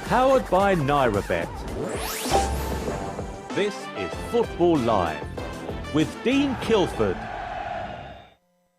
Powered by NairaBet. This is Football Live with Dean Kilford.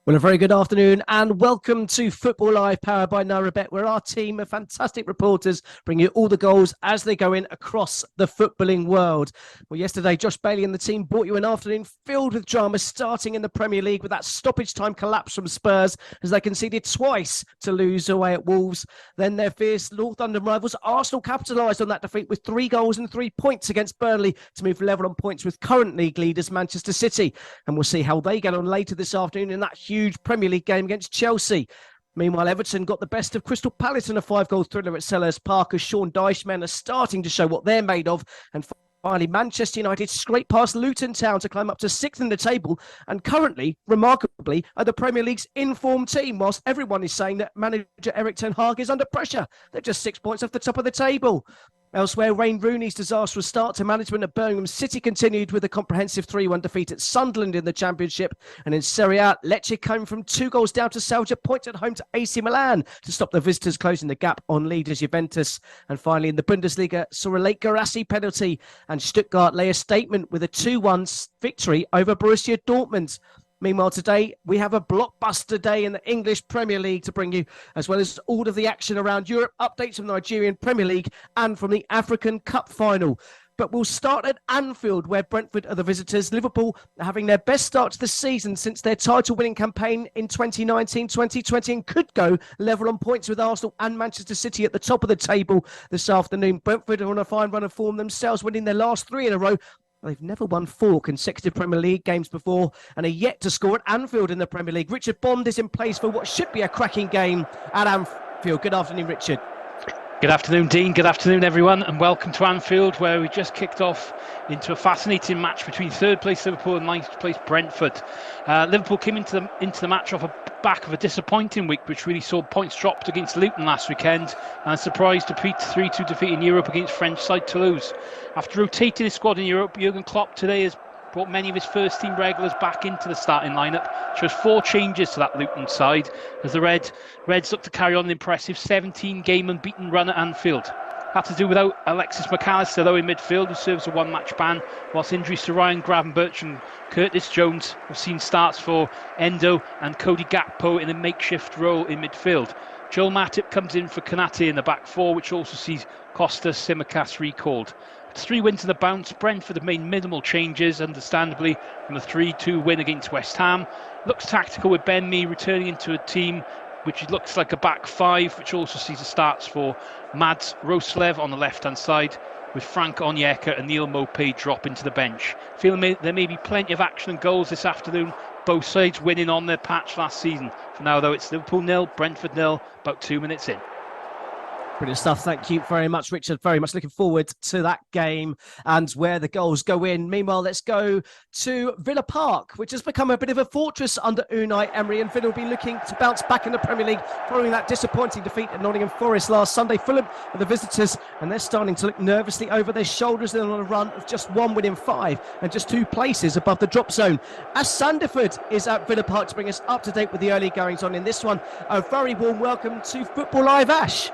Well, a very good afternoon and welcome to Football Live, powered by NairaBet, where our team of fantastic reporters bring you all the goals as they go in across the footballing world. Well, yesterday, Josh Bailey and the team brought you an afternoon filled with drama, starting in the Premier League with that stoppage time collapse from Spurs as they conceded twice to lose away at Wolves. Then their fierce North London rivals, Arsenal, capitalised on that defeat with 3 goals and 3 points against Burnley to move level on points with current league leaders Manchester City. And we'll see how they get on later this afternoon in that huge Premier League game against Chelsea. Meanwhile, Everton got the best of Crystal Palace in a 5-goal thriller at Selhurst Park as Sean Dyche men are starting to show what they're made of. And finally, Manchester United scraped past Luton Town to climb up to 6th in the table and currently, remarkably, are the Premier League's informed team, whilst everyone is saying that manager Erik ten Hag is under pressure. They're just 6 points off the top of the table. Elsewhere, Wayne Rooney's disastrous start to management at Birmingham City continued with a comprehensive 3-1 defeat at Sunderland in the Championship. And in Serie A, Lecce came from 2 goals down to salvage a point at home to AC Milan to stop the visitors closing the gap on leaders Juventus. And finally, in the Bundesliga, saw a late Guirassy penalty and Stuttgart lay a statement with a 2-1 victory over Borussia Dortmund. Meanwhile, today, we have a blockbuster day in the English Premier League to bring you, as well as all of the action around Europe, updates from the Nigerian Premier League and from the African Cup final. But we'll start at Anfield, where Brentford are the visitors. Liverpool are having their best start to the season since their title-winning campaign in 2019-2020 and could go level on points with Arsenal and Manchester City at the top of the table this afternoon. Brentford are on a fine run of form themselves, winning their last 3 in a row. They've never won 4 consecutive Premier League games before and are yet to score at Anfield in the Premier League. Richard Bond is in place for what should be a cracking game at Anfield. Good afternoon, Richard. Good afternoon, Dean. Good afternoon, everyone, and welcome to Anfield, where we just kicked off into a fascinating match between third place Liverpool and ninth place Brentford. Liverpool came into the match off a back of a disappointing week, which really saw points dropped against Luton last weekend, and a surprise to 3-2 defeat in Europe against French side Toulouse. After rotating his squad in Europe, Jurgen Klopp today has brought many of his first team regulars back into the starting lineup. Shows 4 changes to that Luton side as the Reds look to carry on an impressive 17-game unbeaten run at Anfield. Had to do without Alexis McAllister though in midfield, who serves a 1-match ban, whilst injuries to Ryan Gravenberch and Curtis Jones have seen starts for Endo and Cody Gakpo in a makeshift role in midfield. Joel Matip comes in for Konate in the back 4, which also sees Costa Tsimikas recalled. 3 wins in the bounce. Brentford have made minimal changes, understandably, from the 3-2 win against West Ham. Looks tactical with Ben Mee returning into a team which looks like a back 5, which also sees the starts for Mads Roslev on the left-hand side, with Frank Onyeka and Neil Maupay drop into the bench. Feeling there may be plenty of action and goals this afternoon. Both sides winning on their patch last season. For now, though, it's Liverpool 0, Brentford 0, about 2 minutes in. Brilliant stuff. Thank you very much, Richard. Very much looking forward to that game and where the goals go in. Meanwhile, let's go to Villa Park, which has become a bit of a fortress under Unai Emery, and Villa will be looking to bounce back in the Premier League following that disappointing defeat at Nottingham Forest last Sunday. Fulham are the visitors, and they're starting to look nervously over their shoulders. They're on a run of just 1 win in 5 and just 2 places above the drop zone. As Sandiford is at Villa Park to bring us up to date with the early goings on in this one. A very warm welcome to Football Live, Ash.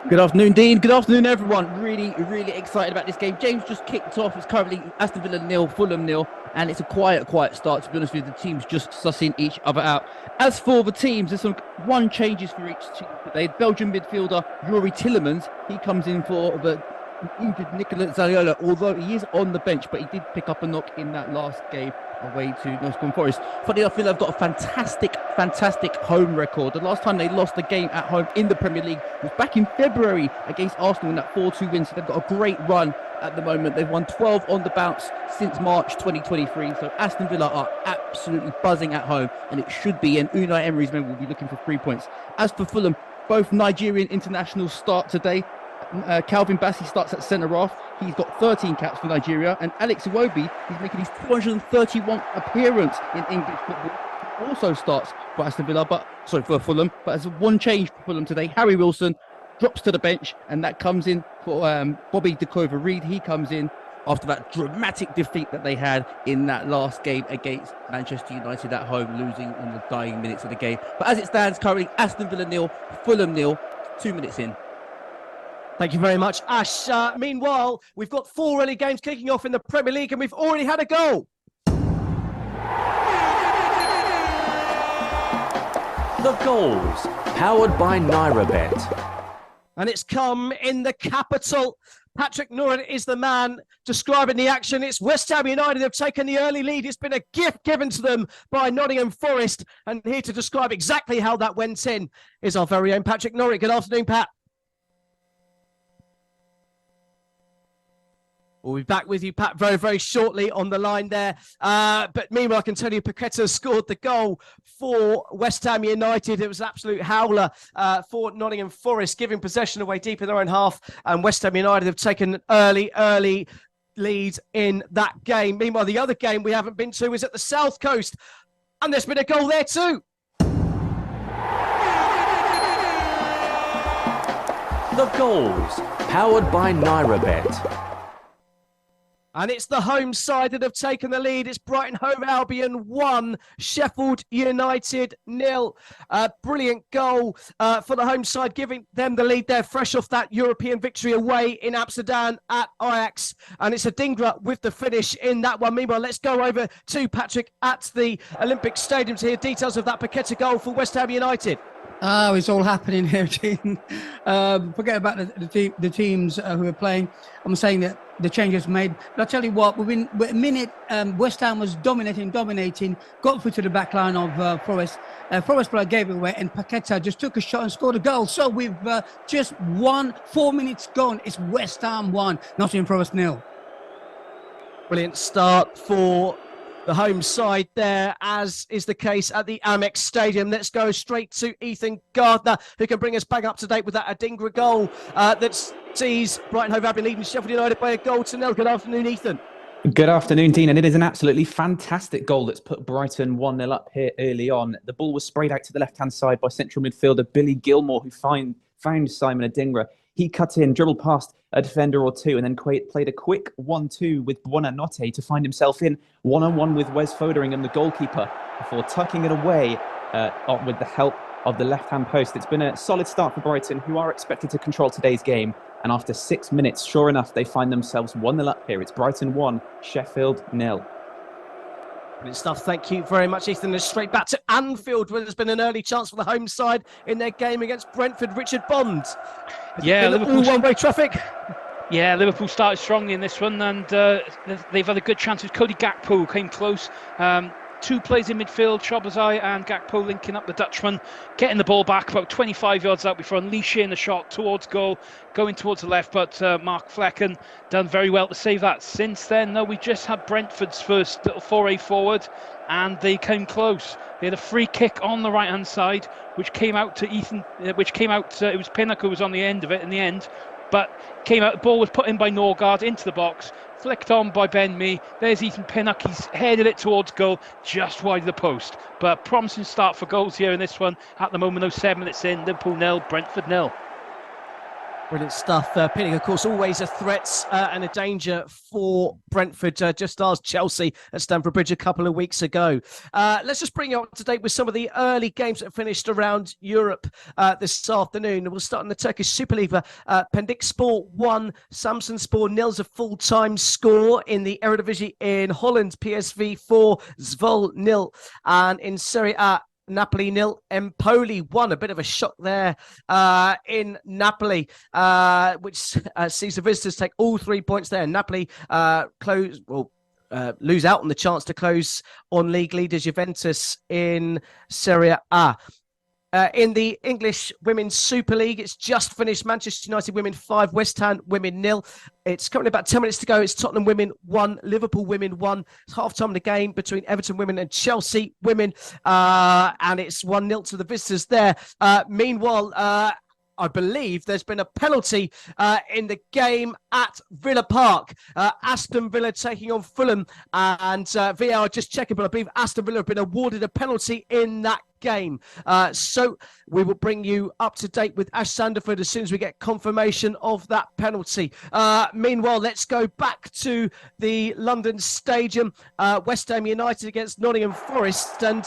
Good afternoon, Dean. Good afternoon, everyone. Really excited about this game. James just kicked off. It's currently Aston Villa 0, Fulham 0, and it's a quiet start. To be honest with you, the teams just sussing each other out. As for the teams, there's some 1 changes for each team today. Belgian midfielder Yuri Tillemans, he comes in for the injured Nicola Zaliola, although he is on the bench, but he did pick up a knock in that last game away to Nottingham Forest. Funny enough, Villa have got a fantastic home record. The last time they lost a game at home in the Premier League was back in February against Arsenal in that 4-2 win. So they've got a great run at the moment. They've won 12 on the bounce since March 2023. So Aston Villa are absolutely buzzing at home, and it should be. And Unai Emery's men will be looking for 3 points. As for Fulham, both Nigerian internationals start today. Calvin Bassey starts at centre-half. He's got 13 caps for Nigeria. And Alex Iwobi, he's making his 231 appearance in English football. He also starts for Aston Villa, for Fulham. But as 1 change for Fulham today, Harry Wilson drops to the bench, and that comes in for Bobby Dekova-Reid. He comes in after that dramatic defeat that they had in that last game against Manchester United at home, losing in the dying minutes of the game. But as it stands currently, Aston Villa 0, Fulham 0, 2 minutes in. Thank you very much, Ash. Meanwhile, we've got 4 early games kicking off in the Premier League, and we've already had a goal. The goals, powered by NairaBet. And it's come in the capital. Patrick Norrin is the man describing the action. It's West Ham United have taken the early lead. It's been a gift given to them by Nottingham Forest. And here to describe exactly how that went in is our very own Patrick Norrin. Good afternoon, Pat. We'll be back with you, Pat, very, very shortly on the line there. But meanwhile, I can tell you Paqueta scored the goal for West Ham United. It was an absolute howler for Nottingham Forest, giving possession away deep in their own half. And West Ham United have taken an early lead in that game. Meanwhile, the other game we haven't been to is at the South Coast. And there's been a goal there too. The goals, powered by NairaBet. And it's the home side that have taken the lead. It's Brighton Hove Albion 1, Sheffield United 0. Brilliant goal for the home side, giving them the lead there, fresh off that European victory away in Amsterdam at Ajax. And it's Adingra with the finish in that one. Meanwhile, let's go over to Patrick at the Olympic Stadium to hear details of that Paqueta goal for West Ham United. Oh, it's all happening here, Dean. Forget about the teams who are playing. I'm saying that the changes made. But I'll tell you what, within a minute, West Ham was dominating, got through to the back line of Forest. Forest player gave it away, and Paqueta just took a shot and scored a goal. So we've just 4 minutes gone. It's West Ham 1, Nottingham Forest 0. Brilliant start for the home side there, as is the case at the Amex Stadium. Let's go straight to Ethan Gardner, who can bring us back up to date with that Adingra goal that sees Brighton Hove Albion leading Sheffield United by a goal to 0. Good afternoon, Ethan. Good afternoon, Dean. And it is an absolutely fantastic goal that's put Brighton 1-0 up here early on. The ball was sprayed out to the left-hand side by central midfielder Billy Gilmore, who found Simon Adingra. He cut in, dribbled past a defender or two, and then played a quick 1-2 with Buonocore to find himself in 1-on-1 with Wes Foderingham, the goalkeeper, before tucking it away with the help of the left-hand post. It's been a solid start for Brighton, who are expected to control today's game. And after 6 minutes, sure enough, they find themselves 1-0 up here. It's Brighton 1, Sheffield 0. Good stuff. Thank you very much, Ethan. And straight back to Anfield, where there's been an early chance for the home side in their game against Brentford. Richard Bond. Liverpool one-way traffic. Yeah, Liverpool started strongly in this one, and they've had a good chance with Cody Gakpo, came close. 2 players in midfield, Chobazai and Gakpo linking up the Dutchman, getting the ball back about 25 yards out before unleashing a shot towards goal, going towards the left, but Mark Flecken done very well to save that. Since then, though, we just had Brentford's first little foray forward, and they came close. They had a free kick on the right-hand side, which came out to Ethan, it was Pinnock who was on the end of it in the end, but came out, the ball was put in by Norgard into the box, flicked on by Ben Mee. There's Ethan Pinnock. He's headed it towards goal, just wide of the post. But promising start for goals here in this one. At the moment, though, 7 minutes in, Liverpool 0, Brentford 0. Brilliant stuff. Pinnock, of course, always a threat and a danger for Brentford, just as Chelsea at Stamford Bridge a couple of weeks ago. Let's just bring you up to date with some of the early games that finished around Europe this afternoon. We'll start in the Turkish Superliga. Pendikspor 1, Samsunspor 0 is a full-time score. In the Eredivisie in Holland, PSV 4, Zwolle 0. And in Serie A, Napoli 0, Empoli 1. A bit of a shock there in Napoli, which sees the visitors take all 3 points there. Napoli lose out on the chance to close on league leaders Juventus in Serie A. In the English Women's Super League, it's just finished. Manchester United Women 5, West Ham Women 0. It's currently about 10 minutes to go. It's Tottenham Women 1, Liverpool Women 1. It's half-time of the game between Everton Women and Chelsea Women. And it's 1-0 to the visitors there. Meanwhile, I believe there's been a penalty in the game at Villa Park. Aston Villa taking on Fulham, and VAR just checking, but I believe Aston Villa have been awarded a penalty in that game. So we will bring you up to date with Ash Sanderford as soon as we get confirmation of that penalty. Meanwhile, let's go back to the London Stadium. West Ham United against Nottingham Forest, and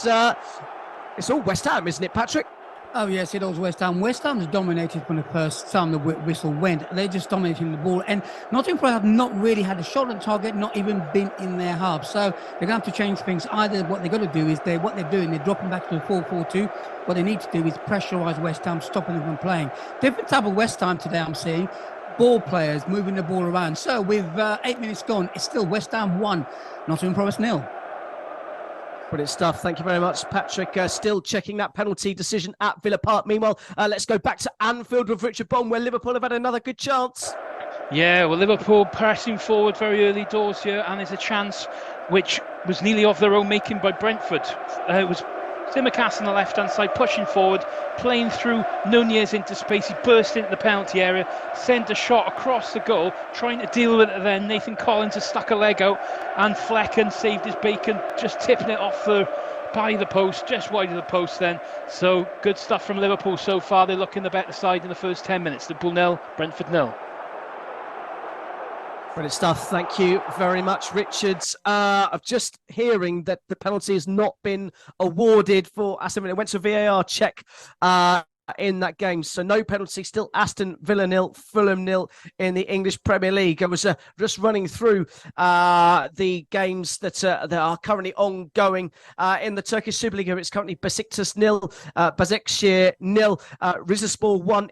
it's all West Ham, isn't it, Patrick? Oh yes, it was West Ham. West Ham's dominated from the first time the whistle went. They're just dominating the ball, and Nottingham Forest have not really had a shot on target, not even been in their half. So they're going to have to change things. Either what they're going to do is what they're doing, they're dropping back to the 4-4-2. What they need to do is pressurise West Ham, stopping them from playing. Different type of West Ham today, I'm seeing. Ball players moving the ball around. So with 8 minutes gone, it's still West Ham 1, Nottingham Forest 0. Brilliant stuff. Thank you very much, Patrick. Still checking that penalty decision at Villa Park. Meanwhile, let's go back to Anfield with Richard Bond, where Liverpool have had another good chance. Yeah, well, Liverpool pressing forward very early doors here, and there's a chance which was nearly of their own making by Brentford. It was Simicast on the left-hand side, pushing forward, playing through Nunez into space. He burst into the penalty area, sent a shot across the goal, trying to deal with it then. Nathan Collins has stuck a leg out, and Flecken saved his bacon, just tipping it off by the post, just wide of the post then. So good stuff from Liverpool so far. They're looking the better side in the first 10 minutes. Liverpool 0, Brentford 0. Brilliant stuff. Thank you very much, Richards. I'm just hearing that the penalty has not been awarded for Aston Villa. It went to a VAR check in that game. So no penalty, still Aston Villa 0, Fulham 0 in the English Premier League. I was just running through the games that are currently ongoing in the Turkish Super League. It's currently Besiktas 0, Başakşehir 0, Rizespor 1,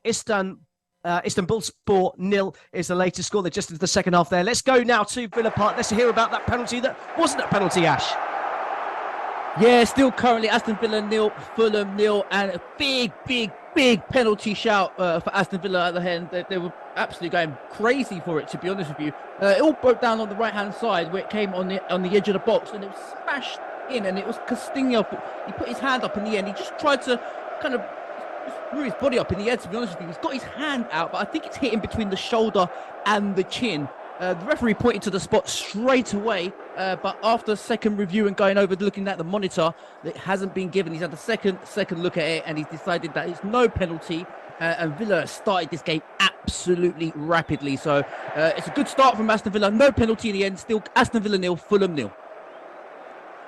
Istanbulspor 0 is the latest score. They're just into the second half there. Let's go now to Villa Park. Let's hear about that penalty that wasn't a penalty, Ash. Yeah, still currently Aston Villa 0, Fulham 0, and a big penalty shout for Aston Villa at the end. They were absolutely going crazy for it, to be honest with you. It all broke down on the right-hand side where it came on the edge of the box, and it was smashed in, and it was Castillo. He put his hand up in the end. He just tried to kind of threw his body up in the air, to be honest with you. He's got his hand out, but I think it's hit him between the shoulder and the chin. The referee pointed to the spot straight away, but after a second review and going over looking at the monitor, it hasn't been given. He's had a second look at it, and he's decided that it's no penalty. And Villa started this game absolutely rapidly. So it's a good start from Aston Villa. No penalty in the end. Still Aston Villa 0, Fulham 0.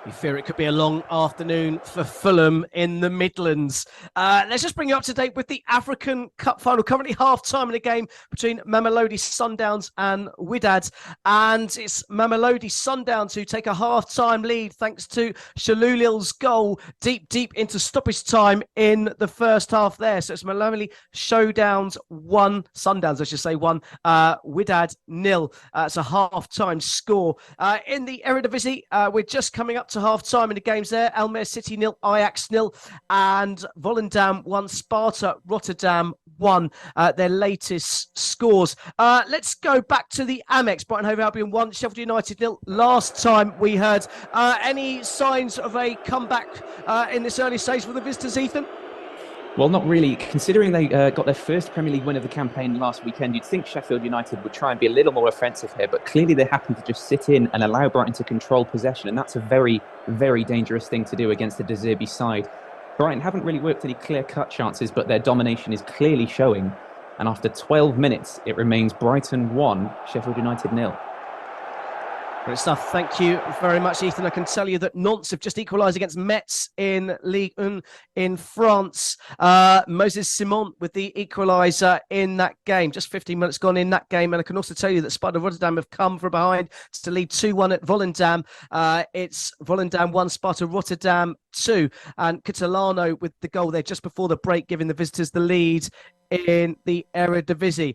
You fear it could be a long afternoon for Fulham in the Midlands. Let's just bring you up to date with the African Cup final. Currently half-time in the game between Mamelodi Sundowns and Wydad. And it's Mamelodi Sundowns who take a half-time lead thanks to Shalulil's goal deep into stoppage time in the first half there. So it's Mamelodi Sundowns 1, Sundowns I should say 1, Wydad 0. It's a half-time score. In the Eredivisie, we're just coming up to half-time in the games there. Almere City 0, Ajax 0, and Volendam 1, Sparta Rotterdam 1, their latest scores. Let's go back to the Amex. Brighton Hove Albion 1, Sheffield United 0. Last time we heard any signs of a comeback in this early stage for the visitors, Ethan? Well, not really. Considering they got their first Premier League win of the campaign last weekend, you'd think Sheffield United would try and be a little more offensive here, but clearly they happen to just sit in and allow Brighton to control possession, and that's a very, very dangerous thing to do against the De Zerbi side. Brighton haven't really worked any clear-cut chances, but their domination is clearly showing, and after 12 minutes, it remains Brighton 1, Sheffield United 0. Great stuff. Thank you very much, Ethan. I can tell you that Nantes have just equalised against Metz in Ligue 1 in France. Moses Simon with the equaliser in that game. Just 15 minutes gone in that game. And I can also tell you that Sparta Rotterdam have come from behind to lead 2-1 at Volendam. It's Volendam 1, Sparta Rotterdam 2. And Catalano with the goal there just before the break, giving the visitors the lead in the Eredivisie.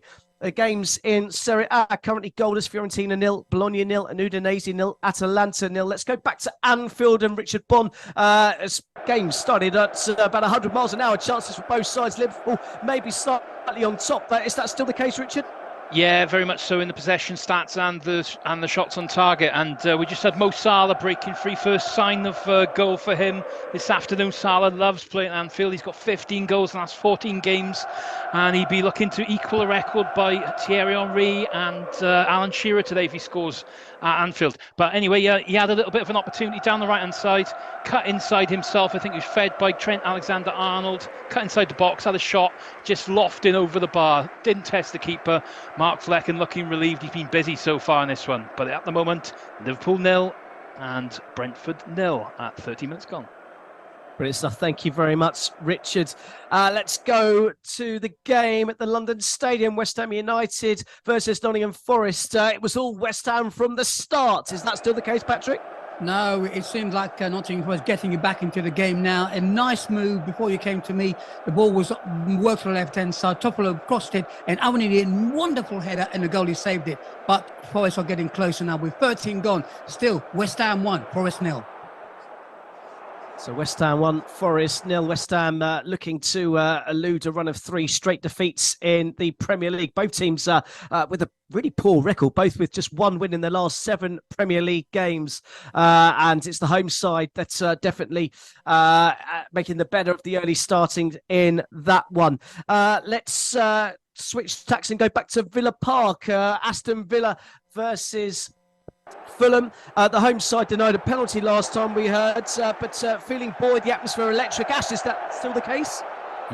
Games in Serie A currently goalless. Fiorentina 0, Bologna 0, and Udinese 0, Atalanta 0. Let's go back to Anfield and Richard Bond. As games started at about 100 miles an hour, chances for both sides. Liverpool maybe slightly on top. Is that still the case, Richard? Yeah, very much so in the possession stats and the shots on target. And we just had Mo Salah breaking free. First sign of goal for him this afternoon. Salah loves playing at Anfield. He's got 15 goals in the last 14 games. And he'd be looking to equal a record by Thierry Henry and Alan Shearer today if he scores at Anfield. But anyway, he had a little bit of an opportunity down the right-hand side. Cut inside himself. I think he was fed by Trent Alexander-Arnold. Cut inside the box, had a shot, just lofting over the bar. Didn't test the keeper. Mark Flecken looking relieved. He's been busy so far in this one. But at the moment, Liverpool 0 and Brentford 0 at 30 minutes gone. Brilliant stuff. Thank you very much, Richard. Let's go to the game at the London Stadium. West Ham United versus Nottingham Forest. It was all West Ham from the start. Is that still the case, Patrick? No, it seemed like Nottingham was getting you back into the game now. A nice move before you came to me. The ball was worked to the left-hand side. Toffolo crossed it, and Awani a wonderful header, and the goalie saved it. But Forest are getting closer now with 13 gone. Still, West Ham 1, Forest 0. So West Ham 1, Forest 0. West Ham looking to elude a run of 3 straight defeats in the Premier League. Both teams with a really poor record, both with just 1 win in their last 7 Premier League games. And it's the home side that's definitely making the better of the early starting in that one. Let's switch tacks and go back to Villa Park. Aston Villa versus Fulham. The home side denied a penalty last time we heard, but feeling buoyed, the atmosphere electric. Ash, is that still the case?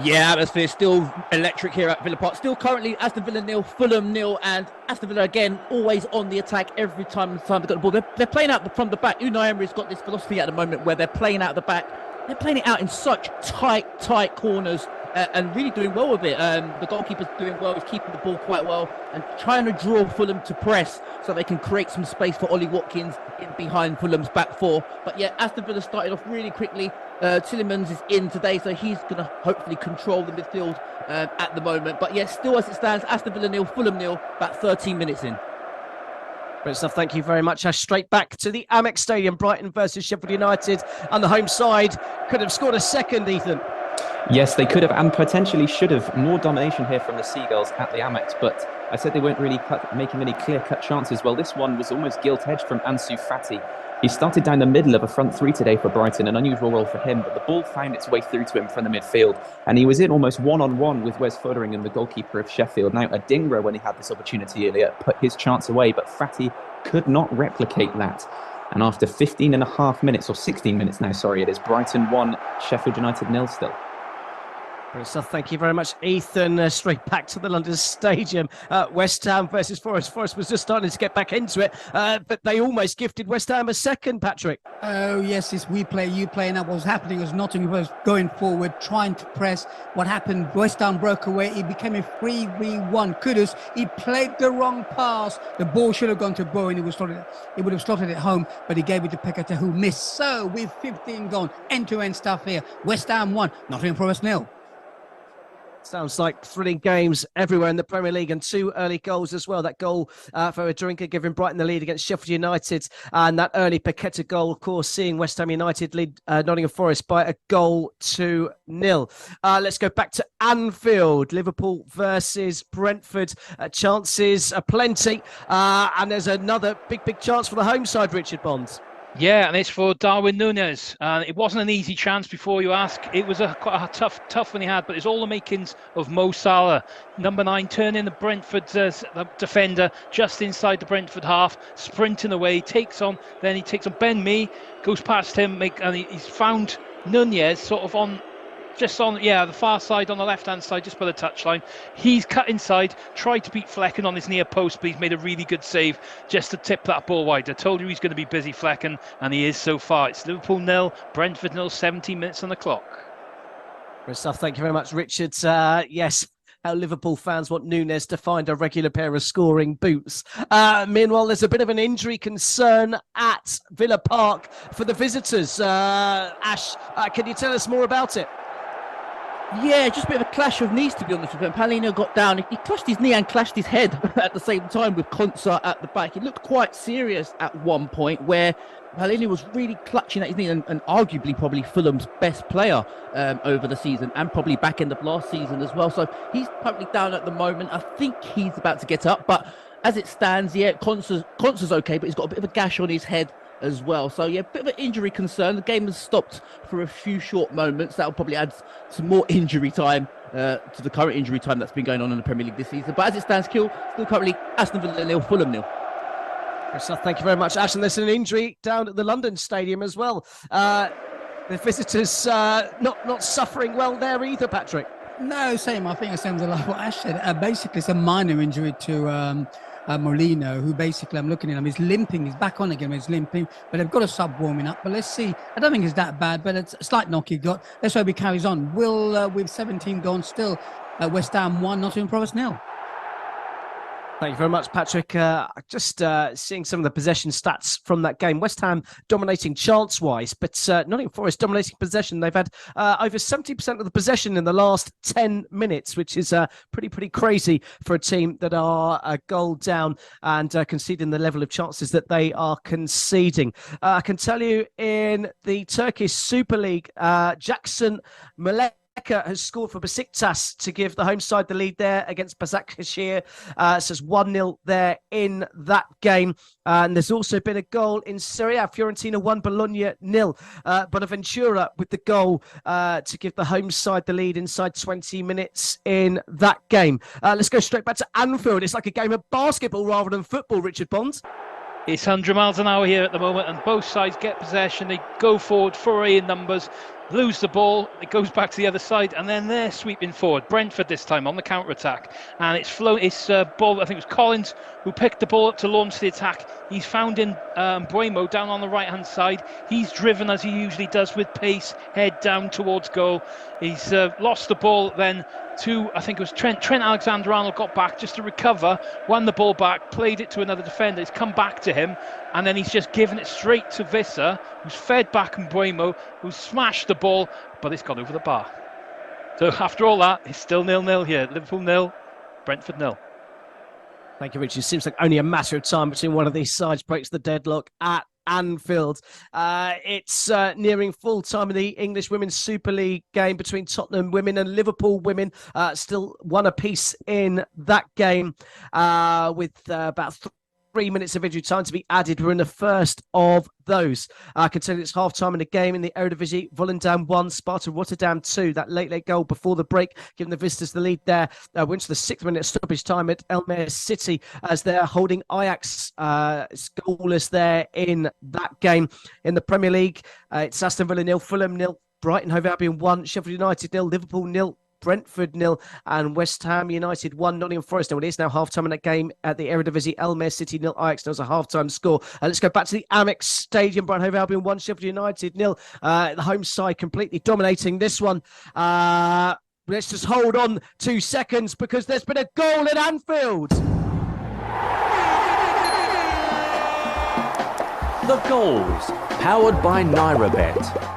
Yeah, atmosphere still electric here at Villa Park. Still currently Aston Villa 0, Fulham 0, and Aston Villa again always on the attack every time they've got the ball. They're playing out from the back. Unai Emery's got this philosophy at the moment where they're playing out the back. They're playing it out in such tight corners and really doing well with it. The goalkeeper's doing well. He's keeping the ball quite well and trying to draw Fulham to press so they can create some space for Ollie Watkins in behind Fulham's back four. But yeah, Aston Villa started off really quickly. Tillemans is in today, so he's going to hopefully control the midfield at the moment. But yeah, still as it stands, Aston Villa 0, Fulham 0, about 13 minutes in. Great stuff. Thank you very much, Ash. Straight back to the Amex Stadium, Brighton versus Sheffield United, and the home side could have scored a second, Ethan. Yes, they could have and potentially should have. More domination here from the Seagulls at the Amex, but I said they weren't really making any clear-cut chances. Well, this one was almost gilt-edged from Ansu Fati. He started down the middle of a front three today for Brighton, an unusual role for him, but the ball found its way through to him from the midfield, and he was in almost one-on-one with Wes Foderingham, the goalkeeper of Sheffield. Now, Adingra, when he had this opportunity earlier, put his chance away, but Fati could not replicate that. And after 15 and a half minutes, or 16 minutes now, sorry, it is Brighton 1, Sheffield United 0 still. So thank you very much, Ethan. Straight back to the London Stadium. West Ham versus Forest. Forest was just starting to get back into it, but they almost gifted West Ham a second, Patrick. Oh, yes, it's we play, you play. And that was happening was Nottingham was going forward, trying to press. What happened? West Ham broke away. It became a 3-v-1. Kudus, he played the wrong pass. The ball should have gone to Bowen. It would have slotted it home, but he gave it to Pekata, who missed. So with 15 gone, end-to-end stuff here. West Ham 1, Nottingham Forest 0. Sounds like thrilling games everywhere in the Premier League, and 2 early goals as well. That goal for Adingra giving Brighton the lead against Sheffield United, and that early Paqueta goal, of course, seeing West Ham United lead Nottingham Forest by a 1-0. Let's go back to Anfield. Liverpool versus Brentford. Chances are plenty, and there's another big chance for the home side, Richard Bonds. Yeah, and it's for Darwin Núñez. It wasn't an easy chance before you ask. It was quite a tough one he had, but it's all the makings of Mo Salah. Number 9 turning the Brentford defender just inside the Brentford half, sprinting away, takes on Ben Mee, goes past him, and he's found Núñez sort of on the far side, on the left-hand side, just by the touchline. He's cut inside, tried to beat Flecken on his near post, but he's made a really good save just to tip that ball wide. I told you he's going to be busy, Flecken, and he is so far. It's Liverpool 0, Brentford 0, 17 minutes on the clock. Great stuff. Thank you very much, Richard. Yes, how Liverpool fans want Núñez to find a regular pair of scoring boots. Meanwhile, there's a bit of an injury concern at Villa Park for the visitors. Ash, can you tell us more about it? Yeah, just a bit of a clash of knees, to be honest with him. Palhinha got down. He clashed his knee and clashed his head at the same time with Konsa at the back. It looked quite serious at one point where Palhinha was really clutching at his knee and arguably probably Fulham's best player over the season and probably back end of last season as well. So he's probably down at the moment. I think he's about to get up, but as it stands, yeah, Konsa's okay, but he's got a bit of a gash on his head as well. So yeah, bit of an injury concern. The game has stopped for a few short moments. That'll probably add some more injury time to the current injury time that's been going on in the Premier League this season. But as it stands, still currently Aston Villa 0, Fulham 0. So thank you very much, Ash. And there's an injury down at the London Stadium as well. The visitors not suffering well there either, Patrick. No, same. I think it sounds a lot what Ash said. Basically, it's a minor injury to Molino, who basically, I'm looking at him, he's limping. He's back on again, he's limping. But they've got a sub warming up. But let's see. I don't think it's that bad, but it's a slight knock he got. Let's hope he carries on. Will, with 17 gone, still West Ham 1, Nottingham Forest 0. Thank you very much, Patrick. Just seeing some of the possession stats from that game. West Ham dominating chance-wise, but Nottingham Forest dominating possession. They've had over 70% of the possession in the last 10 minutes, which is pretty crazy for a team that are a goal down and conceding the level of chances that they are conceding. I can tell you in the Turkish Super League, Jackson Malek has scored for Besiktas to give the home side the lead there against Başakşehir. So it's 1-0 there in that game. And there's also been a goal in Serie A. Fiorentina 1, Bologna 0. Bonaventura with the goal to give the home side the lead inside 20 minutes in that game. Let's go straight back to Anfield. It's like a game of basketball rather than football, Richard Bond. It's 100 miles an hour here at the moment, and both sides get possession. They go forward, 4 in numbers, lose the ball, it goes back to the other side, and then they're sweeping forward. Brentford this time on the counter-attack, and it's ball, I think it was Collins who picked the ball up to launch the attack. He's found in Buemo down on the right-hand side. He's driven as he usually does with pace, head down towards goal. He's lost the ball then to, I think it was Trent Alexander-Arnold got back just to recover, won the ball back, played it to another defender. It's come back to him, and then he's just given it straight to Visser, who's fed back in Buemo, who's smashed the ball, but it's gone over the bar. So after all that, it's still 0-0 here. Liverpool 0, Brentford 0. Thank you, Richard. It seems like only a matter of time between one of these sides breaks the deadlock at Anfield. It's nearing full time in the English Women's Super League game between Tottenham women and Liverpool women. Still one apiece in that game with about 3 minutes of injury time to be added. We're in the first of those. I can tell you it's half-time in the game in the Eredivisie. Volendam 1, Sparta Rotterdam 2. That late goal before the break, giving the visitors the lead there. Went to the 6th minute stoppage time at Elmere City as they're holding Ajax goalless there in that game. In the Premier League, it's Aston Villa 0, Fulham 0, Brighton Hove Albion 1, Sheffield United 0, Liverpool 0, Brentford 0, and West Ham United 1, Nottingham Forest 0. It is now half-time in that game at the Eredivisie. Elmere City 0, Ajax 0 is a half-time score. Let's go back to the Amex Stadium. Brighton Hove Albion 1, Sheffield United 0. The home side completely dominating this one. Let's just hold on 2 seconds because there's been a goal at Anfield. The goals, powered by NairaBet.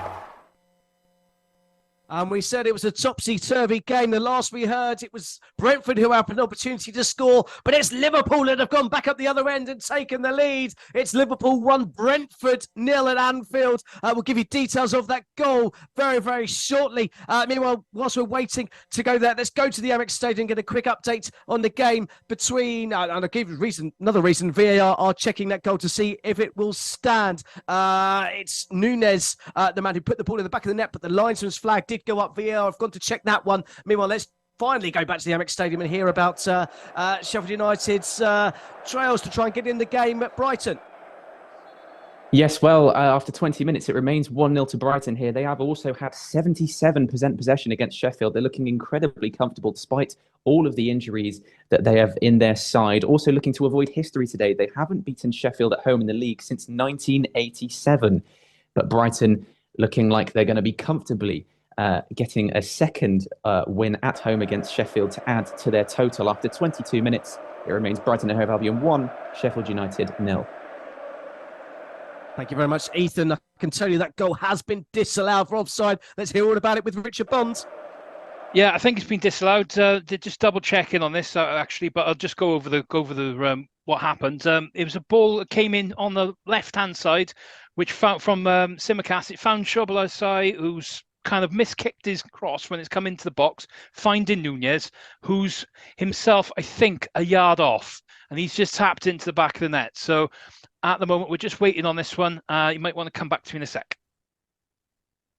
And we said it was a topsy-turvy game. The last we heard, it was Brentford who had an opportunity to score, but it's Liverpool that have gone back up the other end and taken the lead. It's Liverpool 1, Brentford 0 at Anfield. We'll give you details of that goal very shortly. Meanwhile, whilst we're waiting to go there, let's go to the Amex Stadium and get a quick update on the game between, and I'll give you another reason, VAR are checking that goal to see if it will stand. It's Nunez, the man who put the ball in the back of the net, but the linesman's flag did go up. VAR have gone to check that one. Meanwhile, let's finally go back to the Amex Stadium and hear about Sheffield United's trials to try and get in the game at Brighton. Yes, well, after 20 minutes, it remains 1-0 to Brighton here. They have also had 77% possession against Sheffield. They're looking incredibly comfortable despite all of the injuries that they have in their side. Also looking to avoid history today. They haven't beaten Sheffield at home in the league since 1987. But Brighton looking like they're going to be comfortably getting a second win at home against Sheffield to add to their total. After 22 minutes, it remains Brighton and Hove Albion 1, Sheffield United 0. Thank you very much, Ethan. I can tell you that goal has been disallowed for offside. Let's hear all about it with Richard Bond. Yeah, I think it's been disallowed. Just double checking on this actually, but I'll just go over the what happened. It was a ball that came in on the left-hand side, which found from Simicast. It found Shobolasai, who's kind of miskicked his cross when it's come into the box, finding Nunez, who's himself, I think, a yard off, and he's just tapped into the back of the net. So at the moment, we're just waiting on this one. You might want to come back to me in a sec.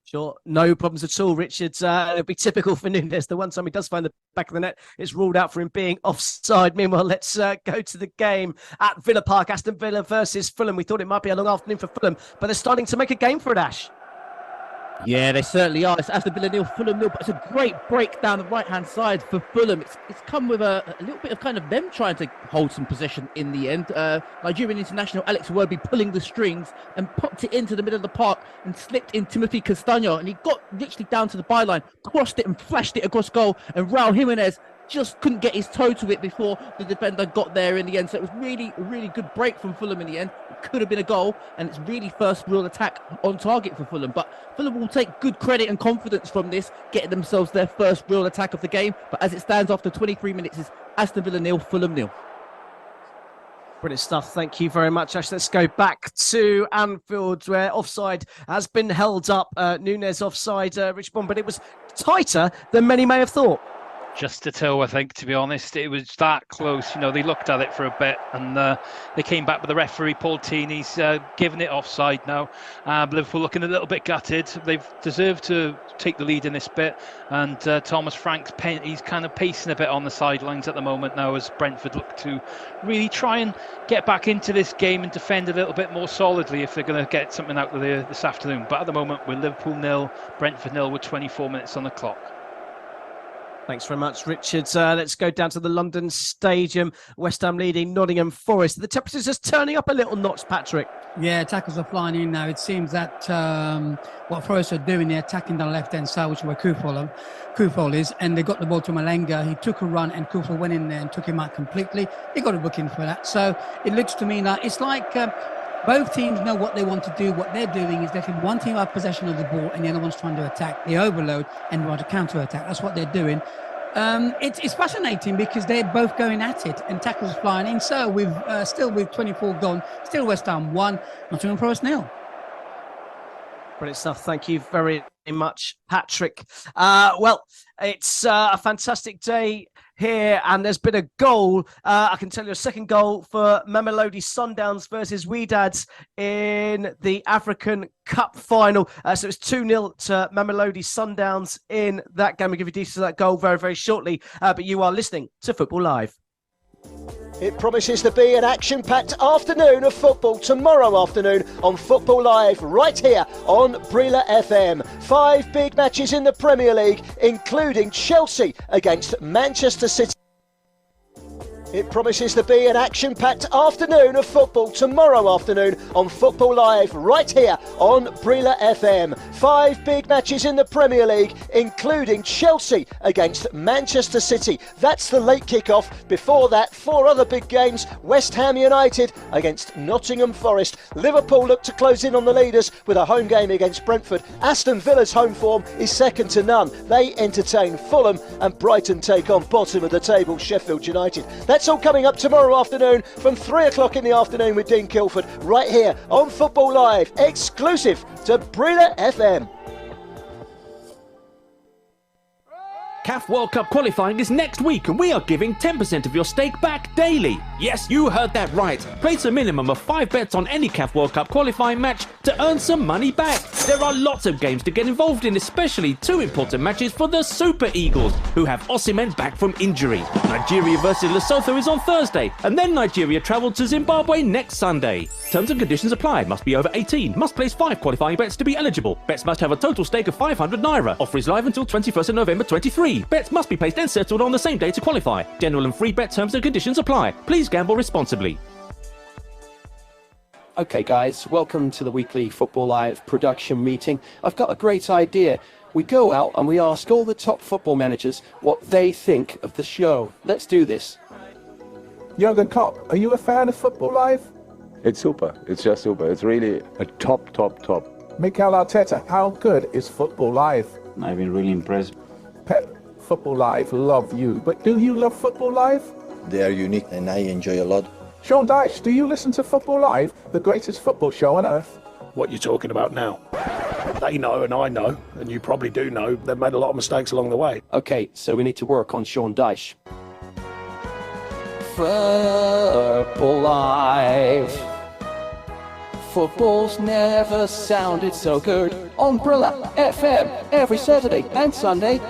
Sure, no problems at all, Richard. It'll be typical for Nunez. The one time he does find the back of the net, it's ruled out for him being offside. Meanwhile, let's go to the game at Villa Park. Aston Villa versus Fulham. We thought it might be a long afternoon for Fulham, but they're starting to make a game for it, Ash. Yeah, they certainly are. It's Aston Villa 0, Fulham 0, but it's a great break down the right-hand side for Fulham. It's come with a little bit of kind of them trying to hold some possession in the end. Nigerian international Alex Iwobi pulling the strings and popped it into the middle of the park and slipped in Timothy Castagno, and he got literally down to the byline, crossed it and flashed it across goal, and Raul Jimenez just couldn't get his toe to it before the defender got there in the end. So it was really a really good break from Fulham in the end. It could have been a goal, and it's really first real attack on target for Fulham. But Fulham will take good credit and confidence from this, getting themselves their first real attack of the game. But as it stands after 23 minutes, it's Aston Villa 0, Fulham 0. Brilliant stuff. Thank you very much, Ash. Let's go back to Anfield, where offside has been held up. Nunes offside, Rich Bond, but it was tighter than many may have thought. Just a toe, I think, to be honest. It was that close. You know, they looked at it for a bit and they came back with the referee, Paul Teeney's given it offside now. Liverpool looking a little bit gutted. They've deserved to take the lead in this bit. And Thomas Frank's he's kind of pacing a bit on the sidelines at the moment now as Brentford look to really try and get back into this game and defend a little bit more solidly if they're going to get something out of there this afternoon. But at the moment, we're Liverpool 0, Brentford 0 with 24 minutes on the clock. Thanks very much, Richard. Let's go down to the London Stadium. West Ham leading Nottingham Forest. The temperature's just turning up a little notch, Patrick. Yeah, tackles are flying in now. It seems that what Forest are doing, they're attacking down the left-hand side, which is where Kufol is, and they got the ball to Malenga. He took a run, and Kufol went in there and took him out completely. They got a booking for that. So it looks to me like it's like both teams know what they want to do. What they're doing is letting one team have possession of the ball and the other one's trying to attack. They overload and want to counter-attack. That's what they're doing. It's fascinating because they're both going at it and tackles flying in. So we've still with 24 gone, still West Ham 1, Nottingham Forest 0. Brilliant stuff. Thank you very much, Patrick. Well, it's a fantastic day here, and there's been a goal. I can tell you a second goal for Mamelodi Sundowns versus Wydad in the African Cup final. So it's 2-0 to Mamelodi Sundowns in that game. I'll give you details of that goal very, very shortly. But you are listening to Football Live. It promises to be an action-packed afternoon of football tomorrow afternoon on Football Live, right here on Brila FM. 5 big matches in the Premier League, including Chelsea against Manchester City. It promises to be an action-packed afternoon of football tomorrow afternoon on Football Live, right here on Brila FM. 5 big matches in the Premier League, including Chelsea against Manchester City. That's the late kick-off. Before that, 4 other big games. West Ham United against Nottingham Forest. Liverpool look to close in on the leaders with a home game against Brentford. Aston Villa's home form is second to none. They entertain Fulham, and Brighton take on bottom of the table Sheffield United. That's all coming up tomorrow afternoon from 3 o'clock in the afternoon with Dean Kilford, right here on Football Live, exclusive to Brila FM. CAF World Cup qualifying is next week and we are giving 10% of your stake back daily. Yes, you heard that right. Place a minimum of 5 bets on any CAF World Cup qualifying match to earn some money back. There are lots of games to get involved in, especially 2 important matches for the Super Eagles, who have Osimhen back from injury. Nigeria versus Lesotho is on Thursday, and then Nigeria travel to Zimbabwe next Sunday. Terms and conditions apply. Must be over 18. Must place 5 qualifying bets to be eligible. Bets must have a total stake of 500 naira. Offer is live until 21st of November 23. Bets must be placed and settled on the same day to qualify. General and free bet terms and conditions apply. Please gamble responsibly. Okay guys, welcome to the weekly Football Live production meeting. I've got a great idea. We go out and we ask all the top football managers what they think of the show. Let's do this. Jurgen Klopp, are you a fan of Football Live? It's super. It's just super. It's really a top. Mikel Arteta, how good is Football Live? I've been really impressed. Pep, Football Live love you, but do you love Football Live? They are unique and I enjoy a lot. Sean Dyche, do you listen to Football Live, the greatest football show on earth? What you're talking about now? They know and I know, and you probably do know, they've made a lot of mistakes along the way. Okay, so we need to work on Sean Dyche. Football Live. Football's never sounded so good on Brila FM every Saturday and Sunday.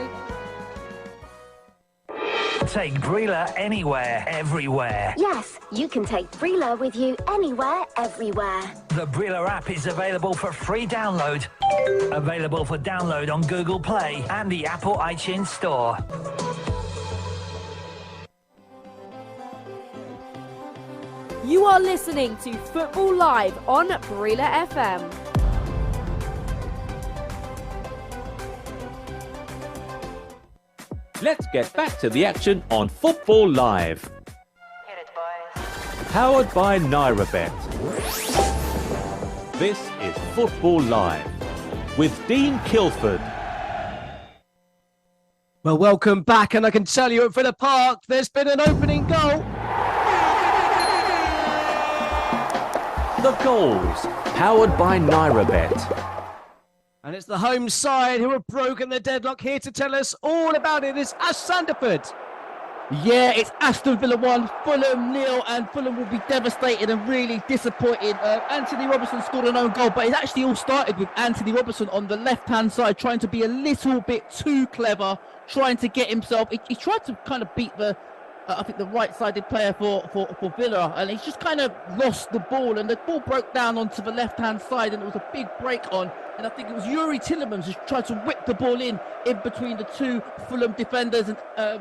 take Brila anywhere, everywhere. Yes, you can take Brila with you anywhere, everywhere. The Brila app is available for free download. Available for download on Google Play and the Apple iTunes Store. You are listening to Football Live on Brila FM. Let's get back to the action on Football Live. Hit it, boys. Powered by NairaBet. This is Football Live with Dean Kilford. Well, welcome back, and I can tell you at Villa Park, there's been an opening goal. The goals, powered by NairaBet. And it's the home side who have broken the deadlock. Here to tell us all about it is Ash Sandiford. Yeah, it's Aston Villa 1, Fulham 0, and Fulham will be devastated and really disappointed. Anthony Robertson scored an own goal, but it actually all started with Anthony Robertson on the left-hand side trying to be a little bit too clever, trying to get himself... He tried to kind of beat the... I think the right-sided player for Villa, and he's just kind of lost the ball, and the ball broke down onto the left-hand side, and it was a big break on, and I think it was Yuri Tillemans who tried to whip the ball in between the two Fulham defenders, and I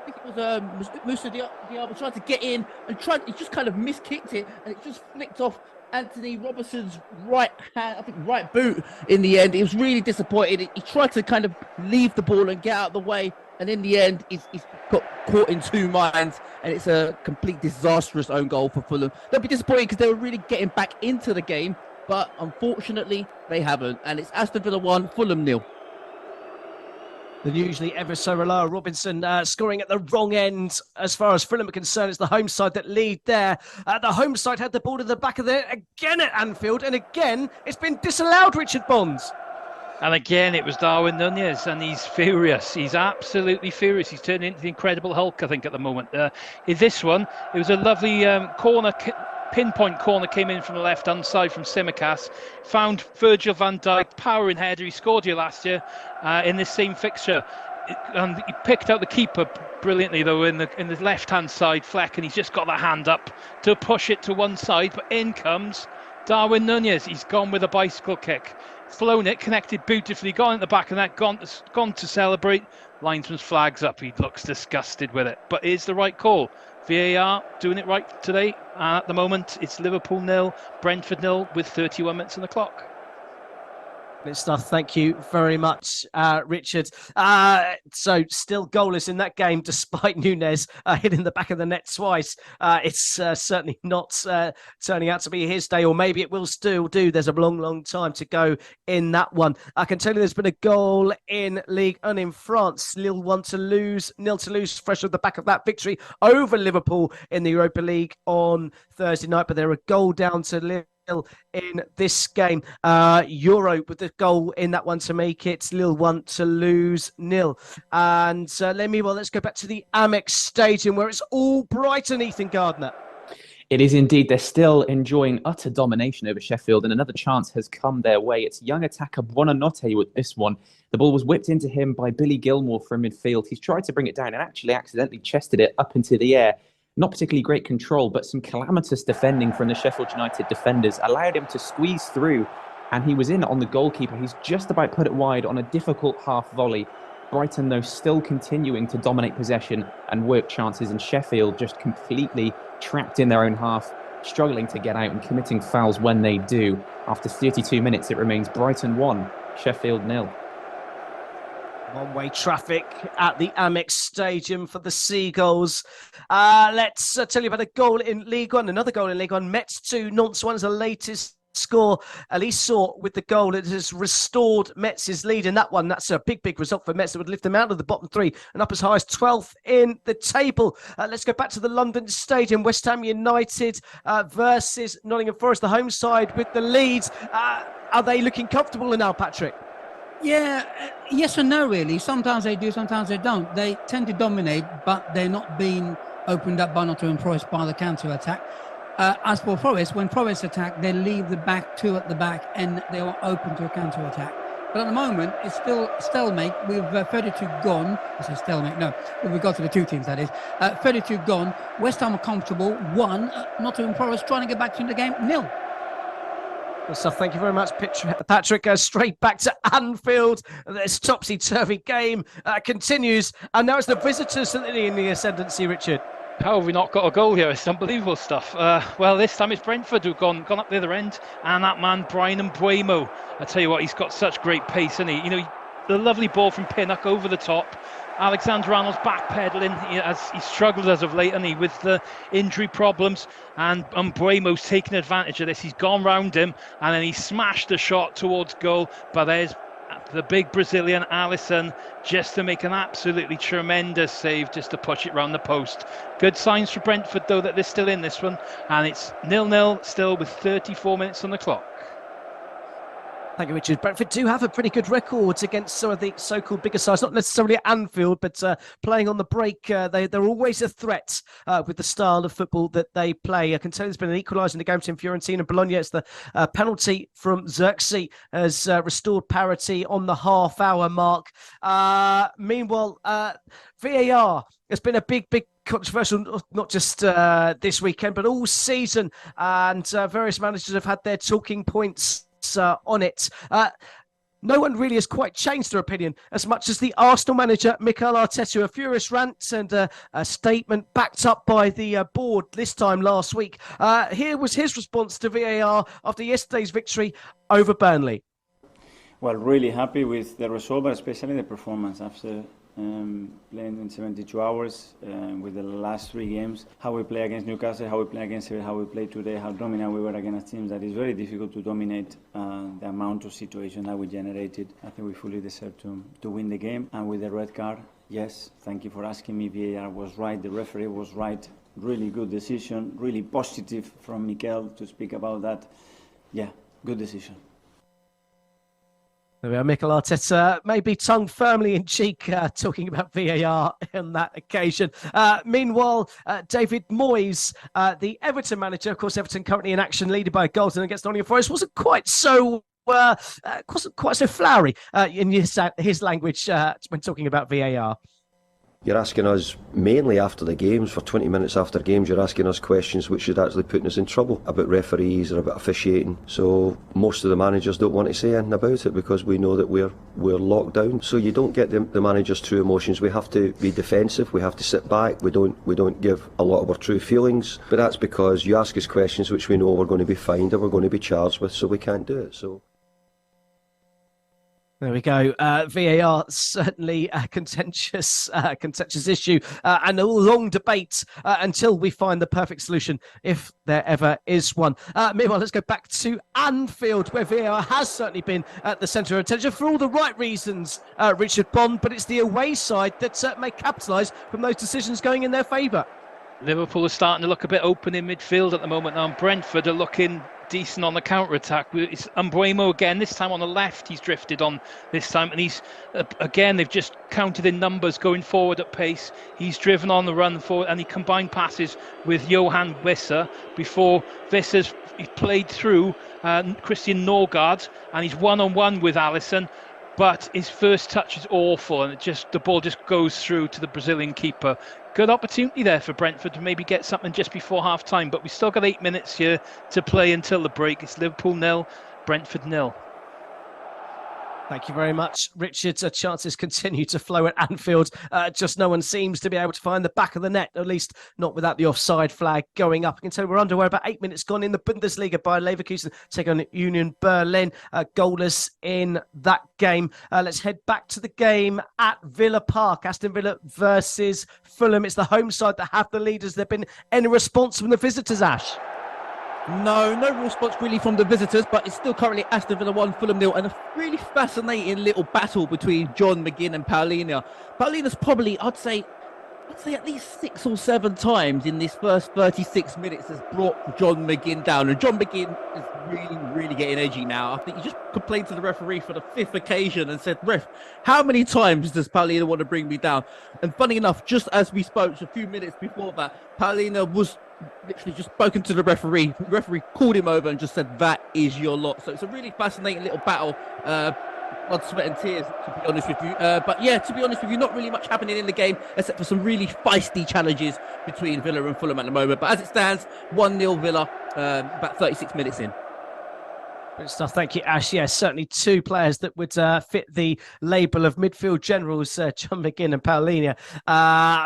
think it was Moussa Diallo tried to get in and he just kind of miskicked it, and it just flicked off Anthony Robertson's right hand, I think right boot in the end. It was really disappointing. He tried to kind of leave the ball and get out of the way, and in the end, he's got caught in two minds, and it's a complete disastrous own goal for Fulham. They'll be disappointed because they were really getting back into the game, but unfortunately, they haven't. And it's Aston Villa 1, Fulham 0. The usually ever so reliable Robinson scoring at the wrong end as far as Fulham are concerned. It's the home side that lead there. The home side had the ball to the back of there again at Anfield, and again, it's been disallowed, Richard Bonds. And again, it was Darwin Nunez, and he's furious. He's absolutely furious. He's turned into the Incredible Hulk, I think, at the moment. In this one, it was a lovely pinpoint corner came in from the left-hand side from Tsimikas. Found Virgil van Dijk, powering header. He scored here last year in this same fixture. And he picked out the keeper brilliantly, though, in the left-hand side, Fleck, and he's just got that hand up to push it to one side. But in comes Darwin Nunez. He's gone with a bicycle kick. Flown it, connected beautifully, gone at the back of that, gone to celebrate. Linesman's flags up. He looks disgusted with it, but it's the right call. VAR doing it right today. At the moment, it's Liverpool 0, Brentford 0 with 31 minutes on the clock. Great stuff. Thank you very much, Richard. So still goalless in that game, despite Nunez hitting the back of the net twice. It's certainly not turning out to be his day, or maybe it will still do. There's a long time to go in that one. I can tell you there's been a goal in Ligue 1 in France. Lille 0 to lose, fresh off the back of that victory over Liverpool in the Europa League on Thursday night. But they're a goal down to Lille in this game. Euro with the goal in that one to make it Lille 1 to lose 0. And let's go back to the Amex Stadium where it's all Brighton, Ethan Gardner. It is indeed. They're still enjoying utter domination over Sheffield, and another chance has come their way. It's young attacker Buonocore with this one. The ball was whipped into him by Billy Gilmore from midfield. He's tried to bring it down and actually accidentally chested it up into the air. Not particularly great control, but some calamitous defending from the Sheffield United defenders allowed him to squeeze through, and he was in on the goalkeeper. He's just about put it wide on a difficult half volley. Brighton, though, still continuing to dominate possession and work chances, and Sheffield just completely trapped in their own half, struggling to get out and committing fouls when they do. After 32 minutes, it remains Brighton 1, Sheffield 0. One-way traffic at the Amex Stadium for the Seagulls. Let's tell you about a goal in League One. Another goal in League One. Metz 2, Nantes 1 is the latest score. Elise Saw with the goal. It has restored Metz's lead in that one. That's a big result for Metz that would lift them out of the bottom three and up as high as 12th in the table. Let's go back to the London Stadium. West Ham United versus Nottingham Forest, the home side with the lead. Are they looking comfortable now, Patrick? Yeah, yes and no, really. Sometimes they do, sometimes they don't. They tend to dominate, but they're not being opened up by Nottingham Forest by the counter-attack. As for Forest, when Forest attack, they leave the back two at the back and they are open to a counter-attack. But at the moment, it's still stalemate with 32 gone. I say stalemate, no, with regard to the two teams, that is. 32 gone. West Ham are comfortable. 1, Nottingham Forest trying to get back into the game. 0. Good stuff. Thank you very much, Patrick. Straight back to Anfield. This topsy-turvy game continues. And now it's the visitors that are in the ascendancy, Richard. How have we not got a goal here? It's unbelievable stuff. Well, this time it's Brentford who've gone up the other end, and that man Brian Mbeumo. I tell you what, he's got such great pace, isn't he? You know, the lovely ball from Pinnock over the top. Alexander Arnold's backpedaling as he struggled as of late, and he with the injury problems. And Mbeumo's taken advantage of this. He's gone round him, and then he smashed the shot towards goal. But there's the big Brazilian Alisson just to make an absolutely tremendous save, just to push it round the post. Good signs for Brentford though that they're still in this one, and it's 0-0 still with 34 minutes on the clock. Thank you, Richard. Brentford do have a pretty good record against some of the so-called bigger sides, not necessarily at Anfield, but playing on the break. They're always a threat with the style of football that they play. I can tell there's been an equaliser in the game between Fiorentina and Bologna. It's the penalty from Xerxes has restored parity on the half-hour mark. Meanwhile, VAR has been a big controversial, not just this weekend, but all season. And various managers have had their talking points on it. No one really has quite changed their opinion as much as the Arsenal manager Mikel Arteta. A furious rant and a statement backed up by the board this time last week. Here was his response to VAR after yesterday's victory over Burnley. Well, really happy with the result, but especially the performance after playing in 72 hours with the last 3 games. How we play against Newcastle, how we play against Sevilla, how we play today, how dominant we were against teams that is very difficult to dominate. The amount of situations that we generated, I think we fully deserve to win the game. And with the red card, yes, thank you for asking me. VAR was right, the referee was right. Really good decision, really positive from Mikel to speak about that. Yeah, good decision. There we are, Mikel Arteta, maybe tongue firmly in cheek, talking about VAR on that occasion. Meanwhile, David Moyes, the Everton manager, of course, Everton currently in action, leading by a goal against Nottingham Forest, wasn't quite so flowery in his language when talking about VAR. You're asking us, mainly after the games, for 20 minutes after games, you're asking us questions which should actually put us in trouble about referees or about officiating. So most of the managers don't want to say anything about it because we know that we're locked down. So you don't get the managers' true emotions. We have to be defensive, we have to sit back, we don't give a lot of our true feelings. But that's because you ask us questions which we know we're going to be fined or we're going to be charged with, so we can't do it. So. There we go. VAR, certainly a contentious issue and a long debate until we find the perfect solution, if there ever is one. Meanwhile, let's go back to Anfield, where VAR has certainly been at the centre of attention for all the right reasons, Richard Bond, but it's the away side that may capitalise from those decisions going in their favour. Liverpool are starting to look a bit open in midfield at the moment now, and Brentford are looking decent on the counter-attack. It's Mbeumo again, this time on the left he's drifted on this time, and he's again, they've just counted in numbers going forward at pace. He's driven on the run forward, and he combined passes with Johan Wissa before Vissa's played through Christian Norgard, and he's one-on-one with Alisson, but his first touch is awful, and the ball just goes through to the Brazilian keeper. Good opportunity there for Brentford to maybe get something just before half-time, but we've still got 8 minutes here to play until the break. It's Liverpool 0, Brentford 0. Thank you very much, Richard. Chances continue to flow at Anfield. Just no one seems to be able to find the back of the net, at least not without the offside flag going up. I can tell you we're underway, about 8 minutes gone in the Bundesliga by Leverkusen take on Union Berlin. Goalless in that game. Let's head back to the game at Villa Park. Aston Villa versus Fulham. It's the home side that have the lead. Has there been any response from the visitors, Ash? No response really from the visitors, but it's still currently Aston Villa 1, Fulham 0, and a really fascinating little battle between John McGinn and Paulina. Paulina's probably, I'd say at least 6 or 7 times in this first 36 minutes has brought John McGinn down, and John McGinn is really getting edgy now. I think he just complained to the referee for the 5th occasion and said, "Ref, how many times does Paulina want to bring me down?" And funny enough, just as we spoke a few minutes before that, Paulina was literally just spoken to the referee. The referee called him over and just said, "That is your lot." So it's a really fascinating little battle blood, sweat and tears, to be honest with you. But yeah, to be honest with you, not really much happening in the game, except for some really feisty challenges between Villa and Fulham at the moment. But as it stands, 1-0 Villa, about 36 minutes in. Good stuff. Thank you, Ash. Yeah, certainly two players that would fit the label of midfield generals, John McGinn and Paulinho.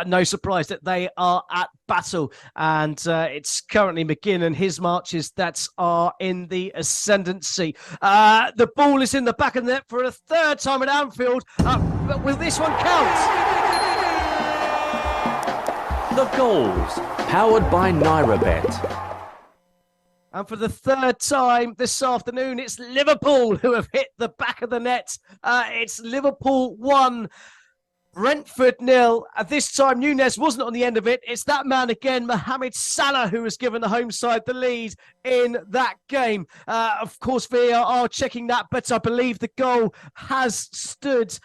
No surprise that they are at battle. And it's currently McGinn and his marches that are in the ascendancy. The ball is in the back of the net for a third time at Anfield. But will this one count? The goals, powered by NairaBet. And for the third time this afternoon, it's Liverpool who have hit the back of the net. It's Liverpool 1, Brentford 0. This time, Núñez wasn't on the end of it. It's that man again, Mohamed Salah, who has given the home side the lead in that game. Of course, VAR are checking that, but I believe the goal has stood.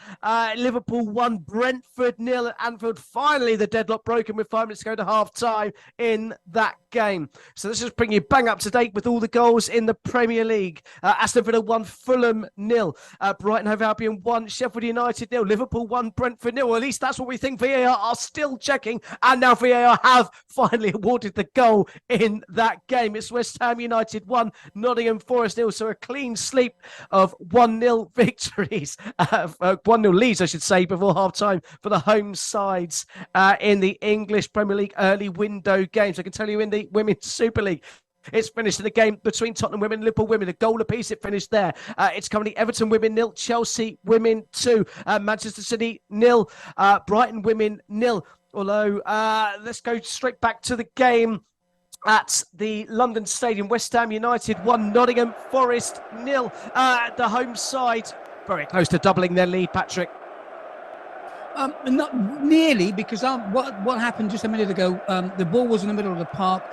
Liverpool 1, Brentford 0 at Anfield. Finally, the deadlock broken with 5 minutes to go to half-time in that game. So let's just bring you bang up to date with all the goals in the Premier League. Aston Villa 1, Fulham 0. Brighton Hove Albion 1, Sheffield United 0. Liverpool 1, Brentford 0. At least that's what we think. VAR are still checking, and now VAR have finally awarded the goal in that game. It's West Ham United 1, Nottingham Forest 0. So a clean sweep of 1-0 victories, 1-0 leads, I should say, before half-time for the home sides in the English Premier League early window games. I can tell you in the Women's Super League, it's finished in a game between Tottenham women and Liverpool women. A goal apiece, it finished there. It's currently Everton women 0, Chelsea women 2, Manchester City 0, Brighton women 0. Although, let's go straight back to the game at the London Stadium. West Ham United 1, Nottingham Forest 0. The home side very close to doubling their lead, Patrick. Not nearly, because what happened just a minute ago, the ball was in the middle of the park.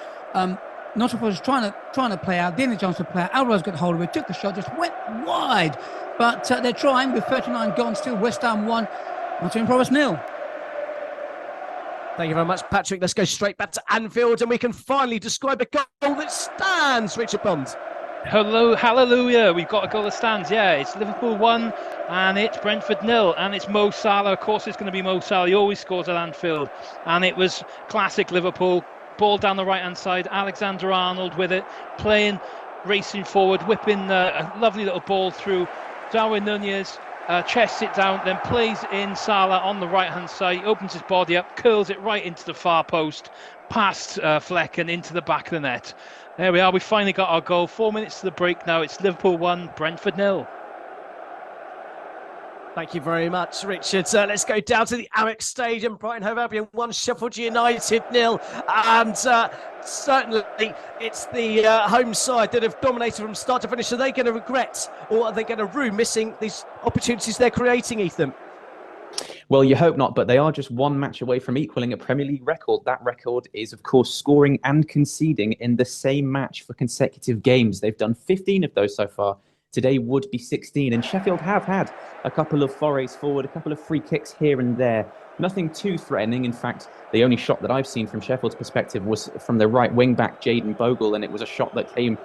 Nottingham was trying to play out, didn't have a chance to play out. Alvarez got hold of it, took the shot, just went wide. But they're trying with 39 gone, still West Ham 1, Nottingham Forest 0. Thank you very much, Patrick. Let's go straight back to Anfield and we can finally describe a goal that stands, Richard Bond. Hello, hallelujah. We've got a goal that stands. Yeah, it's Liverpool 1 and it's Brentford 0. And it's Mo Salah. Of course, it's going to be Mo Salah. He always scores at Anfield. And it was classic Liverpool. Ball down the right-hand side. Alexander-Arnold with it. Playing, racing forward, whipping a lovely little ball through. Darwin Núñez chests it down, then plays in Salah on the right-hand side. Opens his body up, curls it right into the far post. Past Fleck and into the back of the net. There we are, we finally got our goal. 4 minutes to the break now. It's Liverpool 1, Brentford 0. Thank you very much, Richard. Let's go down to the Amex Stadium. Brighton Hove Albion 1, Sheffield United 0. And certainly it's the home side that have dominated from start to finish. Are they going to regret, or are they going to rue missing these opportunities they're creating, Ethan? Well, you hope not, but they are just one match away from equaling a Premier League record. That record is, of course, scoring and conceding in the same match for consecutive games. They've done 15 of those so far. Today would be 16, and Sheffield have had a couple of forays forward, a couple of free kicks here and there. Nothing too threatening. In fact, the only shot that I've seen from Sheffield's perspective was from the right wing-back, Jayden Bogle, and it was a shot that came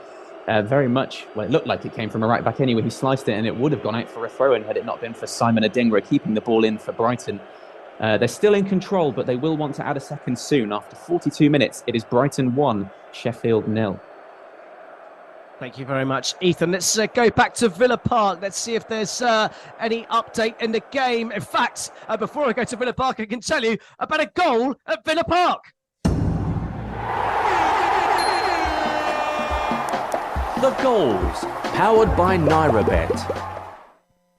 very much, well, it looked like it came from a right-back anyway. He sliced it, and it would have gone out for a throw-in had it not been for Simon Adingra keeping the ball in for Brighton. They're still in control, but they will want to add a second soon. After 42 minutes, it is Brighton 1, Sheffield 0. Thank you very much, Ethan. Let's go back to Villa Park. Let's see if there's any update in the game. In fact, before I go to Villa Park, I can tell you about a goal at Villa Park. The goals, powered by NairaBet.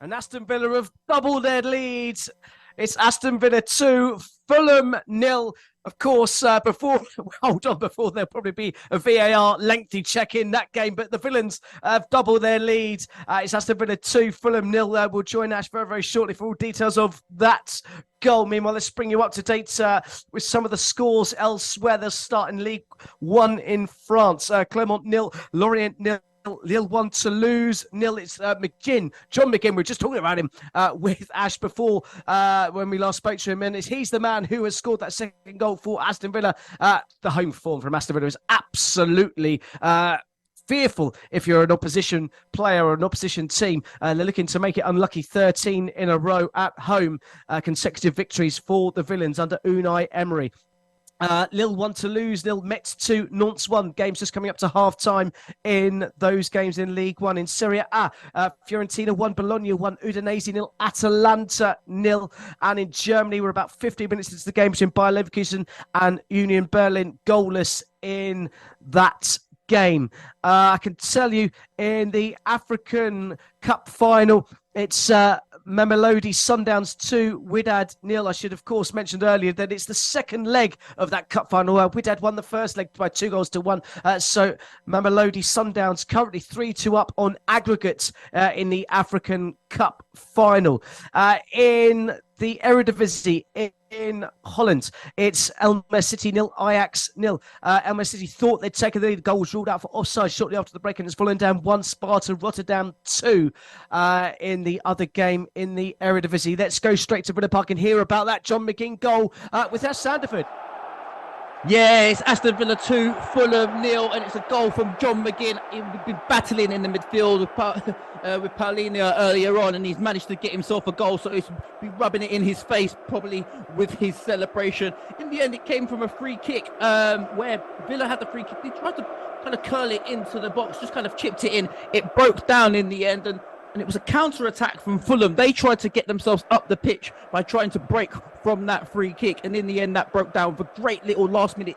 And Aston Villa have doubled their leads. It's Aston Villa 2, Fulham 0. Of course, before there'll probably be a VAR lengthy check in that game, but the Villains have doubled their lead. It's Aston Villa 2, Fulham 0. We'll join Ash very, very shortly for all details of that goal. Meanwhile, let's bring you up to date with some of the scores elsewhere. They'll start in League 1 in France. Clermont 0, Lorient 0. Lille 1, Toulouse 0. It's John McGinn. We were just talking about him with Ash before when we last spoke to him, and he's the man who has scored that second goal for Aston Villa. The home form from Aston Villa is absolutely fearful if you're an opposition player or an opposition team. They're looking to make it unlucky. 13 in a row at home, consecutive victories for the Villains under Unai Emery. Lille 1 to lose, Lille Metz 2, Nantes 1. Games just coming up to half-time in those games in League 1. In Serie A, Fiorentina 1, Bologna 1, Udinese 0, Atalanta 0. And in Germany, we're about 15 minutes into the game between Bayer Leverkusen and Union Berlin, goalless in that game. I can tell you in the African Cup final, it's Mamelodi Sundowns 2, Wydad 0. I should, of course, mentioned earlier that it's the second leg of that cup final. Wydad won the first leg by 2-1. So Mamelodi Sundowns currently 3-2 up on aggregate in the African Cup final. In the Eredivisie in Holland, it's Elmer City 0, Ajax 0. Elmer City thought they'd taken the lead. Goal was ruled out for offside shortly after the break and has fallen down 1, Sparta Rotterdam 2 in the other game in the Eredivisie. Let's go straight to Villa Park and hear about that John McGinn goal with us, Sandiford. Yeah, it's Aston Villa 2, Fulham 0, and it's a goal from John McGinn. He'd been battling in the midfield with Paulinho earlier on, and he's managed to get himself a goal, so he's been rubbing it in his face, probably with his celebration. In the end, it came from a free kick where Villa had the free kick. They tried to kind of curl it into the box, just kind of chipped it in. It broke down in the end, and it was a counter-attack from Fulham. They tried to get themselves up the pitch by trying to break from that free kick, and in the end that broke down with a great little last-minute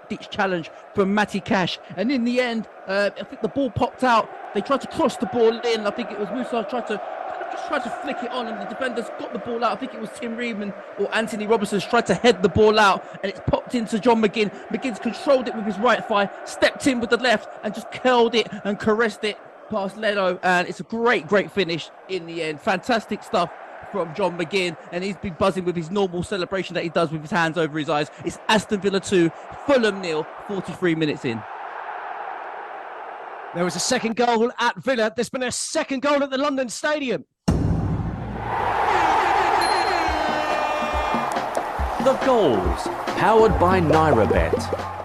ditch challenge from Matty Cash. And in the end, I think the ball popped out. They tried to cross the ball in. I think it was Musa tried to flick it on, and the defenders got the ball out. I think it was Tim Ream or Anthony Robertson tried to head the ball out, and it's popped into John McGinn. McGinn's controlled it with his right thigh, stepped in with the left, and just curled it and caressed it past Leno, and it's a great finish in the end. Fantastic stuff from John McGinn, and he's been buzzing with his normal celebration that he does with his hands over his eyes. It's Aston Villa 2, Fulham 0, 43 minutes in. There was a second goal at Villa. There's been a second goal at the London Stadium. The goals, powered by NairaBet.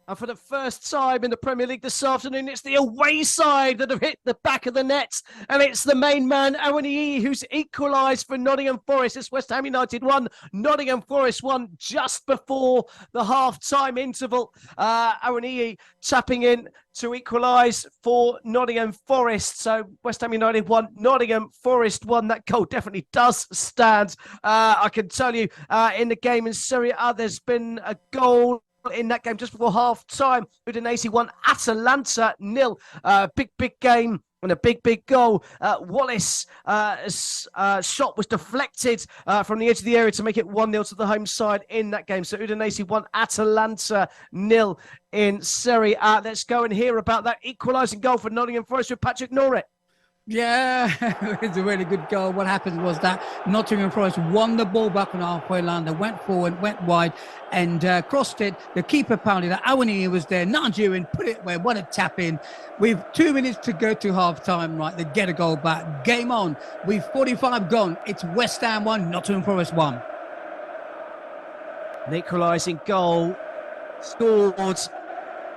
And for the first time in the Premier League this afternoon, it's the away side that have hit the back of the net. And it's the main man, Awoniyi, who's equalised for Nottingham Forest. It's West Ham United 1, Nottingham Forest 1 just before the half-time interval. Awoniyi tapping in to equalise for Nottingham Forest. So West Ham United 1, Nottingham Forest 1. That goal definitely does stand. I can tell you in the game in Serie A, there's been a goal in that game just before half-time. Udinese 1, Atalanta 0. Big game and a big goal. Wallace shot was deflected from the edge of the area to make it 1-0 to the home side in that game. So Udinese 1, Atalanta 0 in Serie A. Let's go and hear about that equalising goal for Nottingham Forest with Patrick Norrett. Yeah, it's a really good goal. What happened was that Nottingham Forest won the ball back on the halfway line. They went forward, went wide, and crossed it. The keeper pounded it. Awoniyi was there. Nigerian put it where. What a tap in. We've 2 minutes to go to half time, right? They get a goal back. Game on. We've 45 gone. It's West Ham 1, Nottingham Forest 1. An equalising goal scored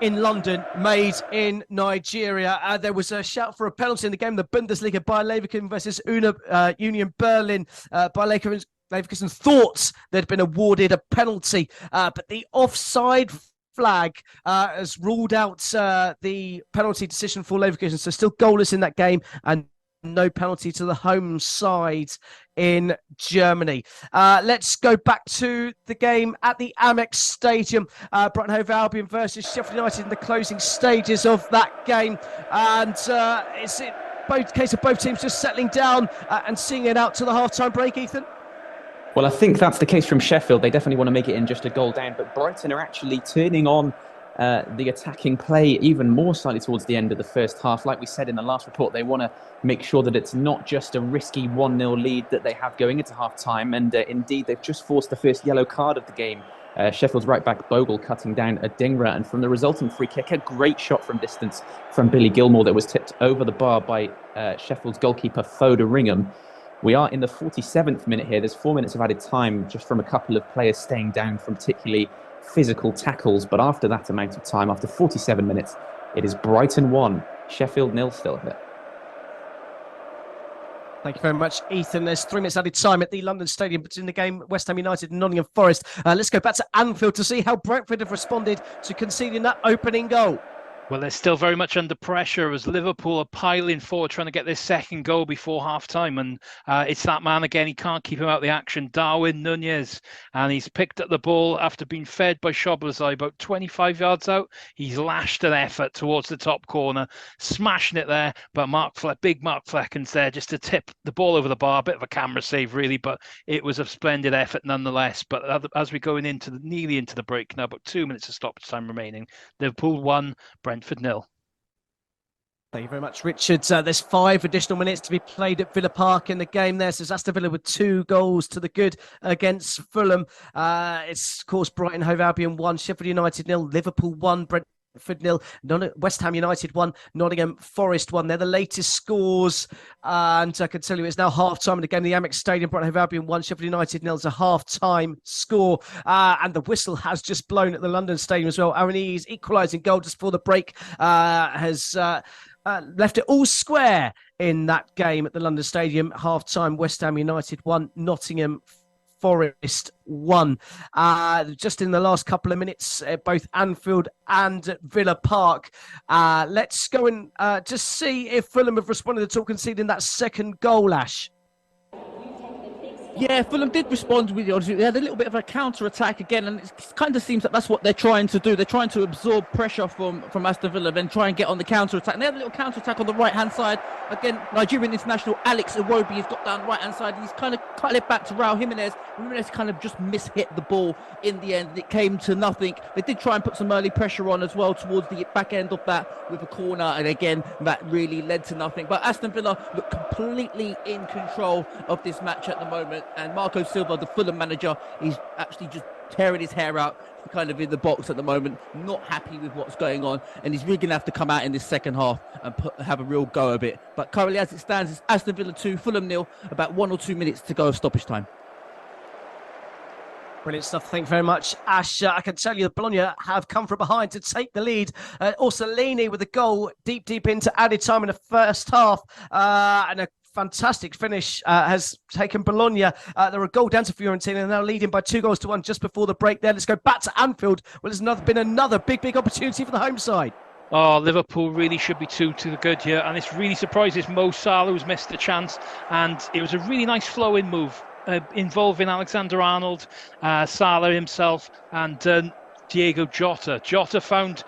in London, made in Nigeria. There was a shout for a penalty in the game, the Bundesliga, Bayer Leverkusen versus Union Berlin. Bayer Leverkusen thought they'd been awarded a penalty, but the offside flag has ruled out the penalty decision for Leverkusen. So still goalless in that game, and no penalty to the home side in Germany. Let's go back to the game at the Amex Stadium. Brighton Hove Albion versus Sheffield United in the closing stages of that game. And it's both case of both teams just settling down and seeing it out to the half-time break, Ethan? Well, I think that's the case from Sheffield. They definitely want to make it in just a goal down, but Brighton are actually turning on the attacking play even more slightly towards the end of the first half. Like we said in the last report, they want to make sure that it's not just a risky 1-0 lead that they have going into half-time. And indeed, they've just forced the first yellow card of the game. Sheffield's right-back Bogle cutting down Adingra. And from the resulting free kick, a great shot from distance from Billy Gilmore that was tipped over the bar by Sheffield's goalkeeper, Foda Ringham. We are in the 47th minute here. There's 4 minutes of added time just from a couple of players staying down from particularly physical tackles. But after that amount of time, after 47 minutes, It is Brighton 1, Sheffield 0 still here. Thank you very much, Ethan. There's 3 minutes added time at the London Stadium between the game West Ham United and Nottingham Forest. Let's go back to Anfield to see how Brentford have responded to conceding that opening goal. Well, they're still very much under pressure as Liverpool are piling forward trying to get their second goal before half-time. And it's that man again. He can't keep him out of the action, Darwin Nunez. And he's picked up the ball after being fed by Szoboszlai about 25 yards out. He's lashed an effort towards the top corner, smashing it there. But big Mark Flecken's there just to tip the ball over the bar. A bit of a camera save, really, but it was a splendid effort nonetheless. But as we're going nearly into the break now, about 2 minutes of stoppage time remaining, Liverpool 1, Brentford 0. Thank you very much, Richard. There's 5 additional minutes to be played at Villa Park in the game there. So Aston Villa with 2 goals to the good against Fulham. It's, of course, Brighton Hove Albion 1, Sheffield United 0, Liverpool 1, Brentford 0, West Ham United 1, Nottingham Forest 1. They're the latest scores. And I can tell you it's now half-time in the game. The Amex Stadium, Brighton Hove Albion 1, Sheffield United 0 is a half-time score. And the whistle has just blown at the London Stadium as well. Aaron E's equalising goal just before the break has left it all square in that game at the London Stadium. Half-time, West Ham United 1, Nottingham Forest 1. Just in the last couple of minutes, both Anfield and Villa Park. Let's go and just see if Fulham have responded at all, conceding that second goal, Ash. Yeah, Fulham did respond with you. They had a little bit of a counter-attack again, and it kind of seems that that's what they're trying to do. They're trying to absorb pressure from Aston Villa, then try and get on the counter-attack. And they had a little counter-attack on the right-hand side. Again, Nigerian international Alex Iwobi has got down the right-hand side, and he's kind of cut it back to Raul Jimenez. Jimenez kind of just mishit the ball in the end. It came to nothing. They did try and put some early pressure on as well towards the back end of that with a corner, and again, that really led to nothing. But Aston Villa look completely in control of this match at the moment. And Marco Silva, the Fulham manager, is actually just tearing his hair out kind of in the box at the moment, not happy with what's going on, and he's really going to have to come out in this second half and have a real go of it. But currently, as it stands, it's Aston Villa 2, Fulham 0, about 1 or 2 minutes to go of stoppage time. Brilliant stuff. Thank you very much, Ash. I can tell you that Bologna have come from behind to take the lead. Orsolini with a goal deep into added time in the first half, and a fantastic finish has taken Bologna. They're a goal down to Fiorentina, and now leading by 2-1 just before the break there. Let's go back to Anfield. Well, there's been another big opportunity for the home side. Oh, Liverpool really should be 2 to the good here, and it's really surprises Mo Salah, who's missed the chance, and it was a really nice flow-in move involving Alexander-Arnold, Salah himself, and Diego Jota. Jota found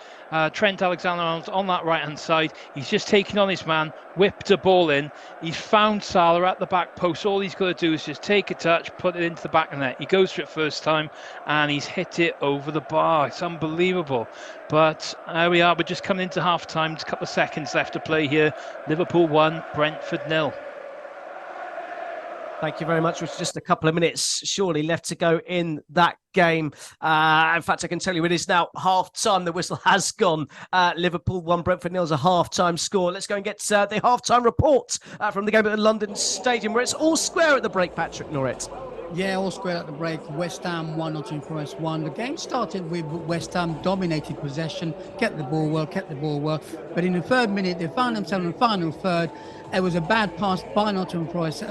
Trent Alexander-Arnold on that right-hand side. He's just taken on his man, whipped a ball in. He's found Salah at the back post. All he's got to do is just take a touch, put it into the back of the net. He goes for it first time, and he's hit it over the bar. It's unbelievable. But there we are. We're just coming into half-time. There's a couple of seconds left to play here. Liverpool 1, Brentford 0. Thank you very much. With just a couple of minutes surely left to go in that game. In fact, I can tell you it is now half-time. The whistle has gone. Liverpool 1, Brentford 0 is a half-time score. Let's go and get the half-time report from the game at the London Stadium, where it's all square at the break, Patrick Norrit. Yeah, all square at the break. West Ham 1, Nottingham Forest 1. The game started with West Ham dominated possession, kept the ball well. But in the third minute, they found themselves in the final third. It was a bad pass by Nottingham Forest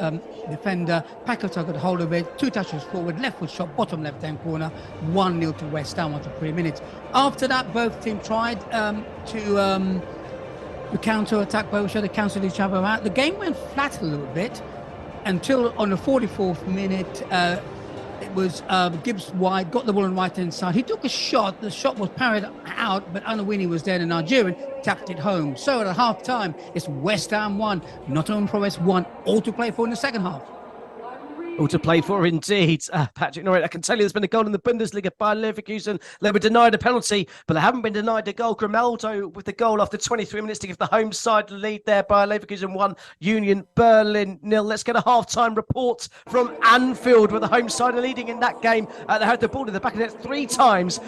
defender. Paquetá got hold of it. 2 touches forward, left foot shot, bottom left-hand corner. 1-0 to West Ham after 3 minutes. After that, both teams tried to counter-attack. Both should have cancelled each other out. The game went flat a little bit until on the 44th minute, it was Gibbs wide, got the ball on the right-hand side. He took a shot. The shot was parried out, but Anawini was there. The Nigerian tapped it home. So at half-time, it's West Ham 1, Nottingham Forest 1, all to play for in the second half. All to play for indeed. Patrick Norrit, I can tell you there's been a goal in the Bundesliga by Leverkusen. They were denied a penalty, but they haven't been denied a goal. Grimaldo with the goal after 23 minutes to give the home side the lead there by Leverkusen 1, Union Berlin 0. Let's get a half-time report from Anfield, where the home side are leading in that game. They had the ball in the back of the net 3 times.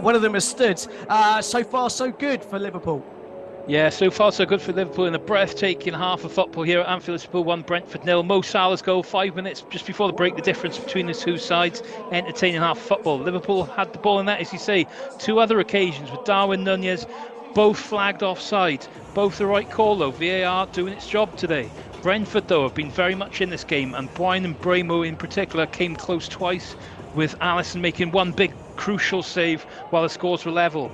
One of them has stood. So far, so good for Liverpool. Yeah, so far so good for Liverpool in a breathtaking half of football here at Anfield. Liverpool 1, Brentford 0. Mo Salah's goal 5 minutes just before the break, the difference between the two sides. Entertaining half of football. Liverpool had the ball in that, as you say, 2 other occasions with Darwin Nunez both flagged offside. Both the right call though. VAR doing its job today. Brentford though have been very much in this game, and Brian and Bramo in particular came close twice, with Allison making one big crucial save while the scores were level.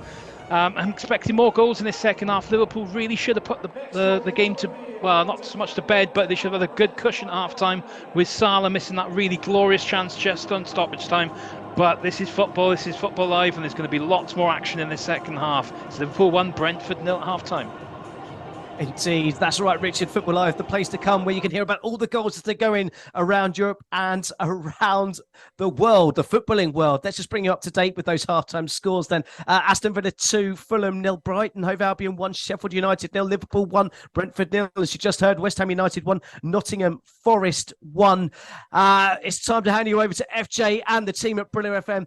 I'm expecting more goals in this second half. Liverpool really should have put the game to, well, not so much to bed, but they should have had a good cushion at half-time, with Salah missing that really glorious chance just on stoppage time. But this is football live, and there's going to be lots more action in the second half. It's Liverpool 1, Brentford 0 at half-time. Indeed, that's right, Richard. Football Live, the place to come where you can hear about all the goals as they go in around Europe and around the world, the footballing world. Let's just bring you up to date with those halftime scores then. Aston Villa 2, Fulham 0, Brighton Hove Albion 1, Sheffield United 0, Liverpool 1, Brentford 0. As you just heard, West Ham United 1, Nottingham Forest 1. It's time to hand you over to FJ and the team at Brila FM.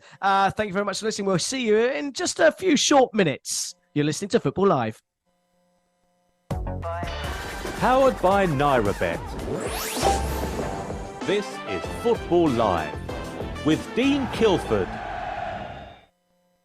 Thank you very much for listening. We'll see you in just a few short minutes. You're listening to Football Live. Powered by NairaBet. This is Football Live with Dean Kilford.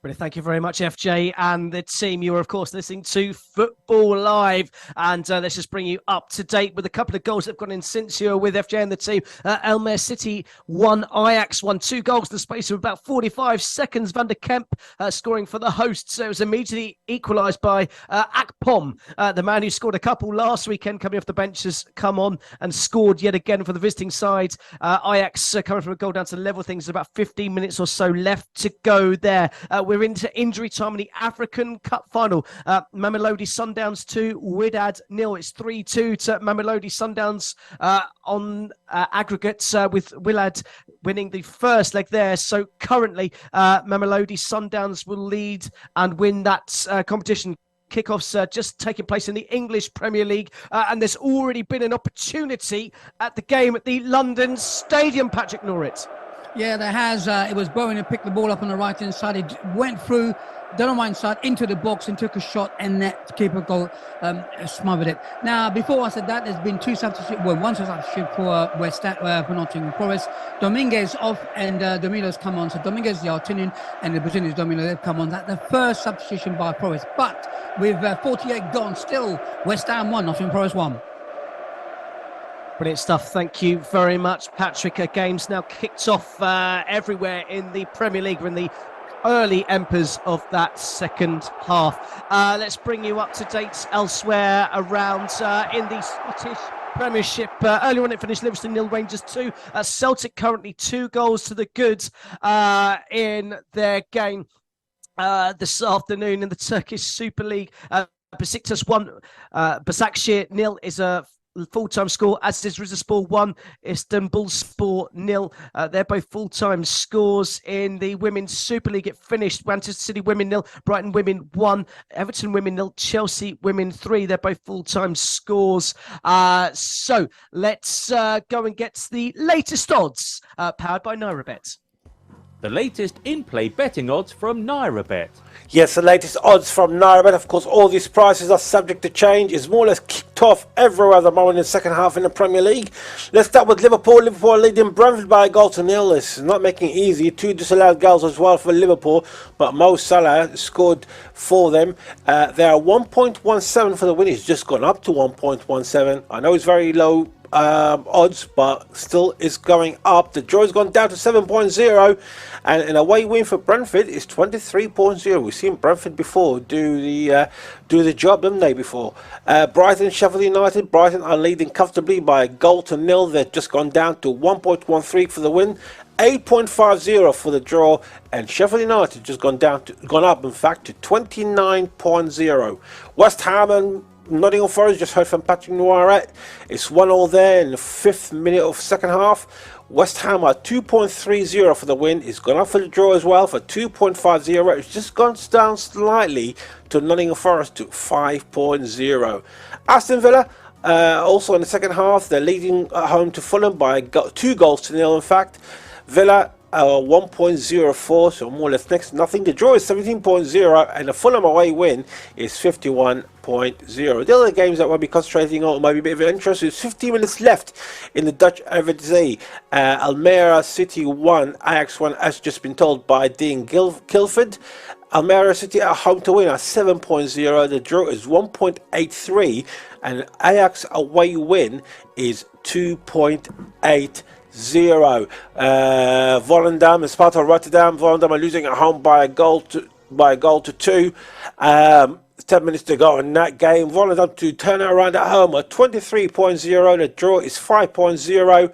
Thank you very much, FJ and the team. You are, of course, listening to Football Live. And let's just bring you up to date with a couple of goals that have gone in since you were with FJ and the team. Elmer City 1, Ajax 1, 2 goals in the space of about 45 seconds. Van der Kemp scoring for the hosts. So it was immediately equalised by Akpom, the man who scored a couple last weekend coming off the bench, has come on and scored yet again for the visiting side. Ajax coming from a goal down to level things. About 15 minutes or so left to go there. We're into injury time in the African Cup final. Mamelodi Sundowns 2, Wydad 0. It's 3-2 to Mamelodi Sundowns on aggregate, with Wydad winning the first leg there. So currently, Mamelodi Sundowns will lead and win that competition. Kickoffs just taking place in the English Premier League, and there's already been an opportunity at the game at the London Stadium, Patrick Norrit. Yeah, there has. It was Bowen who picked the ball up on the right-hand side. It went through Donovan side into the box and took a shot, and that keeper goal smothered it. Now, before I said that, there's been two substitutes. Well, one substitute for West Ham, for Nottingham Forest. Dominguez off, and Domino's come on. So Dominguez, the Argentinian, and the Brazilian Domino, they've come on. That's the first substitution by Forest. But with 48 gone, still West Ham 1, Nottingham Forest 1. Brilliant stuff. Thank you very much, Patrick. Games now kicked off everywhere in the Premier League. We're in the early empers of that second half. Let's bring you up to date elsewhere around in the Scottish Premiership. Earlier on it finished Livingston 0, Rangers 2. Celtic currently 2 goals to the good in their game this afternoon in the Turkish Super League. Besiktas 1, Başakşehir 0 is a full-time score, as is Rizespor 1, Istanbulspor 0. They're both full-time scores. In the Women's Super League, it finished Manchester City Women 0, Brighton Women 1, Everton Women 0, Chelsea Women 3. They're both full-time scores. So let's go and get the latest odds, powered by NairaBet. The latest in-play betting odds from NairaBet. Yes, the latest odds from NairaBet. Of course, all these prices are subject to change. It's more or less kicked off everywhere at the moment in the second half in the Premier League. Let's start with Liverpool. Liverpool leading Brentford by a goal to 0. It's not making it easy. 2 disallowed goals as well for Liverpool, but Mo Salah scored for them. They are 1.17 for the win. It's just gone up to 1.17. I know it's very low odds, but still is going up. The draw's gone down to 7.0, and an away win for Brentford is 23.0. We've seen Brentford before do the job, haven't they, before? Brighton, Sheffield United. Brighton are leading comfortably by a goal to 0. They've just gone down to 1.13 for the win, 8.50 for the draw, and Sheffield United just gone up in fact to 29.0. West Ham and Nottingham Forest, just heard from Patrick Noiret. It's 1-1 there in the 5th minute of second half. West Ham are 2.30 for the win. It's gone up for the draw as well for 2.50. It's just gone down slightly to Nottingham Forest to 5.0. Aston Villa, also in the second half, they're leading at home to Fulham by 2 goals to 0. In fact, Villa are 1.04, so more or less next to nothing. The draw is 17.0, and the Fulham away win is 51.0. The other games that we'll be concentrating on might be a bit of interest. There's 15 minutes left in the Dutch Eredivisie. Almere City 1, Ajax 1, as just been told by Dean Kilford. Almere City are home to win at 7.0. The draw is 1.83, and Ajax away win is 2.80. Volendam and Sparta Rotterdam. Volendam are losing at home by a goal to 2. 10 minutes to go in that game. Volendam to turn it around at home at 23.0. The draw is 5.0,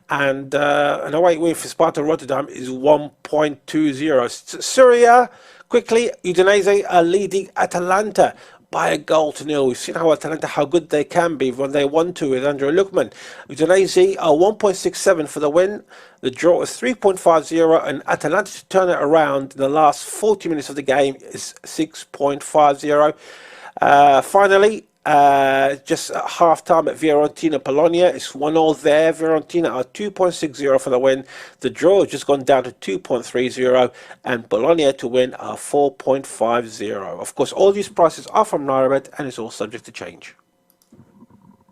and an away win for Sparta Rotterdam is 1.20. Syria, quickly, Udinese are leading Atalanta by a goal to 0. We've seen how Atalanta, how good they can be when they want to with Andrew Buonocore. Udinese are 1.67 for the win. The draw is 3.50, and Atalanta to turn it around in the last 40 minutes of the game is 6.50. Finally, just at half time at Fiorentina Bologna, it's 1-0 there. Fiorentina are 2.60 for the win. The draw has just gone down to 2.30, and Bologna to win are 4.50. Of course, all these prices are from Nairabet, and it's all subject to change.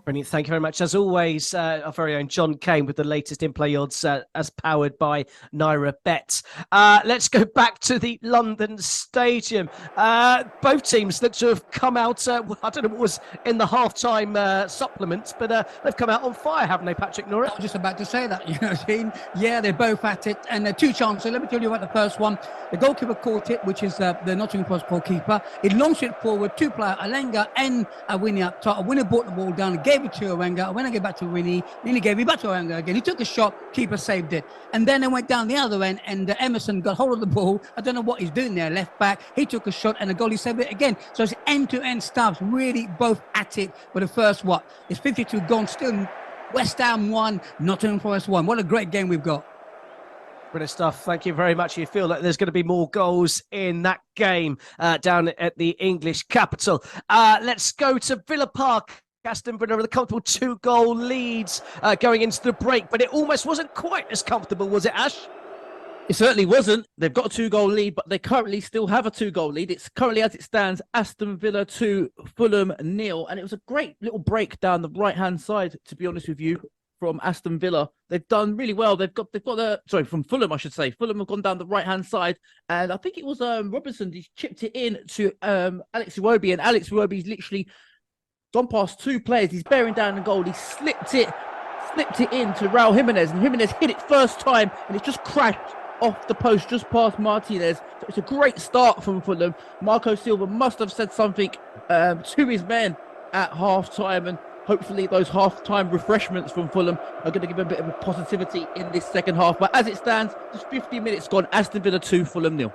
Brilliant. Thank you very much. As always, our very own John Kane with the latest in-play odds as powered by Nairabet. Let's go back to the London Stadium. Both teams look to have come out, I don't know what was in the half-time supplements, but they've come out on fire, haven't they, Patrick Norris? I was just about to say that, Dean. Yeah, they're both at it, and two chances. Let me tell you about the first one. The goalkeeper caught it, which is the Nottingham Forest goalkeeper. He launched it forward, two-player, Alenga and Winnie up top. Winnie brought the ball down, gave it to Awenga. When I gave back to Winnie, then he gave it back to Awenga again. He took a shot, keeper saved it. And then it went down the other end, and Emerson got hold of the ball. I don't know what he's doing there, left back. He took a shot, and the goalie saved it again. So it's end-to-end stuff, really both at it for the first, it's 52 gone, still West Ham 1, Nottingham Forest 1. What a great game we've got. Brilliant stuff. Thank you very much. You feel like there's going to be more goals in that game down at the English capital. Let's go to Villa Park. Aston Villa with a comfortable 2-goal leads going into the break, but it almost wasn't quite as comfortable, was it, Ash? It certainly wasn't. They've got a 2-goal lead, but they currently still have a 2-goal lead. It's currently, as it stands, Aston Villa 2, Fulham 0. And it was a great little break down the right-hand side, to be honest with you, from Aston Villa. They've done really well. They've got from Fulham, I should say. Fulham have gone down the right-hand side, and I think it was Robinson. He chipped it in to Alex Iwobi, and Alex Iwobi's literally gone past two players. He's bearing down the goal. He slipped it in to Raul Jimenez, and Jimenez hit it first time, and it just crashed off the post just past Martinez. So it's a great start from Fulham. Marco Silva must have said something to his men at half-time, and hopefully those half-time refreshments from Fulham are going to give a bit of a positivity in this second half. But as it stands, just 15 minutes gone, Aston Villa 2, Fulham 0.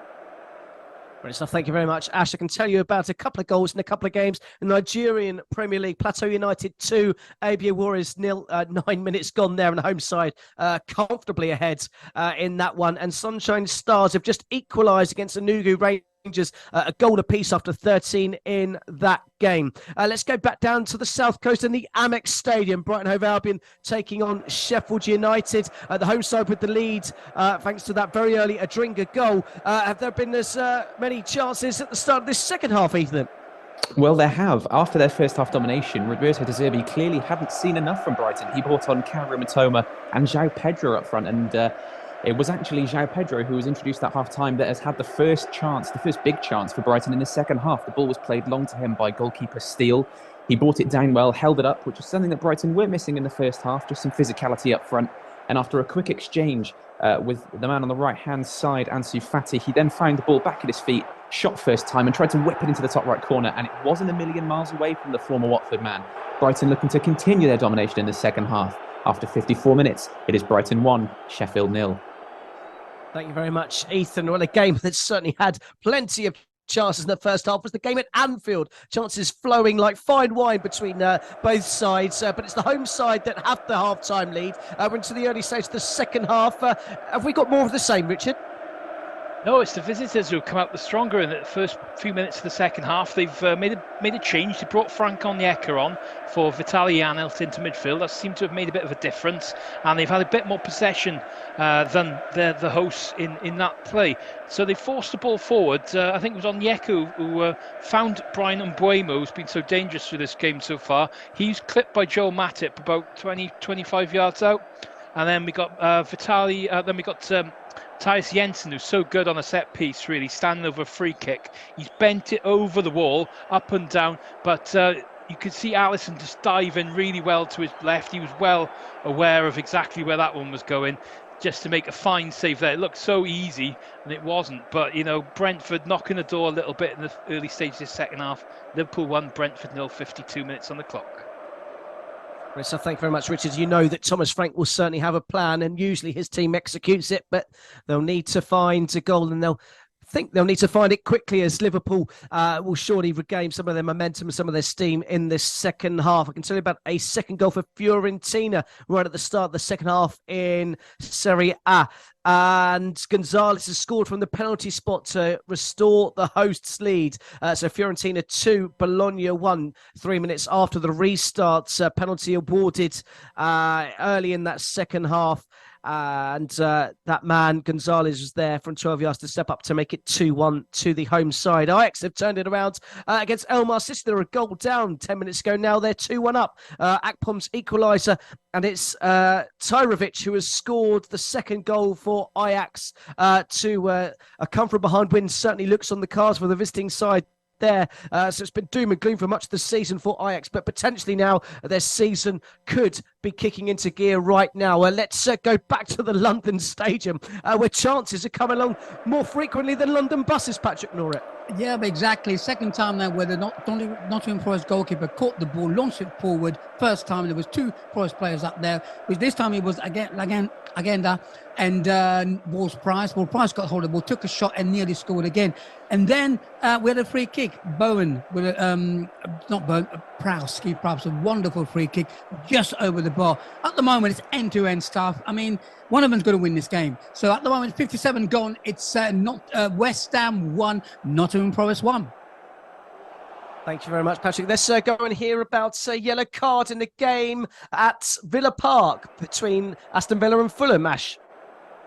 Brilliant stuff. Thank you very much, Ash. I can tell you about a couple of goals in a couple of games. The Nigerian Premier League, Plateau United 2, ABA Warriors 0. 9 minutes gone there on the home side, comfortably ahead in that one. And Sunshine Stars have just equalised against Enugu Rangers, a goal apiece after 13 in that game. Let's go back down to the south coast in the Amex Stadium. Brighton Hove Albion taking on Sheffield United. The home side with the lead thanks to that very early Adringa goal. Have there been as many chances at the start of this second half, Ethan? Well, they have. After their first half domination, Roberto De Zerbi clearly hadn't seen enough from Brighton. He brought on Kaoru Mitoma and João Pedro up front, and it was actually João Pedro who was introduced at half-time that has had the first big chance for Brighton in the second half. The ball was played long to him by goalkeeper Steele. He brought it down well, held it up, which was something that Brighton were missing in the first half, just some physicality up front. And after a quick exchange with the man on the right-hand side, Ansu Fati, he then found the ball back at his feet, shot first time and tried to whip it into the top right corner, and it wasn't a million miles away from the former Watford man. Brighton looking to continue their domination in the second half. After 54 minutes, it is Brighton 1, Sheffield 0. Thank you very much, Ethan. Well, a game that certainly had plenty of chances in the first half was the game at Anfield. Chances flowing like fine wine between both sides, but it's the home side that have the half-time lead. We're into the early stage of the second half. Have we got more of the same, Richard? No, it's the visitors who come out the stronger in the first few minutes of the second half. They've made a change. They brought Frank Onyeka on for Vitaly Janelt into midfield. That seemed to have made a bit of a difference, and they've had a bit more possession than the hosts in that play. So they forced the ball forward. I think it was Onyeka who found Brian Mbeumo, who's been so dangerous through this game so far. He was clipped by Joe Matip about 20-25 yards out, and then we got Vitaly. Then we got Thijs Jensen, who's so good on a set piece, really standing over a free kick. He's bent it over the wall, up and down, but you could see Alisson just dive in really well to his left. He was well aware of exactly where that one was going, just to make a fine save there. It looked so easy, and it wasn't. But, Brentford knocking the door a little bit in the early stages of the second half. Liverpool 1, Brentford 0, 52 minutes on the clock. So thank you very much, Richard. You know that Thomas Frank will certainly have a plan, and usually his team executes it, but they'll need to find a goal, and they'll need to find it quickly, as Liverpool will surely regain some of their momentum and some of their steam in this second half. I can tell you about a second goal for Fiorentina right at the start of the second half in Serie A. And Gonzalez has scored from the penalty spot to restore the hosts' lead. So Fiorentina 2, Bologna 1, 3 minutes after the restart. Penalty awarded early in that second half. And that man, Gonzalez, was there from 12 yards to step up to make it 2-1 to the home side. Ajax have turned it around against Elmar City. They were a goal down 10 minutes ago. Now they're 2-1 up. Akpom's equaliser. And it's Tyrovic who has scored the second goal for Ajax to a come from behind win. Certainly looks on the cards for the visiting side there. So it's been doom and gloom for much of the season for Ajax, but potentially now their season could be kicking into gear right now. Let's go back to the London Stadium where chances are coming along more frequently than London buses, Patrick Norett. Yeah, exactly. Second time now where the Nottingham Forest goalkeeper caught the ball, launched it forward. First time there was 2 Forest players up there, which this time it was Agenda and Wolves Price. Wolves Price got hold of the ball, took a shot and nearly scored again. And then we had a free kick. Bowen, with Prowse, Keith Prowse, a wonderful free kick just over the bar. At the moment, it's end-to-end stuff. I mean, one of them's going to win this game. So at the moment, 57 gone. It's West Ham 1, Nottingham Forest 1. Thank you very much, Patrick. Let's go and hear about a yellow card in the game at Villa Park between Aston Villa and Fulham, Ash.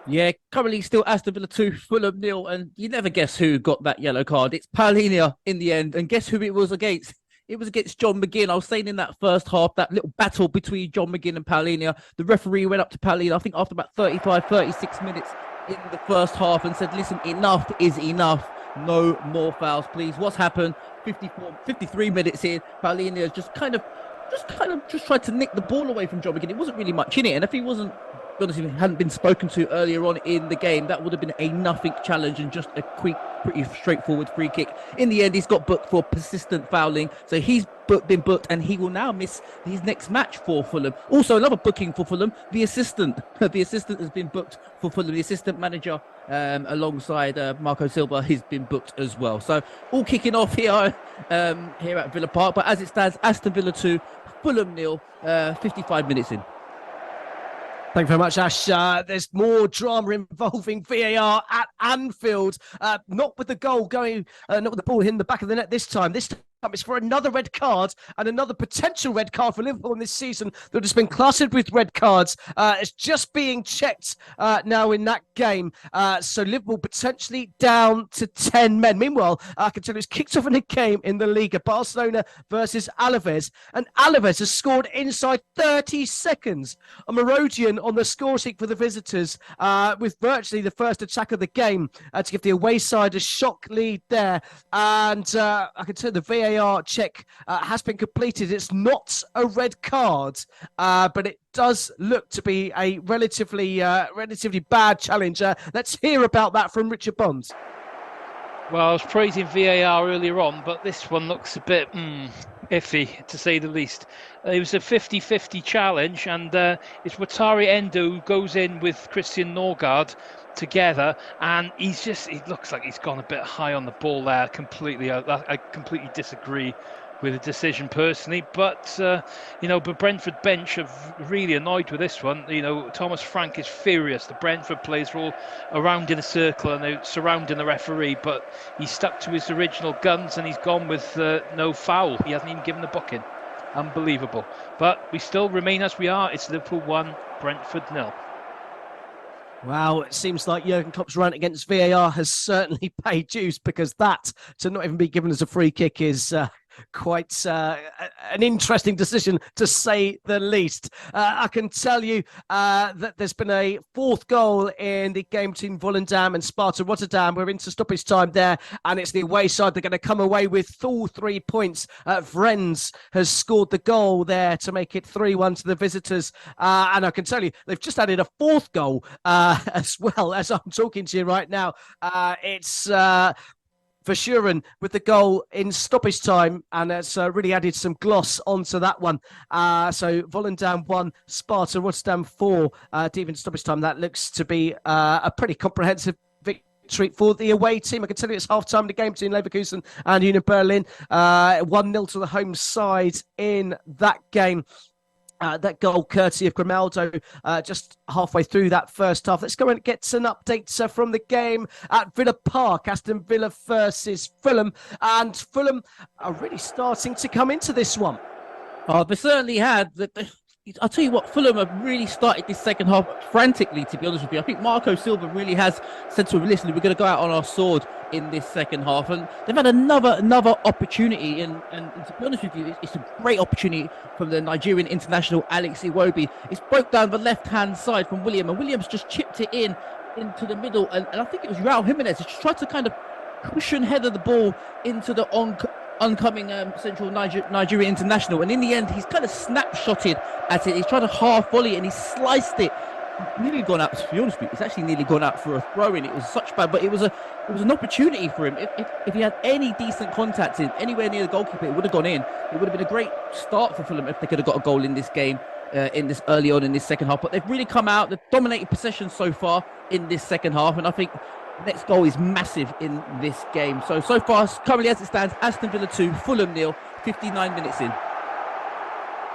Yeah, currently still Aston Villa 2, Fulham 0, and you never guess who got that yellow card. It's Paulinho in the end, and guess who it was against? It was against John McGinn. I was saying in that first half, that little battle between John McGinn and Paulinho, the referee went up to Paulinho, I think after about 35, 36 minutes in the first half and said, listen, enough is enough. No more fouls, please. What's happened? 53 minutes in, Paulinho just tried to nick the ball away from John McGinn. It wasn't really much in it, and if he hadn't been spoken to earlier on in the game, that would have been a nothing challenge and just a quick, pretty straightforward free kick. In the end, he's got booked for persistent fouling, so he's been booked and he will now miss his next match for Fulham. Also, another booking for Fulham, the assistant has been booked for Fulham. The assistant manager alongside Marco Silva has been booked as well. So all kicking off here at Villa Park, but as it stands, Aston Villa 2, Fulham 0, 55 minutes in. Thank you very much, Ash. There's more drama involving VAR at Anfield. Not with the goal going, not with the ball hitting the back of the net this time. This time it's for another red card and another potential red card for Liverpool in this season that has been cluttered with red cards. It's just being checked now in that game. So Liverpool potentially down to 10 men. Meanwhile, I can tell you it's kicked off in a game in the Liga, Barcelona versus Alaves. And Alaves has scored inside 30 seconds. A Marodian on the score sheet for the visitors with virtually the first attack of the game to give the away side a shock lead there. And I can tell you the VAR check has been completed. It's not a red card, but it does look to be a relatively bad challenge. Let's hear about that from Richard Bonds. Well, I was praising VAR earlier on, but this one looks a bit iffy, to say the least. It was a 50-50 challenge, and it's Wataru Endo who goes in with Christian Norgard together, and he looks like he's gone a bit high on the ball there. I completely disagree with the decision personally, but but Brentford bench are really annoyed with this one. Thomas Frank is furious. The Brentford players are all around in a circle and they're surrounding the referee, but he's stuck to his original guns and he's gone with no foul. He hasn't even given the booking. Unbelievable. But we still remain as we are. It's Liverpool 1, Brentford 0. Wow, it seems like Jurgen Klopp's rant against VAR has certainly paid dues, because that, to not even be given as a free kick, is quite an interesting decision, to say the least. I can tell you that there's been a fourth goal in the game between Volendam and Sparta Rotterdam. We're into stoppage time there, and it's the away side. They're going to come away with all 3 points. Vrens has scored the goal there to make it 3-1 to the visitors. And I can tell you, they've just added a fourth goal as well as I'm talking to you right now. It's Verschuren with the goal in stoppage time, and it's really added some gloss onto that one. So Volendam 1, Sparta Rotterdam 4, deep in stoppage time. That looks to be a pretty comprehensive victory for the away team. I can tell you it's half-time in the game between Leverkusen and Union Berlin. 1-0 to the home side in that game. That goal courtesy of Grimaldo just halfway through that first half. Let's go and get an update from the game at Villa Park. Aston Villa versus Fulham. And Fulham are really starting to come into this one. Oh, they certainly had. I'll tell you what, Fulham have really started this second half frantically, to be honest with you. I think Marco Silva really has said to him, listen, we're going to go out on our sword in this second half. And they've had another opportunity. And to be honest with you, it's a great opportunity from the Nigerian international, Alex Iwobi. It's broke down the left-hand side from William. And Williams just chipped it into the middle. And I think it was Raul Jimenez who just tried to kind of cushion header the ball into the oncoming central Nigerian international, and in the end he's kind of snapshotted at it. He's tried to half volley and he sliced it. Nearly gone out, to be honest with you. It's actually nearly gone out for a throw in. It was such bad, but it was an opportunity for him. If he had any decent contact in anywhere near the goalkeeper, it would have gone in. It would have been a great start for Fulham if they could have got a goal in this game, in this early on in this second half. But they've really come out. They've dominated possession so far in this second half, and I think next goal is massive in this game. So far, currently as it stands, Aston Villa 2, Fulham 0, 59 minutes in.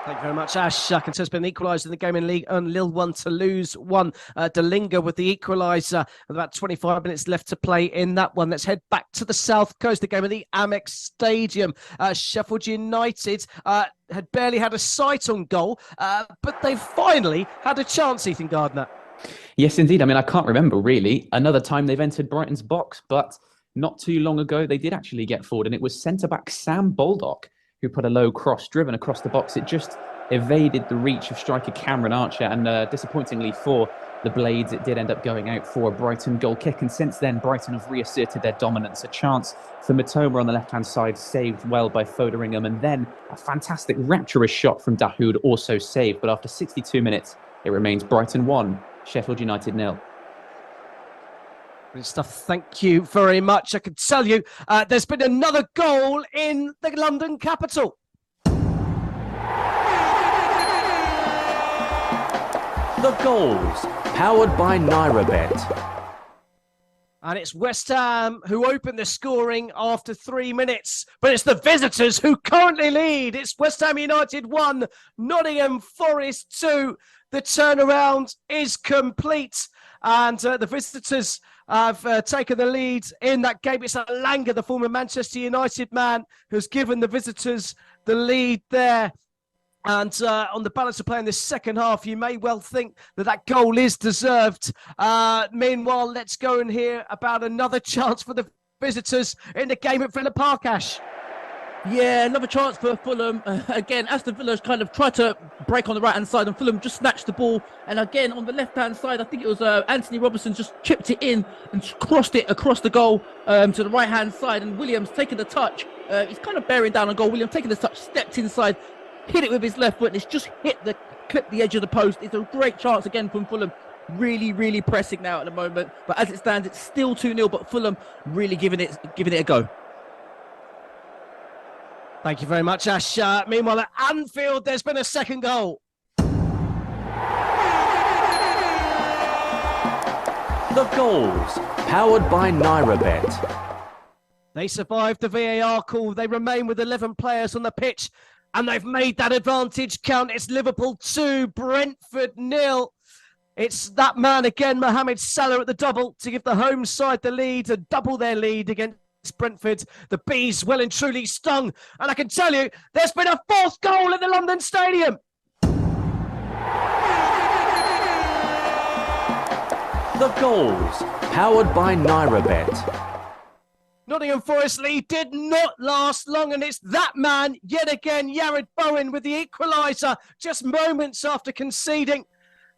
Thank you very much, Ash. I can tell it's been equalised in the game in League 1, Lille 1 to lose 1. Delinga with the equaliser with about 25 minutes left to play in that one. Let's head back to the south coast, the game at the Amex Stadium. Sheffield United had barely had a sight on goal, but they've finally had a chance, Ethan Gardner. Yes, indeed. I mean, I can't remember really another time they've entered Brighton's box, but not too long ago they did actually get forward, and it was centre-back Sam Baldock who put a low cross driven across the box. It just evaded the reach of striker Cameron Archer, and disappointingly for the Blades, it did end up going out for a Brighton goal kick, and since then Brighton have reasserted their dominance. A chance for Matoma on the left-hand side, saved well by Foderingham, and then a fantastic rapturous shot from Dahoud, also saved, but after 62 minutes it remains Brighton 1, Sheffield United 0. Good stuff. Thank you very much. I can tell you there's been another goal in the London capital. The goals, powered by NairaBet. And it's West Ham who open the scoring after 3 minutes. But it's the visitors who currently lead. It's West Ham United 1, Nottingham Forest 2. The turnaround is complete. And the visitors have taken the lead in that game. It's Alanga, the former Manchester United man, who's given the visitors the lead there. And on the balance of play in the second half, you may well think that goal is deserved. Meanwhile, let's go and hear about another chance for the visitors in the game at Villa Park, Ash. Yeah, another chance for Fulham. Again, Aston Villa kind of tried to break on the right-hand side, and Fulham just snatched the ball. And again, on the left-hand side, I think it was Anthony Robertson just chipped it in and crossed it across the goal to the right-hand side. And Williams taking the touch. He's kind of bearing down on goal. Williams taking the touch, stepped inside, hit it with his left foot, and it's just clipped the edge of the post. It's a great chance again from Fulham. Really, really pressing now at the moment. But as it stands, it's still 2-0, but Fulham really giving it a go. Thank you very much, Ash. Meanwhile, at Anfield, there's been a second goal. The goals, powered by NairaBet. They survived the VAR call. They remain with 11 players on the pitch, and they've made that advantage count. It's Liverpool 2, Brentford 0. It's that man again, Mohamed Salah, at the double to give the home side the lead and double their lead against Brentford. The Bees well and truly stung. And I can tell you, there's been a fourth goal at the London Stadium. The goals, powered by NairaBet. Nottingham Forest lead did not last long, and it's that man yet again, Yared Bowen, with the equaliser just moments after conceding.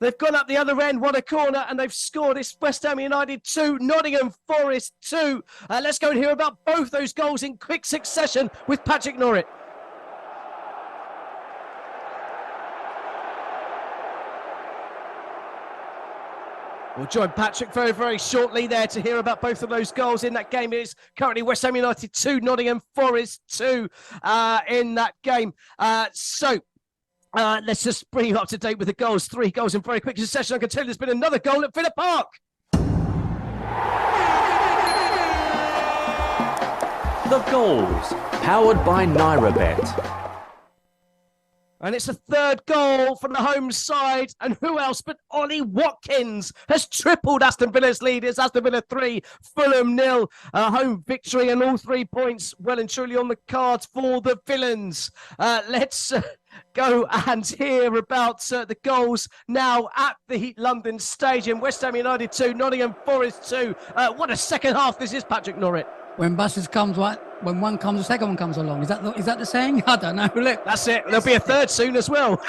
They've gone up the other end, won a corner, and they've scored. It's West Ham United 2, Nottingham Forest 2. Let's go and hear about both those goals in quick succession with Patrick Norrit. We'll join Patrick very, very shortly there to hear about both of those goals in that game. It is currently West Ham United 2, Nottingham Forest 2 in that game. Let's just bring you up to date with the goals. 3 goals in very quick succession. I can tell you there's been another goal at Villa Park. The goals, powered by NairaBet. And it's a third goal from the home side. And who else but Ollie Watkins has tripled Aston Villa's lead. It's Aston Villa 3, Fulham 0. A home victory and all 3 points well and truly on the cards for the Villains. Let's go and hear about the goals now at the London Stadium. West Ham United 2, Nottingham Forest 2. What a second half this is, Patrick Norrit. When buses comes, when one comes, the second one comes along. Is that the saying? I don't know. Look, that's it. There'll be a third soon as well.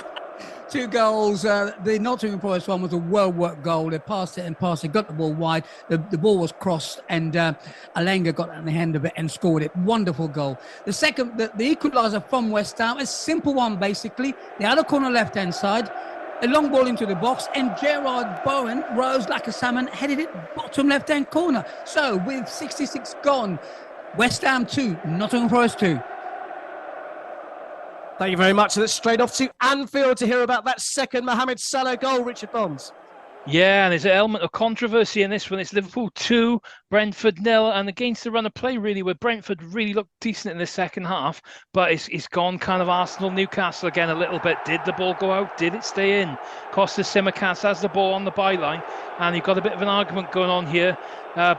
2 goals. The Nottingham Forest one was a well-worked goal. They passed it, got the ball wide. The ball was crossed, and Alenga got in the hand of it and scored it. Wonderful goal. The second, the equaliser from West Ham, a simple one basically. The other corner left-hand side. A long ball into the box, and Yared Bowen rose like a salmon, headed it bottom left-hand corner. So, with 66 gone, West Ham 2, Nottingham Forest 2. Thank you very much. Let's straight off to Anfield to hear about that second Mohamed Salah goal, Richard Bonds. Yeah, and there's an element of controversy in this one. It's Liverpool 2, Brentford 0, and against the run of play, really, where Brentford really looked decent in the second half, but it's gone kind of Arsenal-Newcastle again a little bit. Did the ball go out? Did it stay in? Costas Tsimikas has the ball on the byline, and you've got a bit of an argument going on here.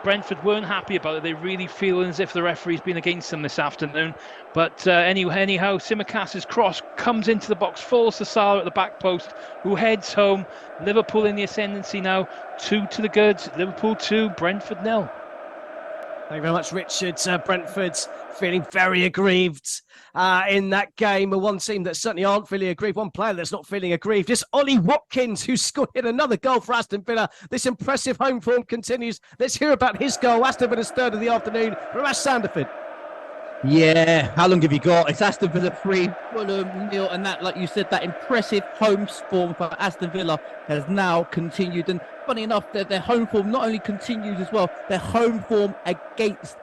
Brentford weren't happy about it. They really feel as if the referee's been against them this afternoon. But anyhow, Tsimikas' cross comes into the box, falls to Salah at the back post, who heads home. Liverpool in the ascendancy now, 2 to the goods. Liverpool 2, Brentford 0. Thank you very much, Richard. Brentford's feeling very aggrieved in that game. One team that certainly aren't feeling aggrieved, one player that's not feeling aggrieved, is Ollie Watkins, who scored another goal for Aston Villa. This impressive home form continues. Let's hear about his goal. Aston Villa's third of the afternoon from Ash Sanderford. Yeah, how long have you got? It's Aston Villa 3, Fulham 0, and that, like you said, that impressive home form for Aston Villa has now continued. And funny enough, their home form not only continues as well, their home form against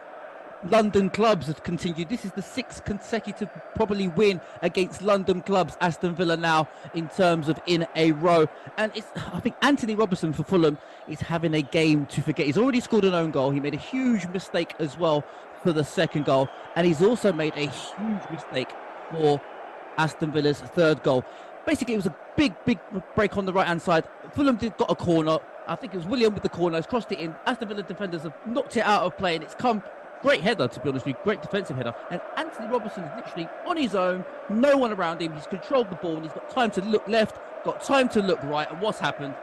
London clubs has continued. This is the 6th consecutive probably win against London clubs, Aston Villa now, in terms of in a row. And I think Anthony Robertson for Fulham is having a game to forget. He's already scored an own goal. He made a huge mistake as well for the second goal, and he's also made a huge mistake for Aston Villa's third goal. Basically, it was a big break on the right hand side. Fulham got a corner. I think it was William with the corner. He's crossed it in. Aston Villa defenders have knocked it out of play, and it's come. Great header, to be honest with you. Great defensive header. And Anthony Robertson is literally on his own. No one around him. He's controlled the ball, and he's got time to look left, got time to look right. And what's happened?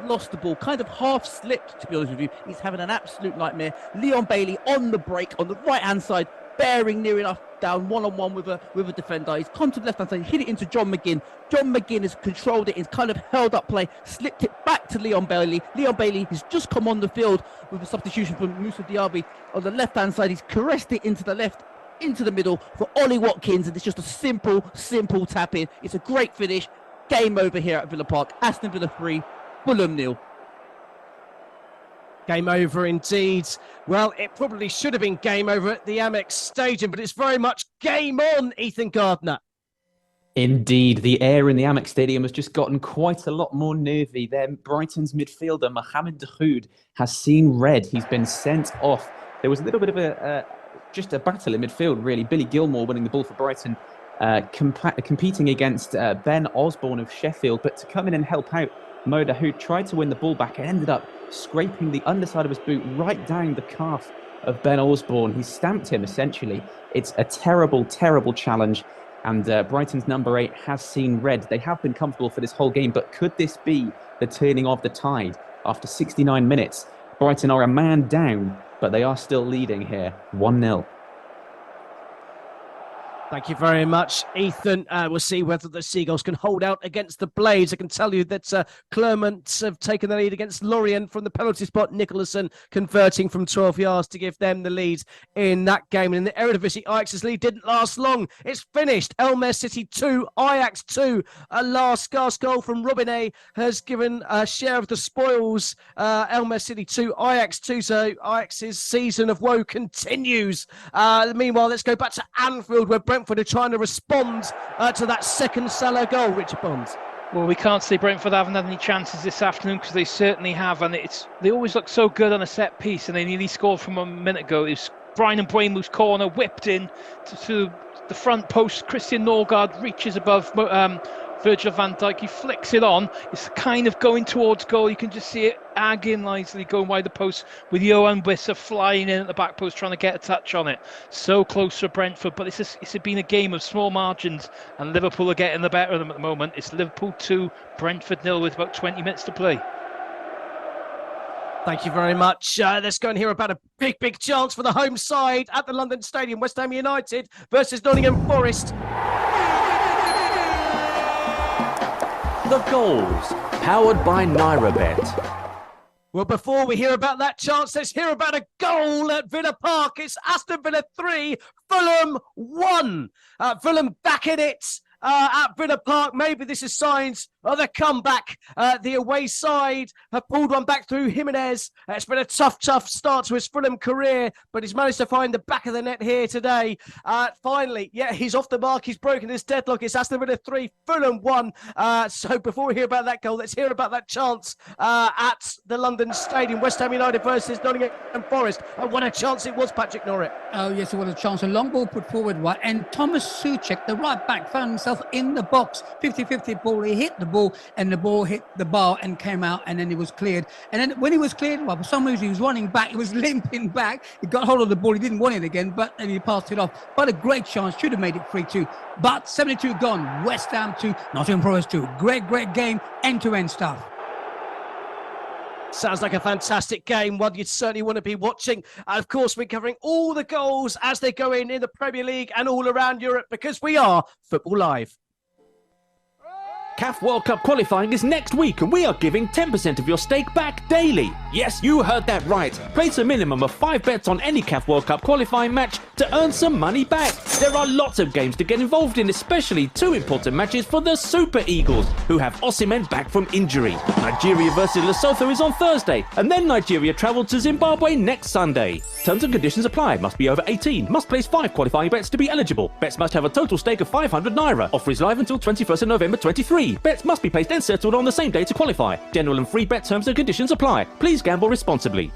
Lost the ball, kind of half slipped, to be honest with you. He's having an absolute nightmare. Leon Bailey on the break on the right hand side, bearing near enough down one-on-one with a defender. He's come to the left hand side, hit it into John McGinn. John McGinn has controlled it. He's kind of held up play, slipped it back to Leon Bailey. Leon Bailey has just come on the field with a substitution from Moussa Diaby on the left hand side. He's caressed it into the left, into the middle for Ollie Watkins, and it's just a simple tap in. It's a great finish. Game over here at Villa Park. Aston Villa 3, Fulham 0. Game over indeed. Well, it probably should have been game over at the Amex Stadium, but it's very much game on, Ethan Gardner. Indeed, the air in the Amex Stadium has just gotten quite a lot more nervy. Then Brighton's midfielder, Mohamed Dahoud, has seen red. He's been sent off. There was a little bit of just a battle in midfield, really. Billy Gilmore winning the ball for Brighton, competing against Ben Osborne of Sheffield. But to come in and help out, Mo Dahoud tried to win the ball back and ended up scraping the underside of his boot right down the calf of Ben Osborne. He stamped him, essentially. It's a terrible, terrible challenge. And Brighton's number 8 has seen red. They have been comfortable for this whole game, but could this be the turning of the tide? After 69 minutes, Brighton are a man down, but they are still leading here, 1-0. Thank you very much, Ethan. We'll see whether the Seagulls can hold out against the Blades. I can tell you that Clermont have taken the lead against Lorient from the penalty spot. Nicholson converting from 12 yards to give them the lead in that game. And in the Eredivisie, Ajax's lead didn't last long. It's finished. Elmer City 2, Ajax 2. A last gasp goal from Robinet has given a share of the spoils. Elmer City 2, Ajax 2. So Ajax's season of woe continues. Meanwhile, let's go back to Anfield, where Brentford are trying to respond to that second Salah goal, Richard Bonds. Well, we can't say Brentford haven't had any chances this afternoon, because they certainly have, and they always look so good on a set piece, and they nearly scored from a minute ago. It's Brian Mbeumo's corner, whipped in to the front post. Christian Norgard reaches above Virgil van Dijk. He flicks it on. It's kind of going towards goal. You can just see it agonisingly going wide the post, with Johan Wissa flying in at the back post trying to get a touch on it. So close for Brentford, but it's been a game of small margins, and Liverpool are getting the better of them at the moment. It's Liverpool 2, Brentford 0 with about 20 minutes to play. Thank you very much. Let's go and hear about a big, big chance for the home side at the London Stadium. West Ham United versus Nottingham Forest. The goals, powered by NairaBet. Well, before we hear about that chance, let's hear about a goal at Villa Park. It's Aston Villa 3, Fulham 1. Fulham back in it at Villa Park. Maybe this is signs of the comeback. The away side have pulled one back through Jimenez. It's been a tough start to his Fulham career, but he's managed to find the back of the net here today. Finally, yeah, he's off the mark. He's broken his deadlock. It's Aston Villa 3, Fulham 1. So before we hear about that goal, let's hear about that chance at the London Stadium. West Ham United versus Nottingham Forest. What a chance it was, Patrick Norrie. Oh, yes, it was a chance. A long ball put forward, right? And Thomas Souček, the right back, found himself in the box. 50-50 ball. He hit the ball, and the ball hit the bar and came out, and then it was cleared. And then when he was cleared, well, for some reason he was running back. He was limping back. He got hold of the ball. He didn't want it again, but then he passed it off. But a great chance. Should have made it 3-2. But 72 gone. West Ham 2, Nottingham Forest 2. Great game. End-to-end stuff. Sounds like a fantastic game, one you'd certainly want to be watching. And of course, we're covering all the goals as they go in the Premier League and all around Europe, because we are Football Live. CAF World Cup qualifying is next week, and we are giving 10% of your stake back daily. Yes, you heard that right. Place a minimum of 5 bets on any CAF World Cup qualifying match to earn some money back. There are lots of games to get involved in, especially 2 important matches for the Super Eagles, who have Osimhen back from injury. Nigeria versus Lesotho is on Thursday, and then Nigeria travel to Zimbabwe next Sunday. Terms and conditions apply. Must be over 18. Must place 5 qualifying bets to be eligible. Bets must have a total stake of 500 naira. Offer is live until 21st of November 23. Bets must be placed and settled on the same day to qualify. General and free bet terms and conditions apply. Please gamble responsibly.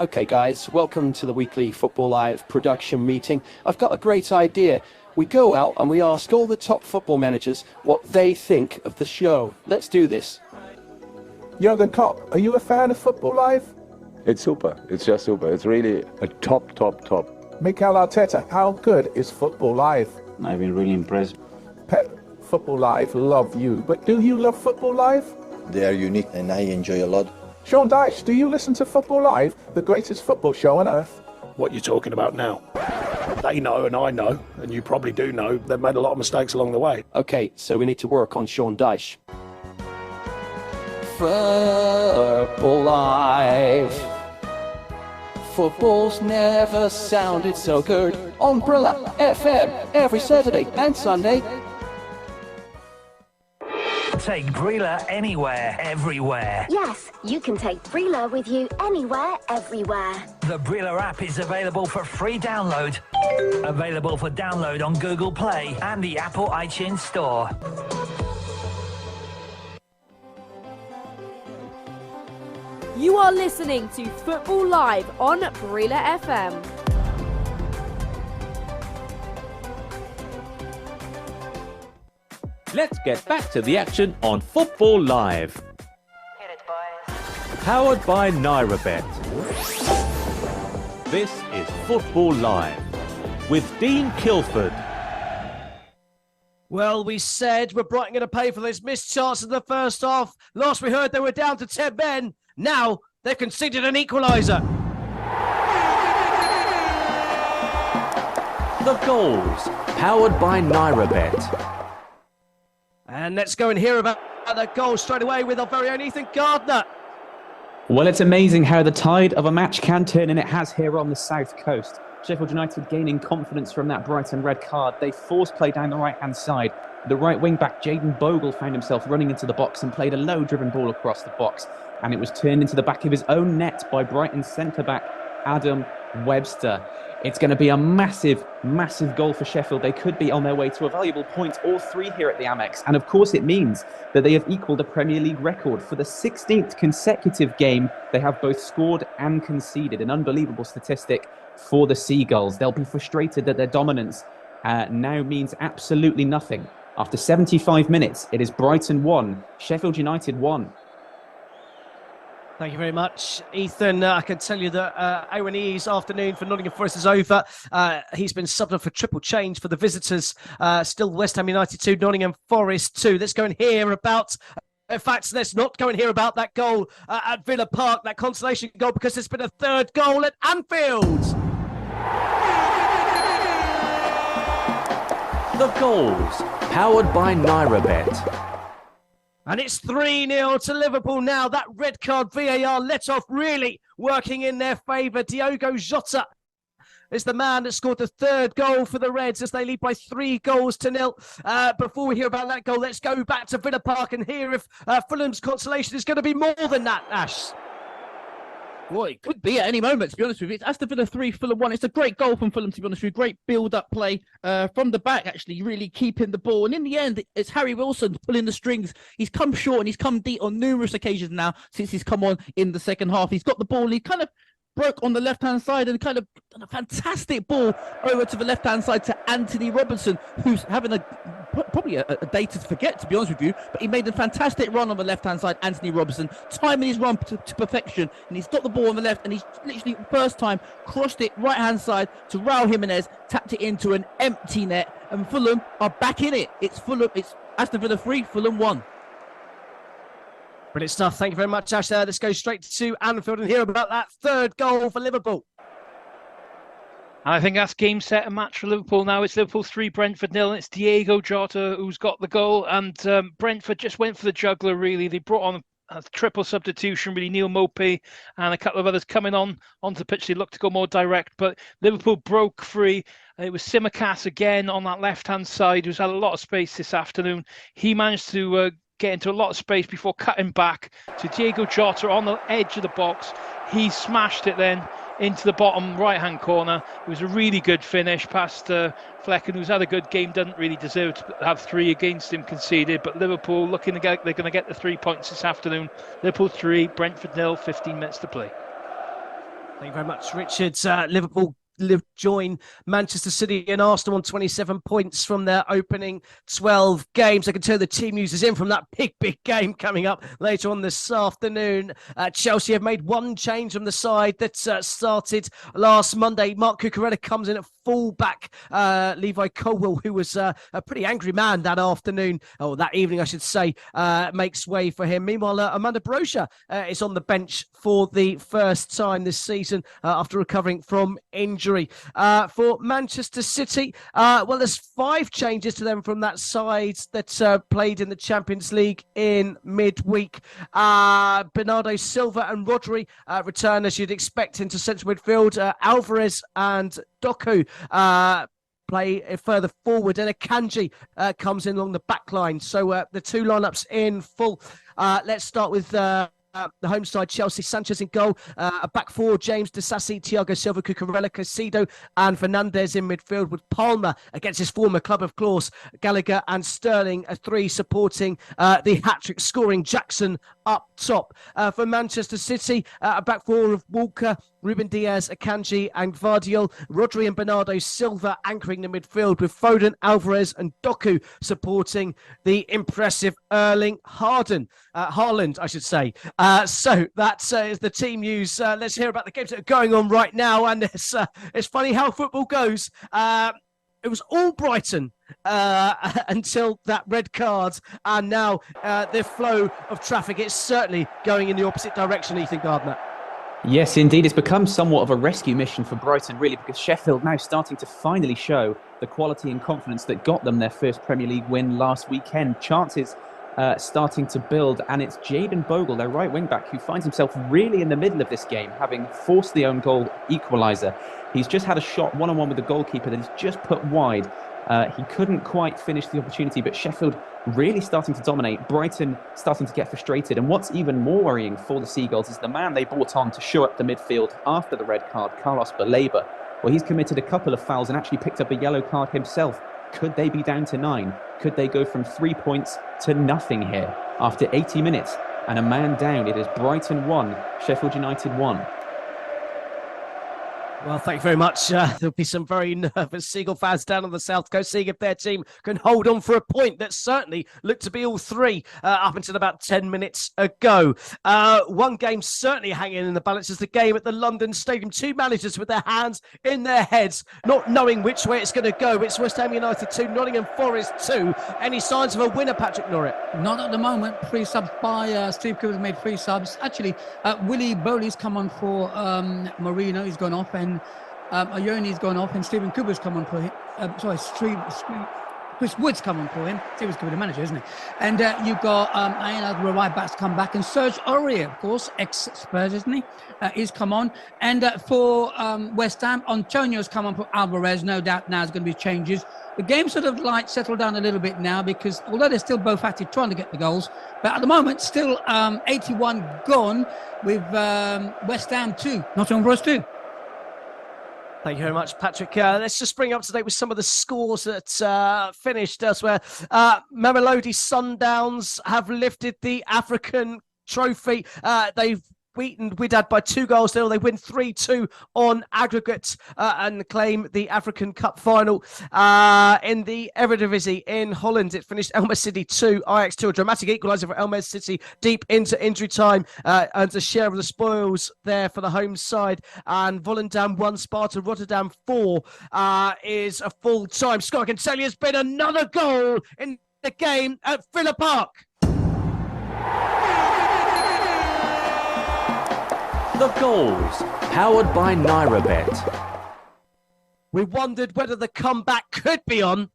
Okay guys, welcome to the weekly Football Live production meeting. I've got a great idea. We go out and we ask all the top football managers what they think of the show. Let's do this. Jurgen Klopp, are you a fan of Football Live? It's super. It's just super. It's really a top. Mikel Arteta, how good is Football Live? I've been really impressed. Pep, Football Live love you, but do you love Football Live? They are unique and I enjoy a lot. Sean Dyche, do you listen to Football Live, the greatest football show on earth? What you're talking about now? They know and I know, and you probably do know, they've made a lot of mistakes along the way. Okay, so we need to work on Sean Dyche. Football Live. Football's never sounded so good on Brila FM every Saturday and Sunday. take Brila anywhere, everywhere. Yes, you can take Brila with you anywhere, everywhere. The Brila app is available for free download. Available for download on Google Play and the Apple iTunes Store. You are listening to Football Live on Brila FM. Let's get back to the action on Football Live. Hit it, boys. Powered by NairaBet. This is Football Live with Dean Kilford. Well, we said we're Brighton going to pay for those missed chances in the first half. Last we heard they were down to 10 men. Now they've conceded an equaliser. The goals, powered by NairaBet. And let's go and hear about that goal straight away with our very own Ethan Gardner. Well, it's amazing how the tide of a match can turn, and it has here on the south coast. Sheffield United gaining confidence from that Brighton red card. They forced play down the right-hand side. The right wing-back, Jayden Bogle, found himself running into the box and played a low-driven ball across the box. And it was turned into the back of his own net by Brighton's centre-back, Adam Webster. It's going to be a massive, massive goal for Sheffield. They could be on their way to a valuable point or three here at the Amex. And of course, it means that they have equalled a Premier League record. For the 16th consecutive game, they have both scored and conceded. An unbelievable statistic for the Seagulls. They'll be frustrated that their dominance now means absolutely nothing. After 75 minutes, it is Brighton 1, Sheffield United 1. Thank you very much, Ethan. I can tell you that O&E's afternoon for Nottingham Forest is over. He's been subbed up for triple change for the visitors. Still West Ham United 2, Nottingham Forest 2. Let's go and hear about... In fact, let's not go and hear about that goal at Villa Park, that consolation goal, because there's been a third goal at Anfield. The goals, powered by NairaBet. And it's 3-0 to Liverpool now. That red card VAR let off really working in their favour. Diogo Jota is the man that scored the third goal for the Reds as they lead by 3-0. Before we hear about that goal, let's go back to Villa Park and hear if Fulham's consolation is going to be more than that, Ash. Well, it could be at any moment, to be honest with you. It's Aston Villa 3, Fulham 1. It's a great goal from Fulham, to be honest with you. Great build-up play from the back, actually, really keeping the ball. And in the end, it's Harry Wilson pulling the strings. He's come short and he's come deep on numerous occasions now since he's come on in the second half. He's got the ball. He kind of broke on the left-hand side and kind of done a fantastic ball over to the left-hand side to Anthony Robinson, who's having probably a day to forget, to be honest with you, but he made a fantastic run on the left-hand side, Anthony Robinson, timing his run to perfection, and he's got the ball on the left, and he's literally, first time, crossed it right-hand side to Raul Jimenez, tapped it into an empty net, and Fulham are back in it. It's Aston Villa 3, Fulham 1. Brilliant stuff. Thank you very much, Ash. Let's go straight to Anfield and hear about that third goal for Liverpool. And I think that's game, set, and match for Liverpool now. It's Liverpool 3, Brentford 0. And it's Diogo Jota who's got the goal. And Brentford just went for the juggler, really. They brought on a triple substitution, really. Neil Mopey and a couple of others coming onto the pitch. They looked to go more direct. But Liverpool broke free. It was Simicast again on that left-hand side, who's had a lot of space this afternoon. He managed to... get into a lot of space before cutting back to Diogo Jota on the edge of the box. He smashed it then into the bottom right-hand corner. It was a really good finish past Flecken, who's had a good game, doesn't really deserve to have 3 against him conceded, but Liverpool they're going to get the 3 points this afternoon. Liverpool 3, Brentford 0, 15 minutes to play. Thank you very much, Richard. Liverpool join Manchester City and Arsenal on 27 points from their opening 12 games. I can tell the team news is in from that big game coming up later on this afternoon. Chelsea have made one change from the side that started last Monday. Mark Cucurella comes in at full-back. Levi Colwill, who was a pretty angry man that afternoon, or that evening, I should say, makes way for him. Meanwhile, Amanda Brocha is on the bench for the first time this season after recovering from injury. For Manchester City, well, there's 5 changes to them from that side that played in the Champions League in midweek. Bernardo Silva and Rodri return, as you'd expect, into central midfield. Alvarez and Doku play further forward, and Akanji comes in along the back line. So the two lineups in full. Let's start with the home side. Chelsea, Sanchez in goal. A back four, James, Disasi, Thiago Silva, Cucurella, Casido, and Fernandez in midfield, with Palmer against his former club, of course, Gallagher and Sterling, a three supporting the hat-trick scoring Jackson up top. For Manchester City, a back four of Walker, Ruben Diaz, Akanji and Gvardiol, Rodri and Bernardo Silva anchoring the midfield, with Foden, Alvarez and Doku supporting the impressive Erling Haaland, I should say. So that is the team news. Let's hear about the games that are going on right now. And it's funny how football goes. It was all Brighton until that red card, and now the flow of traffic is certainly going in the opposite direction, Ethan Gardner. Yes, indeed. It's become somewhat of a rescue mission for Brighton, really, because Sheffield now starting to finally show the quality and confidence that got them their first Premier League win last weekend. Chances starting to build, and it's Jayden Bogle, their right wing-back, who finds himself really in the middle of this game, having forced the own goal equaliser. He's just had a shot one-on-one with the goalkeeper that he's just put wide. He couldn't quite finish the opportunity, but Sheffield really starting to dominate, Brighton starting to get frustrated. And what's even more worrying for the Seagulls is the man they brought on to show up the midfield after the red card, Carlos Baleba. Well, he's committed a couple of fouls and actually picked up a yellow card himself. Could they be down to 9? Could they go from 3 points to nothing here after 80 minutes? And a man down. It is Brighton 1, Sheffield United 1. Well, thank you very much. There'll be some very nervous Seagull fans down on the South Coast, seeing if their team can hold on for a point that certainly looked to be all three up until about 10 minutes ago. One game certainly hanging in the balance is the game at the London Stadium. Two managers with their hands in their heads, not knowing which way it's going to go. It's West Ham United 2, Nottingham Forest 2. Any signs of a winner, Patrick Norrie? Not at the moment. 3 subs by Steve Cooper's made 3 subs. Actually, Willie Bowley's come on for Marino. He's gone off, and Ioni's gone off, and Stephen Cooper's come on for him. Chris Wood's come on for him. Stephen Cooper, the manager, isn't he? And you've got the right backs come back, and Serge Aurier, of course, ex-Spurs, isn't he? He's come on. And for West Ham, Antonio's come on for Alvarez. No doubt now there's going to be changes. The game sort of like settled down a little bit now, because although they're still both active trying to get the goals, but at the moment still 81 gone, with West Ham 2, Nottingham Forest 2. Thank you very much, Patrick. Let's just bring up to date with some of the scores that finished elsewhere. Mamelodi Sundowns have lifted the African trophy. They've beaten Wydad by 2-0. They win 3-2 on aggregate and claim the African Cup final. In the Eredivisie in Holland, it finished Elmer City 2, Ajax 2. A dramatic equaliser for Elmer City deep into injury time, and a share of the spoils there for the home side. And Volendam 1, Sparta Rotterdam 4 is a full-time score. I can tell you there's been another goal in the game at Villa Park. The goals, powered by NairaBet. We wondered whether the comeback could be on.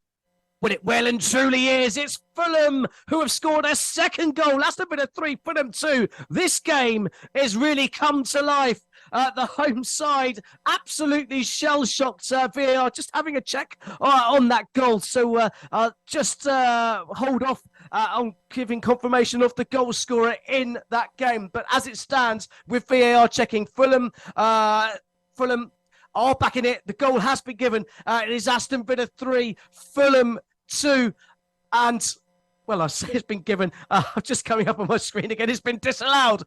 Well, it well and truly is. It's Fulham who have scored a second goal. Aston Villa 3, Fulham 2. This game has really come to life. The home side absolutely shell-shocked. VAR just having a check on that goal. So just hold off on giving confirmation of the goal scorer in that game. But as it stands, with VAR checking, Fulham are back in it. The goal has been given. It is Aston Villa 3, Fulham 2. And, well, I say it's been given. Just coming up on my screen again. It's been disallowed.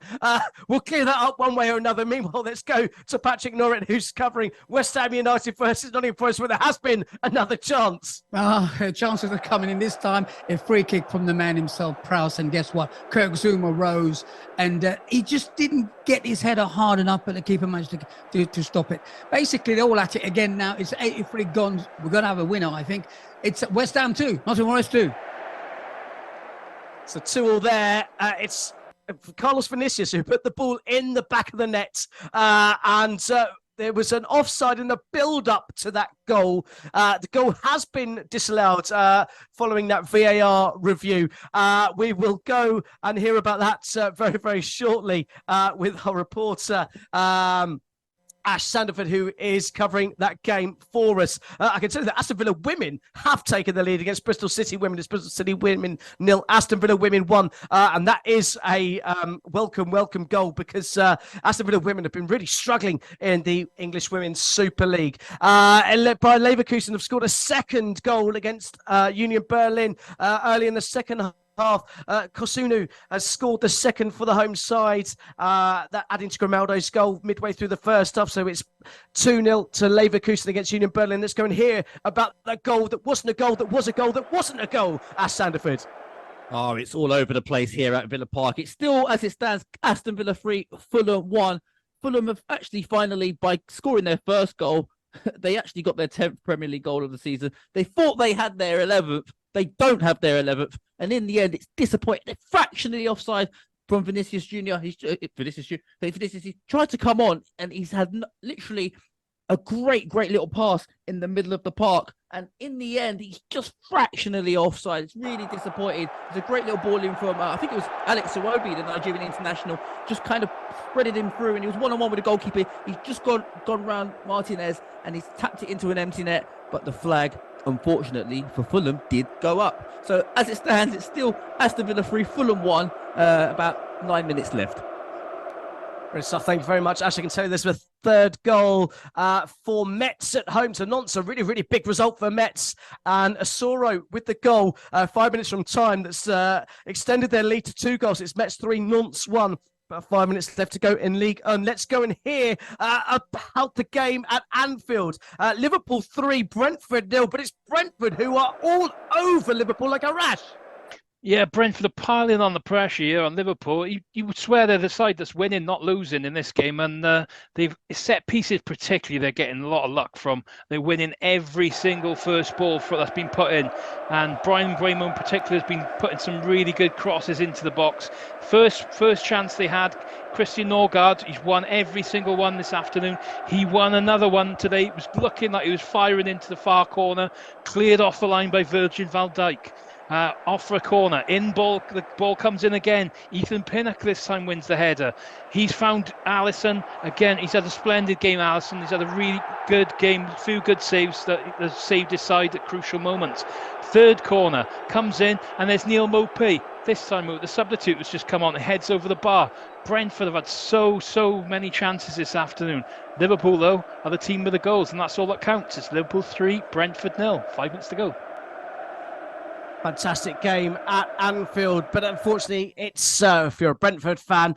We'll clear that up one way or another. Meanwhile, let's go to Patrick Norrie, who's covering West Ham United versus Nottingham Forest, where there has been another chance. Chances are coming in this time. A free kick from the man himself, Prowse. And guess what? Kirk Zuma rose, and he just didn't get his header hard enough, but the keeper managed to stop it. Basically, they're all at it again now. It's 83 gone. We're going to have a winner, I think. It's West Ham 2, Nottingham Forest 2. So 2-2 there. It's Carlos Vinicius who put the ball in the back of the net. And there was an offside in the build-up to that goal. The goal has been disallowed following that VAR review. We will go and hear about that very, very shortly with our reporter, Ash Sanderford, who is covering that game for us. I can tell you that Aston Villa women have taken the lead against Bristol City women. It's Bristol City women 0, Aston Villa women 1. And that is a welcome goal, because Aston Villa women have been really struggling in the English Women's Super League. And led by Leverkusen have scored a second goal against Union Berlin early in the second half. Kosunu has scored the second for the home side, that adding to Grimaldo's goal midway through the first half. So it's 2-0 to Leverkusen against Union Berlin. Let's go and hear about that goal that wasn't a goal, that was a goal, that wasn't a goal. Ash Sanderford. Oh, it's all over the place here at Villa Park. It's still, as it stands, Aston Villa 3, Fulham 1. Fulham have actually finally, by scoring their first goal, they actually got their 10th Premier League goal of the season. They thought they had their 11th. They don't have their 11th. And in the end, it's disappointing. They're fractionally offside from Vinicius Jr. Vinicius tried to come on, and he's had literally a great little pass in the middle of the park. And in the end, he's just fractionally offside. It's really disappointing. There's a great little ball in from, I think it was Alex Iwobi, the Nigerian international, just kind of spreaded him through, and he was one-on-one with the goalkeeper. He's just gone round Martinez, and he's tapped it into an empty net. But the flag, unfortunately for Fulham, did go up. So as it stands, it's still Aston Villa 3, Fulham 1, about 9 minutes left. So thank you very much, Ash. I can tell you this was a third goal for Metz at home to Nantes. A really big result for Metz. And Asoro with the goal 5 minutes from time that's extended their lead to 2 goals. It's Metz 3, Nantes 1. About 5 minutes left to go in League 1. Let's go and hear about the game at Anfield. Liverpool 3, Brentford 0. But it's Brentford who are all over Liverpool like a rash. Yeah, Brentford are piling on the pressure here on Liverpool. You would swear they're the side that's winning, not losing in this game. And they've set pieces particularly, they're getting a lot of luck from. They're winning every single first ball that's been put in. And Brian Braymo in particular has been putting some really good crosses into the box. First chance they had, Christian Norgard, he's won every single one this afternoon. He won another one today. It was looking like he was firing into the far corner, cleared off the line by Virgil van Dijk. Off for a corner, the ball comes in again. Ethan Pinnock this time wins the header. He's found Alisson again. He's had a splendid game, Alisson. He's had a really good game, a few good saves that have saved his side at crucial moments. Third corner comes in, and there's Neil Mopey. This time the substitute has just come on, heads over the bar. Brentford have had so many chances this afternoon. Liverpool, though, are the team with the goals, and that's all that counts. It's Liverpool 3, Brentford 0. 5 minutes to go. Fantastic game at Anfield, but unfortunately, it's if you're a Brentford fan,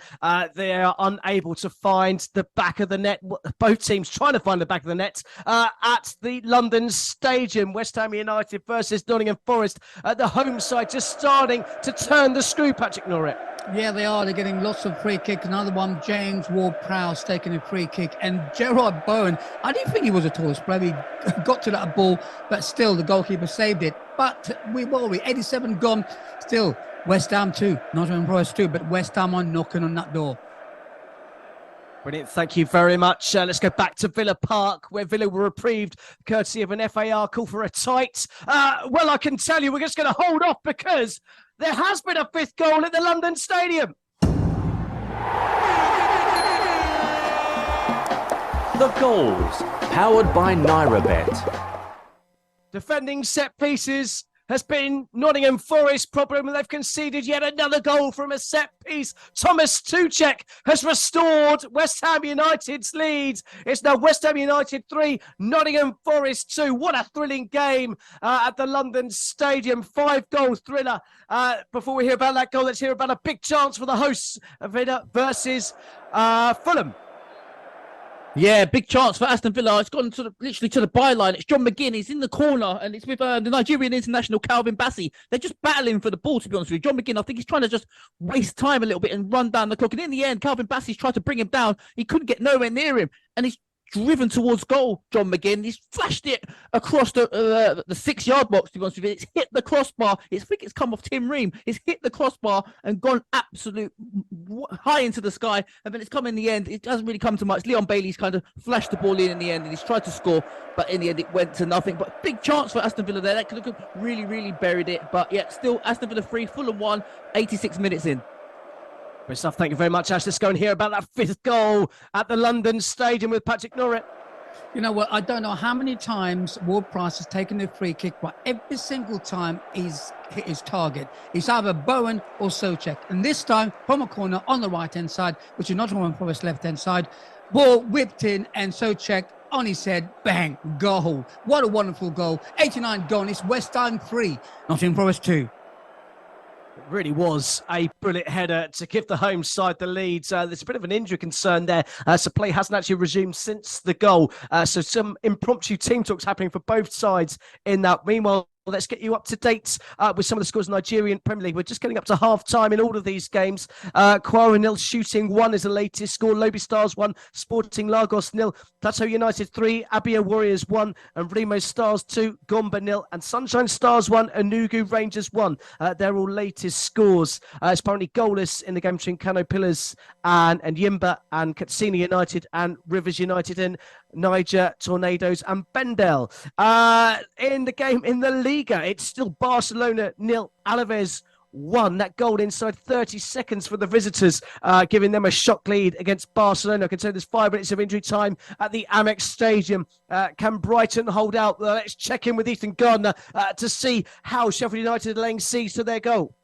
they are unable to find the back of the net. Both teams trying to find the back of the net at the London Stadium. West Ham United versus Nottingham Forest. The home side just starting to turn the screw. Patrick Norrit. Yeah, they are. They're getting lots of free kicks. Another one, James Ward-Prowse taking a free kick. And Gerard Bowen, I didn't think he was a tallest player. He got to that ball, but still the goalkeeper saved it. But we 87 gone. Still, West Ham 2, Nottingham Forest 2, but West Ham are knocking on that door. Brilliant. Thank you very much. Let's go back to Villa Park, where Villa were reprieved courtesy of an FAR call for a tight. Well, I can tell you we're just going to hold off because there has been a 5th goal at the London Stadium. The goals, powered by NairaBet. Defending set pieces has been Nottingham Forest problem. They've conceded yet another goal from a set piece. Thomas Tuchek has restored West Ham United's lead. It's now West Ham United 3, Nottingham Forest 2. What a thrilling game at the London Stadium. 5 goals thriller. Before we hear about that goal, let's hear about a big chance for the hosts of Villa versus Fulham. Yeah, big chance for Aston Villa. It's gone literally to the byline. It's John McGinn. He's in the corner, and it's with the Nigerian international Calvin Bassey. They're just battling for the ball, to be honest with you. John McGinn, I think he's trying to just waste time a little bit and run down the clock. And in the end, Calvin Bassey's tried to bring him down. He couldn't get nowhere near him, and he's driven towards goal, John McGinn. He's flashed it across the 6-yard box, to be honest with you. It's hit the crossbar. I think it's come off Tim Ream. It's hit the crossbar and gone absolute high into the sky. And then it's come in the end. It hasn't really come to much. Leon Bailey's kind of flashed the ball in the end, and he's tried to score. But in the end, it went to nothing. But big chance for Aston Villa there. That could have really buried it. But yeah, still Aston Villa 3, Fulham 1, 86 minutes in. Great stuff. Thank you very much, Ash. Let's go and hear about that fifth goal at the London Stadium with Patrick Norris. You know what? I don't know how many times Ward Price has taken the free kick, but every single time he's hit his target. It's either Bowen or Souček. And this time, from a corner on the right-hand side, which is Nottingham Forest left-hand side, ball whipped in and Souček on his head, bang, goal. What a wonderful goal. 89 gone. It's West Ham 3, Nottingham Forest 2. It really was a brilliant header to give the home side the lead. There's a bit of an injury concern there. So play hasn't actually resumed since the goal. So some impromptu team talks happening for both sides in that. Meanwhile, let's get you up to date with some of the scores in the Nigerian Premier League. We're just getting up to half-time in all of these games. Kwara 0, Shooting 1 is the latest score. Lobi Stars 1, Sporting Lagos 0, Plateau United 3, Abia Warriors 1, and Remo Stars 2, Gombe 0, and Sunshine Stars 1, Enugu Rangers 1. They're all latest scores. It's apparently goalless in the game between Kano Pillars and Yimba, and Katsina United and Rivers United, and Niger Tornadoes and Bendel. In the game in the Liga, it's still Barcelona 0, Alaves 1. That goal inside 30 seconds for the visitors, giving them a shock lead against Barcelona. I can say there's 5 minutes of injury time at the Amex Stadium. Can Brighton hold out? Let's check in with Ethan Gardner to see how Sheffield United are laying siege to their goal.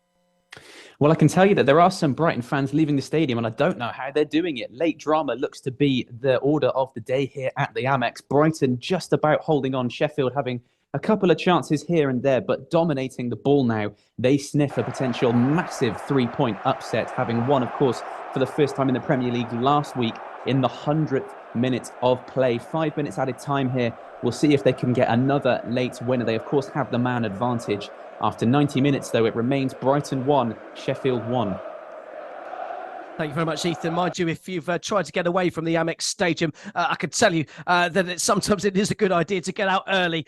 Well, I can tell you that there are some Brighton fans leaving the stadium, and I don't know how they're doing it. Late drama looks to be the order of the day here at the Amex. Brighton just about holding on. Sheffield having a couple of chances here and there, but dominating the ball now. They sniff a potential massive 3-point upset, having won, of course, for the first time in the Premier League last week in the 100th minute of play. 5 minutes added time here. We'll see if they can get another late winner. They, of course, have the man advantage. After 90 minutes, though, it remains Brighton 1, Sheffield 1. Thank you very much, Ethan. Mind you, if you've tried to get away from the Amex Stadium, I can tell you that sometimes it is a good idea to get out early.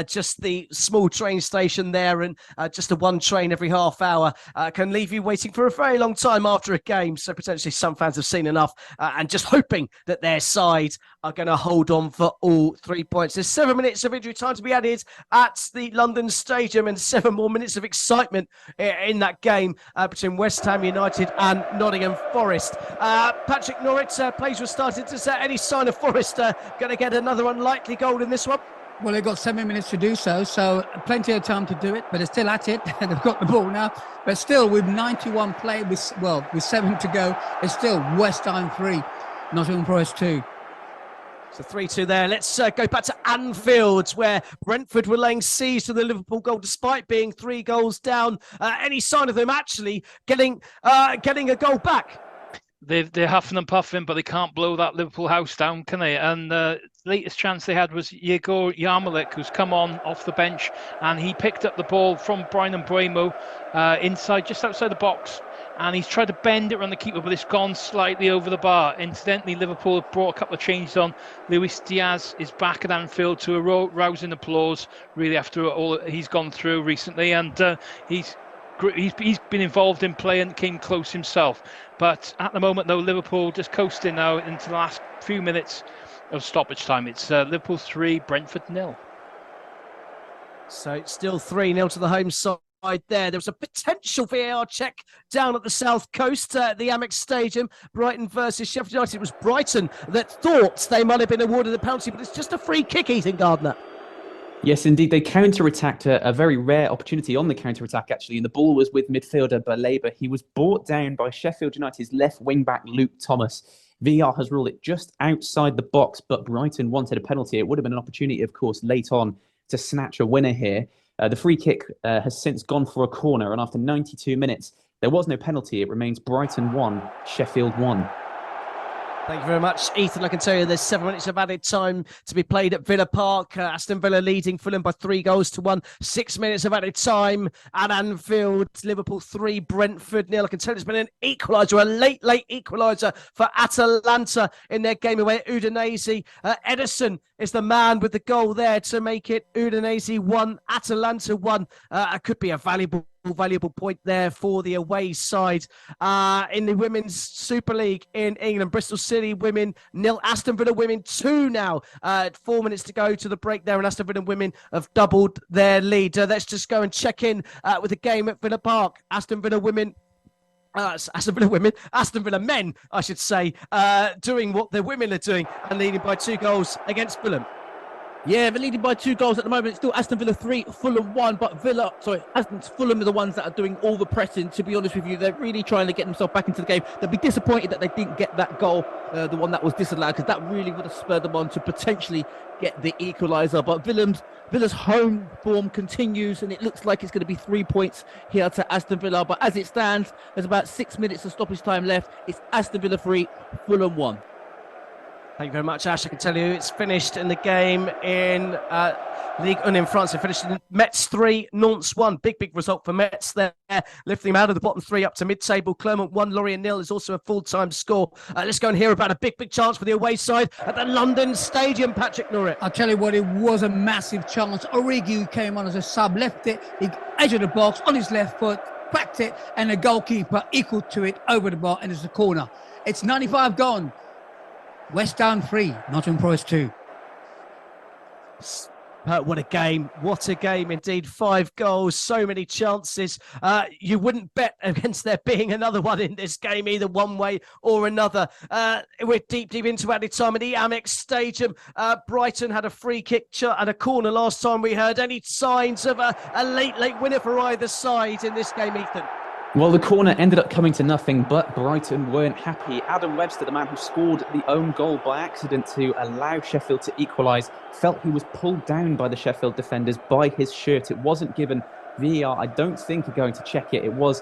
Just the small train station there and just the one train every half hour can leave you waiting for a very long time after a game. So potentially some fans have seen enough and just hoping that their side are going to hold on for all 3 points. There's 7 minutes of injury time to be added at the London Stadium and 7 more minutes of excitement in that game between West Ham United and Nottingham Forest. Patrick Norris, plays were started to set. Any sign of Forest going to get another unlikely goal in this one? Well, they've got 7 minutes to do so plenty of time to do it, but they're still at it. They've got the ball now. But still, with 91 play, with 7 to go, it's still West Ham 3, Nottingham Forest 2. So 3-2 there. Let's go back to Anfield, where Brentford were laying siege to the Liverpool goal despite being 3 goals down. Any sign of them actually getting a goal back? They're huffing and puffing, but they can't blow that Liverpool house down, can they? And the latest chance they had was Yegor Yarmolenko, who's come on off the bench, and he picked up the ball from Brian Mbeumo just outside the box. And he's tried to bend it around the keeper, but it's gone slightly over the bar. Incidentally, Liverpool have brought a couple of changes on. Luis Diaz is back at Anfield to a rousing applause, really, after all he's gone through recently. And he's been involved in play and came close himself. But at the moment, though, Liverpool just coasting now into the last few minutes of stoppage time. It's Liverpool 3, Brentford 0. So it's still 3-0 to the home side. There was a potential VAR check down at the south coast at the Amex Stadium. Brighton versus Sheffield United. It was Brighton that thought they might have been awarded a penalty, but it's just a free kick, Ethan Gardner. Yes, indeed. They counter-attacked a very rare opportunity on the counter-attack, actually, and the ball was with midfielder Baleba. He was brought down by Sheffield United's left wing-back Luke Thomas. VAR has ruled it just outside the box, but Brighton wanted a penalty. It would have been an opportunity, of course, late on to snatch a winner here. The free kick has since gone for a corner, and after 92 minutes, there was no penalty. It remains Brighton 1, Sheffield 1. Thank you very much, Ethan. I can tell you there's 7 minutes of added time to be played at Villa Park. Aston Villa leading Fulham by 3-1. 6 minutes of added time at Anfield. Liverpool 3, Brentford 0. I can tell you there's been an equaliser, a late equaliser for Atalanta in their game away at Udinese. Ederson is the man with the goal there to make it Udinese 1, Atalanta 1. It could be a valuable point there for the away side. In the Women's Super League in England, Bristol City women 0, Aston Villa women 2 now. 4 minutes to go to the break there, and Aston Villa women have doubled their lead. Let's just go and check in with the game at Villa Park. Aston Villa women Aston Villa men, I should say, doing what the women are doing and leading by 2 goals against Fulham. Yeah, they're leading by 2 goals at the moment. It's still Aston Villa 3, Fulham 1, but Fulham are the ones that are doing all the pressing, to be honest with you. They're really trying to get themselves back into the game. They'll be disappointed that they didn't get that goal, the one that was disallowed, because that really would have spurred them on to potentially get the equaliser. But Villa's home form continues, and it looks like it's going to be 3 points here to Aston Villa. But as it stands, there's about 6 minutes of stoppage time left. It's Aston Villa 3, Fulham 1. Thank you very much, Ash. I can tell you it's finished in the game in Ligue 1 in France. It finished in Metz 3, Nantes 1. Big result for Metz there, lifting them out of the bottom 3 up to mid-table. Clermont 1, Lorient 0 is also a full-time score. Let's go and hear about a big chance for the away side at the London Stadium, Patrick Norrit. I'll tell you what, it was a massive chance. Origi came on as a sub, left it, the edge of the box on his left foot, cracked it, and the goalkeeper equal to it over the bar, and it's a corner. It's 95 gone. West Ham 3, Nottingham Forest 2. What a game indeed. 5 goals, so many chances. You wouldn't bet against there being another one in this game, either one way or another. We're deep into added time at the Amex Stadium. Brighton had a free kick and a corner last time we heard. Any signs of a late winner for either side in this game, Ethan? Well, the corner ended up coming to nothing, but Brighton weren't happy. Adam Webster, the man who scored the own goal by accident to allow Sheffield to equalise, felt he was pulled down by the Sheffield defenders by his shirt. It wasn't given VAR. I don't think are going to check it. It was,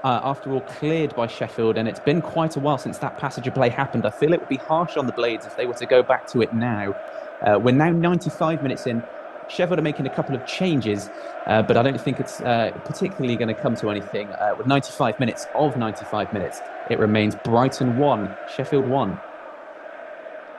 after all, cleared by Sheffield, and it's been quite a while since that passage of play happened. I feel it would be harsh on the Blades if they were to go back to it now. We're now 95 minutes in. Sheffield are making a couple of changes, but I don't think it's particularly going to come to anything. With 95 minutes, it remains Brighton 1, Sheffield 1.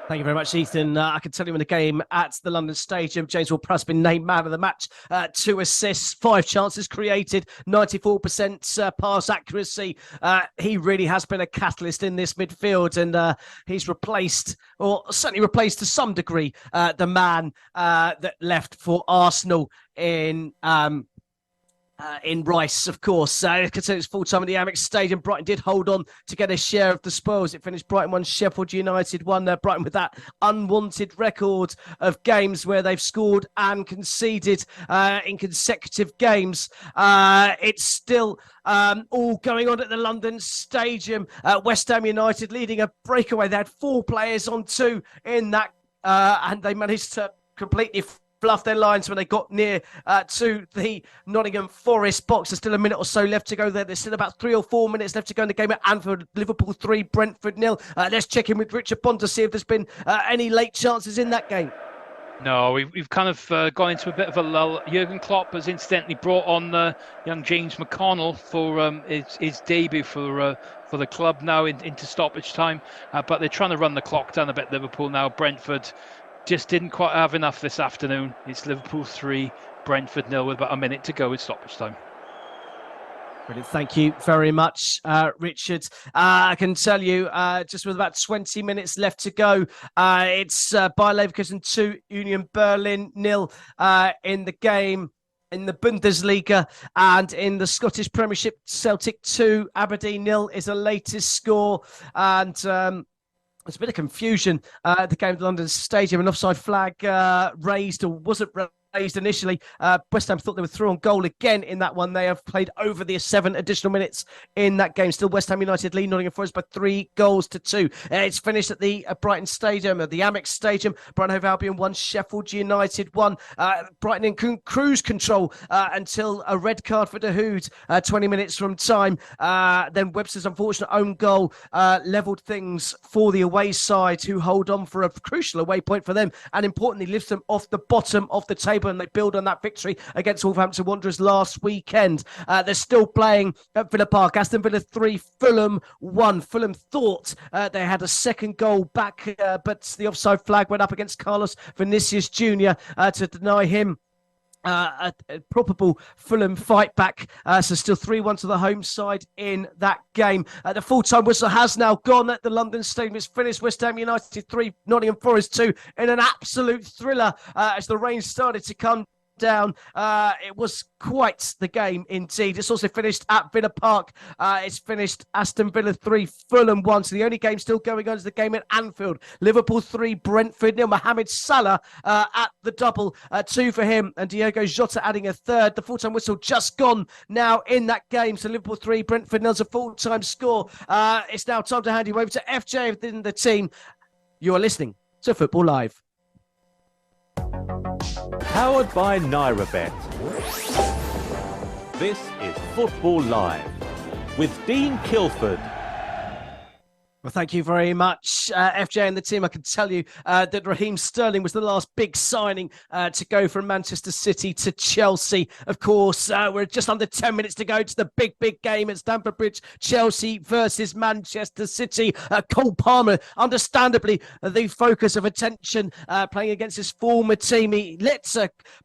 Thank you very much, Ethan. I can tell you in the game at the London Stadium, James Ward-Prowse been named man of the match. 2 assists, 5 chances created, 94% pass accuracy. He really has been a catalyst in this midfield, and he's replaced, or certainly replaced to some degree, the man that left for Arsenal in Rice, of course. Considering it's full time at the Amex Stadium, Brighton did hold on to get a share of the spoils. It finished Brighton 1, Sheffield United 1. Brighton with that unwanted record of games where they've scored and conceded in consecutive games. It's still all going on at the London Stadium. West Ham United leading a breakaway. They had 4 players on 2 in that, and they managed to completely fluff their lines when they got near to the Nottingham Forest box. There's still a minute or so left to go there. There's still about 3 or 4 minutes left to go in the game at Anfield. Liverpool 3, Brentford 0. Let's check in with Richard Bond to see if there's been any late chances in that game. No, we've kind of gone into a bit of a lull. Jurgen Klopp has incidentally brought on young James McConnell for his debut for the club now into stoppage time. But they're trying to run the clock down a bit, Liverpool now. Brentford just didn't quite have enough this afternoon. It's Liverpool 3, Brentford 0 with about a minute to go with stoppage time. Brilliant. Thank you very much, Richard. I can tell you, just with about 20 minutes left to go, it's Bayer Leverkusen 2, Union Berlin 0 in the game. In the Bundesliga and in the Scottish Premiership, Celtic 2, Aberdeen 0 is the latest score. And there's a bit of confusion at the game at the London Stadium. An offside flag raised, or wasn't raised initially. West Ham thought they were through on goal again in that one. They have played over the 7 additional minutes in that game. Still West Ham United lead Nottingham Forest by 3 goals to 2. It's finished at the Brighton Stadium, at the Amex Stadium. Brighton Hove Albion 1, Sheffield United 1. Brighton in cruise control until a red card for Dahoud 20 minutes from time. Then Webster's unfortunate own goal levelled things for the away side, who hold on for a crucial away point for them, and importantly lifts them off the bottom of the table, and they build on that victory against Wolverhampton Wanderers last weekend. They're still playing at Villa Park. Aston Villa 3, Fulham 1. Fulham thought they had a second goal back, but the offside flag went up against Carlos Vinicius Jr. To deny him a probable Fulham fight back. So still 3-1 to the home side in that game. The full-time whistle has now gone at the London Stadium. It's finished West Ham United 3, Nottingham Forest 2 in an absolute thriller as the rain started to come down. It was quite the game indeed. It's also finished at Villa Park. It's finished Aston Villa 3, Fulham 1. So the only game still going on is the game at Anfield. Liverpool 3, Brentford 0. Mohamed Salah at the double, 2 for him, and Diogo Jota adding a third. The full-time whistle just gone now in that game. So Liverpool 3, Brentford 0 is a full-time score. It's now time to hand you over to FJ within the team. You are listening to Football Live. Powered by NairaBet. This is Football Live with Dean Kilford. Well, thank you very much, FJ and the team. I can tell you that Raheem Sterling was the last big signing to go from Manchester City to Chelsea. Of course, we're just under 10 minutes to go to the big game at Stamford Bridge. Chelsea versus Manchester City. Cole Palmer, understandably, the focus of attention playing against his former team. He let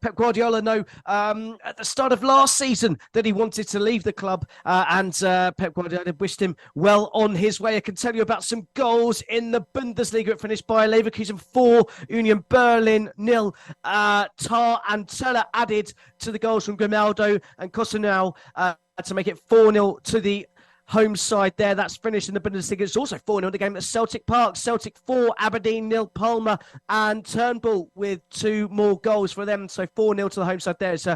Pep Guardiola know at the start of last season that he wanted to leave the club, and Pep Guardiola wished him well on his way. I can tell you about some goals in the Bundesliga. It finished by Leverkusen 4, Union Berlin 0. Tar and Teller added to the goals from Grimaldo and Cosinau to make it 4-0 to the home side there. That's finished in the Bundesliga. It's also 4-0 the game at Celtic Park. Celtic 4, Aberdeen 0. Palmer and Turnbull with 2 more goals for them. So 4-0 to the home side there. It's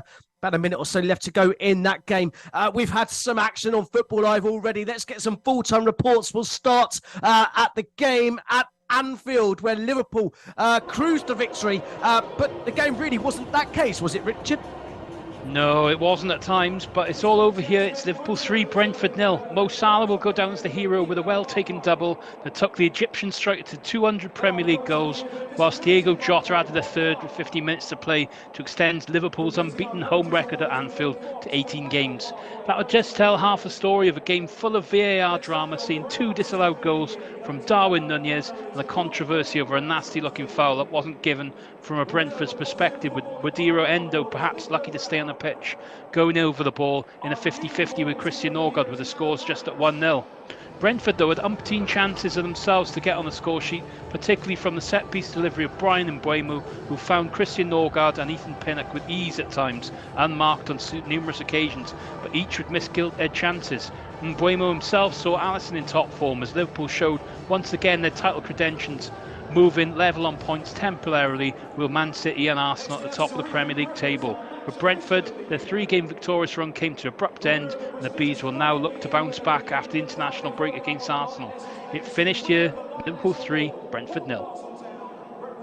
about a minute or so left to go in that game. We've had some action on Football Live already. Let's get some full-time reports. We'll start at the game at Anfield, where Liverpool cruised to victory. But the game really wasn't that case, was it, Richard? No, it wasn't at times, but it's all over here. It's Liverpool 3, Brentford 0. Mo Salah will go down as the hero with a well-taken double that took the Egyptian striker to 200 Premier League goals, whilst Diogo Jota added a third with 50 minutes to play to extend Liverpool's unbeaten home record at Anfield to 18 games. That would just tell half the story of a game full of VAR drama, seeing 2 disallowed goals from Darwin Nunez and the controversy over a nasty-looking foul that wasn't given from a Brentford's perspective, with Wadiro Endo perhaps lucky to stay on the pitch, going over the ball in a 50-50 with Christian Norgard, with the scores just at 1-0. Brentford, though, had umpteen chances of themselves to get on the score sheet, particularly from the set-piece delivery of Brian Mbeumo, who found Christian Norgard and Ethan Pinnock with ease at times, unmarked on numerous occasions, but each would miss gilt-edged chances. Mbeumo himself saw Alisson in top form as Liverpool showed once again their title credentials, moving level on points temporarily with Man City and Arsenal at the top of the Premier League table. For Brentford, their 3-game victorious run came to an abrupt end, and the Bees will now look to bounce back after the international break against Arsenal. It finished here, Liverpool 3, Brentford 0.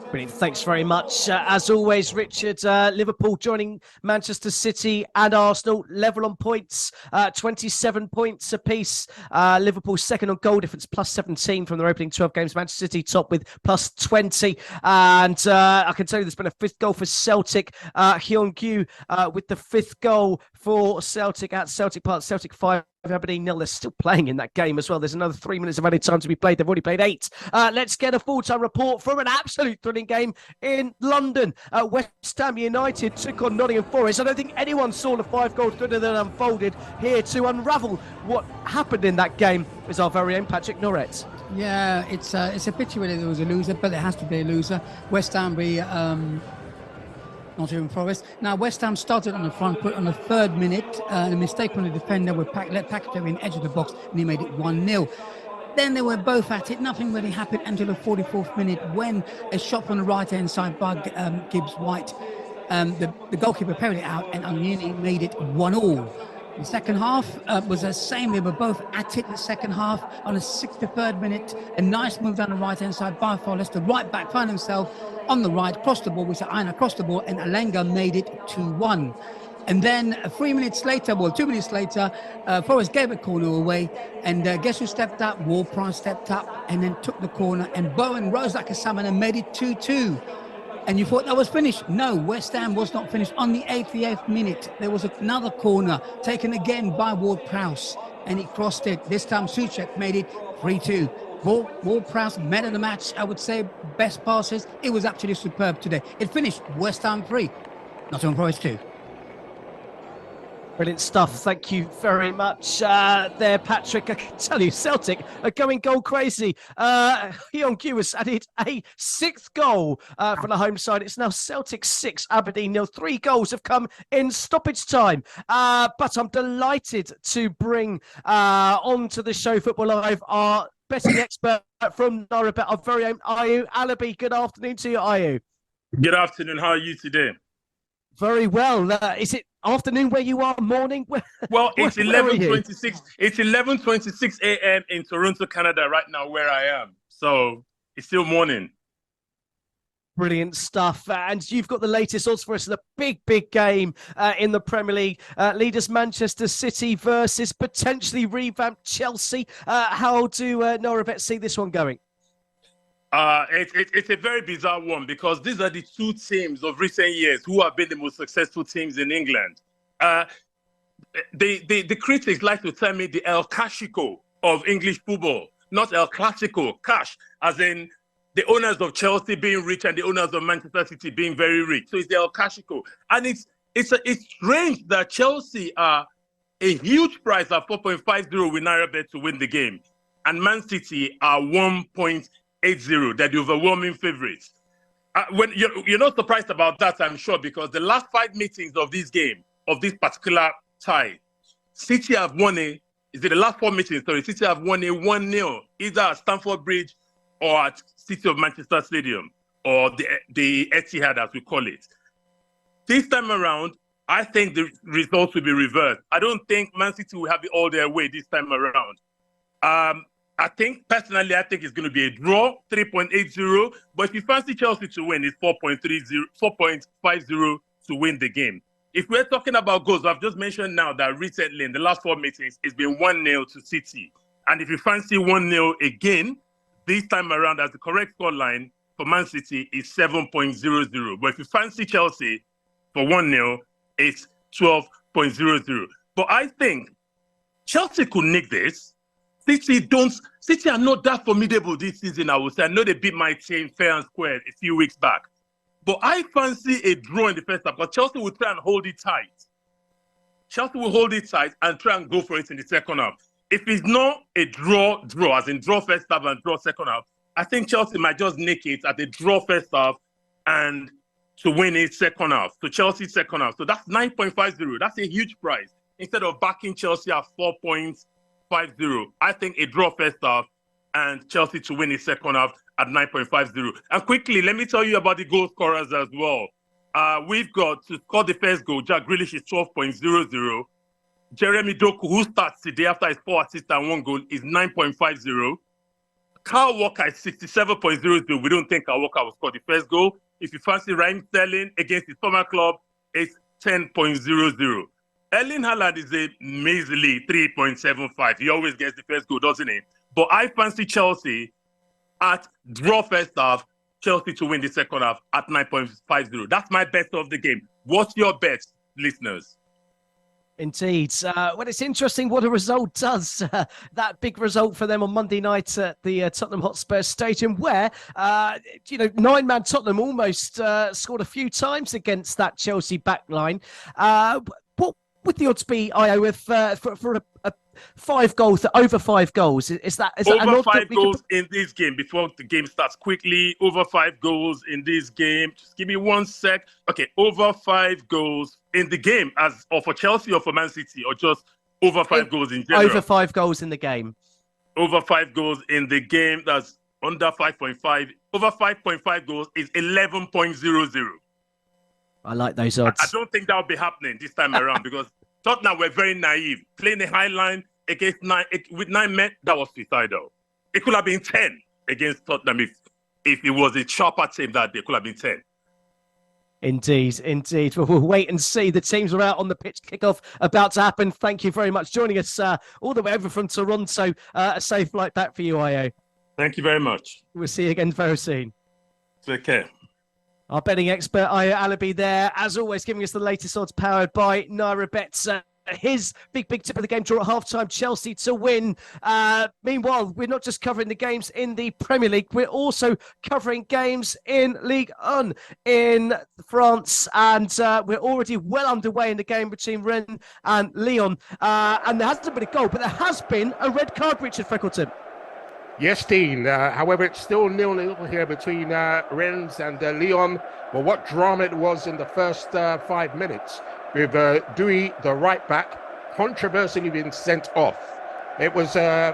Brilliant. Thanks very much. As always, Richard, Liverpool joining Manchester City and Arsenal level on points, 27 points apiece. Liverpool second on goal difference, plus 17 from their opening 12 games. Manchester City top with plus 20. And I can tell you there's been a 5th goal for Celtic. Hyun-kyu with the 5th goal for Celtic at Celtic Park. Celtic 5. Aberdeen 0. They're still playing in that game as well. There's another 3 minutes of added time to be played. They've already played 8. Let's get a full-time report from an absolute thrilling game in London. West Ham United took on Nottingham Forest. I don't think anyone saw the 5-goal thriller that unfolded. Here to unravel what happened in that game is our very own Patrick Norret. Yeah, it's a pity whether there was a loser, but there has to be a loser. West Ham Nottingham Forest. Now, West Ham started on the front foot on the 3rd minute. A mistake from the defender let Paquetá in edge of the box, and he made it 1-0. Then they were both at it. Nothing really happened until the 44th minute, when a shot from the right-hand side by Gibbs White, the goalkeeper parried it out, and Onyini made it 1-1. The second half was the same. They were both at it in the second half. On the 63rd minute, a nice move down the right-hand side by Forrest. The right back found himself on the right, crossed the ball, which Aina crossed the ball, and Alenga made it 2-1. And then 2 minutes later, Forrest gave a corner away, and guess who stepped up? Ward-Prowse stepped up and then took the corner, and Bowen rose like a salmon and made it 2-2. And you thought that was finished? No, West Ham was not finished. On the 88th minute, there was another corner taken again by Ward-Prowse, and he crossed it. This time Souček made it 3-2. Ward-Prowse, man of the match, I would say, best passes. It was actually superb today. It finished West Ham 3, Nottingham Forest 2. Brilliant stuff. Thank you very much there, Patrick. I can tell you, Celtic are going goal crazy. Hyun Kyu has added a 6th goal from the home side. It's now Celtic 6, Aberdeen 0. 3 goals have come in stoppage time. But I'm delighted to bring onto the show Football Live our betting expert from Narrabet, our very own Ayo Alabi. Good afternoon to you, Ayo. Good afternoon. How are you today? Very well. Is it afternoon where you are? Morning? Well, it's 11:26. It's 11:26 a.m. in Toronto, Canada, right now where I am. So it's still morning. Brilliant stuff. And you've got the latest odds for us. The big game in the Premier League. Leaders Manchester City versus potentially revamped Chelsea. How do Norabet see this one going? It's a very bizarre one because these are the two teams of recent years who have been the most successful teams in England. The critics like to tell me the El Clasico of English football, not El Clasico, cash, as in the owners of Chelsea being rich and the owners of Manchester City being very rich. So it's the El Clasico. And it's strange that Chelsea are a huge price at 4.50 with Narrabet to win the game. And Man City are 1.80. They're the overwhelming favorites. When you're not surprised about that, I'm sure, because the last 5 meetings of this game, of this particular tie, City have won the last 4 meetings, City have won a 1-0, either at Stamford Bridge or at City of Manchester Stadium, or the Etihad, as we call it. This time around, I think the results will be reversed. I don't think Man City will have it all their way this time around. I think it's going to be a draw, 3.80. But if you fancy Chelsea to win, it's 4.50 to win the game. If we're talking about goals, I've just mentioned now that recently in the last 4 meetings, it's been 1-0 to City. And if you fancy 1-0 again, this time around, as the correct scoreline for Man City is 7.00. But if you fancy Chelsea for 1-0, it's 12.00. But I think Chelsea could nick this. City are not that formidable this season, I would say. I know they beat my team fair and square a few weeks back. But I fancy a draw in the first half, because Chelsea will try and hold it tight. Chelsea will hold it tight and try and go for it in the second half. If it's not a draw, as in draw first half and draw second half, I think Chelsea might just nick it at a draw first half and to win it second half. So Chelsea second half. So that's 9.50. That's a huge price. Instead of backing Chelsea at 4.50, I think a draw first half and Chelsea to win a second half at 9.50. And quickly, let me tell you about the goal scorers as well. We've got to score the first goal. Jack Grealish is 12.00. Jeremy Doku, who starts today after his 4 assists and 1 goal, is 9.50. Kyle Walker is 67.00. We don't think Kyle Walker will score the first goal. If you fancy Raheem Sterling against his former club, it's 10.00. Erling Haaland is a measly 3.75. He always gets the first goal, doesn't he? But I fancy Chelsea at draw first half, Chelsea to win the second half at 9.50. That's my bet of the game. What's your bet, listeners? Indeed. Well, it's interesting what a result does. That big result for them on Monday night at the Tottenham Hotspur Stadium, where, 9-man Tottenham almost scored a few times against that Chelsea backline. What would the odds be, Ayo, if for a 5 goals, over 5 goals? Is that over 5 goals in this game before the game starts? Quickly, over 5 goals in this game. Just give me 1 sec. Okay, over 5 goals in the game, or for Chelsea or for Man City, or just over 5 goals in general? Over 5 goals in the game. Over 5 goals in the game. That's under 5.5. Over 5.5 goals is 11.00. I like those odds. I don't think that will be happening this time around because Tottenham were very naive. Playing a high line against 9 men, that was suicidal. It could have been 10 against Tottenham if it was a sharper team that day. It could have been 10. Indeed. Well, we'll wait and see. The teams are out on the pitch. Kickoff about to happen. Thank you very much. Joining us all the way over from Toronto. A safe flight back for you, Ayo. Thank you very much. We'll see you again very soon. Take care. Our betting expert, Ayo Alabi, there, as always, giving us the latest odds powered by Naira Bets. his big tip of the game draw at halftime, Chelsea to win. Meanwhile, we're not just covering the games in the Premier League, we're also covering games in Ligue 1 in France, and we're already well underway in the game between Rennes and Lyon. And there hasn't been a goal, but there has been a red card, Richard Freckleton. Yes, Dean. However, it's still 0-0 here between Rennes and Lyon. Well, what drama it was in the first 5 minutes with Douy, the right back, controversially being sent off. It was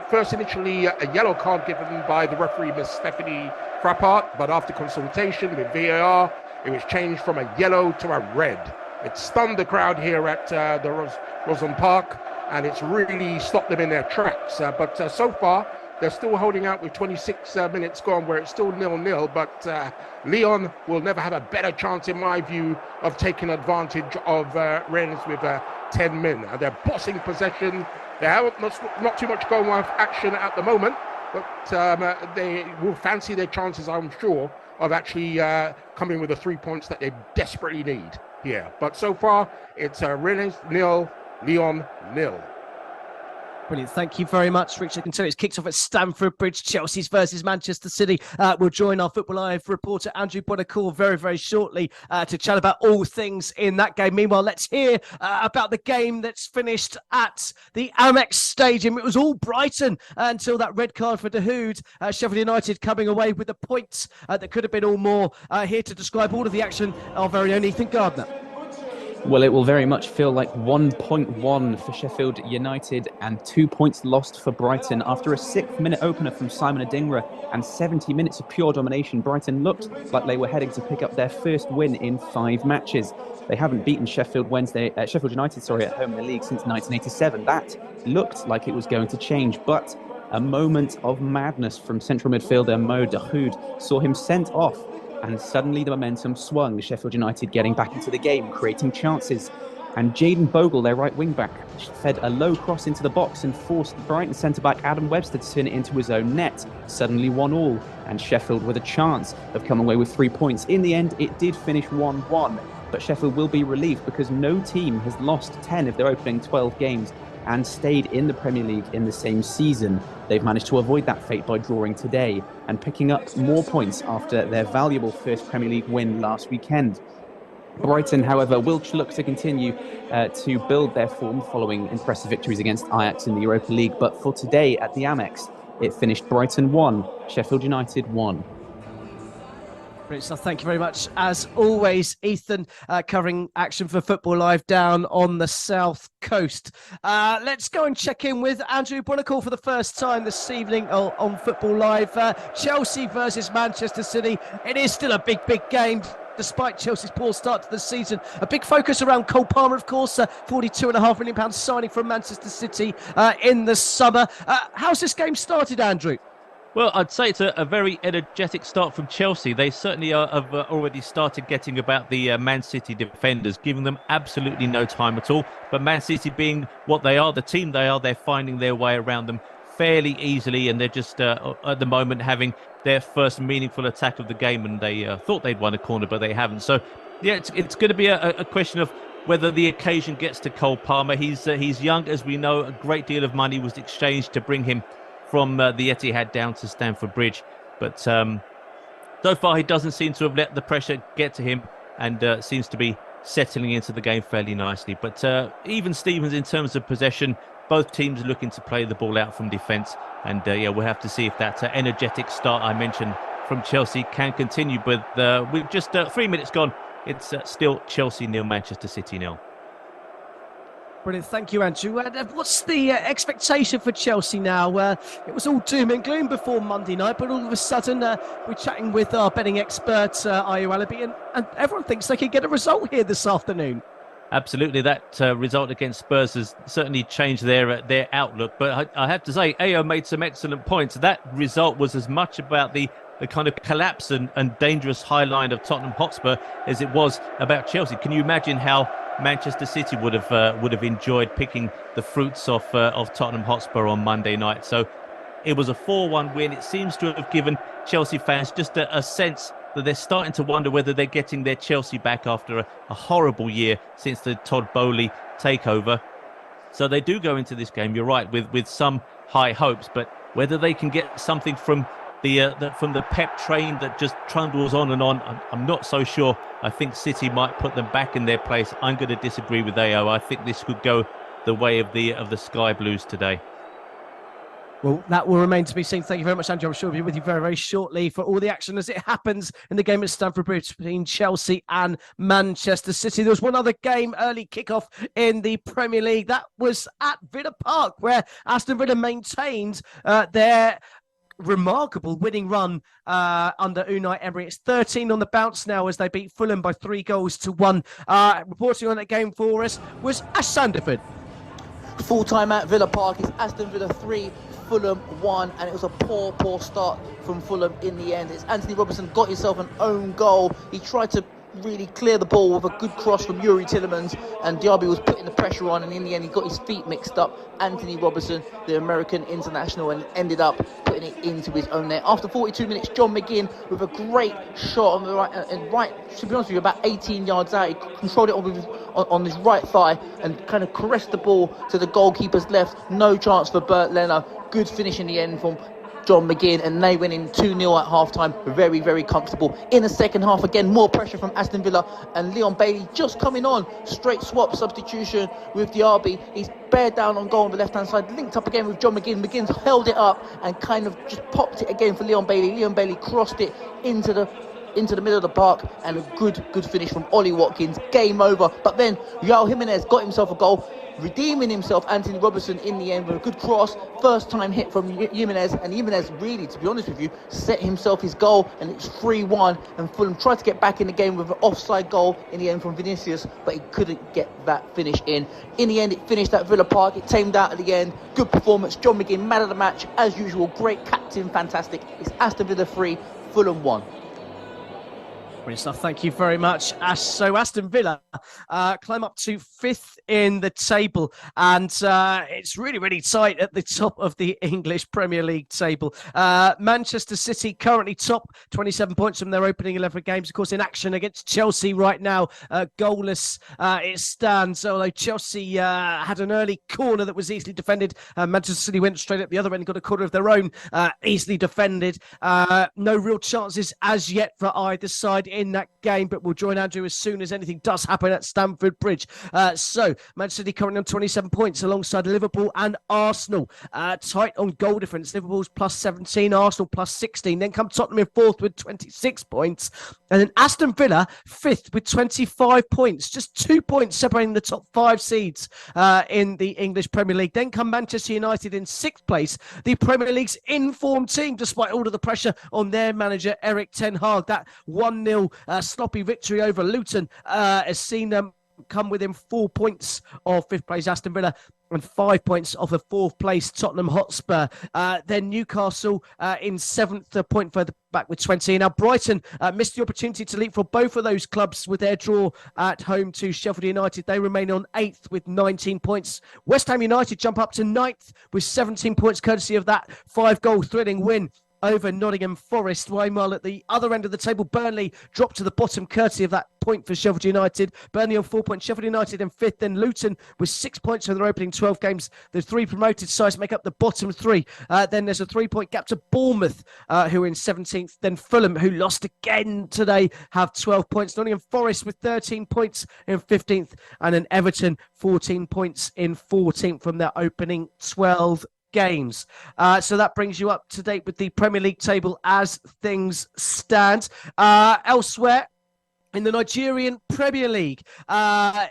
first initially a yellow card given by the referee, Miss Stephanie Frappart, but after consultation with VAR, it was changed from a yellow to a red. It stunned the crowd here at the Rosen Park, and it's really stopped them in their tracks. But so far, they're still holding out with 26 minutes gone, where it's still 0-0. But Lyon will never have a better chance, in my view, of taking advantage of Rennes with 10 men. They're bossing possession. They have not too much going on with action at the moment, but they will fancy their chances, I'm sure, of actually coming with the 3 points that they desperately need here. But so far, it's Rennes 0, Lyon 0. Brilliant. Thank you very much, Richard. I can tell you it's kicked off at Stamford Bridge. Chelsea's versus Manchester City. We'll join our Football Live reporter, Andrew Buonocore, very, very shortly to chat about all things in that game. Meanwhile, let's hear about the game that's finished at the Amex Stadium. It was all Brighton until that red card for Dahoud. Sheffield United coming away with the points that could have been all more. Here to describe all of the action, our very own Ethan Gardner. Well, it will very much feel like 1.1 for Sheffield United and 2 points lost for Brighton. After a 6th-minute opener from Simon Adingra and 70 minutes of pure domination, Brighton looked like they were heading to pick up their first win in 5 matches. They haven't beaten Sheffield United at home in the league since 1987. That looked like it was going to change, but a moment of madness from central midfielder Mo Dahoud saw him sent off. And suddenly the momentum swung, Sheffield United getting back into the game, creating chances. And Jayden Bogle, their right wing-back, fed a low cross into the box and forced Brighton centre-back Adam Webster to turn it into his own net. Suddenly 1-1, and Sheffield with a chance of coming away with 3 points. In the end, it did finish 1-1, but Sheffield will be relieved because no team has lost 10 of their opening 12 games and stayed in the Premier League in the same season. They've managed to avoid that fate by drawing today and picking up more points after their valuable first Premier League win last weekend. Brighton, however, will look to continue to build their form following impressive victories against Ajax in the Europa League. But for today at the Amex, it finished Brighton 1, Sheffield United 1. Great stuff. Thank you very much. As always, Ethan, covering action for Football Live down on the South Coast. Let's go and check in with Andrew Buonocore for the first time this evening on Football Live. Chelsea versus Manchester City. It is still a big game. Despite Chelsea's poor start to the season, a big focus around Cole Palmer, of course, £42.5 million signing from Manchester City in the summer. How's this game started, Andrew? Well, I'd say it's a very energetic start from Chelsea. They certainly have already started getting about the Man City defenders, giving them absolutely no time at all. But Man City being what they are, the team they are, they're finding their way around them fairly easily, and they're just at the moment having their first meaningful attack of the game, and they thought they'd won a corner, but they haven't. So, yeah, it's going to be a question of whether the occasion gets to Cole Palmer. He's young, as we know. A great deal of money was exchanged to bring him from the Etihad down to Stamford Bridge. But so far, he doesn't seem to have let the pressure get to him and seems to be settling into the game fairly nicely. But even Stevens, in terms of possession, both teams looking to play the ball out from defence. And we'll have to see if that energetic start I mentioned from Chelsea can continue. But with just 3 minutes gone, it's still Chelsea 0, Manchester City 0. Brilliant. Thank you, Andrew. What's the expectation for Chelsea now? It was all doom and gloom before Monday night, but all of a sudden we're chatting with our betting expert, Ayo Alabi, and everyone thinks they could get a result here this afternoon. Absolutely. That result against Spurs has certainly changed their outlook. But I have to say, Ayo made some excellent points. That result was as much about the kind of collapse and dangerous high line of Tottenham Hotspur as it was about Chelsea. Can you imagine how Manchester City would have enjoyed picking the fruits of Tottenham Hotspur on Monday night? So it was a 4-1 win. It seems to have given Chelsea fans just a sense that they're starting to wonder whether they're getting their Chelsea back after a horrible year since the Todd Boehly takeover. So they do go into this game, you're right, with some high hopes, but whether they can get something from the Pep train that just trundles on and on, I'm not so sure. I think City might put them back in their place. I'm going to disagree with Ayo. I think this could go the way of the Sky Blues today. Well, that will remain to be seen. Thank you very much, Andrew. I'm sure we'll be with you very, very shortly for all the action as it happens in the game at Stamford Bridge between Chelsea and Manchester City. There was one other game, early kickoff in the Premier League. That was at Villa Park, where Aston Villa maintained their remarkable winning run under Unai Emery. It's 13 on the bounce now as they beat Fulham by 3-1. Reporting on that game for us was Ash Sandiford. Full time at Villa Park is Aston Villa 3, Fulham 1, and it was a poor start from Fulham in the end. It's Anthony Robertson got himself an own goal. He tried to really clear the ball with a good cross from Yuri Tillemans, and Diaby was putting the pressure on, and in the end he got his feet mixed up. Anthony Robertson, the American international, and ended up putting it into his own net. After 42 minutes, John McGinn with a great shot on the right, to be honest with you, about 18 yards out. He controlled it on his right thigh and kind of caressed the ball to the goalkeeper's left. No chance for Bert Leno. Good finish in the end from John McGinn, and they went in 2-0 at half-time. Very, very comfortable. In the second half, again, more pressure from Aston Villa, and Leon Bailey just coming on. Straight swap substitution with Diaby. He's bared down on goal on the left-hand side, linked up again with John McGinn. McGinn's held it up and kind of just popped it again for Leon Bailey. Leon Bailey crossed it into the middle of the park, and a good finish from Ollie Watkins. Game over. But then João Jimenez got himself a goal, redeeming himself, Anthony Robertson, in the end with a good cross. First time hit from Jimenez, and Jimenez really, to be honest with you, set himself his goal, and it's 3-1, and Fulham tried to get back in the game with an offside goal in the end from Vinicius, but he couldn't get that finish in. In the end, it finished at Villa Park. It tamed out at the end. Good performance. John McGinn, man of the match, as usual. Great captain, fantastic. It's Aston Villa 3, Fulham 1. Brilliant stuff. Thank you very much, Ash. So Aston Villa climb up to 5th in the table, and it's really, really tight at the top of the English Premier League table. Manchester City currently top, 27 points from their opening 11 games. Of course, in action against Chelsea right now, goalless it stands. Although Chelsea had an early corner that was easily defended, Manchester City went straight up the other end and got a corner of their own, easily defended. No real chances as yet for either side in that game, but we'll join Andrew as soon as anything does happen at Stamford Bridge. So Manchester City currently on 27 points alongside Liverpool and Arsenal. Tight on goal difference. Liverpool's plus 17, Arsenal plus 16. Then come Tottenham in 4th with 26 points. And then Aston Villa 5th with 25 points. Just 2 points separating the top 5 seeds in the English Premier League. Then come Manchester United in 6th place. The Premier League's in-form team, despite all of the pressure on their manager, Erik ten Hag. That 1-0 sloppy victory over Luton has seen them come within 4 points of 5th place Aston Villa and 5 points off of 4th place Tottenham Hotspur. Then Newcastle in 7th, a point further back with 20. Now Brighton missed the opportunity to leapfrog both of those clubs with their draw at home to Sheffield United. They remain on 8th with 19 points. West Ham United jump up to 9th with 17 points courtesy of that 5-goal thrilling win over Nottingham Forest. While at the other end of the table, Burnley dropped to the bottom courtesy of that point for Sheffield United. Burnley on 4 points, Sheffield United in 5th, then Luton with 6 points for their opening 12 games. The 3 promoted sides make up the bottom 3. Then there's a 3-point gap to Bournemouth, who are in 17th. Then Fulham, who lost again today, have 12 points. Nottingham Forest with 13 points in 15th. And then Everton, 14 points in 14th from their opening 12 games. So that brings you up to date with the Premier League table as things stand. Elsewhere in the Nigerian Premier League,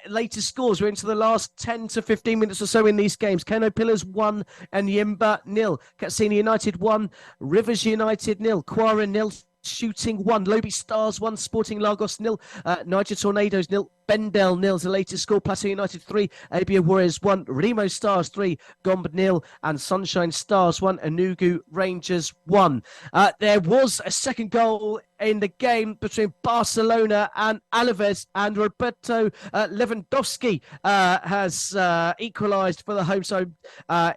latest scores. We're into the last 10 to 15 minutes or so in these games. Kano Pillars 1 and Yimba 0. Katsina United 1, Rivers United 0, Kwara 0, Shooting 1, Lobi Stars 1, Sporting Lagos 0, Niger Tornadoes 0, Bendel 0 is the latest score. Plateau United 3, Abia Warriors 1, Remo Stars 3, Gombe 0, and Sunshine Stars 1, Enugu Rangers 1. There was a second goal in the game between Barcelona and Alaves, and Roberto Lewandowski has equalised for the home side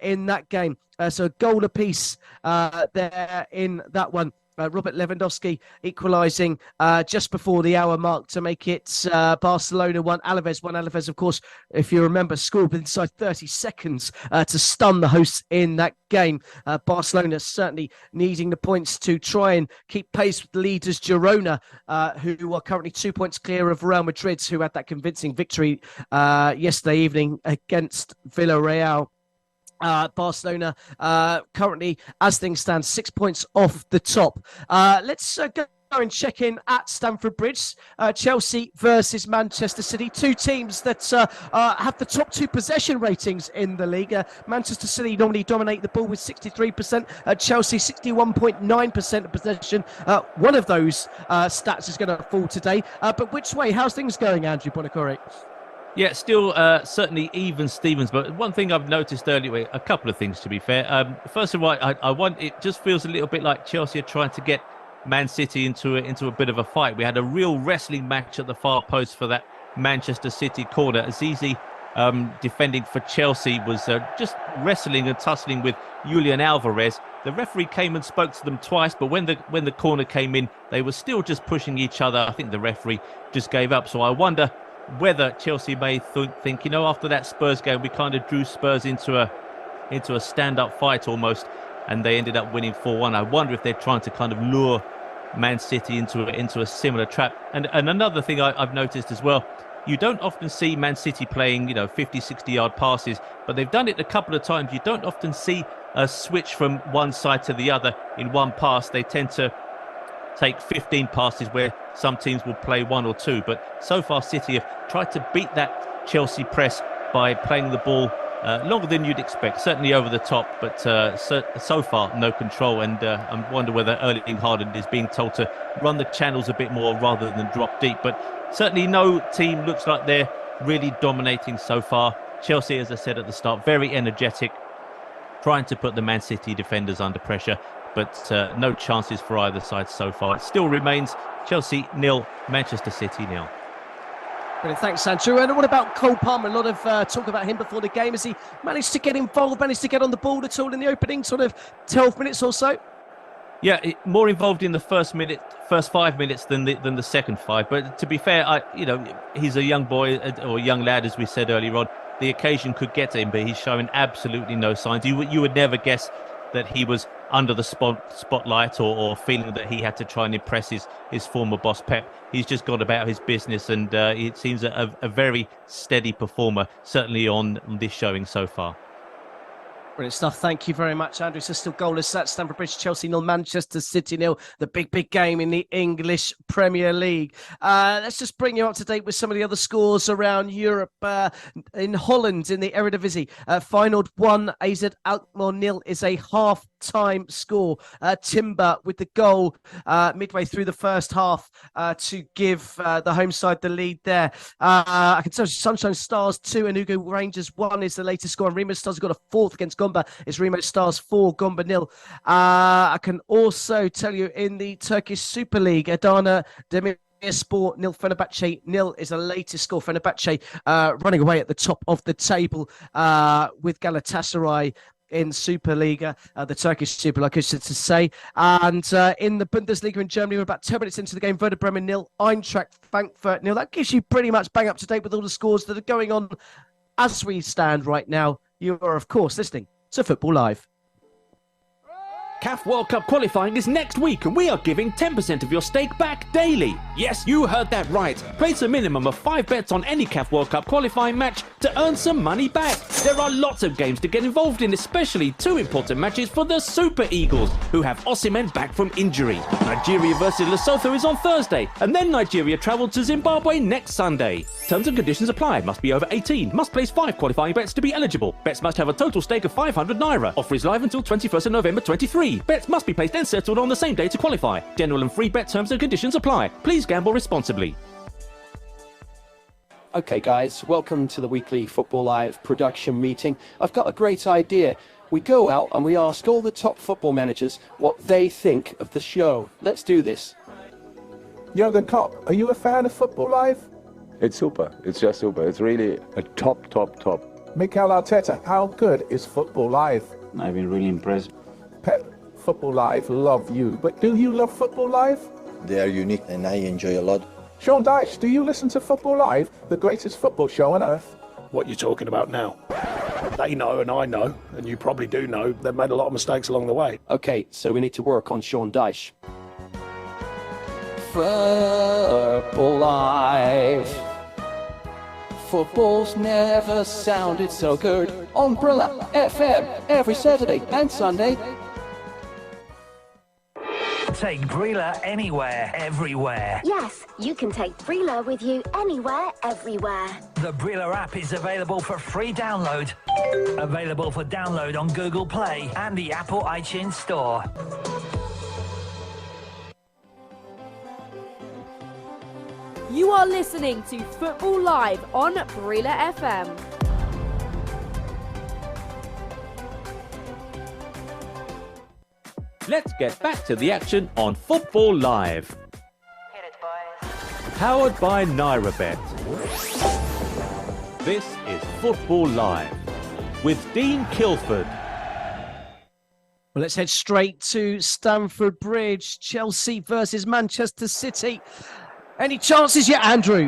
in that game. So a goal apiece there in that one. Robert Lewandowski equalising just before the hour mark to make it Barcelona 1, Alaves 1. Alaves, of course, if you remember, scored inside 30 seconds to stun the hosts in that game. Barcelona certainly needing the points to try and keep pace with the leaders Girona, who are currently 2 points clear of Real Madrid, who had that convincing victory yesterday evening against Villarreal. Barcelona currently, as things stand, 6 points off the top. Let's go and check in at Stamford Bridge. Chelsea versus Manchester City, two teams that have the top two possession ratings in the league. Manchester City normally dominate the ball with 63%, Chelsea 61.9% of possession. One of those stats is going to fall today, but which way? How's things going, Andrew Buonocore? Yeah, still certainly even Stevens, but one thing I've noticed earlier, a couple of things to be fair. First of all, I want, it just feels a little bit like Chelsea are trying to get Man City into a bit of a fight. We had a real wrestling match at the far post for that Manchester City corner. Azizi, defending for Chelsea, was just wrestling and tussling with Julian Alvarez. The referee came and spoke to them twice, but when the corner came in, they were still just pushing each other. I think the referee just gave up. So I wonder whether Chelsea may think, you know, after that Spurs game, we kind of drew Spurs into a stand-up fight almost, and they ended up winning 4-1. I wonder if they're trying to kind of lure Man City into a similar trap. And another thing I've noticed as well, you don't often see Man City playing, 50, 60-yard passes, but they've done it a couple of times. You don't often see a switch from one side to the other in one pass. They tend to take 15 passes where some teams will play one or two. But so far, City have tried to beat that Chelsea press by playing the ball longer than you'd expect, certainly over the top, but so far no control. And I wonder whether Erling Haaland is being told to run the channels a bit more rather than drop deep. But certainly no team looks like they're really dominating so far. Chelsea, as I said at the start, very energetic, trying to put the Man City defenders under pressure, but no chances for either side so far. It still remains Chelsea 0, Manchester City 0. Brilliant. Thanks, Andrew. And what about Cole Palmer? A lot of talk about him before the game. Has he managed to get involved, managed to get on the ball at all in the opening sort of 12 minutes or so? Yeah, more involved in the first 5 minutes than the second five. But to be fair, he's a young boy or young lad, as we said earlier on. The occasion could get to him, but he's showing absolutely no signs. You would never guess that he was under the spotlight or feeling that he had to try and impress his former boss Pep. He's just gone about his business, and it seems a very steady performer, certainly on this showing so far. Brilliant stuff. Thank you very much, Andrew. So still goalless at Stamford Bridge. Chelsea 0, Manchester City 0. The big game in the English Premier League. Let's just bring you up to date with some of the other scores around Europe. In Holland, in the Eredivisie, Feyenoord 1, AZ Alkmaar 0 is a half-time score. Timber with the goal midway through the first half to give the home side the lead there. I can tell you Sunshine Stars 2 and Ugo Rangers 1 is the latest score. And Remo Stars got a fourth against Gombe. It's Remo Stars 4, Gombe 0. I can also tell you in the Turkish Super League, Adana Demirspor 0, Fenerbahce 0 is the latest score. Fenerbahce running away at the top of the table with Galatasaray in Superliga, the Turkish Super, like I should say. And in the Bundesliga in Germany, we're about 10 minutes into the game. Werder Bremen 0, Eintracht Frankfurt 0. That gives you pretty much bang up to date with all the scores that are going on as we stand right now. You are, of course, listening to Football Live. CAF World Cup qualifying is next week and we are giving 10% of your stake back daily. Yes, you heard that right. Place a minimum of 5 bets on any CAF World Cup qualifying match to earn some money back. There are lots of games to get involved in, especially 2 important matches for the Super Eagles, who have Osimhen back from injury. Nigeria versus Lesotho is on Thursday, and then Nigeria travel to Zimbabwe next Sunday. Terms and conditions apply. Must be over 18. Must place 5 qualifying bets to be eligible. Bets must have a total stake of 500 naira. Offer is live until 21st of November 23. Bets must be placed and settled on the same day to qualify. General and free bet terms and conditions apply. Please gamble responsibly. Okay, guys, welcome to the weekly Football Live production meeting. I've got a great idea. We go out and we ask all the top football managers what they think of the show. Let's do this. Jurgen Klopp, are you a fan of Football Live? It's super. It's just super. It's really a top. Mikel Arteta, how good is Football Live? I've been really impressed. Pep, Football Live love you, but do you love Football Live? They are unique and I enjoy a lot. Sean Dyche, do you listen to Football Live, the greatest football show on earth? What you're talking about now. They know and I know, and you probably do know, they've made a lot of mistakes along the way. Okay, so we need to work on Sean Dyche. Football Live. Football's never sounded so good on Brila FM every Saturday and Sunday. Take Brila anywhere, everywhere. Yes, you can take Brila with you anywhere, everywhere. The Brila app is available for free download. Available for download on Google Play and the Apple iTunes Store. You are listening to Football Live on Brila FM. Let's get back to the action on Football Live. Powered by NairaBet. This is Football Live with Dean Kilford. Well, let's head straight to Stamford Bridge. Chelsea versus Manchester City. Any chances yet, Andrew?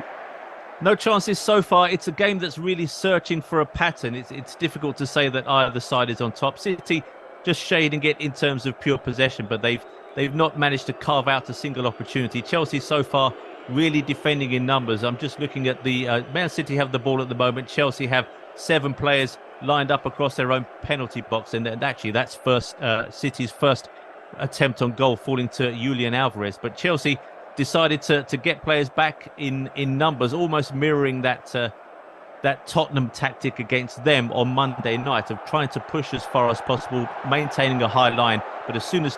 No chances so far. It's a game that's really searching for a pattern. It's difficult to say that either side is on top. City just shading it in terms of pure possession, but they've not managed to carve out a single opportunity. Chelsea so far really defending in numbers. I'm just looking at the Man City have the ball at the moment. Chelsea have 7 players lined up across their own penalty box, and actually that's City's first attempt on goal, falling to Julian Alvarez. But Chelsea decided to get players back in numbers, almost mirroring that Tottenham tactic against them on Monday night of trying to push as far as possible, maintaining a high line. But as soon as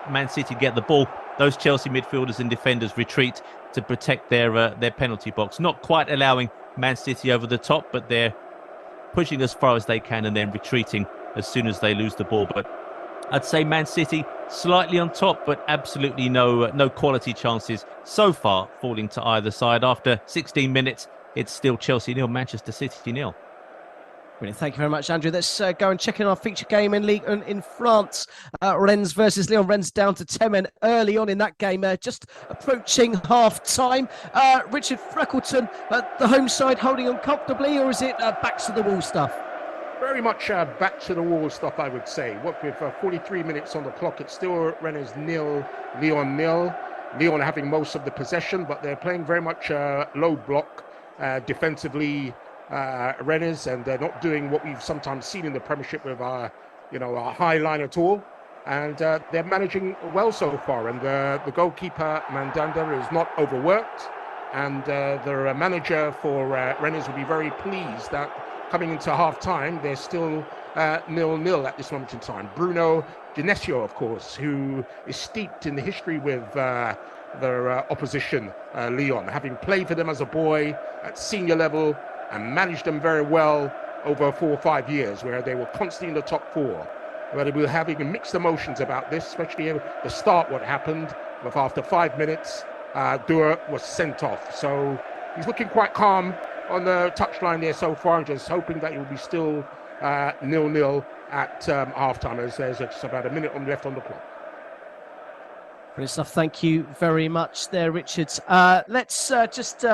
Man City get the ball, those Chelsea midfielders and defenders retreat to protect their penalty box, not quite allowing Man City over the top, but they're pushing as far as they can and then retreating as soon as they lose the ball. But I'd say Man City slightly on top, but absolutely no quality chances so far falling to either side. After 16 minutes, it's still Chelsea 0, Manchester City 0. Brilliant. Thank you very much, Andrew. Let's go and check in our feature game in Ligue 1 in France. Rennes versus Lyon. Rennes down to 10 men early on in that game, just approaching half-time. Richard Freckleton, the home side holding on comfortably, or is it backs to the wall stuff? Very much back to the wall stuff, I would say. What with 43 minutes on the clock, it's still Rennes 0, Lyon 0. Lyon having most of the possession, but they're playing very much low block defensively. Rennes, and they're not doing what we've sometimes seen in the Premiership with a high line at all. And they're managing well so far. And the goalkeeper Mandanda is not overworked, and the manager for Rennes will be very pleased that coming into half-time, they're still 0-0 at this moment in time. Bruno Genesio, of course, who is steeped in the history with their opposition, Lyon, having played for them as a boy at senior level and managed them very well over 4 or 5 years, where they were constantly in the top 4. But they were having mixed emotions about this, especially at the start, what happened, with after 5 minutes, Dua was sent off. So he's looking quite calm on the touchline there so far, and just hoping that it will be still 0-0 at half-time, as there's just about a minute left on the clock. Brilliant stuff. Thank you very much there, Richard. Let's just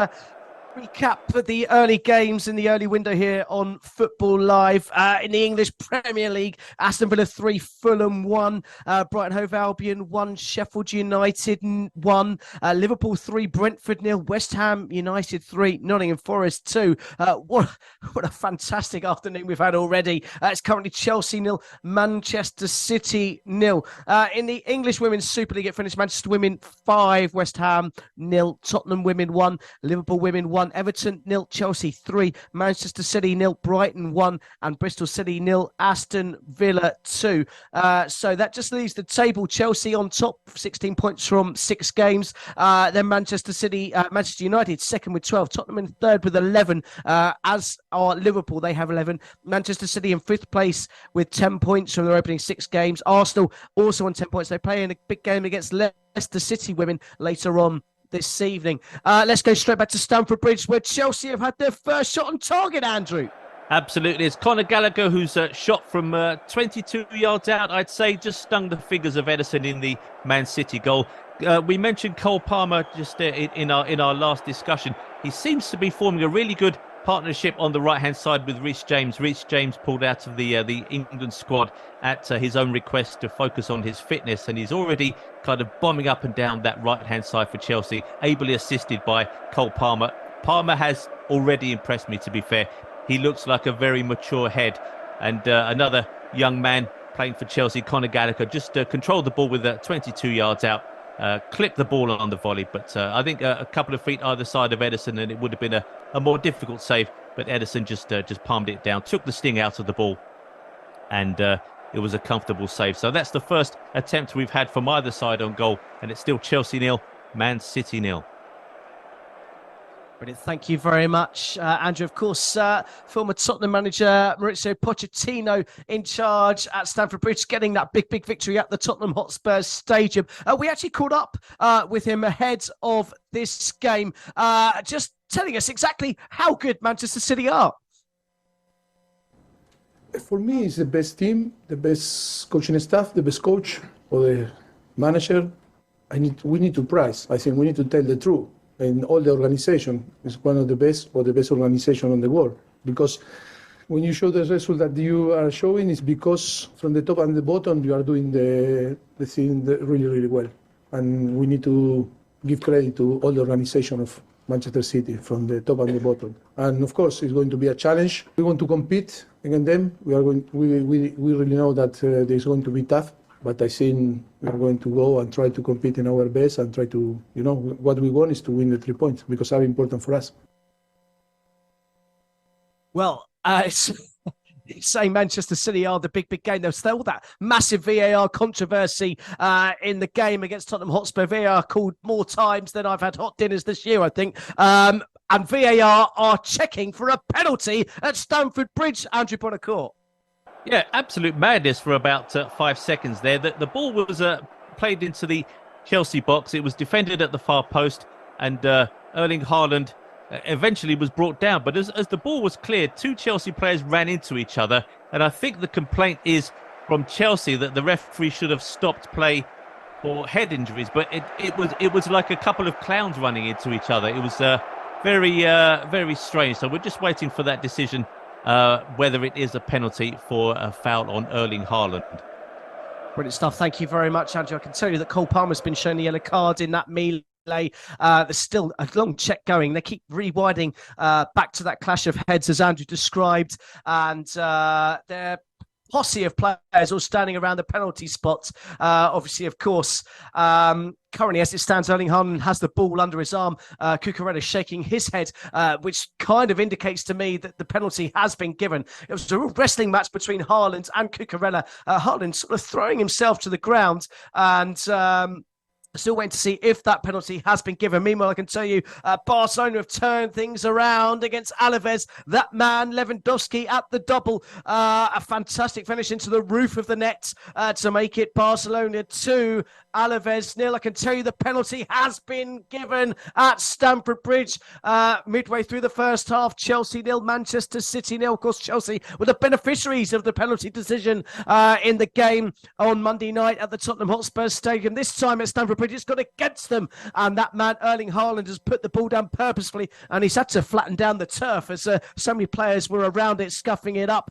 recap for the early games in the early window here on Football Live. In the English Premier League, Aston Villa 3, Fulham 1, Brighton Hove Albion 1, Sheffield United 1, Liverpool 3, Brentford 0, West Ham United 3, Nottingham Forest 2. What a fantastic afternoon we've had already. It's currently Chelsea 0, Manchester City 0. In the English Women's Super League, it finished Manchester Women 5, West Ham 0, Tottenham Women 1, Liverpool Women 1, Everton 0, Chelsea 3, Manchester City 0, Brighton 1, and Bristol City 0, Aston Villa 2. So that just leaves the table. Chelsea on top, 16 points from 6 games. Then Manchester United second with 12, Tottenham in third with 11, as are Liverpool. They have 11. Manchester City in 5th place with 10 points from their opening 6 games. Arsenal also on 10 points. They play in a big game against Leicester City women later on this evening. Let's go straight back to Stamford Bridge, where Chelsea have had their first shot on target, Andrew. Absolutely. It's Conor Gallagher who's shot from 22 yards out, I'd say, just stung the fingers of Ederson in the Man City goal. We mentioned Cole Palmer just in our last discussion. He seems to be forming a really good partnership on the right-hand side with Reece James. Reece James pulled out of the England squad at his own request to focus on his fitness, and he's already kind of bombing up and down that right-hand side for Chelsea, ably assisted by Cole Palmer. Palmer has already impressed me, to be fair. He looks like a very mature head. And another young man playing for Chelsea, Conor Gallagher, just controlled the ball with 22 yards out, clipped the ball on the volley. But I think a couple of feet either side of Ederson, and it would have been a more difficult save. But Ederson just palmed it down, took the sting out of the ball, and it was a comfortable save. So that's the first attempt we've had from either side on goal. And it's still Chelsea 0, Man City 0. Brilliant. Thank you very much, Andrew. Of course, former Tottenham manager Mauricio Pochettino in charge at Stamford Bridge, getting that big victory at the Tottenham Hotspur Stadium. We actually caught up with him ahead of this game, just telling us exactly how good Manchester City are. For me, it's the best team, the best coaching staff, the best coach or the manager. We need to prize. I think we need to tell the truth. And all the organization is one of the best or the best organization on the world. Because when you show the result that you are showing, it's because from the top and the bottom, you are doing the thing really, really well. And we need to give credit to all the organization of Manchester City from the top and the bottom. And of course, it's going to be a challenge. We want to compete against them. We really know that it's going to be tough. But I think we're going to go and try to compete in our best and try to, what we want is to win the 3 points because that's important for us. Well, saying Manchester City are the big game. There's still that massive VAR controversy in the game against Tottenham Hotspur. VAR called more times than I've had hot dinners this year, I think. And VAR are checking for a penalty at Stamford Bridge, Andrew Buonocore. Yeah, absolute madness for about 5 seconds there. The ball was played into the Chelsea box. It was defended at the far post, and Erling Haaland eventually was brought down. But as the ball was cleared, two Chelsea players ran into each other, and I think the complaint is from Chelsea that the referee should have stopped play for head injuries. But it was like a couple of clowns running into each other. It was very strange. So we're just waiting for that decision. Whether it is a penalty for a foul on Erling Haaland. Brilliant stuff. Thank you very much, Andrew. I can tell you that Cole Palmer's been shown the yellow card in that melee. There's still a long check going. They keep rewinding back to that clash of heads as Andrew described. And they're posse of players all standing around the penalty spot. Obviously, of course, currently as it stands, Erling Haaland has the ball under his arm. Cucurella shaking his head, which kind of indicates to me that the penalty has been given. It was a real wrestling match between Haaland and Cucurella. Haaland sort of throwing himself to the ground and still waiting to see if that penalty has been given. Meanwhile, I can tell you, Barcelona have turned things around against Alaves. That man, Lewandowski, at the double. A fantastic finish into the roof of the net to make it Barcelona 2, Alaves 0. I can tell you the penalty has been given at Stamford Bridge. Midway through the first half, Chelsea 0, Manchester City 0. Of course, Chelsea were the beneficiaries of the penalty decision in the game on Monday night at the Tottenham Hotspur Stadium. This time at Stamford Bridge, it's got against them, and that man Erling Haaland has put the ball down purposefully, and he's had to flatten down the turf as so many players were around it, scuffing it up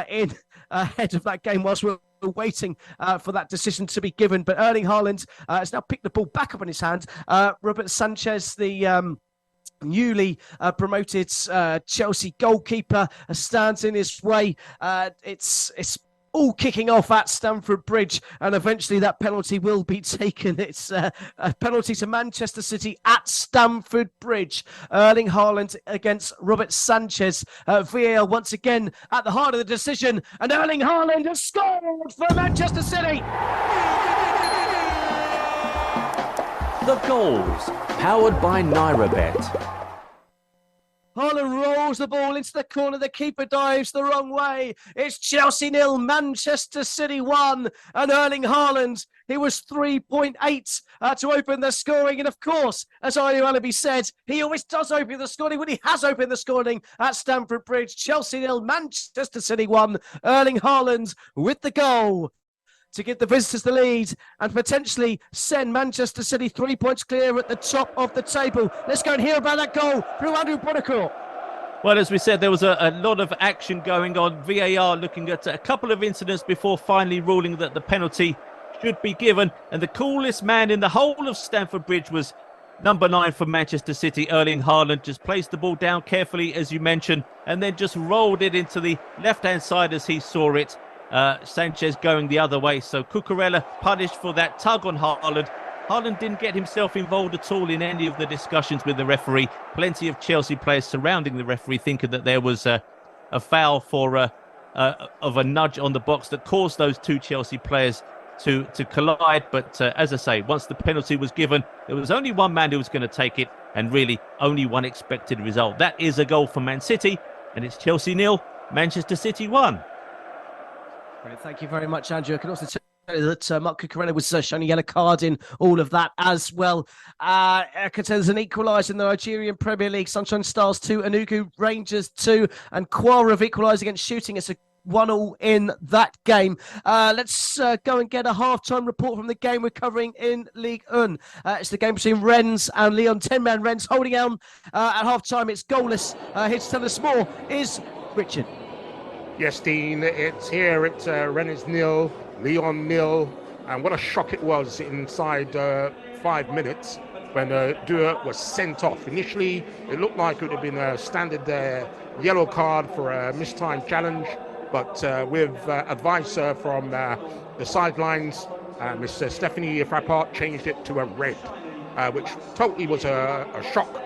in ahead of that game whilst we're waiting for that decision to be given. But Erling Haaland has now picked the ball back up in his hand. Robert Sanchez, the newly promoted Chelsea goalkeeper, stands in his way. It's all kicking off at Stamford Bridge, and eventually that penalty will be taken. It's a penalty to Manchester City at Stamford Bridge. Erling Haaland against Robert Sanchez. VAR once again at the heart of the decision, and Erling Haaland has scored for Manchester City. The goals, powered by NairaBet. Haaland rolls the ball into the corner. The keeper dives the wrong way. It's Chelsea 0, Manchester City 1. And Erling Haaland He was 3.8 to open the scoring. And of course, as Ayo Alabi said, he always does open the scoring when he has opened the scoring at Stamford Bridge. Chelsea 0, Manchester City 1. Erling Haaland with the goal to give the visitors the lead and potentially send Manchester City 3 points clear at the top of the table. Let's go and hear about that goal from Andrew Buonocore. Well, as we said, there was a lot of action going on. VAR looking at a couple of incidents before finally ruling that the penalty should be given. And the coolest man in the whole of Stamford Bridge was number 9 for Manchester City, Erling Haaland. Just placed the ball down carefully, as you mentioned, and then just rolled it into the left-hand side as he saw it. Sanchez going the other way. So Cucurella punished for that tug on Haaland. Haaland didn't get himself involved at all in any of the discussions with the referee. Plenty of Chelsea players surrounding the referee thinking that there was a foul of a nudge on the box that caused those two Chelsea players to collide. But as I say, once the penalty was given, there was only one man who was going to take it, and really only one expected result. That is a goal for Man City, and it's Chelsea 0, Manchester City 1. Brilliant. Thank you very much, Andrew. I can also tell you that Mark Cucurella was shown a yellow card in all of that as well. I can tell there's an equaliser in the Nigerian Premier League. Sunshine Stars 2, Enugu Rangers 2, and Kwara have equalised against Shooting. It's a 1-1 in that game. Let's go and get a half-time report from the game we're covering in Ligue 1. It's the game between Rennes and Lyon. 10-man Rennes holding on at half-time. It's goalless. Here to tell us more is Richard. Yes, Dean, it's here. It's Rennes 0, Lyon 0. And what a shock it was inside 5 minutes when Dua was sent off. Initially, it looked like it would have been a standard yellow card for a mistimed challenge. But with advice from the sidelines, Miss Stephanie Frappart changed it to a red, which totally was a shock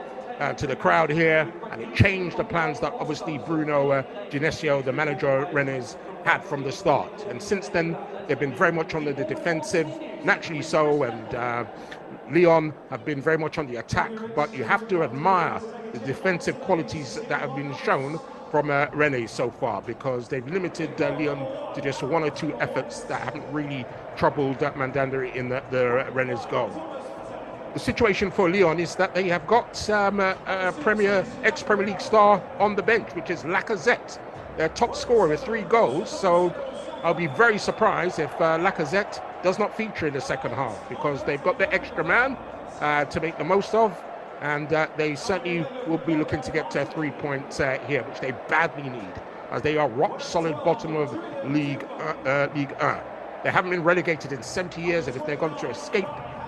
to the crowd here, and it changed the plans that obviously Bruno Genesio, the manager of Rennes, had from the start. And since then, they've been very much on the defensive, naturally so, and Lyon have been very much on the attack, but you have to admire the defensive qualities that have been shown from Rennes so far, because they've limited Lyon to just 1 or 2 efforts that haven't really troubled Mandanda in the Rennes goal. The situation for Lyon is that they have got ex-Premier League star on the bench, which is Lacazette, their top scorer with 3 goals. So I'll be very surprised if Lacazette does not feature in the second half, because they've got the extra man to make the most of, and they certainly will be looking to get 3 points here, which they badly need, as they are rock solid bottom of Ligue 1. They haven't been relegated in 70 years, and if they're going to escape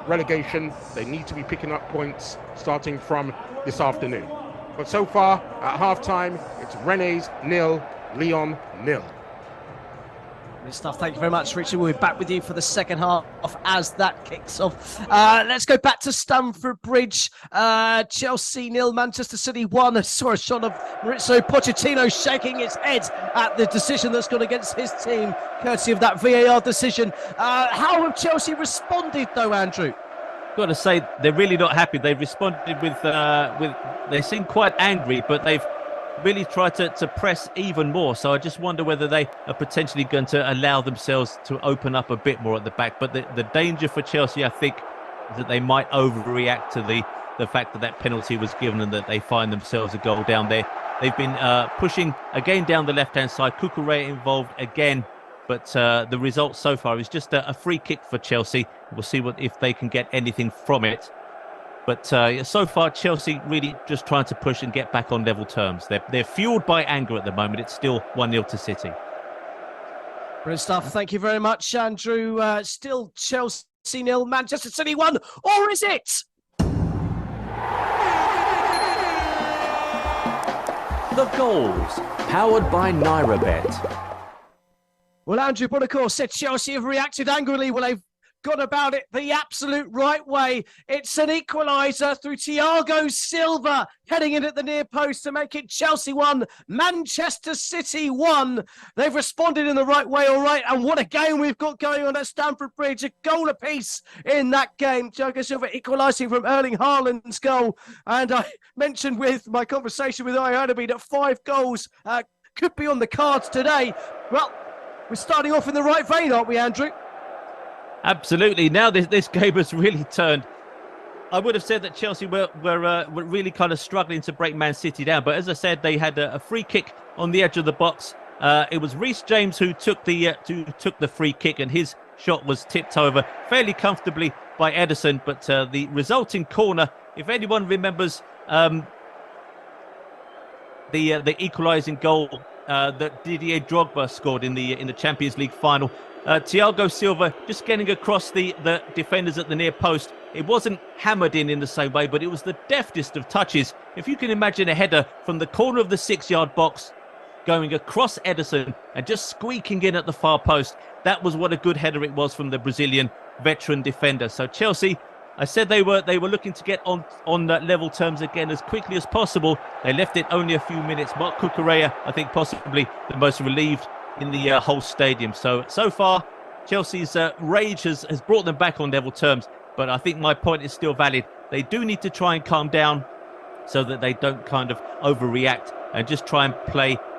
relegation, they need to be picking up points starting from this afternoon. But so far, at half-time, it's Rennes 0, Lyon 0. Good stuff. Thank you very much, Richard. We'll be back with you for the second half as that kicks off. Let's go back to Stamford Bridge. Chelsea 0, Manchester City 1. I saw a shot of Maurizio Pochettino shaking his head at the decision that's gone against his team, courtesy of that VAR decision. How have Chelsea responded, though, Andrew? Got to say, they're really not happy. They've responded with they seem quite angry, but they've really try to press even more. So I just wonder whether they are potentially going to allow themselves to open up a bit more at the back. But the danger for Chelsea, I think, is that they might overreact to the fact that that penalty was given and that they find themselves a goal down there. They've been pushing again down the left-hand side. Cucurella involved again. But the result so far is just a free kick for Chelsea. We'll see if they can get anything from it. But so far, Chelsea really just trying to push and get back on level terms. They're fueled by anger at the moment. It's still 1-0 to City. Brilliant stuff. Thank you very much, Andrew. Still Chelsea 0, Manchester City 1, or is it? The goals, powered by NairaBet. Well, Andrew Buonocore said Chelsea have reacted angrily. Well, they've gone about it the absolute right way. It's an equaliser through Thiago Silva, heading in at the near post to make it Chelsea 1, Manchester City 1. They've responded in the right way, all right. And what a game we've got going on at Stamford Bridge. A goal apiece in that game. Thiago Silva equalising from Erling Haaland's goal. And I mentioned with my conversation with Ayo Alabi that 5 goals could be on the cards today. Well, we're starting off in the right vein, aren't we, Andrew? Absolutely. Now this game has really turned. I would have said that Chelsea were really kind of struggling to break Man City down. But as I said, they had a free kick on the edge of the box. It was Reece James who took the free kick, and his shot was tipped over fairly comfortably by Ederson. But the resulting corner, if anyone remembers the equalising goal that Didier Drogba scored in the Champions League final, Thiago Silva just getting across the defenders at the near post. It wasn't hammered in the same way, but it was the deftest of touches. If you can imagine a header from the corner of the 6-yard box going across Ederson and just squeaking in at the far post, that was what a good header it was from the Brazilian veteran defender. So Chelsea, I said they were looking to get on level terms again as quickly as possible. They left it only a few minutes. Marc Cucurella, I think, possibly the most relieved in the whole stadium. So far, Chelsea's rage has brought them back on level terms. But I think my point is still valid. They do need to try and calm down so that they don't kind of overreact and just try and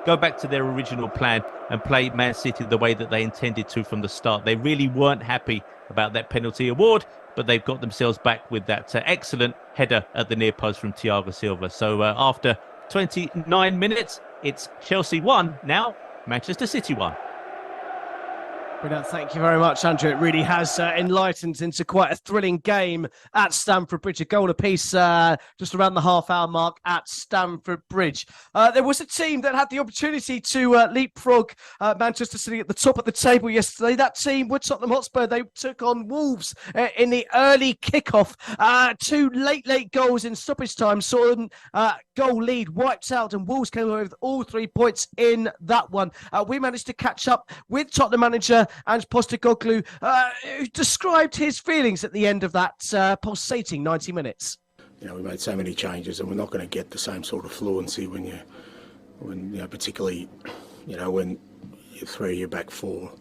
go back to their original plan and play Man City the way that they intended to from the start. They really weren't happy about that penalty award, but they've got themselves back with that excellent header at the near post from Thiago Silva. So after 29 minutes, it's Chelsea 1 now, Manchester City 1. Brilliant. Thank you very much, Andrew. It really has enlightened into quite a thrilling game at Stamford Bridge. A goal apiece just around the half-hour mark at Stamford Bridge. There was a team that had the opportunity to leapfrog Manchester City at the top of the table yesterday. That team were Tottenham Hotspur. They took on Wolves in the early kickoff. 2 late goals in stoppage time saw them goal lead wiped out, and Wolves came away with all 3 points in that one. We managed to catch up with Tottenham manager Ange Postecoglou, who described his feelings at the end of that pulsating 90 minutes. You know, we made so many changes, and we're not going to get the same sort of fluency when particularly, when you're back 4,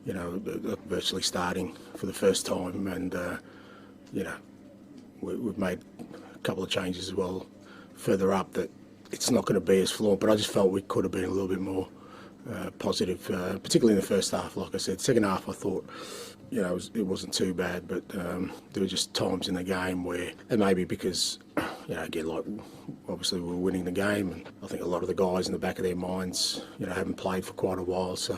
virtually starting for the first time, and we've made a couple of changes as well further up that it's not going to be as fluent. But I just felt we could have been a little bit more positive, particularly in the first half. Like I said, second half I thought, it wasn't too bad, but there were just times in the game where, and maybe because, again, like obviously we were winning the game, and I think a lot of the guys in the back of their minds, haven't played for quite a while, so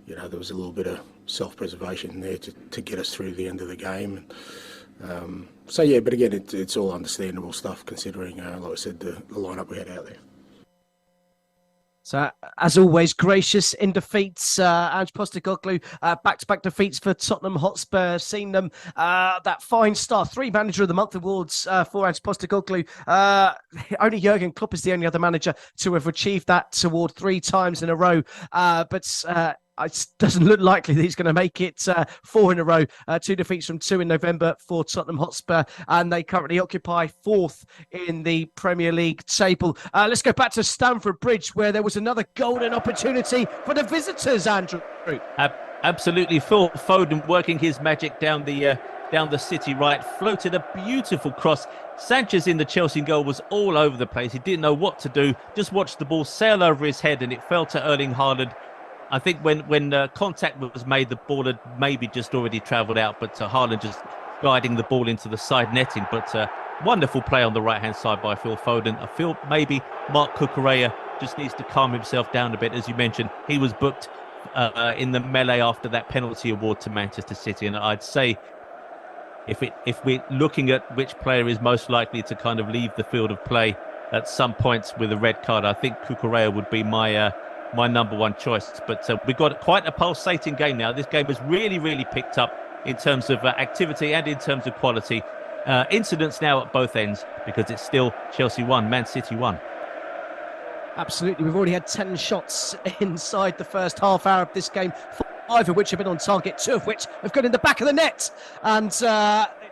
there was a little bit of self-preservation there to get us through the end of the game. But again, it's all understandable stuff considering, like I said, the lineup we had out there. So, as always, gracious in defeats. Ange Postecoglou, back-to-back defeats for Tottenham Hotspur. Seen them that fine start. 3 Manager of the Month awards for Ange Postecoglou. Only Jurgen Klopp is the only other manager to have achieved that award 3 times in a row. But it doesn't look likely that he's going to make it 4 in a row. 2 defeats from 2 in November for Tottenham Hotspur, and they currently occupy 4th in the Premier League table. Let's go back to Stamford Bridge, where there was another golden opportunity for the visitors, Andrew. Absolutely. Phil Foden working his magic down the city right, floated a beautiful cross. Sanchez in the Chelsea goal was all over the place. He didn't know what to do, just watched the ball sail over his head, and it fell to Erling Haaland. I think when contact was made, the ball had maybe just already travelled out, but Haaland just guiding the ball into the side netting. But wonderful play on the right-hand side by Phil Foden. I feel maybe Marc Cucurella just needs to calm himself down a bit. As you mentioned, he was booked in the melee after that penalty award to Manchester City. And I'd say if we're looking at which player is most likely to kind of leave the field of play at some points with a red card, I think Cucurella would be my number one choice. But we've got quite a pulsating game now. This game has really, really picked up in terms of activity and in terms of quality. Incidents now at both ends, because it's still Chelsea 1, Man City 1. Absolutely. We've already had 10 shots inside the first half hour of this game, 5 of which have been on target, 2 of which have gone in the back of the net. And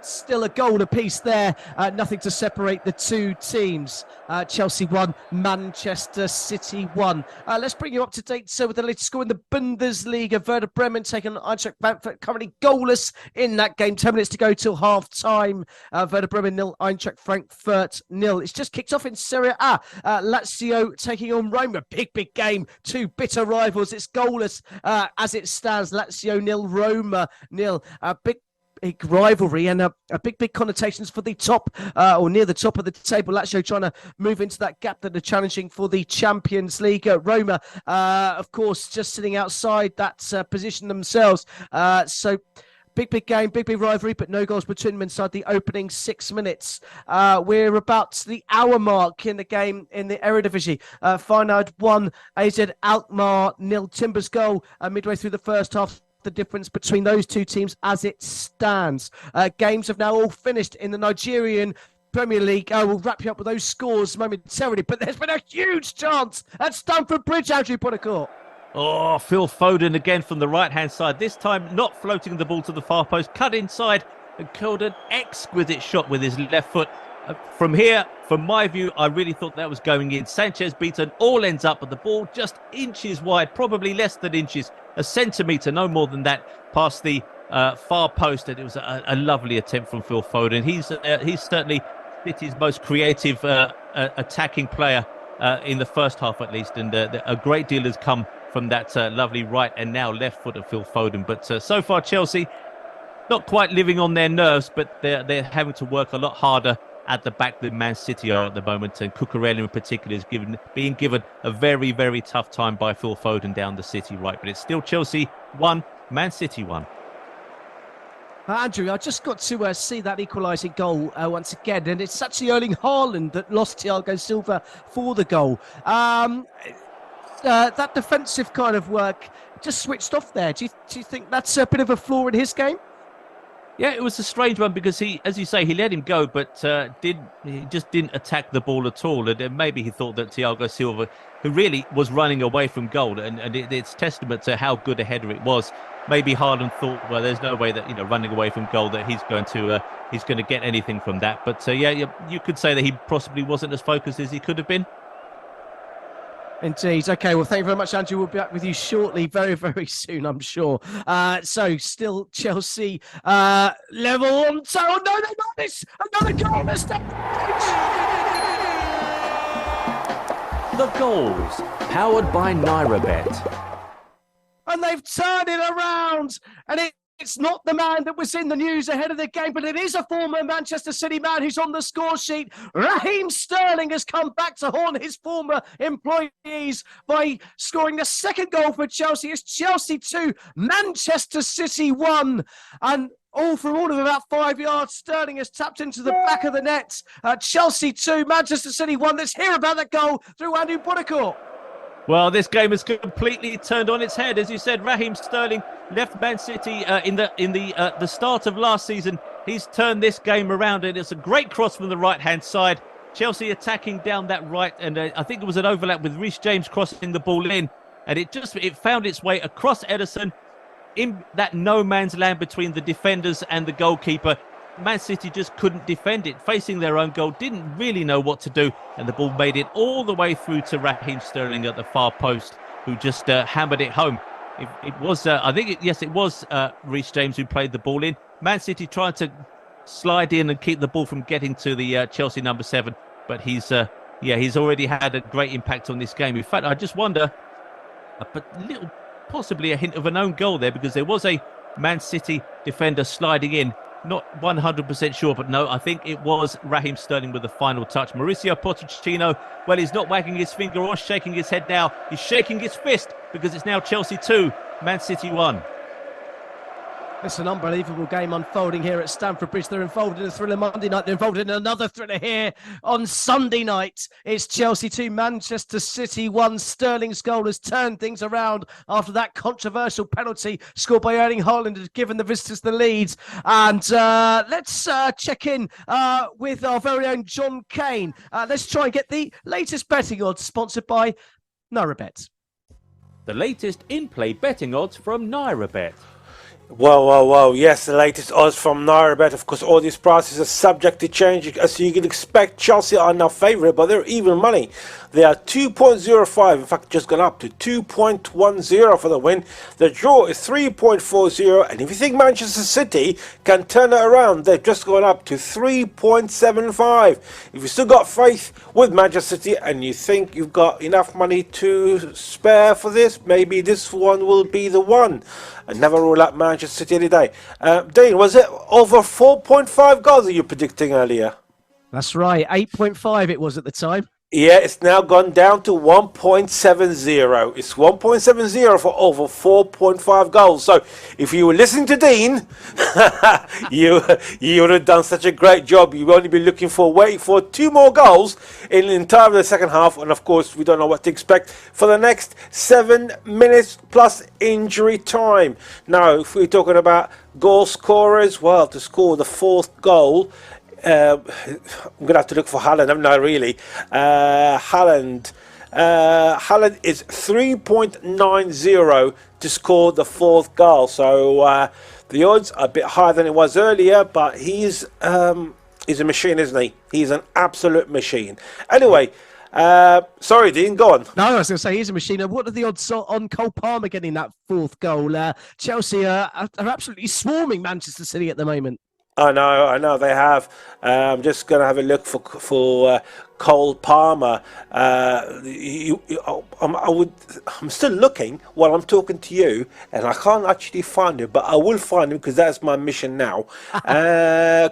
Still a goal apiece there. Nothing to separate the two teams. Chelsea 1, Manchester City 1. Let's bring you up to date with the latest score in the Bundesliga. Werder Bremen taking on Eintracht Frankfurt, currently goalless in that game. 10 minutes to go till half time. Werder Bremen 0, Eintracht Frankfurt 0. It's just kicked off in Serie A. Lazio taking on Roma. Big game. Two bitter rivals. It's goalless as it stands. Lazio 0, Roma 0. Big rivalry and a big connotations for the top or near the top of the table. Lazio trying to move into that gap that are challenging for the Champions League. Roma, of course, just sitting outside that position themselves. So big game, big rivalry, but no goals between them inside the opening 6 minutes. We're about to the hour mark in the game in the Eredivisie. Feyenoord 1, AZ Alkmaar 0. Timbers goal midway through the first half. The difference between those two teams as it stands. Games have now all finished in the Nigerian Premier League. We'll wrap you up with those scores momentarily, but there's been a huge chance at Stamford Bridge, Andrew Buonocore. Oh, Phil Foden again from the right-hand side. This time not floating the ball to the far post, cut inside and curled an exquisite shot with his left foot. From here, from my view, I really thought that was going in. Sanchez beaten, all ends up, but the ball just inches wide, probably less than inches, a centimetre, no more than that, past the far post. And it was a lovely attempt from Phil Foden. He's certainly City's most creative attacking player in the first half, at least. And a great deal has come from that lovely right and now left foot of Phil Foden. But so far, Chelsea not quite living on their nerves, but they're having to work a lot harder at the back than Man City are at the moment, and Cucurella in particular is being given a very, very tough time by Phil Foden down the City right. But it's still Chelsea 1, Man City 1. Andrew, I just got to see that equalising goal once again, and it's actually Erling Haaland that lost Thiago Silva for the goal. That defensive kind of work just switched off there. Do you think that's a bit of a flaw in his game? Yeah, it was a strange one because he, as you say, he let him go, but he just didn't attack the ball at all. And maybe he thought that Thiago Silva, who really was running away from goal, and it's testament to how good a header it was. Maybe Haaland thought, well, there's no way that running away from goal that he's going to get anything from that. But you could say that he possibly wasn't as focused as he could have been. Indeed. Okay, well, thank you very much, Andrew. We'll be back with you shortly, very, very soon, I'm sure. So, still Chelsea level on. So, oh, no, they got this. Another goal. The goals, powered by NairaBet. And they've turned it around. And it's not the man that was in the news ahead of the game, but it is a former Manchester City man who's on the score sheet. Raheem Sterling has come back to haunt his former employees by scoring the second goal for Chelsea. It's Chelsea 2, Manchester City 1. And all from all of about 5 yards, Sterling has tapped into the back of the net. Chelsea 2, Manchester City 1. Let's hear about that goal through Andrew Buonocore. Well, this game has completely turned on its head. As you said, Raheem Sterling left Man City in the start of last season. He's turned this game around, and it's a great cross from the right-hand side. Chelsea attacking down that right, and I think it was an overlap with Reece James crossing the ball in, and it found its way across Ederson in that no man's land between the defenders and the goalkeeper. Man City just couldn't defend it, facing their own goal, didn't really know what to do, and the ball made it all the way through to Raheem Sterling at the far post, who just hammered it home. It was, it was Reece James who played the ball in. Man City tried to slide in and keep the ball from getting to the Chelsea number 7, but he's already had a great impact on this game. In fact, I just wonder, possibly a hint of an own goal there, because there was a Man City defender sliding in. Not 100% sure, but no, I think it was Raheem Sterling with the final touch. Mauricio Pochettino, well, he's not wagging his finger or shaking his head now. He's shaking his fist, because it's now Chelsea 2, Man City 1. It's an unbelievable game unfolding here at Stamford Bridge. They're involved in a thriller Monday night. They're involved in another thriller here on Sunday night. It's Chelsea 2, Manchester City 1. Sterling's goal has turned things around after that controversial penalty scored by Erling Haaland had given the visitors the lead. And let's check in with our very own John Kane. Let's try and get the latest betting odds sponsored by NairaBet. The latest in-play betting odds from NairaBet. Well, yes, the latest odds from Nairabet. Of course, all these prices are subject to change. As you can expect, Chelsea are now favourite, but they're even money. They are 2.05, in fact, just gone up to 2.10 for the win. The draw is 3.40, and if you think Manchester City can turn it around, they've just gone up to 3.75. If you still got faith with Manchester City and you think you've got enough money to spare for this, maybe this one will be the one. And never rule out Manchester City any day. Dean, was it over 4.5 goals that you were predicting earlier? That's right, 8.5 it was at the time. Yeah, it's now gone down to 1.70. It's 1.70 for over 4.5 goals. So if you were listening to Dean, you would have done such a great job. You've only been waiting for 2 more goals in the entire of the second half. And of course, we don't know what to expect for the next 7 minutes plus injury time. Now, if we're talking about goal scorers, well, to score the 4th goal, I'm going to have to look for Haaland, haven't I, really? Haaland is 3.90 to score the 4th goal. So the odds are a bit higher than it was earlier, but he's a machine, isn't he? He's an absolute machine. Anyway, sorry, Dean, go on. No, I was going to say he's a machine. What are the odds on Cole Palmer getting that 4th goal? Chelsea are absolutely swarming Manchester City at the moment. I know they have. I'm just going to have a look for Cole Palmer. I'm still looking while I'm talking to you, and I can't actually find him, but I will find him because that's my mission now.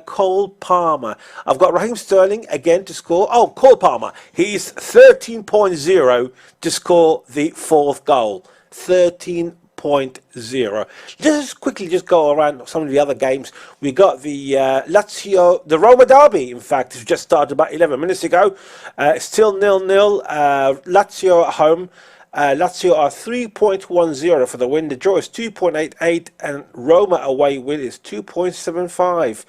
Cole Palmer. I've got Raheem Sterling again to score. Oh, Cole Palmer. He's 13.0 to score the 4th goal. 13.0. Just quickly go around some of the other games. We got the Lazio, the Roma derby, in fact, has just started about 11 minutes ago. It's still 0-0. Lazio at home. Lazio are 3.10 for the win. The draw is 2.88, and Roma away win is 2.75.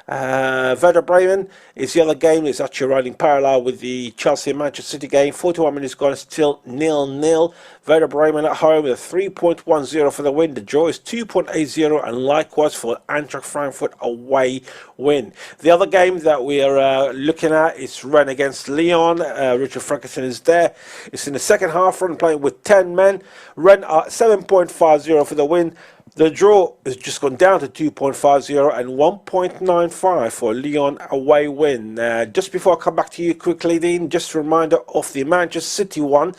Werder Bremen is the other game. It's actually running parallel with the Chelsea and Manchester City game. 41 minutes gone, still 0-0. Werder Bremen at home with a 3.10 for the win. The draw is 2.80, and likewise for Eintracht Frankfurt away win. The other game that we are looking at is Rennes against Lyon. Richard Frankenstein is there. It's in the second half, Rennes playing with 10 men. Rennes are 7.50 for the win. The draw has just gone down to 2.50 and 1.95 for Lyon away win. Just before I come back to you quickly, Dean, just a reminder of the Manchester City one.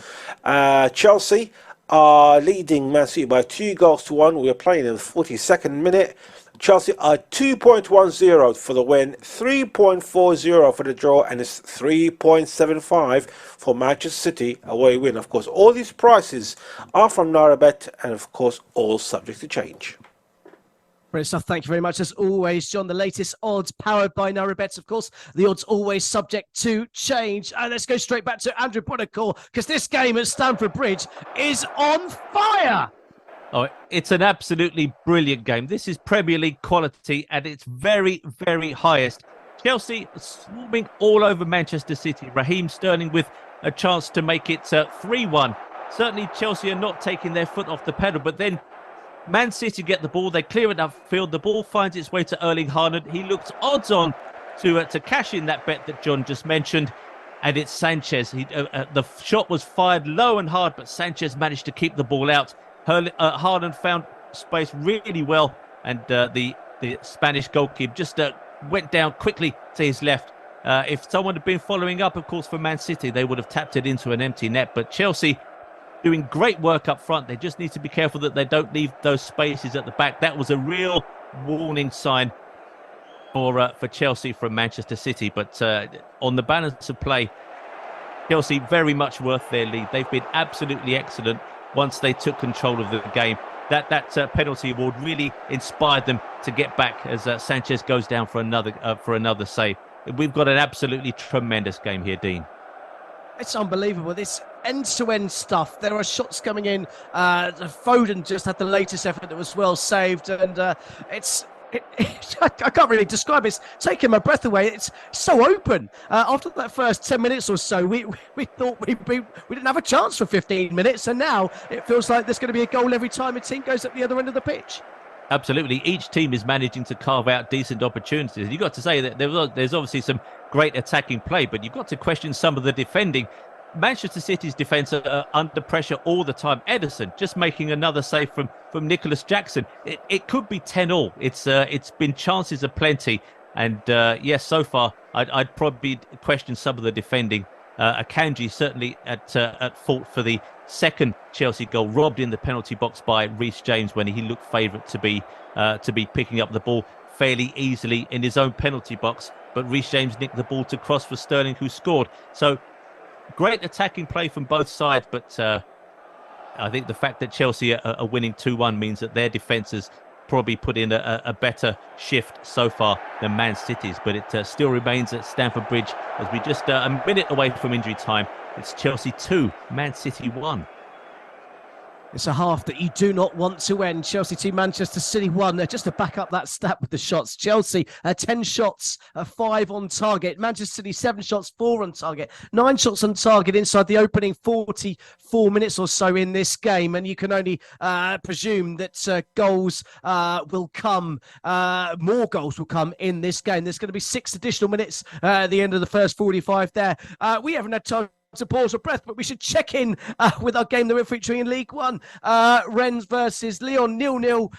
Chelsea are leading Man City by 2-1. We are playing in the 42nd minute. Chelsea are 2.10 for the win, 3.40 for the draw, and it's 3.75 for Manchester City away win. Of course, all these prices are from Nairabet, and of course, all subject to change. Brilliant stuff. Thank you very much. As always, John, the latest odds powered by Nairabet. Of course, the odds always subject to change. And let's go straight back to Andrew Buonocore, because this game at Stamford Bridge is on fire. Oh, it's an absolutely brilliant game. This is Premier League quality at its very, very highest. Chelsea swarming all over Manchester City. Raheem Sterling with a chance to make it 3-1. Certainly Chelsea are not taking their foot off the pedal, but then Man City get the ball. They clear it upfield. The ball finds its way to Erling Haaland. He looks odds on to cash in that bet that John just mentioned. And it's Sanchez. The shot was fired low and hard, but Sanchez managed to keep the ball out. Haaland found space really well, and the Spanish goalkeeper just went down quickly to his left. If someone had been following up, of course, for Man City, they would have tapped it into an empty net. But Chelsea doing great work up front. They just need to be careful that they don't leave those spaces at the back. That was a real warning sign for Chelsea from Manchester City. But on the balance of play, Chelsea very much worth their lead. They've been absolutely excellent once they took control of the game. That penalty award really inspired them to get back as Sanchez goes down for another save. We've got an absolutely tremendous game here, Dean. It's unbelievable. This end-to-end stuff. There are shots coming in. Foden just had the latest effort that was well saved, and I can't really describe it. It's taking my breath away. It's so open. After that first 10 minutes or so, we thought we didn't have a chance for 15 minutes, and now it feels like there's going to be a goal every time a team goes at the other end of the pitch. Absolutely. Each team is managing to carve out decent opportunities. You've got to say that there's obviously some great attacking play, but you've got to question some of the defending. Manchester City's defence are under pressure all the time. Ederson just making another save from Nicholas Jackson. It could be 10-all. It's been chances aplenty. And yes, so far, I'd probably question some of the defending. Akanji certainly at fault for the second Chelsea goal, robbed in the penalty box by Reece James when he looked favourite to be picking up the ball fairly easily in his own penalty box. But Reece James nicked the ball to cross for Sterling, who scored. So great attacking play from both sides, but I think the fact that Chelsea are winning 2-1 means that their defence has probably put in a better shift so far than Man City's. But it still remains at Stamford Bridge as we just a minute away from injury time. It's Chelsea 2, Man City 1. It's a half that you do not want to end. Chelsea 2, Manchester City 1. Just to back up that stat with the shots. Chelsea, 10 shots, 5 on target. Manchester City, 7 shots, 4 on target. 9 shots on target inside the opening 44 minutes or so in this game. And you can only presume that goals will come, more goals will come in this game. There's going to be 6 additional minutes at the end of the first 45 there. We haven't had time to pause for breath, but we should check in with our game that we're featuring in League One. Rennes versus Lyon 0-0.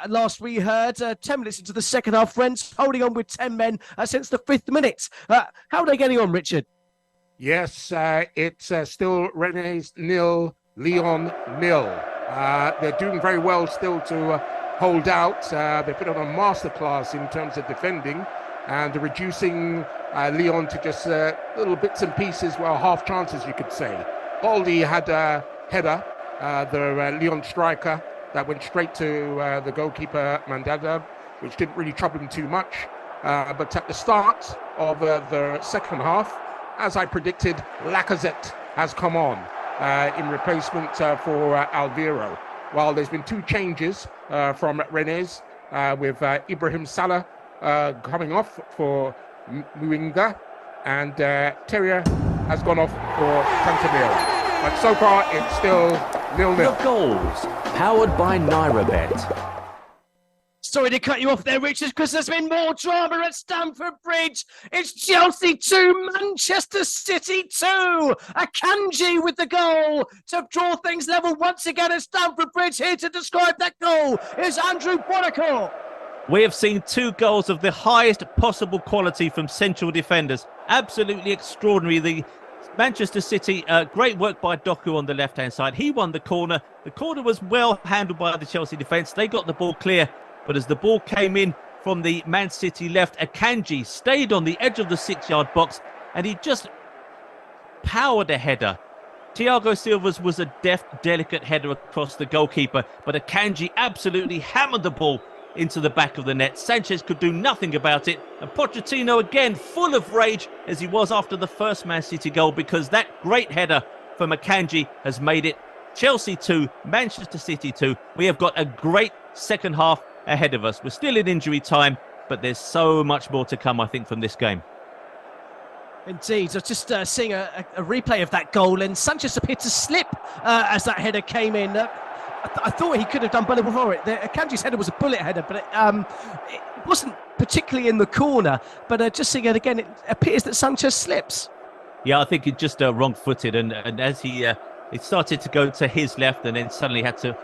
Last we heard 10 minutes into the second half, Rennes holding on with 10 men since the 5th minute. How are they getting on, Richard? Yes, it's still Rennes 0, Lyon 0. They're doing very well still to hold out. They put on a masterclass in terms of defending and reducing Lyon to just little bits and pieces, well, half chances, you could say. Baldi had a header, the Lyon striker, that went straight to the goalkeeper, Mandanda, which didn't really trouble him too much. But at the start of the second half, as I predicted, Lacazette has come on in replacement for Alviro. While there's been 2 changes from Rennes, with Ibrahim Salah coming off for Muinga, and Terrier has gone off for Santamir. But so far, it's still 0-0. The goals, powered by NairaBet. Sorry to cut you off there, Richard, because there's been more drama at Stamford Bridge. It's Chelsea 2, Manchester City 2. Akanji with the goal to draw things level once again at Stamford Bridge. Here to describe that goal is Andrew Buonocore. We have seen 2 goals of the highest possible quality from central defenders. Absolutely extraordinary. The Manchester City, great work by Doku on the left-hand side. He won the corner. The corner was well handled by the Chelsea defence. They got the ball clear. But as the ball came in from the Man City left, Akanji stayed on the edge of the 6-yard box and he just powered a header. Thiago Silva's was a deft, delicate header across the goalkeeper, but Akanji absolutely hammered the ball into the back of the net. Sanchez could do nothing about it, and Pochettino again full of rage as he was after the first Man City goal, because that great header from Akanji has made it Chelsea 2, Manchester City 2. We have got a great second half ahead of us. We're still in injury time, but there's so much more to come, I think, from this game. Indeed. I was just seeing a replay of that goal, and Sanchez appeared to slip as that header came in. I thought he could have done better before it. Akanji's header was a bullet header, but it wasn't particularly in the corner. But just seeing it again, it appears that Sanchez slips. Yeah, I think it's just wrong-footed, and as he started to go to his left and then suddenly had to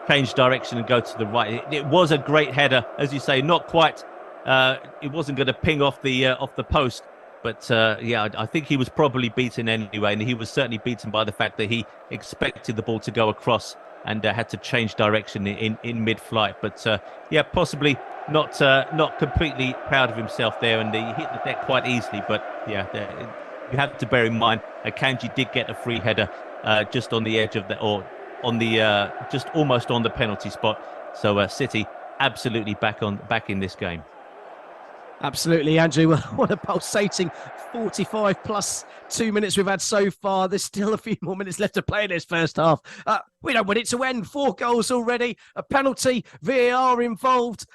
change direction and go to the right. It was a great header, as you say, not quite. It wasn't going to ping off the post, but yeah, I think he was probably beaten anyway, and he was certainly beaten by the fact that he expected the ball to go across and had to change direction in mid-flight. But yeah, possibly not completely proud of himself there, and he hit the deck quite easily. But yeah, you have to bear in mind, Akanji did get a free header just on the edge of or on the just almost on the penalty spot. So City absolutely back in this game. Absolutely, Andrew. What a pulsating 45 plus 2 minutes we've had so far. There's still a few more minutes left to play in this first half. We don't want it to end. 4 goals already, a penalty, VAR involved.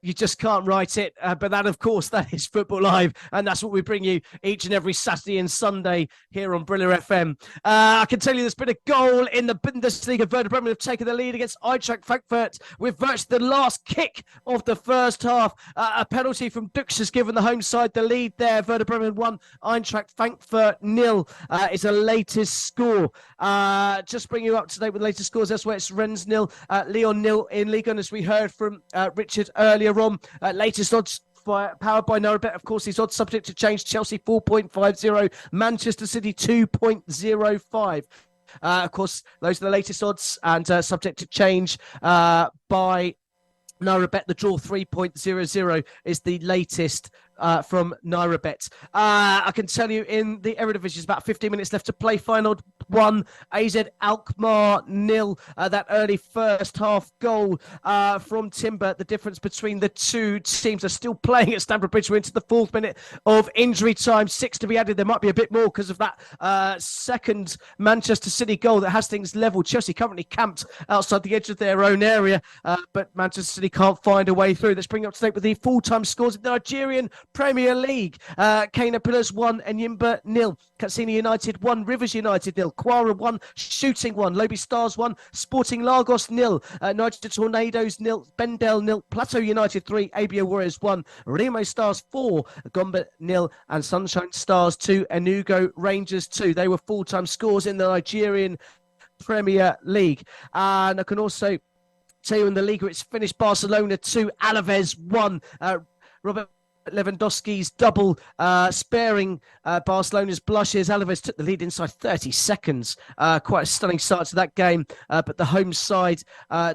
You just can't write it. But that, of course, that is Football Live. And that's what we bring you each and every Saturday and Sunday here on Brila FM. I can tell you there's been a goal in the Bundesliga. Werder Bremen have taken the lead against Eintracht Frankfurt with virtually the last kick of the first half. A penalty from Dux has given the home side the lead there. Werder Bremen 1, Eintracht Frankfurt 0 is the latest score. Just bring you up to date with the latest scores elsewhere. It's Rennes 0, Lyon 0 in Ligue 1, as we heard from Richard earlier on. Latest odds powered by Narabet. Of course, these odds subject to change. Chelsea 4.50, Manchester City 2.05. Of course, those are the latest odds and subject to change by Narabet. The draw 3.00 is the latest from Narabet. I can tell you in the Eredivisie, it's about 15 minutes left to play. Final 1, AZ Alkmaar 0. That early first half goal from Timber. The difference between the two teams are still playing at Stamford Bridge. We're into the 4th minute of injury time. 6 to be added. There might be a bit more because of that second Manchester City goal that has things level. Chelsea currently camped outside the edge of their own area, but Manchester City can't find a way through. Let's bring you up to date with the full-time scores of the Nigerian Premier League. Kane Pillars 1, Enyimba 0. Katsina United 1, Rivers United 0. Kwara 1, Shooting 1. Lobi Stars 1, Sporting Lagos 0. Niger Tornadoes 0, Bendel 0. Plateau United 3, ABO Warriors 1. Remo Stars 4, Gombe 0. And Sunshine Stars 2, Enugu Rangers 2. They were full-time scores in the Nigerian Premier League. And I can also tell you in the Liga, it's finished. Barcelona 2, Alaves 1. Robert Lewandowski's double sparing Barcelona's blushes. Alaves took the lead inside 30 seconds. Quite a stunning start to that game, but the home side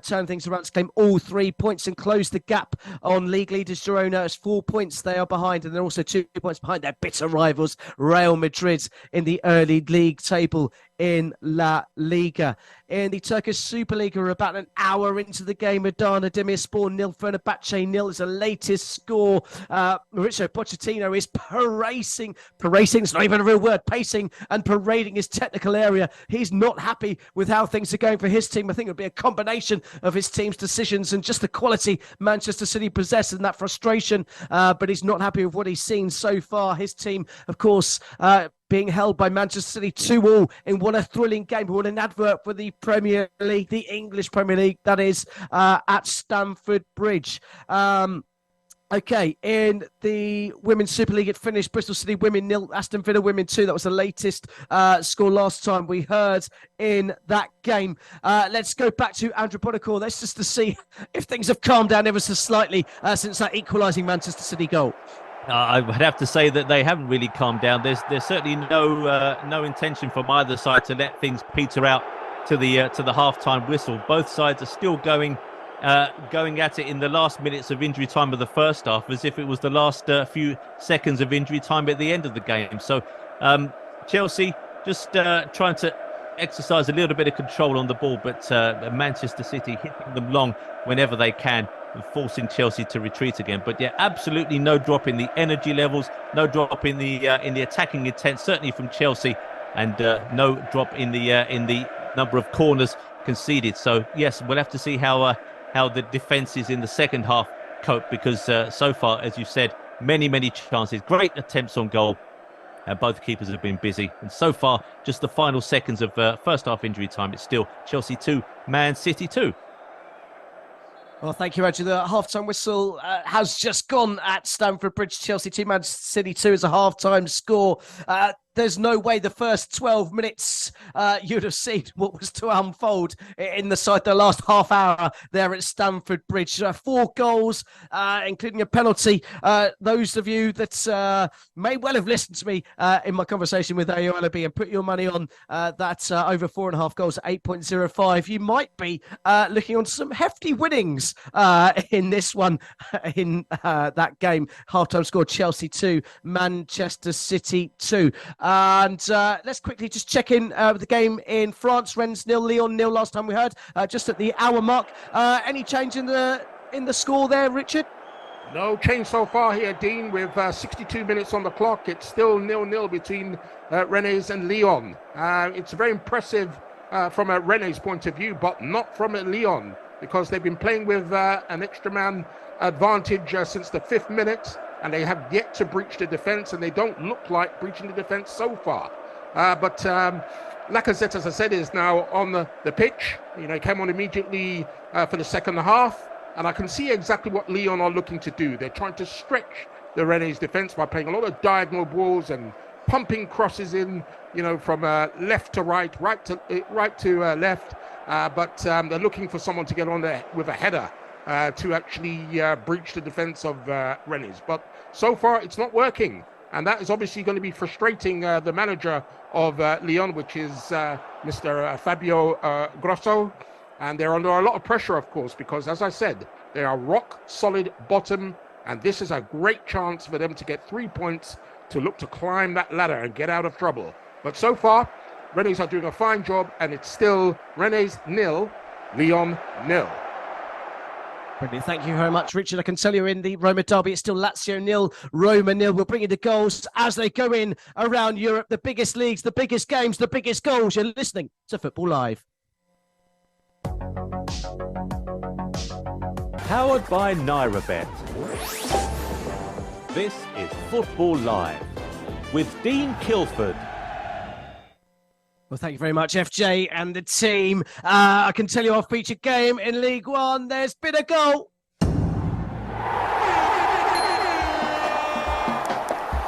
turned things around to claim all 3 points and close the gap on league leaders Girona as 4 points they are behind, and they're also 2 points behind their bitter rivals Real Madrid in the early league table in La Liga. In the Turkish Superliga, we're about an hour into the game. Adana Demirspor 0, Fenerbahce 0 is the latest score. Mauricio Pochettino is parading, it's not even a real word, pacing and parading his technical area. He's not happy with how things are going for his team. I think it would be a combination of his team's decisions and just the quality Manchester City possess and that frustration, but he's not happy with what he's seen so far. His team, of course, being held by Manchester City 2-2 in what a thrilling game. What an advert for the Premier League, the English Premier League, that is, at Stamford Bridge. Okay, in the Women's Super League, it finished Bristol City Women 0, Aston Villa Women 2. That was the latest score last time we heard in that game. Let's go back to Andrew Buonocore. That's just to see if things have calmed down ever so slightly since that equalising Manchester City goal. I would have to say that they haven't really calmed down. There's certainly no intention from either side to let things peter out to the half-time whistle. Both sides are still going at it in the last minutes of injury time of the first half, as if it was the last few seconds of injury time at the end of the game. So Chelsea just trying to exercise a little bit of control on the ball, but Manchester City hitting them long whenever they can, and forcing Chelsea to retreat again. But yeah, absolutely no drop in the energy levels, no drop in the attacking intent, certainly from Chelsea, and no drop in the number of corners conceded. So yes, we'll have to see how the defences in the second half cope, because so far, as you said, many chances, great attempts on goal, and both keepers have been busy. And so far, just the final seconds of first half injury time, it's still Chelsea 2, Man City 2. Well, thank you, Andrew. The half-time whistle has just gone at Stamford Bridge. Chelsea 2, Man City 2 is a half-time score. There's no way the first 12 minutes you'd have seen what was to unfold in the last half hour there at Stamford Bridge. 4 goals, including a penalty. Those of you that may well have listened to me in my conversation with Ayo Alabi and put your money on that over 4.5 goals at 8.05, you might be looking on some hefty winnings in this one, in that game. Half-time score, Chelsea 2, Manchester City 2. And let's quickly just check in with the game in France. Rennes 0, Lyon 0 last time we heard, just at the hour mark. Any change in the score there, Richard? No change so far here, Dean, with 62 minutes on the clock. It's still 0-0 between Rennes and Lyon. It's a very impressive from a Rennes point of view, but not from a Lyon, because they've been playing with an extra man advantage since the 5th minute, and they have yet to breach the defence, and they don't look like breaching the defence so far. But Lacazette, as I said, is now on the pitch. He came on immediately for the second half, and I can see exactly what Lyon are looking to do. They're trying to stretch the Rennes defence by playing a lot of diagonal balls and pumping crosses in, from left to right, right to left. But they're looking for someone to get on there with a header to actually breach the defence of Rennes. But so far, it's not working. And that is obviously going to be frustrating the manager of Lyon, which is Mr. Fabio Grosso. And they're under a lot of pressure, of course, because, as I said, they are rock solid bottom. And this is a great chance for them to get 3 points to look to climb that ladder and get out of trouble. But so far, Rennes are doing a fine job, and it's still Rennes 0, Lyon 0. Brilliant. Thank you very much, Richard. I can tell you in the Roma derby, it's still Lazio 0, Roma 0. We'll bring you the goals as they go in around Europe. The biggest leagues, the biggest games, the biggest goals. You're listening to Football Live. Powered by NairaBet. This is Football Live with Dean Kilford. Well, thank you very much, FJ and the team. I can tell you our featured game in League One. There's been a goal.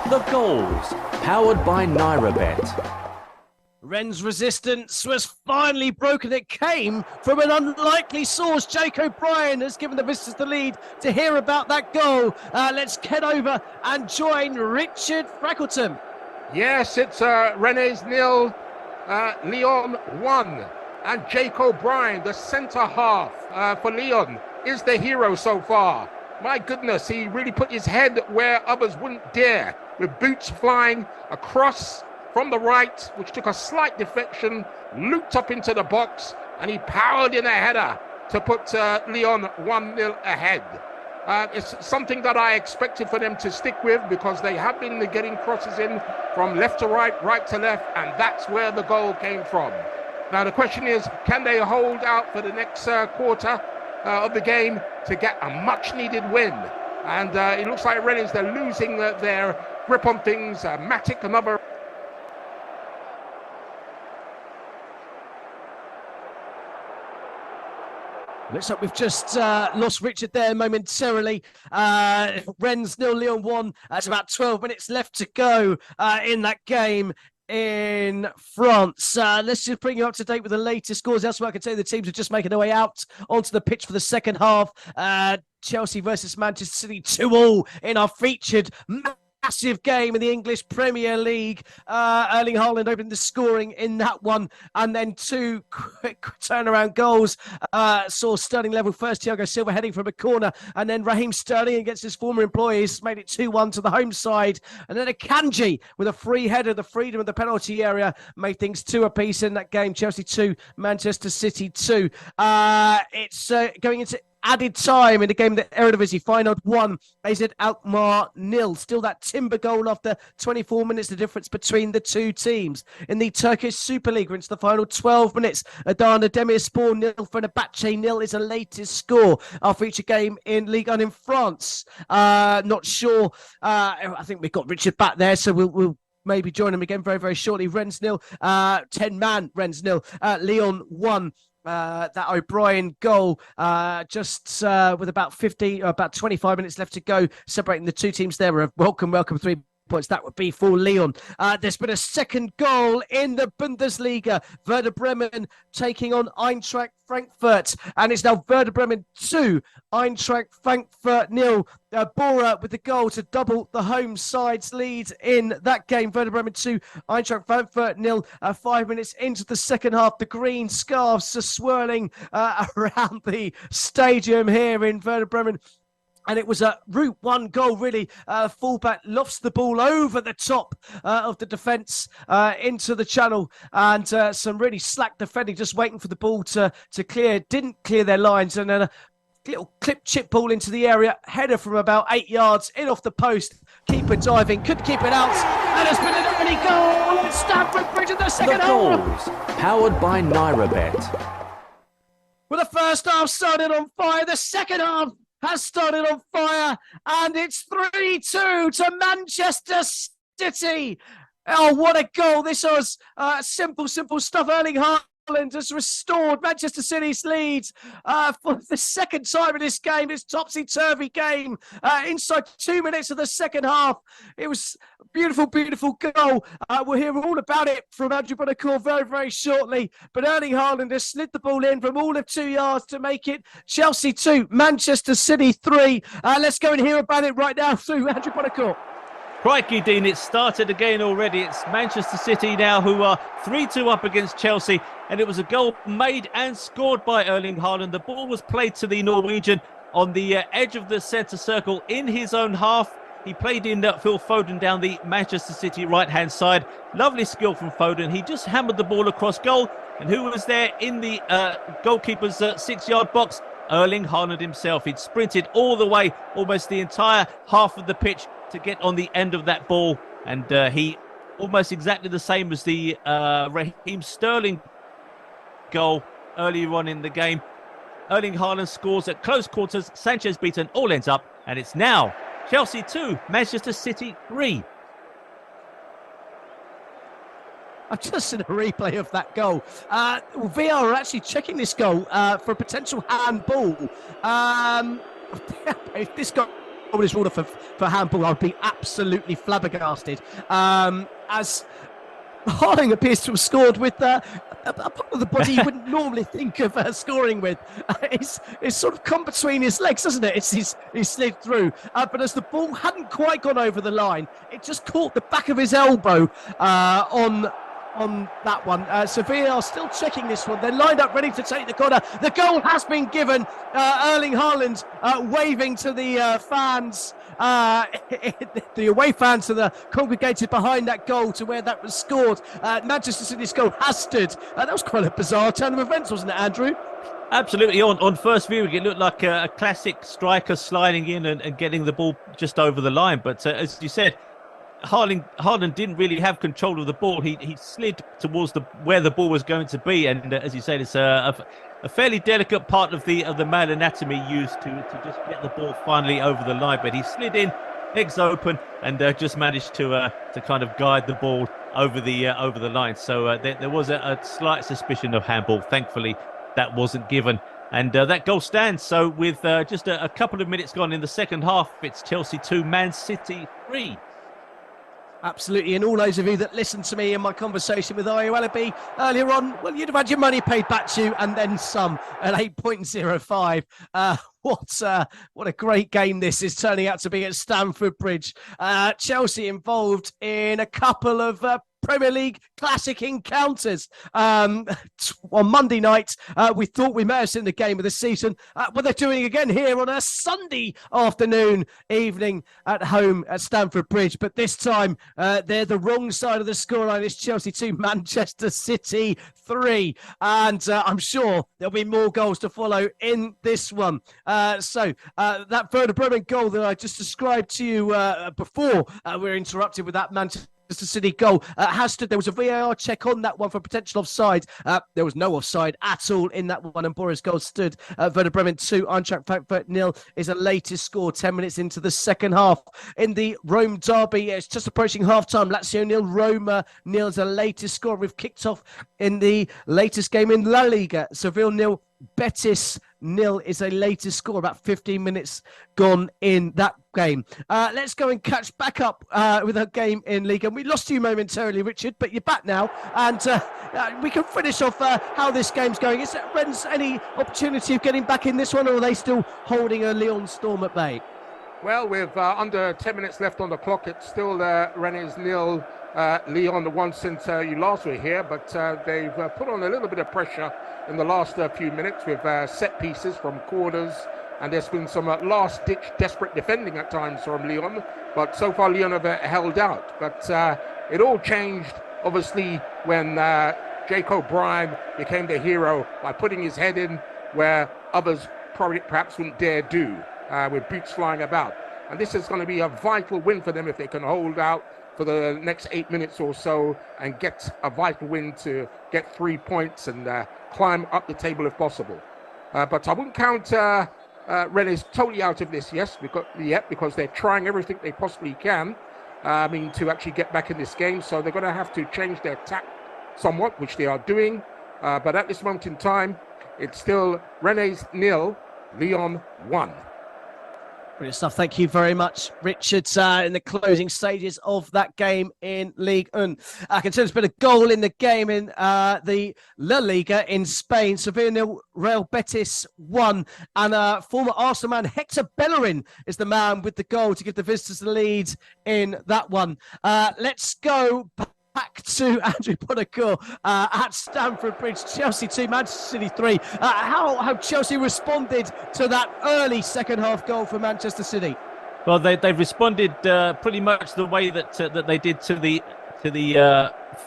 The goals, powered by NairaBet. Rennes' resistance was finally broken. It came from an unlikely source. Jake O'Brien has given the visitors the lead. To hear about that goal, let's head over and join Richard Freckleton. Yes, it's Rennes 0, Lyon 1. And Jake O'Brien, the centre half for Lyon, is the hero so far. My goodness, he really put his head where others wouldn't dare, with boots flying across from the right, which took a slight deflection, looped up into the box, and he powered in a header to put Lyon 1-0 ahead. It's something that I expected for them to stick with, because they have been getting crosses in from left to right, right to left, and that's where the goal came from. Now the question is, can they hold out for the next quarter of the game to get a much-needed win? And it looks like Rennes, they're losing their grip on things. Matic, another... Looks like we've just lost Richard there momentarily. Rennes 0, Lyon 1. That's about 12 minutes left to go in that game in France. Let's just bring you up to date with the latest scores. Elsewhere, I can tell you the teams are just making their way out onto the pitch for the second half. Chelsea versus Manchester City 2-2 in our featured massive game in the English Premier League. Erling Haaland opened the scoring in that one, and then two quick turnaround goals. Saw Sterling level first, Thiago Silva heading from a corner, and then Raheem Sterling against his former employees made it 2-1 to the home side. And then Akanji with a free header, the freedom of the penalty area, made things 2 apiece in that game. Chelsea 2, Manchester City 2. It's going into added time in the game that Eredivisie final 1, AZ Alkmaar 0. Still that timber goal after 24 minutes, the difference between the two teams. In the Turkish Super League, we're into the final 12 minutes. Adana Demirspor 0, Fenerbahce 0 is the latest score. Our feature game in Ligue 1 in France. Not sure. I think we've got Richard back there, so we'll maybe join him again very, very shortly. Rennes 0, 10-man Rennes 0, Lyon 1. That O'Brien goal just with about 25 minutes left to go, separating the two teams there. A welcome 3 points. That would be for Lyon. There's been a second goal in the Bundesliga. Werder Bremen taking on Eintracht Frankfurt, and it's now Werder Bremen 2, Eintracht Frankfurt 0. Bora with the goal to double the home side's lead in that game. Werder Bremen 2, Eintracht Frankfurt 0. 5 minutes into the second half, the green scarves are swirling around the stadium here in Werder Bremen. And it was a Route 1 goal, really. Fullback lofts the ball over the top of the defence into the channel. And some really slack defending, just waiting for the ball to clear. Didn't clear their lines. And then a little clip chip ball into the area. Header from about 8 yards in off the post. Keeper diving, couldn't keep it out. And there's been an early goal at Stamford Bridge in the second The half. goals, powered by NairaBet. Well, the first half started on fire. The second half has started on fire. And it's 3-2 to Manchester City. Oh, what a goal. This was simple stuff. Erling Haaland has restored Manchester City's lead for the second time in this game, this topsy-turvy game. Inside 2 minutes of the second half, it was a beautiful goal. We'll hear all about it from Andrew Buonocore very, very shortly. But Erling Haaland has slid the ball in from all of 2 yards to make it Chelsea 2, Manchester City 3. Let's go and hear about it right now through Andrew Buonocore. Crikey, Dean, it started again already. It's Manchester City now who are 3-2 up against Chelsea. And it was a goal made and scored by Erling Haaland. The ball was played to the Norwegian on the edge of the centre circle in his own half. He played in Phil Foden down the Manchester City right-hand side. Lovely skill from Foden. He just hammered the ball across goal. And who was there in the goalkeeper's 6-yard box? Erling Haaland himself. He'd sprinted all the way, almost the entire half of the pitch, to get on the end of that ball, and he almost exactly the same as the Raheem Sterling goal earlier on in the game. Erling Haaland scores at close quarters, Sanchez beaten, all ends up, and it's now Chelsea 2, Manchester City 3. I've just seen a replay of that goal. VR are actually checking this goal for a potential handball. If this goal is ruled for handball, I'd be absolutely flabbergasted. As Haaland appears to have scored with a part of the body you wouldn't normally think of scoring with. It's sort of come between his legs, doesn't it? He slid through. But as the ball hadn't quite gone over the line, it just caught the back of his elbow on that one. Sevilla are still checking this one. They're lined up ready to take the corner. The goal has been given. Erling Haaland waving to the fans, the away fans that are congregated behind that goal to where that was scored. Manchester City's goal has stood. That was quite a bizarre turn of events, wasn't it, Andrew? Absolutely. On first viewing, it looked like a classic striker sliding in and getting the ball just over the line. But as you said, Haaland didn't really have control of the ball. He slid towards where the ball was going to be, and as you said, it's a fairly delicate part of the male anatomy used to just get the ball finally over the line. But he slid in, legs open, and just managed to kind of guide the ball over the line. So there was a slight suspicion of handball. Thankfully, that wasn't given. And that goal stands. So with just a couple of minutes gone in the second half, it's Chelsea 2, Man City 3. Absolutely, and all those of you that listened to me in my conversation with Ayo Alabi earlier on, well, you'd have had your money paid back to you and then some at 8.05. What a great game this is turning out to be at Stamford Bridge. Chelsea involved in a couple of Premier League classic encounters. On Monday night, we thought we may have seen the game of the season. But they're doing again here on a Sunday evening at home at Stamford Bridge. But this time, they're the wrong side of the scoreline. It's Chelsea 2, Manchester City 3. And I'm sure there'll be more goals to follow in this one. So that Werder Bremen goal that I just described to you before we were interrupted with that Manchester City goal has stood. There was a VAR check on that one for potential offside. There was no offside at all in that one, and Boris goal stood. Werder Bremen 2, Eintracht Frankfurt 0 is the latest score 10 minutes into the second half. In the Rome derby, it's just approaching half-time. Lazio 0, Roma 0 is the latest score. We've kicked off in the latest game in La Liga. Seville 0, Betis 0 is a latest score, about 15 minutes gone in that game. Let's go and catch back up with a game in Liga. We lost you momentarily, Richard, but you're back now, and we can finish off how this game's going. Is there Rennes any opportunity of getting back in this one, or are they still holding a Lyon Storm at bay? Well, with under 10 minutes left on the clock, it's still Rennes 0, Lyon 1 since you last were here, but they've put on a little bit of pressure in the last few minutes with set pieces from corners, and there's been some last-ditch desperate defending at times from Lyon, but so far Lyon have held out. But it all changed, obviously, when Jake O'Brien became the hero by putting his head in where others perhaps wouldn't dare do, with boots flying about. And this is going to be a vital win for them if they can hold out for the next 8 minutes or so and get a vital win to get 3 points and climb up the table if possible. But I wouldn't count Rennes totally out of this, because they're trying everything they possibly can, to actually get back in this game. So they're going to have to change their tack somewhat, which they are doing. But at this moment in time, it's still Rennes 0, Lyon 1. Brilliant stuff. Thank you very much, Richard. In the closing stages of that game in Ligue 1. I can tell there's been a goal in the game in the La Liga in Spain. Sevilla 0, Real Betis 1. And former Arsenal man Hector Bellerin is the man with the goal to give the visitors the lead in that one. Let's go back to Andrew Buonocore at Stamford Bridge. Chelsea 2, Manchester City 3. How have Chelsea responded to that early second half goal for Manchester City? Well, they've responded pretty much the way that they did to the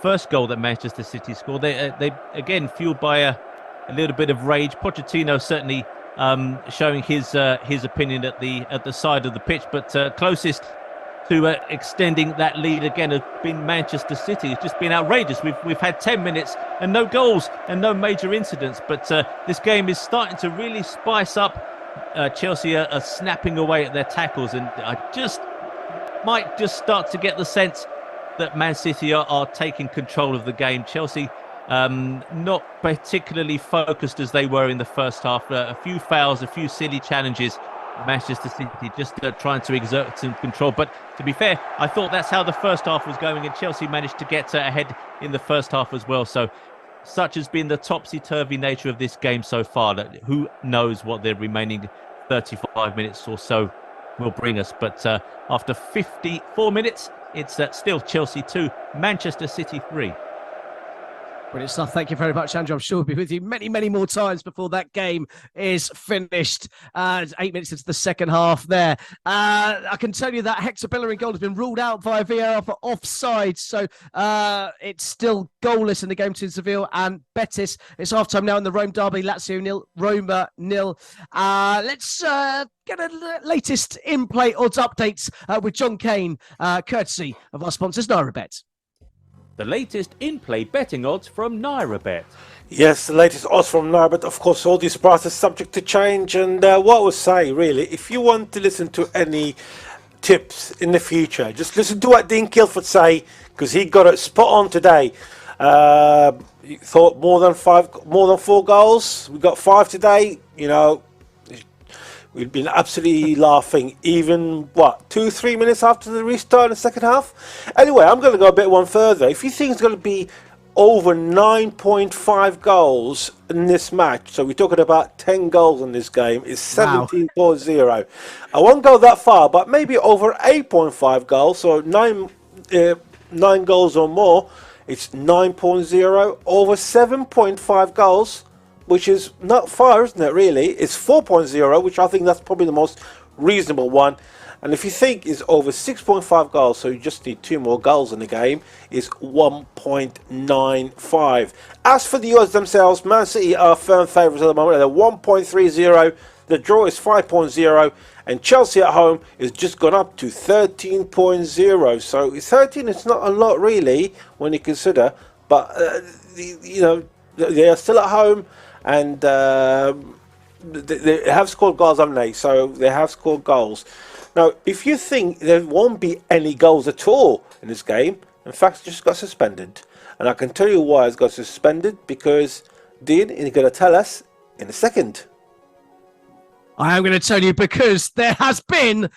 first goal that Manchester City scored. They again fueled by a little bit of rage. Pochettino certainly showing his opinion at the side of the pitch, but closest to extending that lead again has been Manchester City. It's just been outrageous. We've had 10 minutes and no goals and no major incidents, but this game is starting to really spice up. Chelsea are snapping away at their tackles, and I might start to get the sense that Man City are taking control of the game. Chelsea not particularly focused as they were in the first half. A few fouls, a few silly challenges. Manchester City just trying to exert some control. But to be fair, I thought that's how the first half was going, and Chelsea managed to get ahead in the first half as well. So such has been the topsy-turvy nature of this game so far, that who knows what the remaining 35 minutes or so will bring us. But after 54 minutes, it's still Chelsea 2, Manchester City 3. Brilliant stuff. Thank you very much, Andrew. I'm sure we'll be with you many, many more times before that game is finished. 8 minutes into the second half there. I can tell you that Hector Bellerin goal has been ruled out via VAR for offside. So it's still goalless in the game between Seville and Betis. It's half-time now in the Rome derby. Lazio 0, Roma 0. Let's get a latest in-play odds updates with John Kane, courtesy of our sponsors, NairaBet. The latest in-play betting odds from NairaBet. Yes, the latest odds from NairaBet. Of course, all these prices subject to change. And what I would say, really, if you want to listen to any tips in the future, just listen to what Dean Kilford say, because he got it spot on today. He thought more than 4 goals. We got 5 today. You know, we've been absolutely laughing, even, 2-3 minutes after the restart in the second half? Anyway, I'm going to go a bit one further. If you think it's going to be over 9.5 goals in this match, so we're talking about 10 goals in this game, it's 17.0. I won't go that far, but maybe over 8.5 goals, so 9 goals or more, it's 9.0. Over 7.5 goals, which is not far, isn't it, really? It's 4.0, which I think that's probably the most reasonable one. And if you think is over 6.5 goals, so you just need 2 more goals in the game, is 1.95. As for the odds themselves, Man City are firm favourites at the moment. They're 1.30. The draw is 5.0. And Chelsea at home is just gone up to 13.0. So 13 is not a lot, really, when you consider. But, they are still at home. And they have scored goals, haven't they? So they have scored goals. Now, if you think there won't be any goals at all in this game, in fact, it just got suspended. And I can tell you why it's got suspended, because Dean is going to tell us in a second. I am going to tell you because there has been...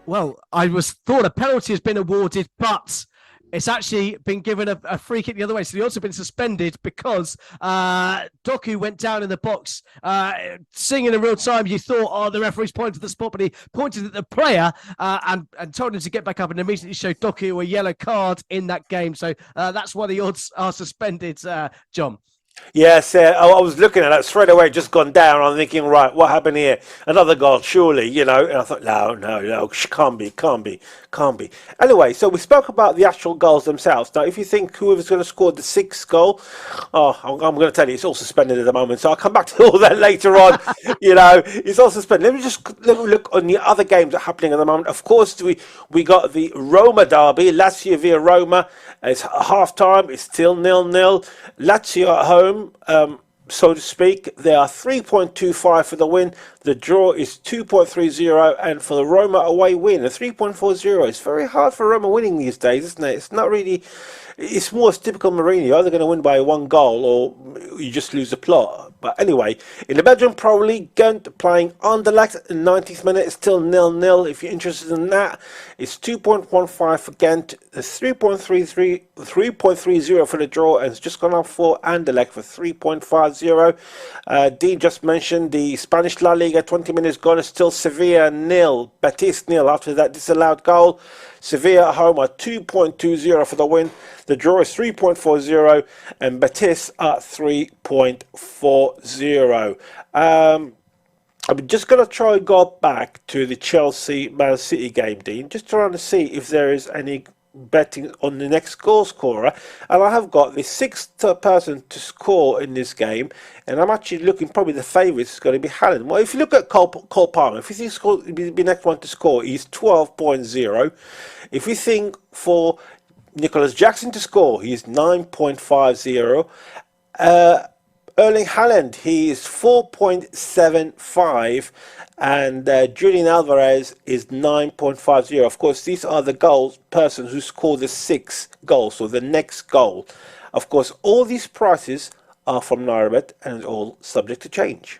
Well, I thought a penalty has been awarded, but... it's actually been given a free kick the other way. So he's also been suspended because Doku went down in the box. Seeing in real time, you thought, the referee's pointed to the spot, but he pointed at the player and told him to get back up and immediately showed Doku a yellow card in that game. So that's why the odds are suspended, John. Yes, I was looking at that straight away, just gone down. I'm thinking, right, what happened here? Another goal, surely, you know. And I thought, no, can't be. Anyway, so we spoke about the actual goals themselves. Now, if you think whoever's going to score the sixth goal, I'm going to tell you, it's all suspended at the moment. So I'll come back to all that later on. You know, it's all suspended. Let me look on the other games that are happening at the moment. Of course, we got the Roma derby, Lazio via Roma. It's half time. It's still 0-0. Lazio at home, so to speak. They are 3.25 for the win. The draw is 2.30, and for the Roma away win, a 3.40. It's very hard for Roma winning these days, isn't it? It's not really. It's more typical Mourinho. You're either going to win by one goal or you just lose the plot. But anyway, in the Belgian Pro League, Ghent playing Anderlecht in the 90th minute. It's still 0-0. If you're interested in that, it's 2.15 for Ghent. It's 3.30 for the draw, and it's just gone up for Anderlecht for 3.50. Dean just mentioned the Spanish La Liga. 20 minutes gone. It's still Sevilla 0, Betis 0 after that disallowed goal. Sevilla at home are 2.20 for the win. The draw is 3.40, and Betis at 3.40. I'm just going to try and go back to the Chelsea-Man City game, Dean, just trying to see if there is any betting on the next goal scorer. And I have got the sixth person to score in this game, and I'm actually looking, probably the favourite is going to be Haaland. Well, if you look at Cole Palmer, if you think he'll be the next one to score, he's 12.0. If you think for Nicholas Jackson to score, he's 9.50. Erling Haaland, he is 4.75, and Julian Alvarez is 9.50. Of course, these are the persons who score the sixth goal, so the next goal. Of course, all these prices are from Nairabet and all subject to change.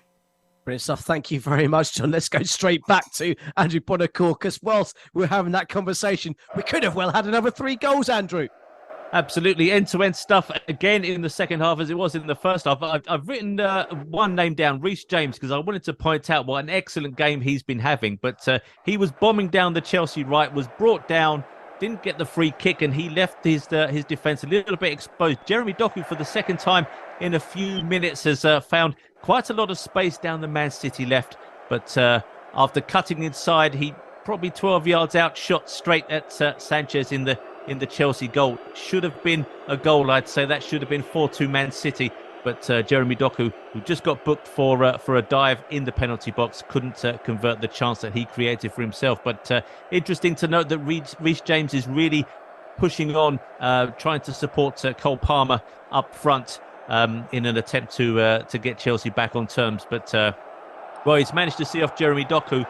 Brilliant stuff. Thank you very much, John. Let's go straight back to Andrew Buonocore, because whilst we're having that conversation, we could have well had another 3 goals, Andrew. Absolutely, end-to-end stuff again in the second half as it was in the first half. I've written one name down, Reece James, because I wanted to point out what an excellent game he's been having. But he was bombing down the Chelsea right, was brought down, didn't get the free kick, and he left his defence a little bit exposed. Jeremy Doku, for the second time in a few minutes, has found quite a lot of space down the Man City left. But after cutting inside, he probably 12 yards out, shot straight at Sanchez in the Chelsea goal. Should have been a goal, I'd say. That should have been 4-2 Man City. But Jeremy Doku, who just got booked for a dive in the penalty box, couldn't convert the chance that he created for himself. But interesting to note that Reece James is really pushing on, trying to support Cole Palmer up front in an attempt to get Chelsea back on terms. But well, he's managed to see off Jeremy Doku.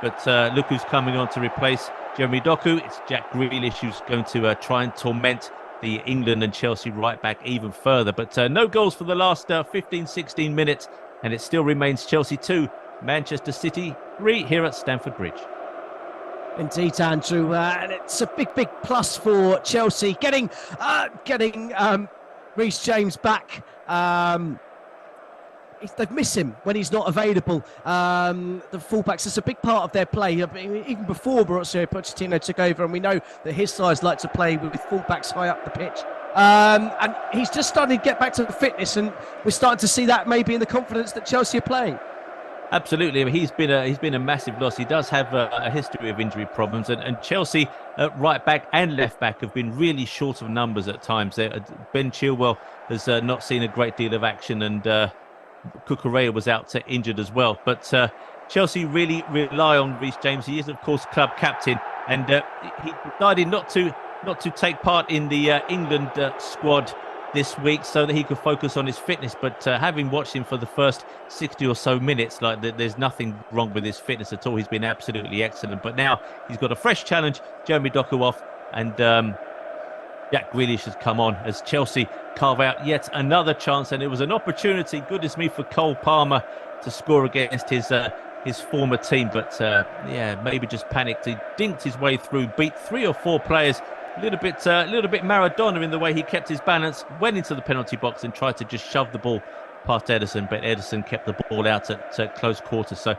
But look who's coming on to replace Jeremy Doku. It's Jack Grealish who's going to try and torment the England and Chelsea right back even further. But no goals for the last 15-16 minutes, and it still remains Chelsea 2, Manchester City 3 here at Stamford Bridge. Indeed, Andrew, and it's a big plus for Chelsea getting Reece James back. They've missed him when he's not available. The fullbacks, it's a big part of their play. Even before Mauricio Pochettino took over, and we know that his sides like to play with fullbacks high up the pitch. And he's just starting to get back to fitness, and we're starting to see that maybe in the confidence that Chelsea are playing. Absolutely. I mean, he's been a massive loss. He does have a history of injury problems, and Chelsea right back and left back have been really short of numbers at times. Ben Chilwell has not seen a great deal of action, and Cucurella was out injured as well. But Chelsea really rely on Reece James. He is, of course, club captain, and he decided not to take part in the England squad this week so that he could focus on his fitness. But having watched him for the first 60 or so minutes, there's nothing wrong with his fitness at all. He's been absolutely excellent. But now he's got a fresh challenge. Jeremy Doku off, and Jack Grealish has come on as Chelsea carve out yet another chance, and it was an opportunity, goodness me, for Cole Palmer to score against his former team, but maybe just panicked. He dinked his way through, beat 3 or 4 players, a little bit Maradona in the way he kept his balance, went into the penalty box and tried to just shove the ball past Ederson, but Ederson kept the ball out at close quarters. So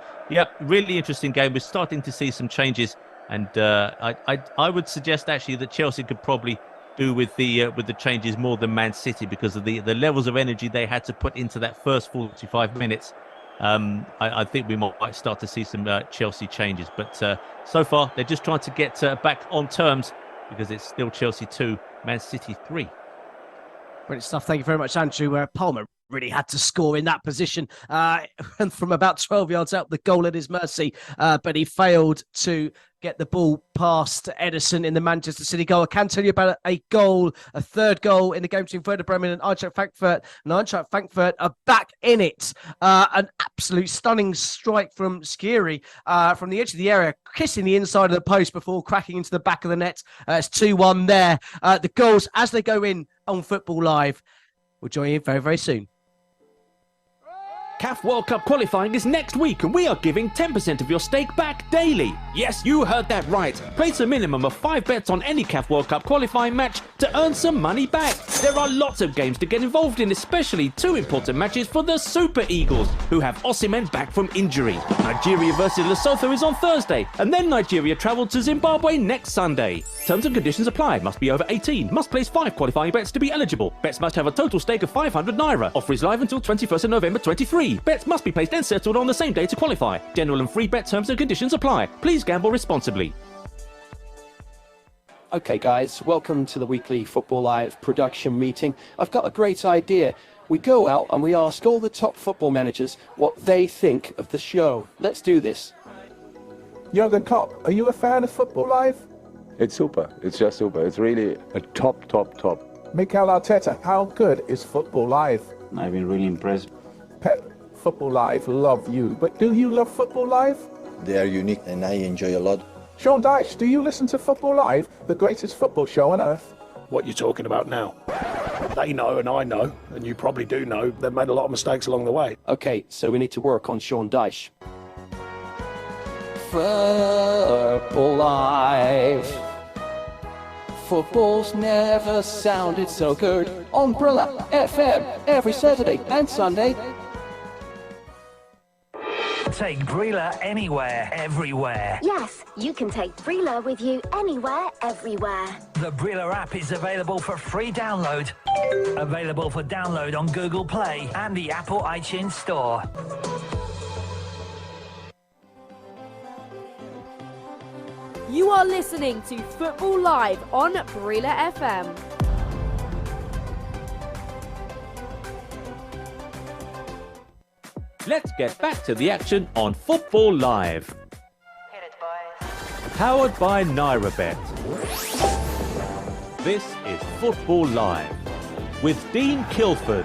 really interesting game. We're starting to see some changes, and I would suggest actually that Chelsea could probably do with the changes more than Man City because of the levels of energy they had to put into that first 45 minutes. I think we might start to see some Chelsea changes, but so far they're just trying to get back on terms because it's still Chelsea 2, Man City 3. Brilliant stuff. Thank you very much, Andrew. Palmer really had to score in that position and from about 12 yards out, the goal at his mercy, but he failed to get the ball past Edison in the Manchester City goal. I can tell you about a third goal in the game between Werder Bremen and Eintracht Frankfurt. And Eintracht Frankfurt are back in it. An absolute stunning strike from Skiri from the edge of the area, kissing the inside of the post before cracking into the back of the net. It's 2-1 there. The goals, as they go in on Football Live, we'll join you very, very soon. CAF World Cup qualifying is next week and we are giving 10% of your stake back daily. Yes, you heard that right. Place a minimum of 5 bets on any CAF World Cup qualifying match to earn some money back. There are lots of games to get involved in, especially 2 important matches for the Super Eagles, who have Osimhen back from injury. Nigeria versus Lesotho is on Thursday, and then Nigeria travel to Zimbabwe next Sunday. Terms and conditions apply. Must be over 18. Must place 5 qualifying bets to be eligible. Bets must have a total stake of 500 naira. Offer is live until 21st of November 23. Bets must be placed and settled on the same day to qualify. General and free bet terms and conditions apply. Please gamble responsibly. Okay, guys, welcome to the weekly Football Live production meeting. I've got a great idea. We go out and we ask all the top football managers what they think of the show. Let's do this. Jurgen Klopp, are you a fan of Football Live? It's super. It's just super. It's really a top. Mikel Arteta, how good is Football Live? I've been really impressed. Pep, Football Live love you, but do you love Football Live? They are unique and I enjoy a lot. Sean Dyche, do you listen to Football Live, the greatest football show on earth? What you're talking about now. They know and I know, and you probably do know, they've made a lot of mistakes along the way. Okay, so we need to work on Sean Dyche. Football Live. Football's never sounded so good on Brila FM every Saturday and Sunday. Take Brila anywhere, everywhere. Yes, you can take Brila with you anywhere, everywhere. The Brila app is available for free download. Available for download on Google Play and the Apple iTunes Store. You are listening to Football Live on Brila FM. Let's get back to the action on Football Live. Powered by NairaBet. This is Football Live with Dean Kilford.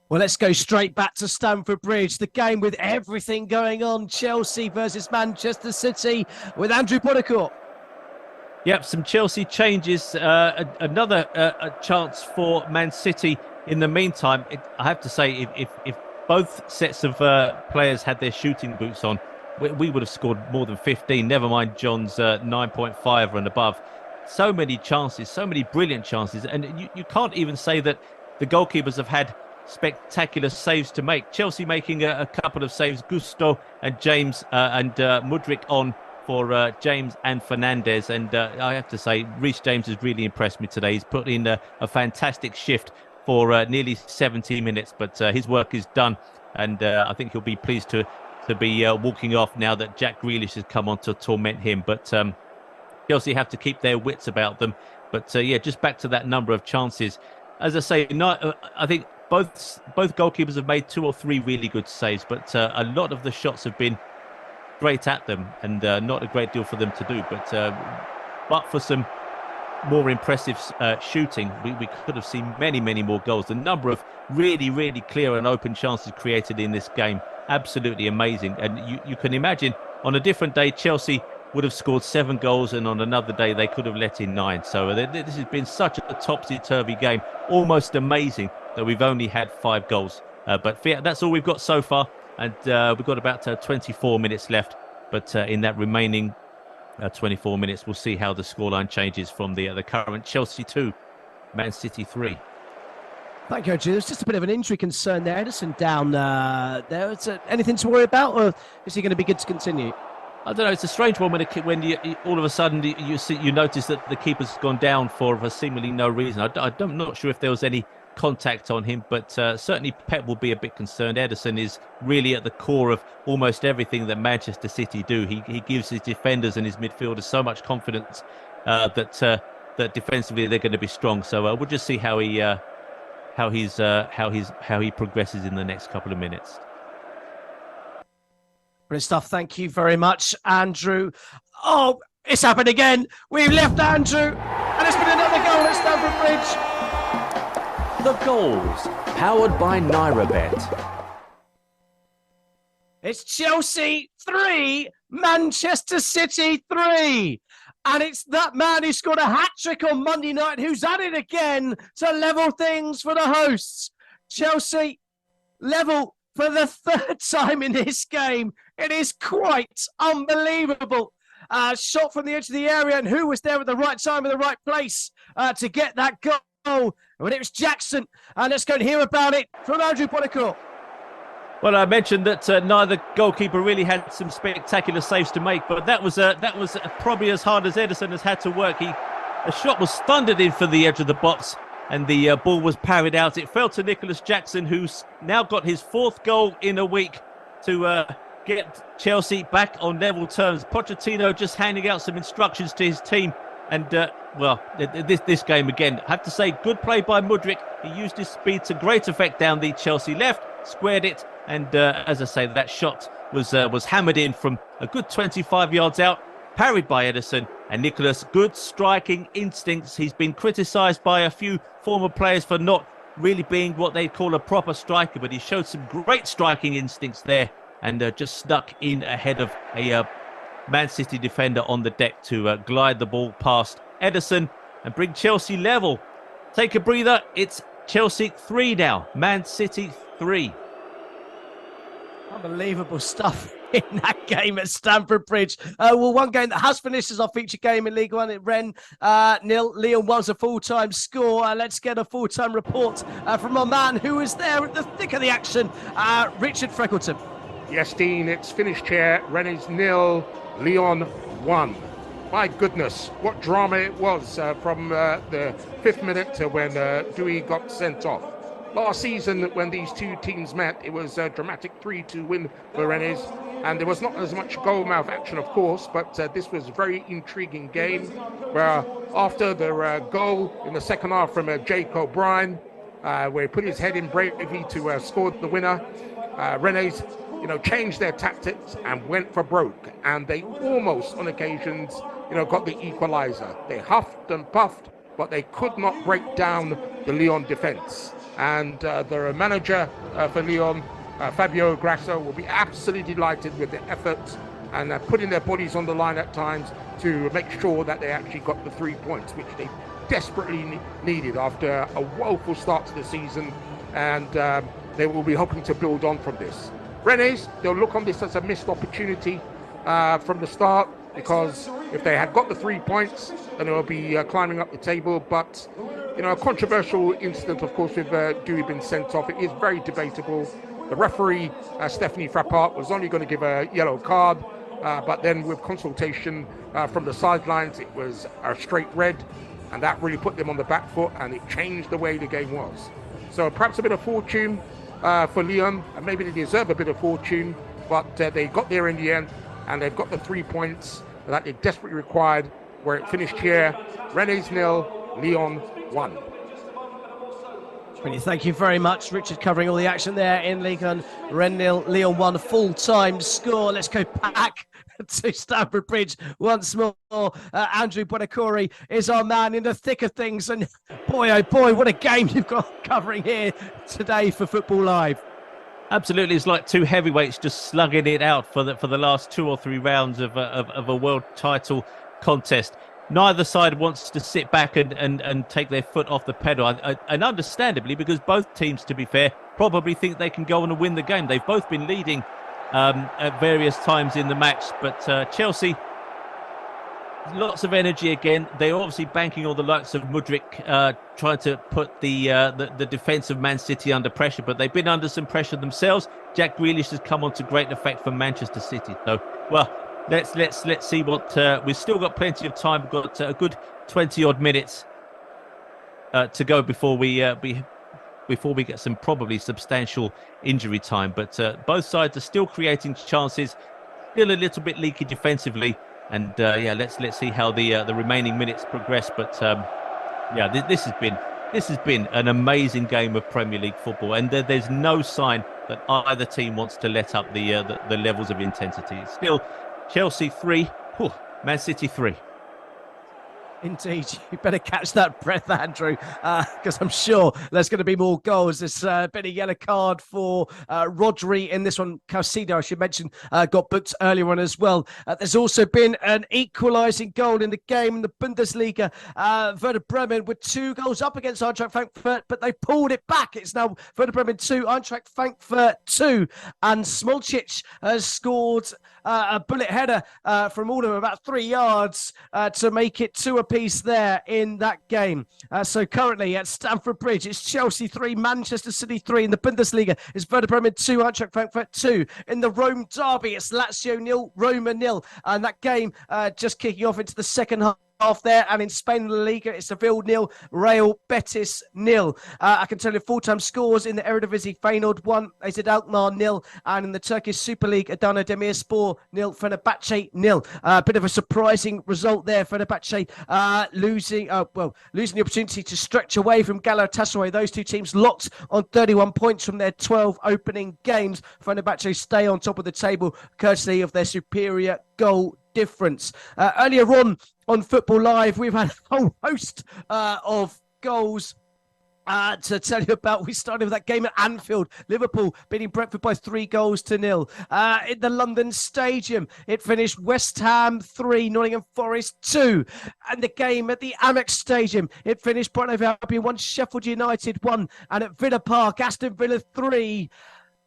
Well, let's go straight back to Stamford Bridge, the game with everything going on. Chelsea versus Manchester City with Andrew Buonocore. Yep, some Chelsea changes. Another chance for Man City. In the meantime, I have to say, if both sets of players had their shooting boots on, we would have scored more than 15, never mind John's 9.5 and above. So many chances, so many brilliant chances. And you can't even say that the goalkeepers have had spectacular saves to make. Chelsea making a couple of saves, Gusto and James and Mudryk on for James and Fernandes. And I have to say, Reece James has really impressed me today. He's put in a fantastic shift for nearly 70 minutes, but his work is done, and I think he'll be pleased to be walking off now that Jack Grealish has come on to torment him. But Chelsea have to keep their wits about them. But yeah, just back to that number of chances. As I say, I think both goalkeepers have made 2 or 3 really good saves, but a lot of the shots have been straight at them, and not a great deal for them to do. But for some more impressive shooting, we could have seen many more goals. The number of really clear and open chances created in this game, absolutely amazing. And you can imagine on a different day Chelsea would have scored 7 goals, and on another day they could have let in 9. So this has been such a topsy-turvy game, almost amazing that we've only had 5 goals. But that's all we've got so far, and we've got about 24 minutes left. But in that remaining 24 minutes, we'll see how the scoreline changes from the current Chelsea 2, Man City 3. Thank you, Andrew. There's just a bit of an injury concern there. Edison down there. Is anything to worry about, or is he going to be good to continue? I don't know. It's a strange one when you all of a sudden you notice that the keeper's gone down for seemingly no reason. I'm not sure if there was any contact on him, but certainly Pep will be a bit concerned. Ederson is really at the core of almost everything that Manchester City do. He gives his defenders and his midfielders so much confidence that defensively they're going to be strong. So we'll just see how he progresses in the next couple of minutes. Brilliant stuff. Thank you very much, Andrew. Oh, it's happened again. We've left Andrew, and it's been another goal at Stamford Bridge. The goals, powered by NairaBet. It's Chelsea 3, Manchester City 3. And it's that man who scored a hat-trick on Monday night who's at it again to level things for the hosts. Chelsea level for the third time in this game. It is quite unbelievable. Shot from the edge of the area, and who was there at the right time in the right place to get that goal? Well, it was Jackson. Let's go and hear about it from Andrew Buonocore. Well, I mentioned that neither goalkeeper really had some spectacular saves to make, but that was probably as hard as Ederson has had to work. A shot was thundered in for the edge of the box, and the ball was parried out. It fell to Nicholas Jackson, who's now got his 4th goal in a week to get Chelsea back on level terms. Pochettino just handing out some instructions to his team. And, this game again, I have to say, good play by Mudryk. He used his speed to great effect down the Chelsea left, squared it, and as I say, that shot was hammered in from a good 25 yards out, parried by Ederson. And Nicholas, good striking instincts. He's been criticised by a few former players for not really being what they call a proper striker, but he showed some great striking instincts there, and just snuck in ahead of a Man City defender on the deck to glide the ball past Ederson and bring Chelsea level. Take a breather. It's Chelsea 3 now. Man City 3. Unbelievable stuff in that game at Stamford Bridge. One game that has finished as our feature game in League One at Rennes 0. Lyon was a full-time score. Let's get a full-time report from our man who was there at the thick of the action, Richard Freckleton. Yes, Dean, it's finished here. Rennes 0, Lyon 1. My goodness, what drama it was from the 5th minute to when Dewey got sent off. Last season, when these two teams met, it was a dramatic 3-2 win for Rennes, and there was not as much goal-mouth action, of course, but this was a very intriguing game, where after the goal in the second half from Jake O'Brien, where he put his head in bravely to score the winner, Rennes changed their tactics and went for broke, and they almost, on occasions, got the equalizer. They huffed and puffed, but they could not break down the Lyon defense. And the manager for Lyon, Fabio Grasso, will be absolutely delighted with the efforts and putting their bodies on the line at times to make sure that they actually got the 3 points, which they desperately needed after a woeful start to the season, and they will be hoping to build on from this. Rennes, they'll look on this as a missed opportunity from the start, because if they had got the 3 points, then they'll be climbing up the table. But, a controversial incident, of course, with Dewey being sent off. It is very debatable. The referee, Stephanie Frappart, was only going to give a yellow card, but then with consultation from the sidelines, it was a straight red, and that really put them on the back foot, and it changed the way the game was. So perhaps a bit of fortune for Lyon, and maybe they deserve a bit of fortune, but they got there in the end, and they've got the 3 points that they desperately required, where it finished here. Rennes 0, Lyon 1. Brilliant. Thank you very much, Richard, covering all the action there in Ligue 1. Rennes 0, Lyon 1, full-time score. Let's go back to Stamford Bridge once more. Andrew Buonocore is our man in the thick of things, and boy, oh boy, what a game you've got covering here today for Football Live. Absolutely, it's like two heavyweights just slugging it out for the last 2 or 3 rounds of a world title contest. Neither side wants to sit back and take their foot off the pedal, and understandably, because both teams, to be fair, probably think they can go on and win the game. They've both been leading at various times in the match, but Chelsea, lots of energy again. They're obviously banking on the likes of Mudryk, trying to put the defence of Man City under pressure, but they've been under some pressure themselves. Jack Grealish has come on to great effect for Manchester City. So, well, let's see what we've still got plenty of time. We've got a good 20 odd minutes to go before we get some probably substantial injury time. But both sides are still creating chances, still a little bit leaky defensively, and let's see how the remaining minutes progress. But this has been an amazing game of Premier League football, and there's no sign that either team wants to let up the levels of intensity. It's still Chelsea 3, Man City 3. Indeed, you better catch that breath, Andrew, because I'm sure there's going to be more goals. There's been a yellow card for Rodri in this one. Caicedo, I should mention, got booked earlier on as well. There's also been an equalising goal in the game in the Bundesliga. Werder Bremen with 2 goals up against Eintracht Frankfurt, but they pulled it back. It's now Werder Bremen 2, Eintracht Frankfurt 2, and Smolcic has scored a bullet header from all of them, about 3 yards, to make it 2 apiece there in that game. So currently at Stamford Bridge, it's Chelsea 3, Manchester City 3. In the Bundesliga, it's Werder Bremen 2, Eintracht Frankfurt 2. In the Rome derby, it's Lazio 0, Roma 0. And that game just kicking off into the second half there. And in Spain, in La Liga, it's Seville 0, Real Betis 0. I can tell you full-time scores in the Eredivisie: Feyenoord 1, AZ Alkmaar 0, and in the Turkish Super League, Adana Demirspor 0, Fenerbahce 0. A bit of a surprising result there. Fenerbahce losing the opportunity to stretch away from Galatasaray. Those two teams locked on 31 points from their 12 opening games. Fenerbahce stay on top of the table courtesy of their superior goal difference. Earlier on Football Live, we've had a whole host of goals to tell you about. We started with that game at Anfield, Liverpool beating Brentford by 3-0. In the London Stadium, it finished West Ham 3, Nottingham Forest 2. And the game at the Amex Stadium, it finished Brighton & Hove Albion 1, Sheffield United 1. And at Villa Park, Aston Villa 3,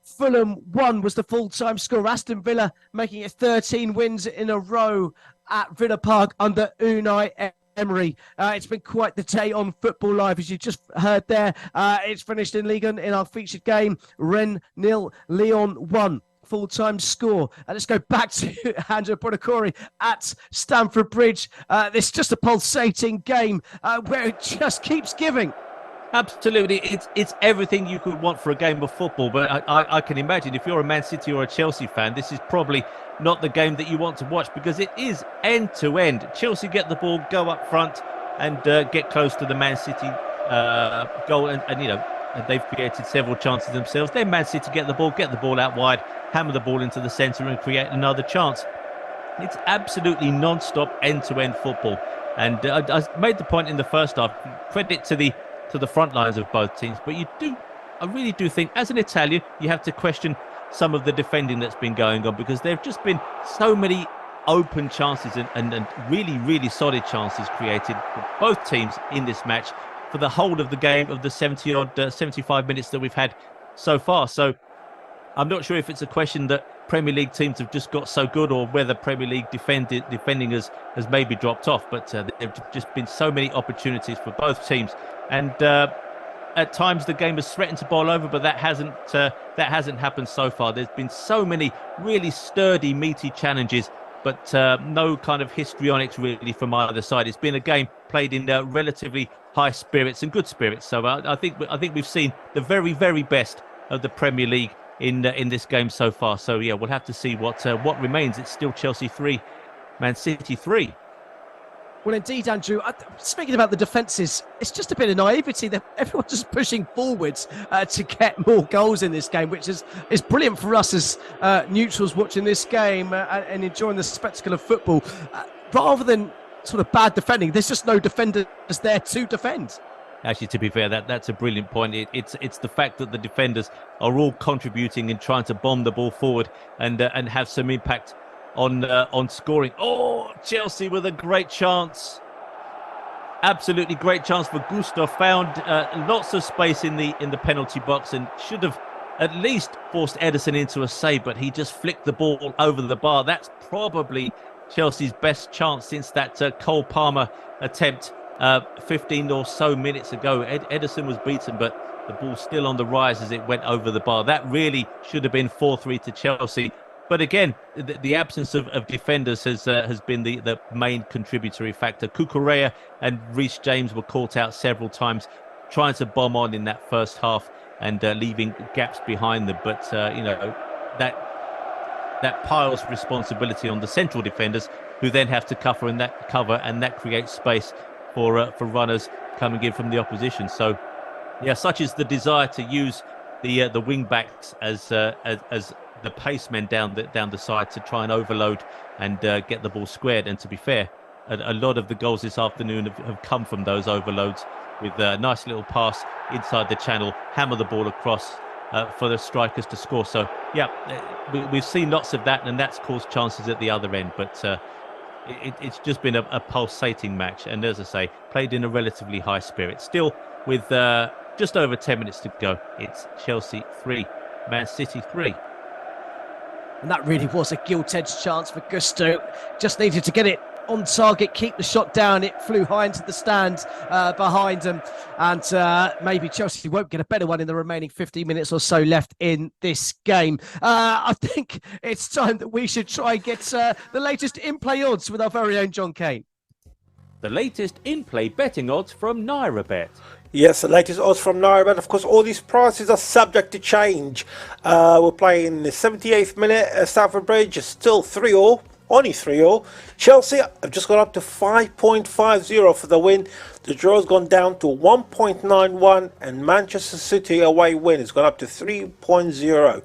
Fulham 1 was the full-time score. Aston Villa making it 13 wins in a row at Villa Park under Unai Emery. It's been quite the day on Football Live, as you just heard there. It's finished in Ligue 1 in our featured game. Rennes 0, Lyon 1. Full-time score. Let's go back to Andrew Buonocore at Stamford Bridge. This is just a pulsating game where it just keeps giving. Absolutely, it's everything you could want for a game of football. But I can imagine if you're a Man City or a Chelsea fan, this is probably not the game that you want to watch, because it is end to end. Chelsea get the ball, go up front, and get close to the Man City goal, and they've created several chances themselves. Then Man City get the ball out wide, hammer the ball into the centre, and create another chance. It's absolutely non-stop end-to-end football. And I made the point in the first half. Credit to the front lines of both teams, but I really do think, as an Italian, you have to question some of the defending that's been going on, because there have just been so many open chances and really, really solid chances created for both teams in this match for the whole of the game, of the 75 minutes that we've had so far. So I'm not sure if it's a question that Premier League teams have just got so good, or whether Premier League defending has maybe dropped off, but there have just been so many opportunities for both teams. And at times the game has threatened to boil over, but that hasn't happened so far. There's been so many really sturdy, meaty challenges, but no kind of histrionics really from either side. It's been a game played in relatively high spirits and good spirits. So I think we've seen the very, very best of the Premier League in this game so far. So yeah, we'll have to see what remains. It's still Chelsea 3, Man City 3. Well, indeed, Andrew, speaking about the defences, it's just a bit of naivety that everyone's just pushing forwards to get more goals in this game, which is brilliant for us as neutrals watching this game and enjoying the spectacle of football. Rather than sort of bad defending, there's just no defenders there to defend. Actually, to be fair, that's a brilliant point. It's the fact that the defenders are all contributing and trying to bomb the ball forward and have some impact on scoring. Oh, Chelsea with a great chance. Absolutely great chance for Gusto. Found lots of space in the penalty box and should have at least forced Ederson into a save, but he just flicked the ball over the bar. That's probably Chelsea's best chance since that Cole Palmer attempt 15 or so minutes ago. Ederson was beaten, but the ball's still on the rise as it went over the bar. That really should have been 4-3 to Chelsea. But again, the absence of defenders has been the main contributory factor. Cucurella and Reece James were caught out several times, trying to bomb on in that first half and leaving gaps behind them. But that piles responsibility on the central defenders, who then have to cover, and that creates space for runners coming in from the opposition. So, yeah, such is the desire to use the wing backs as the pacemen down the side to try and overload and get the ball squared. And to be fair, a lot of the goals this afternoon have come from those overloads, with a nice little pass inside the channel, hammer the ball across for the strikers to score. So, yeah, we've seen lots of that, and that's caused chances at the other end. But it's just been a pulsating match. And as I say, played in a relatively high spirit. Still, with just over 10 minutes to go, it's Chelsea 3, Man City 3. And that really was a gilt-edged chance for Gusto. Just needed to get it on target, keep the shot down. It flew high into the stand behind them. And maybe Chelsea won't get a better one in the remaining 15 minutes or so left in this game. I think it's time that we should try and get the latest in-play odds with our very own John Kane. The latest in-play betting odds from NairaBet. Yes, the latest odds from NairaBet. Of course, all these prices are subject to change. We're playing the 78th minute at Stamford Bridge. It's still 3-3. Only 3-3. Chelsea have just gone up to 5.50 for the win. The draw's gone down to 1.91, and Manchester City away win has gone up to 3.0.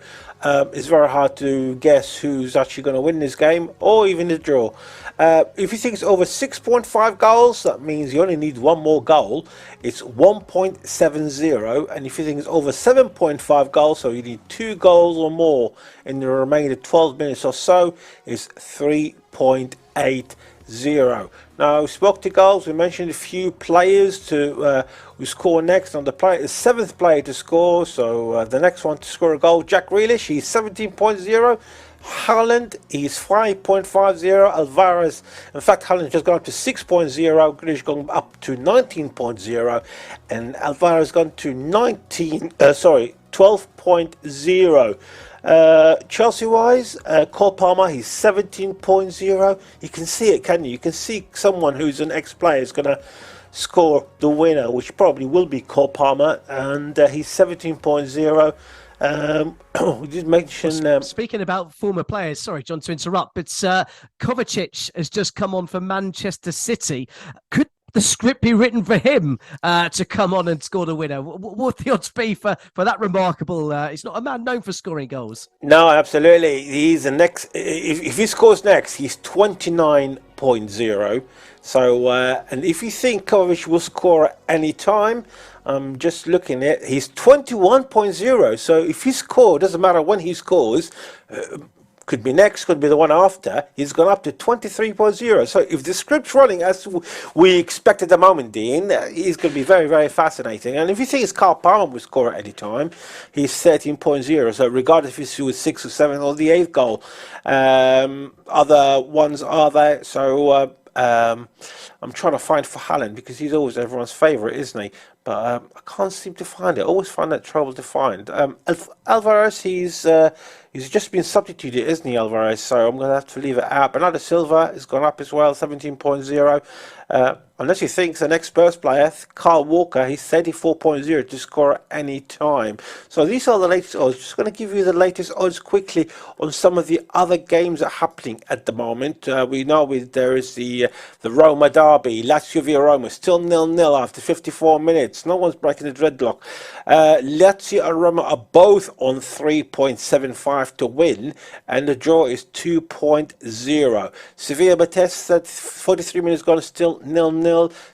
It's very hard to guess who's actually going to win this game, or even the draw. If you think it's over 6.5 goals, that means you only need one more goal. It's 1.70. And if you think it's over 7.5 goals, so you need 2 goals or more in the remaining 12 minutes or so, it's 3.80. Now, we spoke to goals. We mentioned a few players who score next. On the 7th player to score, so the next one to score a goal, Jack Grealish, he's 17.0. Haaland, he's 5.50. Alvarez, in fact, Haaland just gone up to 6.0. Grealish gone up to 19.0, and Alvarez gone to 12.0. Chelsea-wise, Cole Palmer, he's 17.0. You can see it, can you? You can see someone who's an ex-player is going to score the winner, which probably will be Cole Palmer, and he's 17.0. We did mention... Speaking about former players, sorry, John, to interrupt, but Kovacic has just come on for Manchester City. Could the script be written for him to come on and score the winner? What would the odds be for that remarkable... he's not a man known for scoring goals. No, absolutely. He's the next... If he scores next, he's 29.0. So, and if you think Kovacic will score at any time, I'm just looking at it, he's 21.0. So if he scores, doesn't matter when he scores, could be next, could be the one after, he's gone up to 23.0. So if the script's running as we expect at the moment, Dean, he's going to be very, very fascinating. And if you think it's Carl Palmer will score at any time, he's 13.0. So regardless if he's with 6 or 7 or the 8th goal, other ones are there. So I'm trying to find for Haaland because he's always everyone's favourite, isn't he? But I can't seem to find it. I always find that trouble to find. Alvarez, he's just been substituted, isn't he, Alvarez? So I'm going to have to leave it out. Bernardo Silva has gone up as well, 17.0. Unless you think the next Spurs player, Kyle Walker, he's 34.0 to score at any time. So these are the latest odds. Just going to give you the latest odds quickly on some of the other games that are happening at the moment. We know there is the Roma derby, Lazio via Roma, still 0-0 after 54 minutes. No one's breaking the dreadlock. Lazio and Roma are both on 3.75 to win, and the draw is 2.0. Sevilla Betis, 43 minutes gone, still 0-0.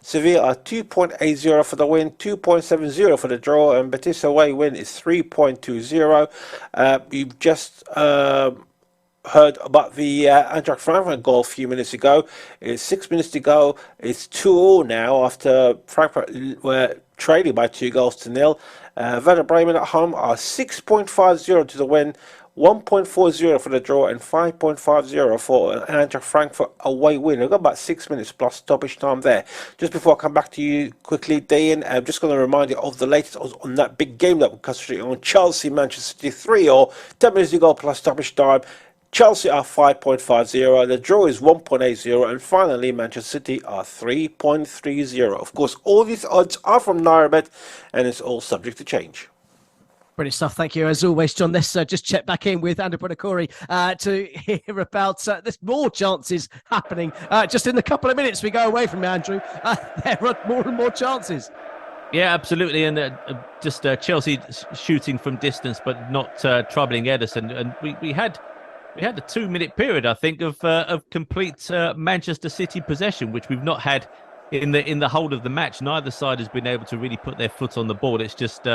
Sevilla are 2.80 for the win, 2.70 for the draw, and Betis away win is 3.20. You've just heard about the Eintracht Frankfurt goal a few minutes ago. It's 6 minutes to go. It's 2-2 now after Frankfurt were trailing by 2-0. Werder Bremen at home are 6.50 to the win, 1.40 for the draw, and 5.50 for an Eintracht Frankfurt away win. We've got about 6 minutes plus stoppage time there. Just before I come back to you quickly, Dean, I'm just going to remind you of the latest on that big game that we're concentrating on. Chelsea, Manchester City 3-3, 10 minutes to go plus stoppage time. Chelsea are 5.50, the draw is 1.80, and finally Manchester City are 3.30. Of course, all these odds are from NairaBet, and it's all subject to change. Brilliant stuff. Thank you, as always, John. Let's just check back in with Andrew Buonocore to hear about there's more chances happening. Just in the couple of minutes we go away from Andrew, there are more and more chances. Yeah, absolutely. And just Chelsea shooting from distance, but not troubling Ederson. And we had a 2-minute period, I think, of complete Manchester City possession, which we've not had in the whole of the match. Neither side has been able to really put their foot on the ball. It's just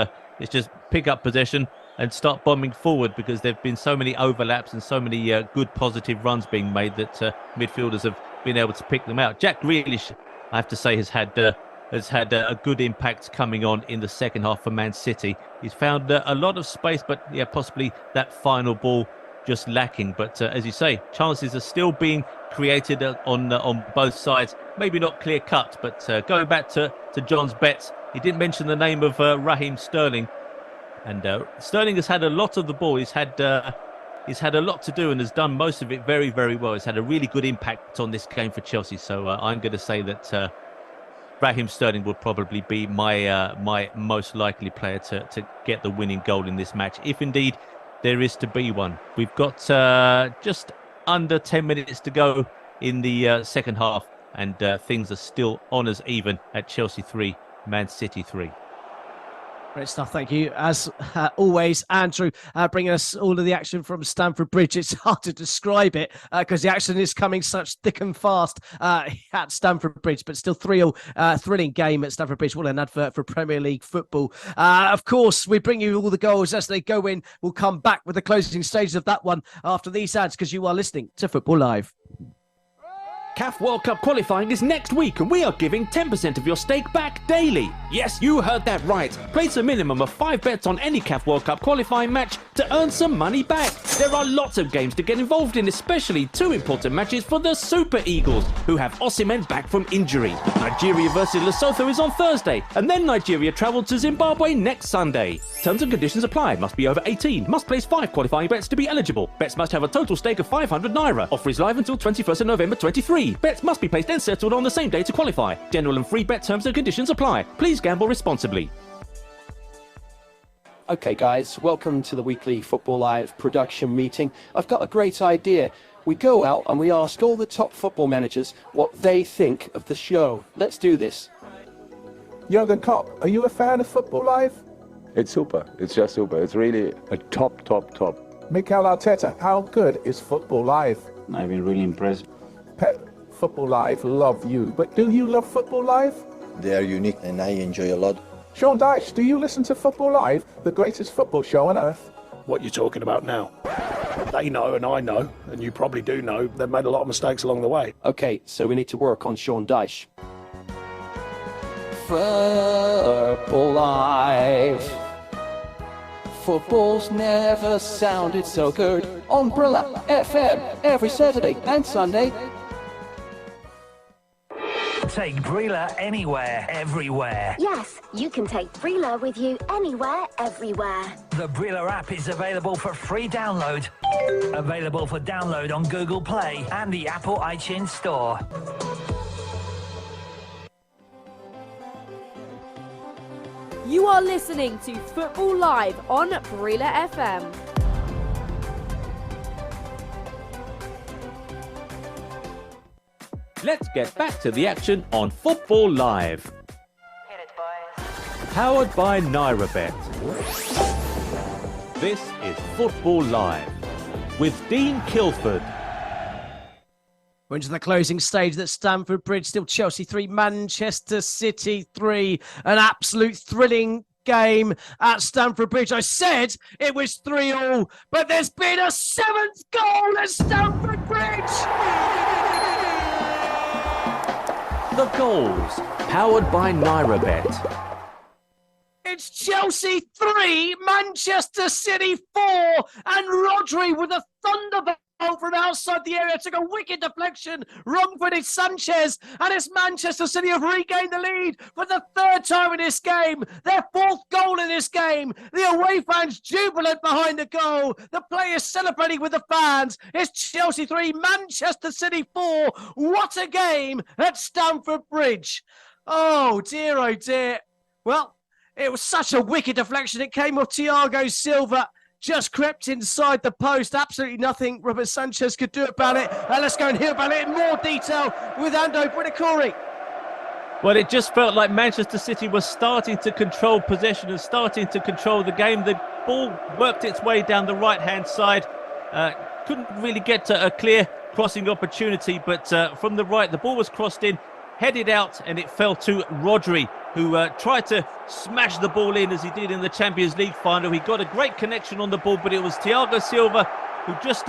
pick up possession and start bombing forward, because there've been so many overlaps and so many good positive runs being made that midfielders have been able to pick them out. Jack Grealish, I have to say, has had a good impact coming on in the second half for Man City. He's found a lot of space, but yeah, possibly that final ball just lacking. But as you say, chances are still being created on both sides. Maybe not clear cut, but going back to John's bets, he didn't mention the name of Raheem Sterling, and Sterling has had a lot of the ball. He's had a lot to do and has done most of it very, very well. He's had a really good impact on this game for Chelsea. So I'm going to say that Raheem Sterling will probably be my most likely player to get the winning goal in this match, if indeed there is to be one. We've got just under 10 minutes to go in the second half, and things are still on as even at Chelsea 3, Man City 3. Great stuff. Thank you, as always, Andrew, bringing us all of the action from Stamford Bridge. It's hard to describe it because the action is coming such thick and fast at Stamford Bridge, but still thrilling game at Stamford Bridge. What an advert for Premier League football. Of course, we bring you all the goals as they go in. We'll come back with the closing stages of that one after these ads, because you are listening to Football Live. CAF World Cup qualifying is next week, and we are giving 10% of your stake back daily. Yes, you heard that right. Place a minimum of 5 bets on any CAF World Cup qualifying match to earn some money back. There are lots of games to get involved in, especially 2 important matches for the Super Eagles, who have Osimhen back from injury. Nigeria versus Lesotho is on Thursday, and then Nigeria travel to Zimbabwe next Sunday. Terms and conditions apply. Must be over 18. Must place 5 qualifying bets to be eligible. Bets must have a total stake of 500 naira. Offer is live until 21st of November 23. Bets must be placed and settled on the same day to qualify. General and free bet terms and conditions apply. Please gamble responsibly. Okay, guys, welcome to the weekly Football Live production meeting. I've got a great idea. We go out and we ask all the top football managers what they think of the show. Let's do this. Jurgen Klopp, are you a fan of Football Live? It's super. It's just super. It's really a top. Mikel Arteta, how good is Football Live? I've been really impressed. Pep, Football Live love you, but do you love Football Live? They are unique and I enjoy a lot. Sean Dyche, do you listen to Football Live, the greatest football show on earth? What you're talking about now? They know and I know, and you probably do know, they've made a lot of mistakes along the way. Okay, so we need to work on Sean Dyche. Football Live. Football's never sounded so good on Brila FM every Saturday and Sunday. Take Brila anywhere, everywhere. Yes, you can take Brila with you anywhere, everywhere. The Brila app is available for free download. Available for download on Google Play and the Apple iTunes Store. You are listening to Football Live on Brila FM. Let's get back to the action on Football Live. Powered by NairaBet. This is Football Live with Dean Kilford. We're into the closing stage at Stamford Bridge. Still Chelsea 3, Manchester City 3. An absolute thrilling game at Stamford Bridge. I said it was 3-3, but there's been a 7th goal at Stamford Bridge. The goals, powered by NairaBet. It's Chelsea 3, Manchester City 4, and Rodri with a thunderbolt from outside the area, took a wicked deflection, wrong-footed Sanchez, and it's Manchester City have regained the lead for the third time in this game, their fourth goal in this game. The away fans jubilant behind the goal, the players celebrating with the fans. It's Chelsea 3, Manchester City 4. What a game at Stamford Bridge. Oh dear. Well, it was such a wicked deflection. It came off Thiago Silva. Just crept inside the post. Absolutely nothing Robert Sanchez could do about it. And let's go and hear about it in more detail with Andrew Buonocore. Well, it just felt like Manchester City was starting to control possession and starting to control the game. The ball worked its way down the right-hand side. Couldn't really get to a clear crossing opportunity, but from the right, the ball was crossed in, headed out, and it fell to Rodri, who tried to smash the ball in as he did in the Champions League final. He got a great connection on the ball, but it was Thiago Silva who just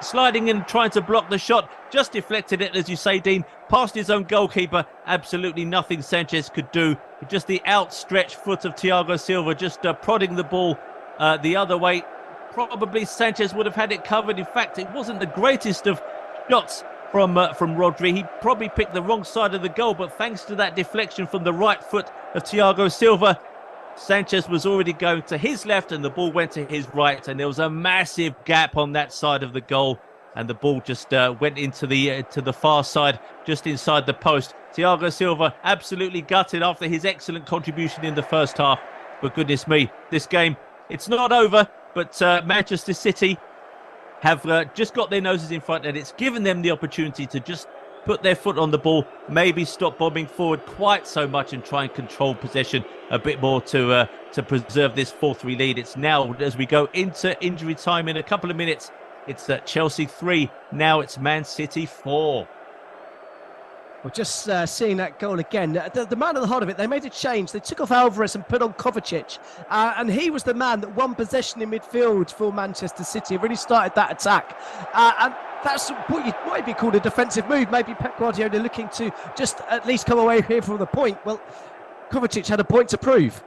sliding in, trying to block the shot, just deflected it, as you say, Dean, past his own goalkeeper. Absolutely nothing Sanchez could do. Just the outstretched foot of Thiago Silva, just prodding the ball the other way. Probably Sanchez would have had it covered. In fact, it wasn't the greatest of shots from Rodri. He probably picked the wrong side of the goal, but thanks to that deflection from the right foot of Thiago Silva, Sanchez was already going to his left and the ball went to his right, and there was a massive gap on that side of the goal, and the ball just went into the to the far side, just inside the post. Thiago Silva absolutely gutted after his excellent contribution in the first half. But goodness me, this game, it's not over, but Manchester City have just got their noses in front, and it's given them the opportunity to just put their foot on the ball, maybe stop bombing forward quite so much and try and control possession a bit more to preserve this 4-3 lead. It's now, as we go into injury time in a couple of minutes, it's Chelsea 3, now it's Man City 4. Well, just seeing that goal again, the man at the heart of it, they made a change. They took off Alvarez and put on Kovacic, and he was the man that won possession in midfield for Manchester City, really started that attack. And that's what might be called a defensive move. Maybe Pep Guardiola looking to just at least come away here from the point. Well, Kovacic had a point to prove.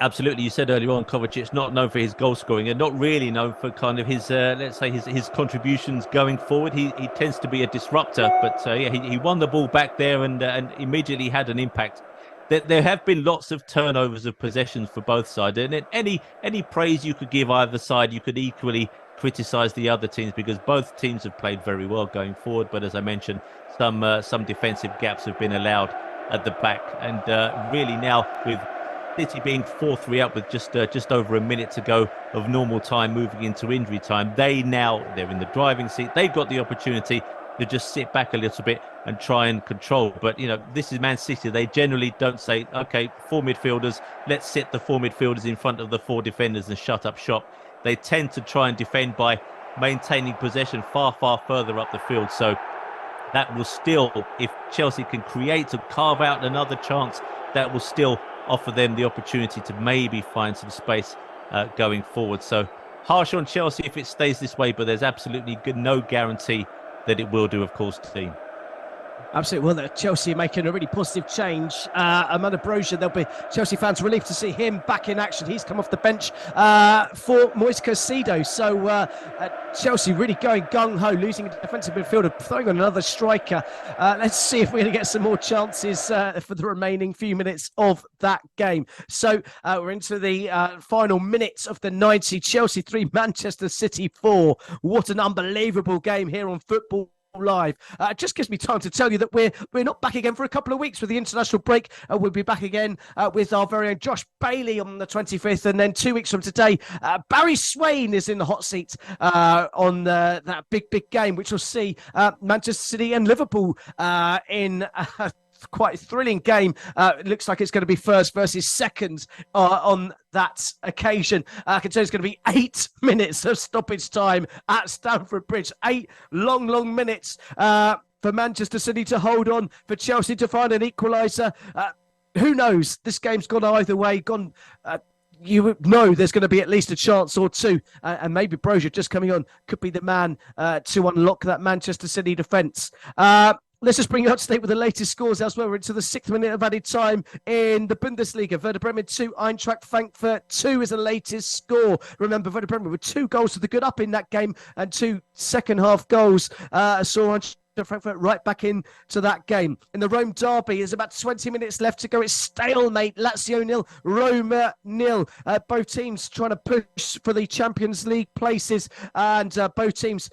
Absolutely. You said earlier on, Kovacic not known for his goal scoring and not really known for kind of his, let's say, his contributions going forward. He tends to be a disruptor, but he won the ball back there and immediately had an impact. There have been lots of turnovers of possessions for both sides, and any praise you could give either side, you could equally criticise the other teams, because both teams have played very well going forward. But as I mentioned, some defensive gaps have been allowed at the back, and really now with City being 4-3 up with just over a minute to go of normal time, moving into injury time, they're in the driving seat. They've got the opportunity to just sit back a little bit and try and control. But this is Man City. They generally don't say, okay, 4 midfielders, let's sit the 4 midfielders in front of the 4 defenders and shut up shop. They tend to try and defend by maintaining possession far further up the field. So that will still, if Chelsea can create to carve out another chance, that will still offer them the opportunity to maybe find some space going forward. So harsh on Chelsea if it stays this way, but there's absolutely no guarantee that it will do, of course, Dean. Absolutely. Well, Chelsea are making a really positive change. Amanda Brozier, there'll be Chelsea fans relieved to see him back in action. He's come off the bench for Moise Caicedo. So Chelsea really going gung-ho, losing a defensive midfielder, throwing on another striker. Let's see if we're going to get some more chances for the remaining few minutes of that game. So we're into the final minutes of the 90. Chelsea 3, Manchester City 4. What an unbelievable game here on Football Live. It just gives me time to tell you that we're not back again for a couple of weeks with the international break. We'll be back again with our very own Josh Bailey on the 25th, and then 2 weeks from today, Barry Swain is in the hot seat on that big game, which will see Manchester City and Liverpool in quite a thrilling game. It looks like it's going to be first versus second on that occasion. I can tell you it's going to be 8 minutes of stoppage time at Stamford Bridge. 8 long minutes for Manchester City to hold on, for Chelsea to find an equaliser. Who knows? This game's gone either way. You know there's going to be at least a chance or two, and maybe Brozier just coming on could be the man to unlock that Manchester City defence. let's just bring you up to date with the latest scores elsewhere. We're into the 6th minute of added time in the Bundesliga. Werder Bremen 2, Eintracht Frankfurt 2 is the latest score. Remember, Werder Bremen with 2 goals to the good up in that game and 2 second-half goals. Saw Frankfurt right back into that game. In the Rome derby, there's about 20 minutes left to go. It's stalemate. Lazio 0, Roma 0. Both teams trying to push for the Champions League places, and both teams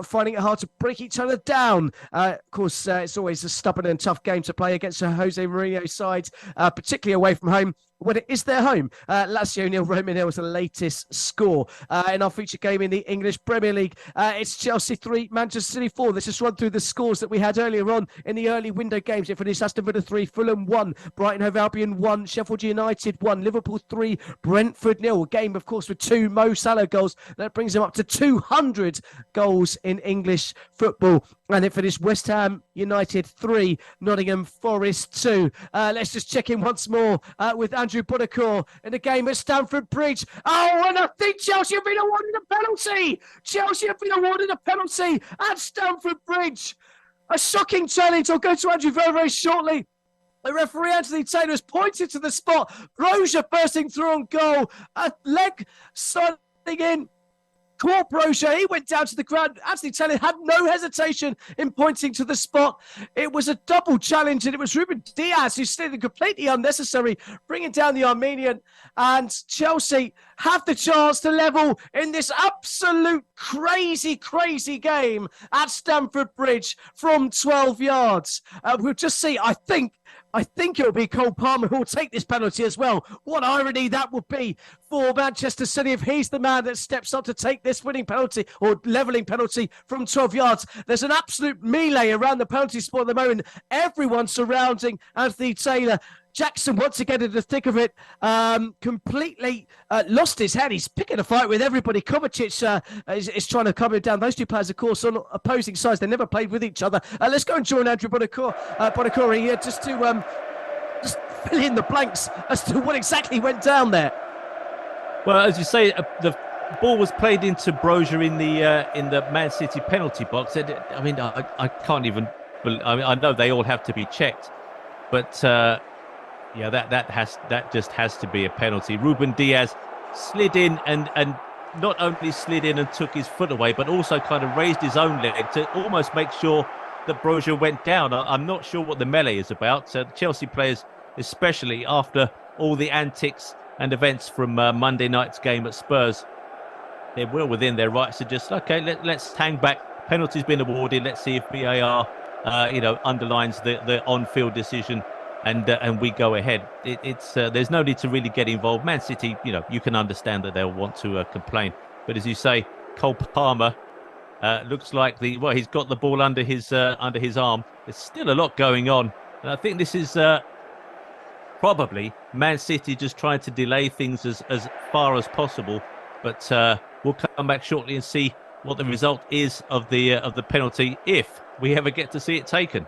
finding it hard to break each other down. Of course, it's always a stubborn and tough game to play against a Jose Mourinho side, particularly away from home. When it is their home, Lazio 0, Roma 0 was the latest score. In our feature game in the English Premier League, it's Chelsea 3, Manchester City 4. Let's just run through the scores that we had earlier on in the early window games. It finished Aston Villa 3, Fulham 1, Brighton Hove Albion 1, Sheffield United 1, Liverpool 3, Brentford 0. A game, of course, with 2 Mo Salah goals. That brings him up to 200 goals in English football. And it finished West Ham United 3, Nottingham Forest 2. Let's just check in once more with Andrew Buonocore in the game at Stamford Bridge. Oh, and I think Chelsea have been awarded a penalty. Chelsea have been awarded a penalty at Stamford Bridge. A shocking challenge. I'll go to Andrew very, very shortly. The referee, Anthony Taylor, has pointed to the spot. Brozier bursting through on goal. A leg sliding in. Caught Brozier, he went down to the ground. Anthony Taylor had no hesitation in pointing to the spot. It was a double challenge, and it was Ruben Diaz who stayed completely unnecessary, bringing down the Armenian. And Chelsea have the chance to level in this absolute crazy, crazy game at Stamford Bridge from 12 yards. We'll just see. I think it'll be Cole Palmer who will take this penalty as well. What irony that would be for Manchester City if he's the man that steps up to take this winning penalty or levelling penalty from 12 yards. There's an absolute melee around the penalty spot at the moment. Everyone surrounding Anthony Taylor. Jackson, once again in the thick of it, completely lost his head. He's picking a fight with everybody. Kovacic is trying to calm him down. Those two players, of course, on opposing sides. They never played with each other. Let's go and join Andrew Buonocore here just to just fill in the blanks as to what exactly went down there. Well, as you say, the ball was played into Brozier in the Man City penalty box. I mean, I can't even. I know they all have to be checked, but. Yeah, that just has to be a penalty. Ruben Diaz slid in and not only slid in and took his foot away, but also kind of raised his own leg to almost make sure that Brozier went down. I'm not sure what the melee is about. So the Chelsea players, especially after all the antics and events from Monday night's game at Spurs, they're well within their rights to just, okay, let's hang back. Penalty's been awarded. Let's see if VAR, underlines the on-field decision. And we go ahead. There's no need to really get involved. Man City, you can understand that they'll want to complain. But as you say, Cole Palmer looks like he's got the ball under his arm. There's still a lot going on. And I think this is probably Man City just trying to delay things as far as possible. But we'll come back shortly and see what the result is of the penalty if we ever get to see it taken.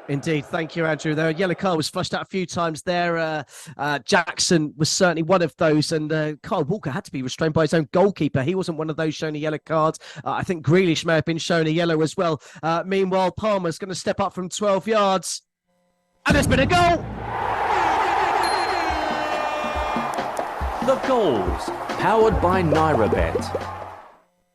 Indeed. Thank you, Andrew. The yellow card was flushed out a few times there. Jackson was certainly one of those, and Kyle Walker had to be restrained by his own goalkeeper. He wasn't one of those shown a yellow card. I think Grealish may have been shown a yellow as well. Meanwhile, Palmer's going to step up from 12 yards. And there's been a goal! The goals, powered by NairaBet.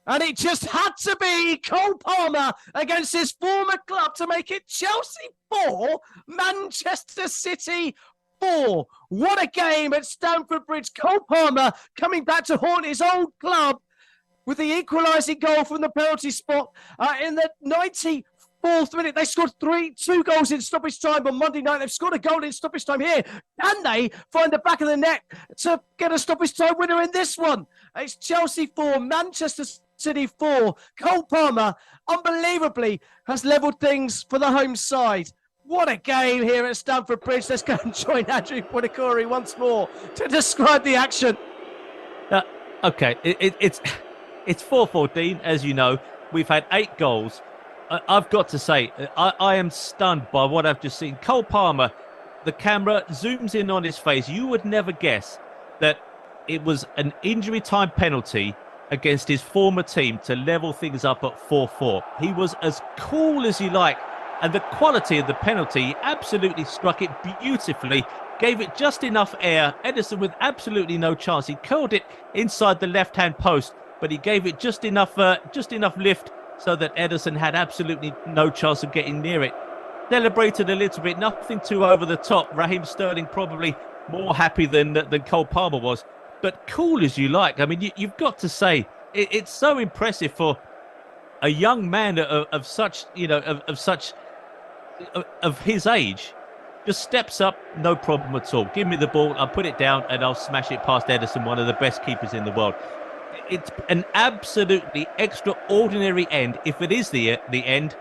And it just had to be Cole Palmer against his former club to make it Chelsea 4, Manchester City 4. What a game at Stamford Bridge. Cole Palmer coming back to haunt his old club with the equalising goal from the penalty spot in the 94th minute. They scored 2 goals in stoppage time on Monday night. They've scored a goal in stoppage time here. Can they find the back of the net to get a stoppage time winner in this one? It's Chelsea 4, Manchester City 4. Cole Palmer, unbelievably, has levelled things for the home side. What a game here at Stamford Bridge. Let's go and join Andrew Buonocore once more to describe the action. Okay, it's 4-14, as you know. We've had 8 goals. I've got to say, I am stunned by what I've just seen. Cole Palmer, the camera zooms in on his face. You would never guess that it was an injury time penalty against his former team to level things up at 4-4. He was as cool as you like And the quality of the penalty, he absolutely struck it beautifully, gave it just enough air. Ederson with absolutely no chance. He curled it inside the left-hand post, but he gave it just enough lift so that Ederson had absolutely no chance of getting near it. Celebrated a little bit, nothing too over the top. Raheem Sterling probably more happy than Cole Palmer was, but cool as you like. I mean, you've got to say it's so impressive for a young man of such, of his age. Just steps up, no problem at all. Give me the ball, I'll put it down, and I'll smash it past Ederson, one of the best keepers in the world. It's an absolutely extraordinary end, if it is the end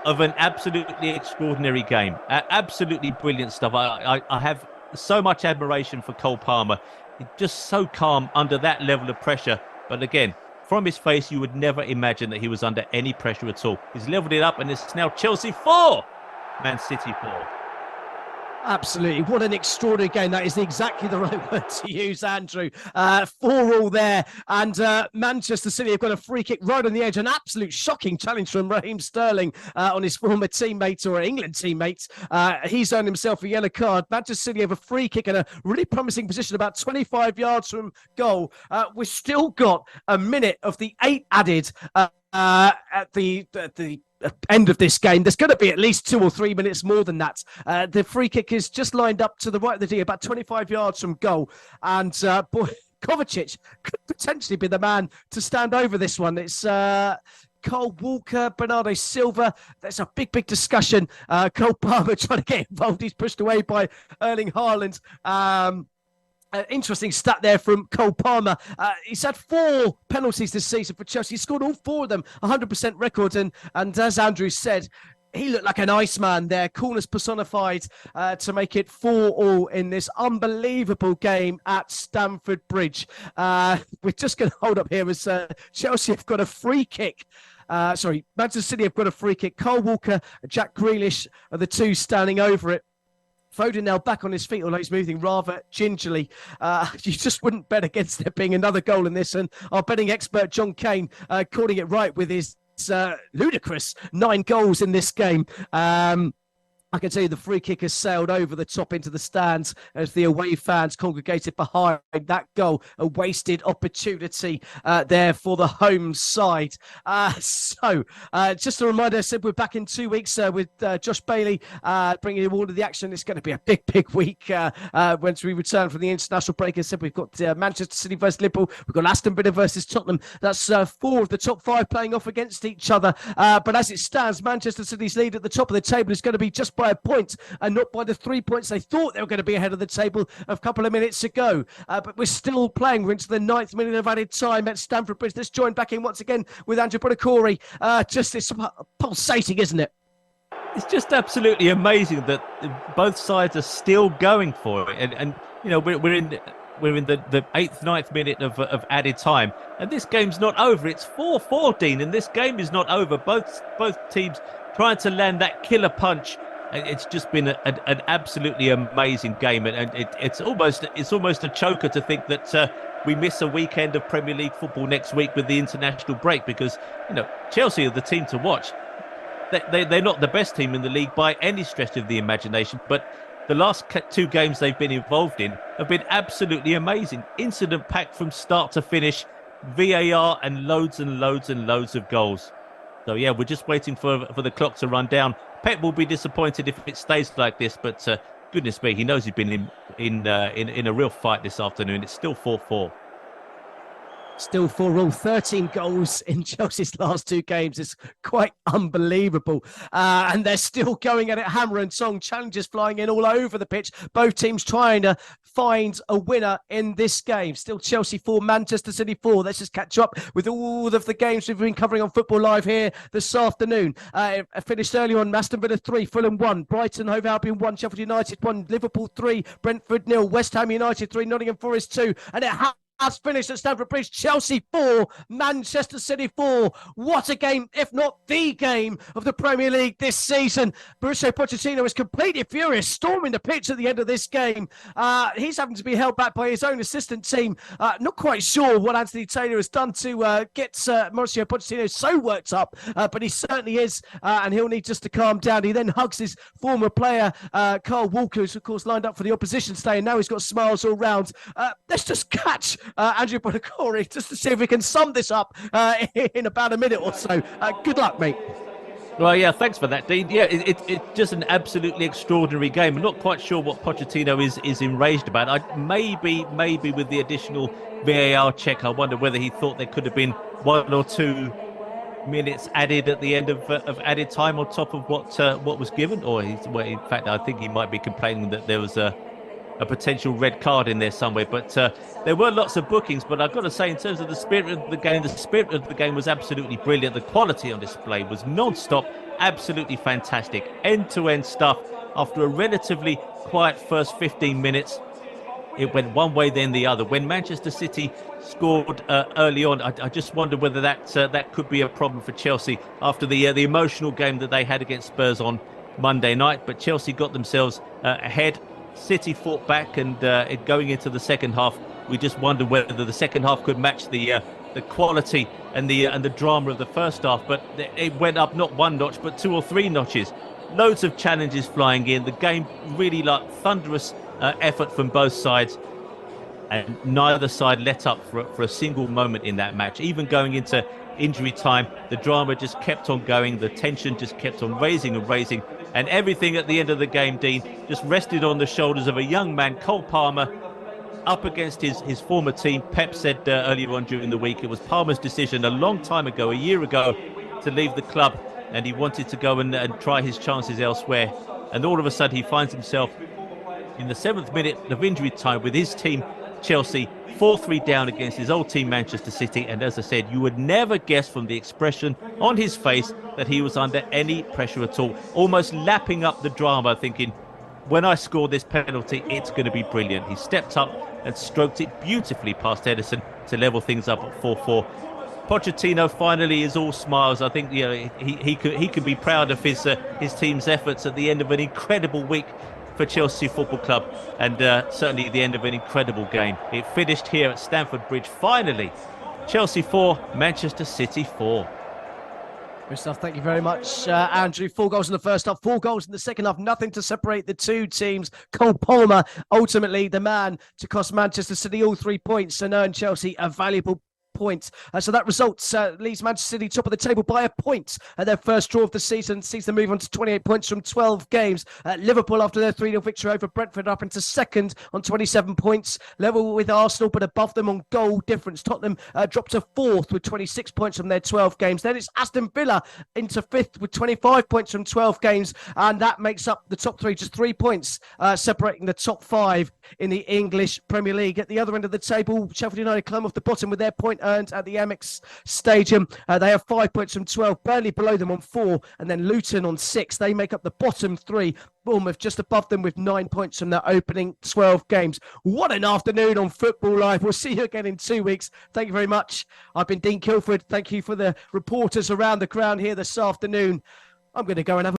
of an absolutely extraordinary game. Absolutely brilliant stuff. I have so much admiration for Cole Palmer. Just so calm under that level of pressure. But again, from his face, you would never imagine that he was under any pressure at all. He's levelled it up, and it's now Chelsea 4, Man City 4. Absolutely. What an extraordinary game. That is exactly the right word to use, Andrew. 4-4 there. And Manchester City have got a free kick right on the edge. An absolute shocking challenge from Raheem Sterling on his former teammate or England teammate. He's earned himself a yellow card. Manchester City have a free kick in a really promising position about 25 yards from goal. We've still got a minute of the 8 added at the end of this game. There's going to be at least 2 or 3 minutes more than that. The free kick is just lined up to the right of the D, about 25 yards from goal. And Kovacic could potentially be the man to stand over this one. It's Cole Walker, Bernardo Silva. There's a big discussion. Cole Palmer trying to get involved. He's pushed away by Erling Haaland. Interesting stat there from Cole Palmer. He's had 4 penalties this season for Chelsea. He scored all 4 of them, 100% record. And as Andrew said, he looked like an Iceman there, coolness personified, to make it 4-4 in this unbelievable game at Stamford Bridge. We're just going to hold up here as Chelsea have got a free kick. Manchester City have got a free kick. Cole Walker and Jack Grealish are the 2 standing over it. Foden now back on his feet, although he's moving rather gingerly. You just wouldn't bet against there being another goal in this. And our betting expert, John Kane, calling it right with his ludicrous 9 goals in this game. I can tell you the free kick has sailed over the top into the stands as the away fans congregated behind that goal. A wasted opportunity there for the home side. Just a reminder, I said we're back in 2 weeks with Josh Bailey bringing you all of the action. It's going to be a big week once we return from the international break. As I said, we've got Manchester City versus Liverpool. We've got Aston Villa versus Tottenham. That's 4 of the top 5 playing off against each other. But as it stands, Manchester City's lead at the top of the table is going to be just by a point and not by the 3 points they thought they were going to be ahead of the table a couple of minutes ago. But we're still playing. We're into the 9th minute of added time at Stamford Bridge. Let's join back in once again with Andrew Buonocore. Just it's pulsating, isn't it? It's just absolutely amazing that both sides are still going for it. And you know, we're in the 8th, 9th minute of added time. And this game's not over. It's 4-4, Dean, and this game is not over. Both teams trying to land that killer punch. It's just been an absolutely amazing game, and it's almost a choker to think that we miss a weekend of Premier League football next week with the international break, because Chelsea are the team to watch. They're not the best team in the league by any stretch of the imagination, but the last 2 games they've been involved in have been absolutely amazing, incident packed from start to finish, VAR and loads of goals. So yeah, we're just waiting for the clock to run down. Pep will be disappointed if it stays like this, but goodness me, he knows he's been in a real fight this afternoon. It's still 4-4. Still 4-4, 13 goals in Chelsea's last 2 games. It's quite unbelievable. And they're still going at it hammer and song. Challenges flying in all over the pitch. Both teams trying to find a winner in this game. Still Chelsea 4, Manchester City 4. Let's just catch up with all of the games we've been covering on Football Live here this afternoon. Finished early on, Aston Villa 3, Fulham 1, Brighton, Hove Albion 1, Sheffield United 1, Liverpool 3, Brentford 0, West Ham United 3, Nottingham Forest 2. And it has finished at Stamford Bridge. Chelsea 4, Manchester City 4. What a game, if not the game of the Premier League this season. Mauricio Pochettino is completely furious, storming the pitch at the end of this game. He's having to be held back by his own assistant team. Not quite sure what Anthony Taylor has done to get Mauricio Pochettino so worked up, but he certainly is, and he'll need just to calm down. He then hugs his former player, Carl Walker, who's of course lined up for the opposition today, and now he's got smiles all round. Let's just catch Andrew Buonocore just to see if we can sum this up in about a minute or so. Good luck, mate. Well, yeah, thanks for that, Dean. Yeah, it's just an absolutely extraordinary game. I'm not quite sure what Pochettino is enraged about. Maybe with the additional VAR check, I wonder whether he thought there could have been 1 or 2 minutes added at the end of added time on top of what was given, or in fact, I think he might be complaining that there was a potential red card in there somewhere. But there were lots of bookings, but I've got to say, in terms of the spirit of the game was absolutely brilliant. The quality on display was non-stop, absolutely fantastic. End-to-end stuff. After a relatively quiet first 15 minutes, it went one way then the other. When Manchester City scored early on, I just wonder whether that could be a problem for Chelsea after the emotional game that they had against Spurs on Monday night. But Chelsea got themselves ahead. City fought back, and going into the second half, we just wondered whether the second half could match the quality and the drama of the first half. But it went up not 1 notch, but 2 or 3 notches. Loads of challenges flying in. The game really like thunderous effort from both sides, and neither side let up for a single moment in that match. Even going into injury time, the drama just kept on going. The tension just kept on raising, and everything at the end of the game, Dean, just rested on the shoulders of a young man, Cole Palmer, up against his former team. Pep said earlier on during the week it was Palmer's decision a long time ago, a year ago, to leave the club, and he wanted to go and try his chances elsewhere. And all of a sudden he finds himself in the 7th minute of injury time with his team, Chelsea, 4-3 down against his old team, Manchester City. And as I said, you would never guess from the expression on his face that he was under any pressure at all, almost lapping up the drama, thinking, when I score this penalty, it's going to be brilliant. He stepped up and stroked it beautifully past Ederson to level things up at 4-4. Pochettino finally is all smiles. I think he can be proud of his team's efforts at the end of an incredible week for Chelsea Football Club, and certainly the end of an incredible game. It finished here at Stamford Bridge. Finally, Chelsea 4, Manchester City 4. Good stuff. Thank you very much, Andrew. 4 goals in the first half, 4 goals in the second half. Nothing to separate the two teams. Cole Palmer, ultimately the man to cost Manchester City all 3 points and earn Chelsea a valuable point. So that result leaves Manchester City top of the table by a point at their first draw of the season, sees them move on to 28 points from 12 games. Liverpool, after their 3-0 victory over Brentford, up into second on 27 points, level with Arsenal, but above them on goal difference. Tottenham dropped to 4th with 26 points from their 12 games. Then it's Aston Villa into 5th with 25 points from 12 games, and that makes up the top 3, just 3 points separating the top 5 in the English Premier League. At the other end of the table, Sheffield United climb off the bottom with their point earned at the Amex Stadium. They have 5 points from 12, Burnley below them on 4, and then Luton on 6. They make up the bottom 3. Bournemouth just above them with 9 points from their opening 12 games. What an afternoon on Football Live. We'll see you again in 2 weeks. Thank you very much. I've been Dean Kilford. Thank you for the reporters around the ground here this afternoon. I'm going to go and have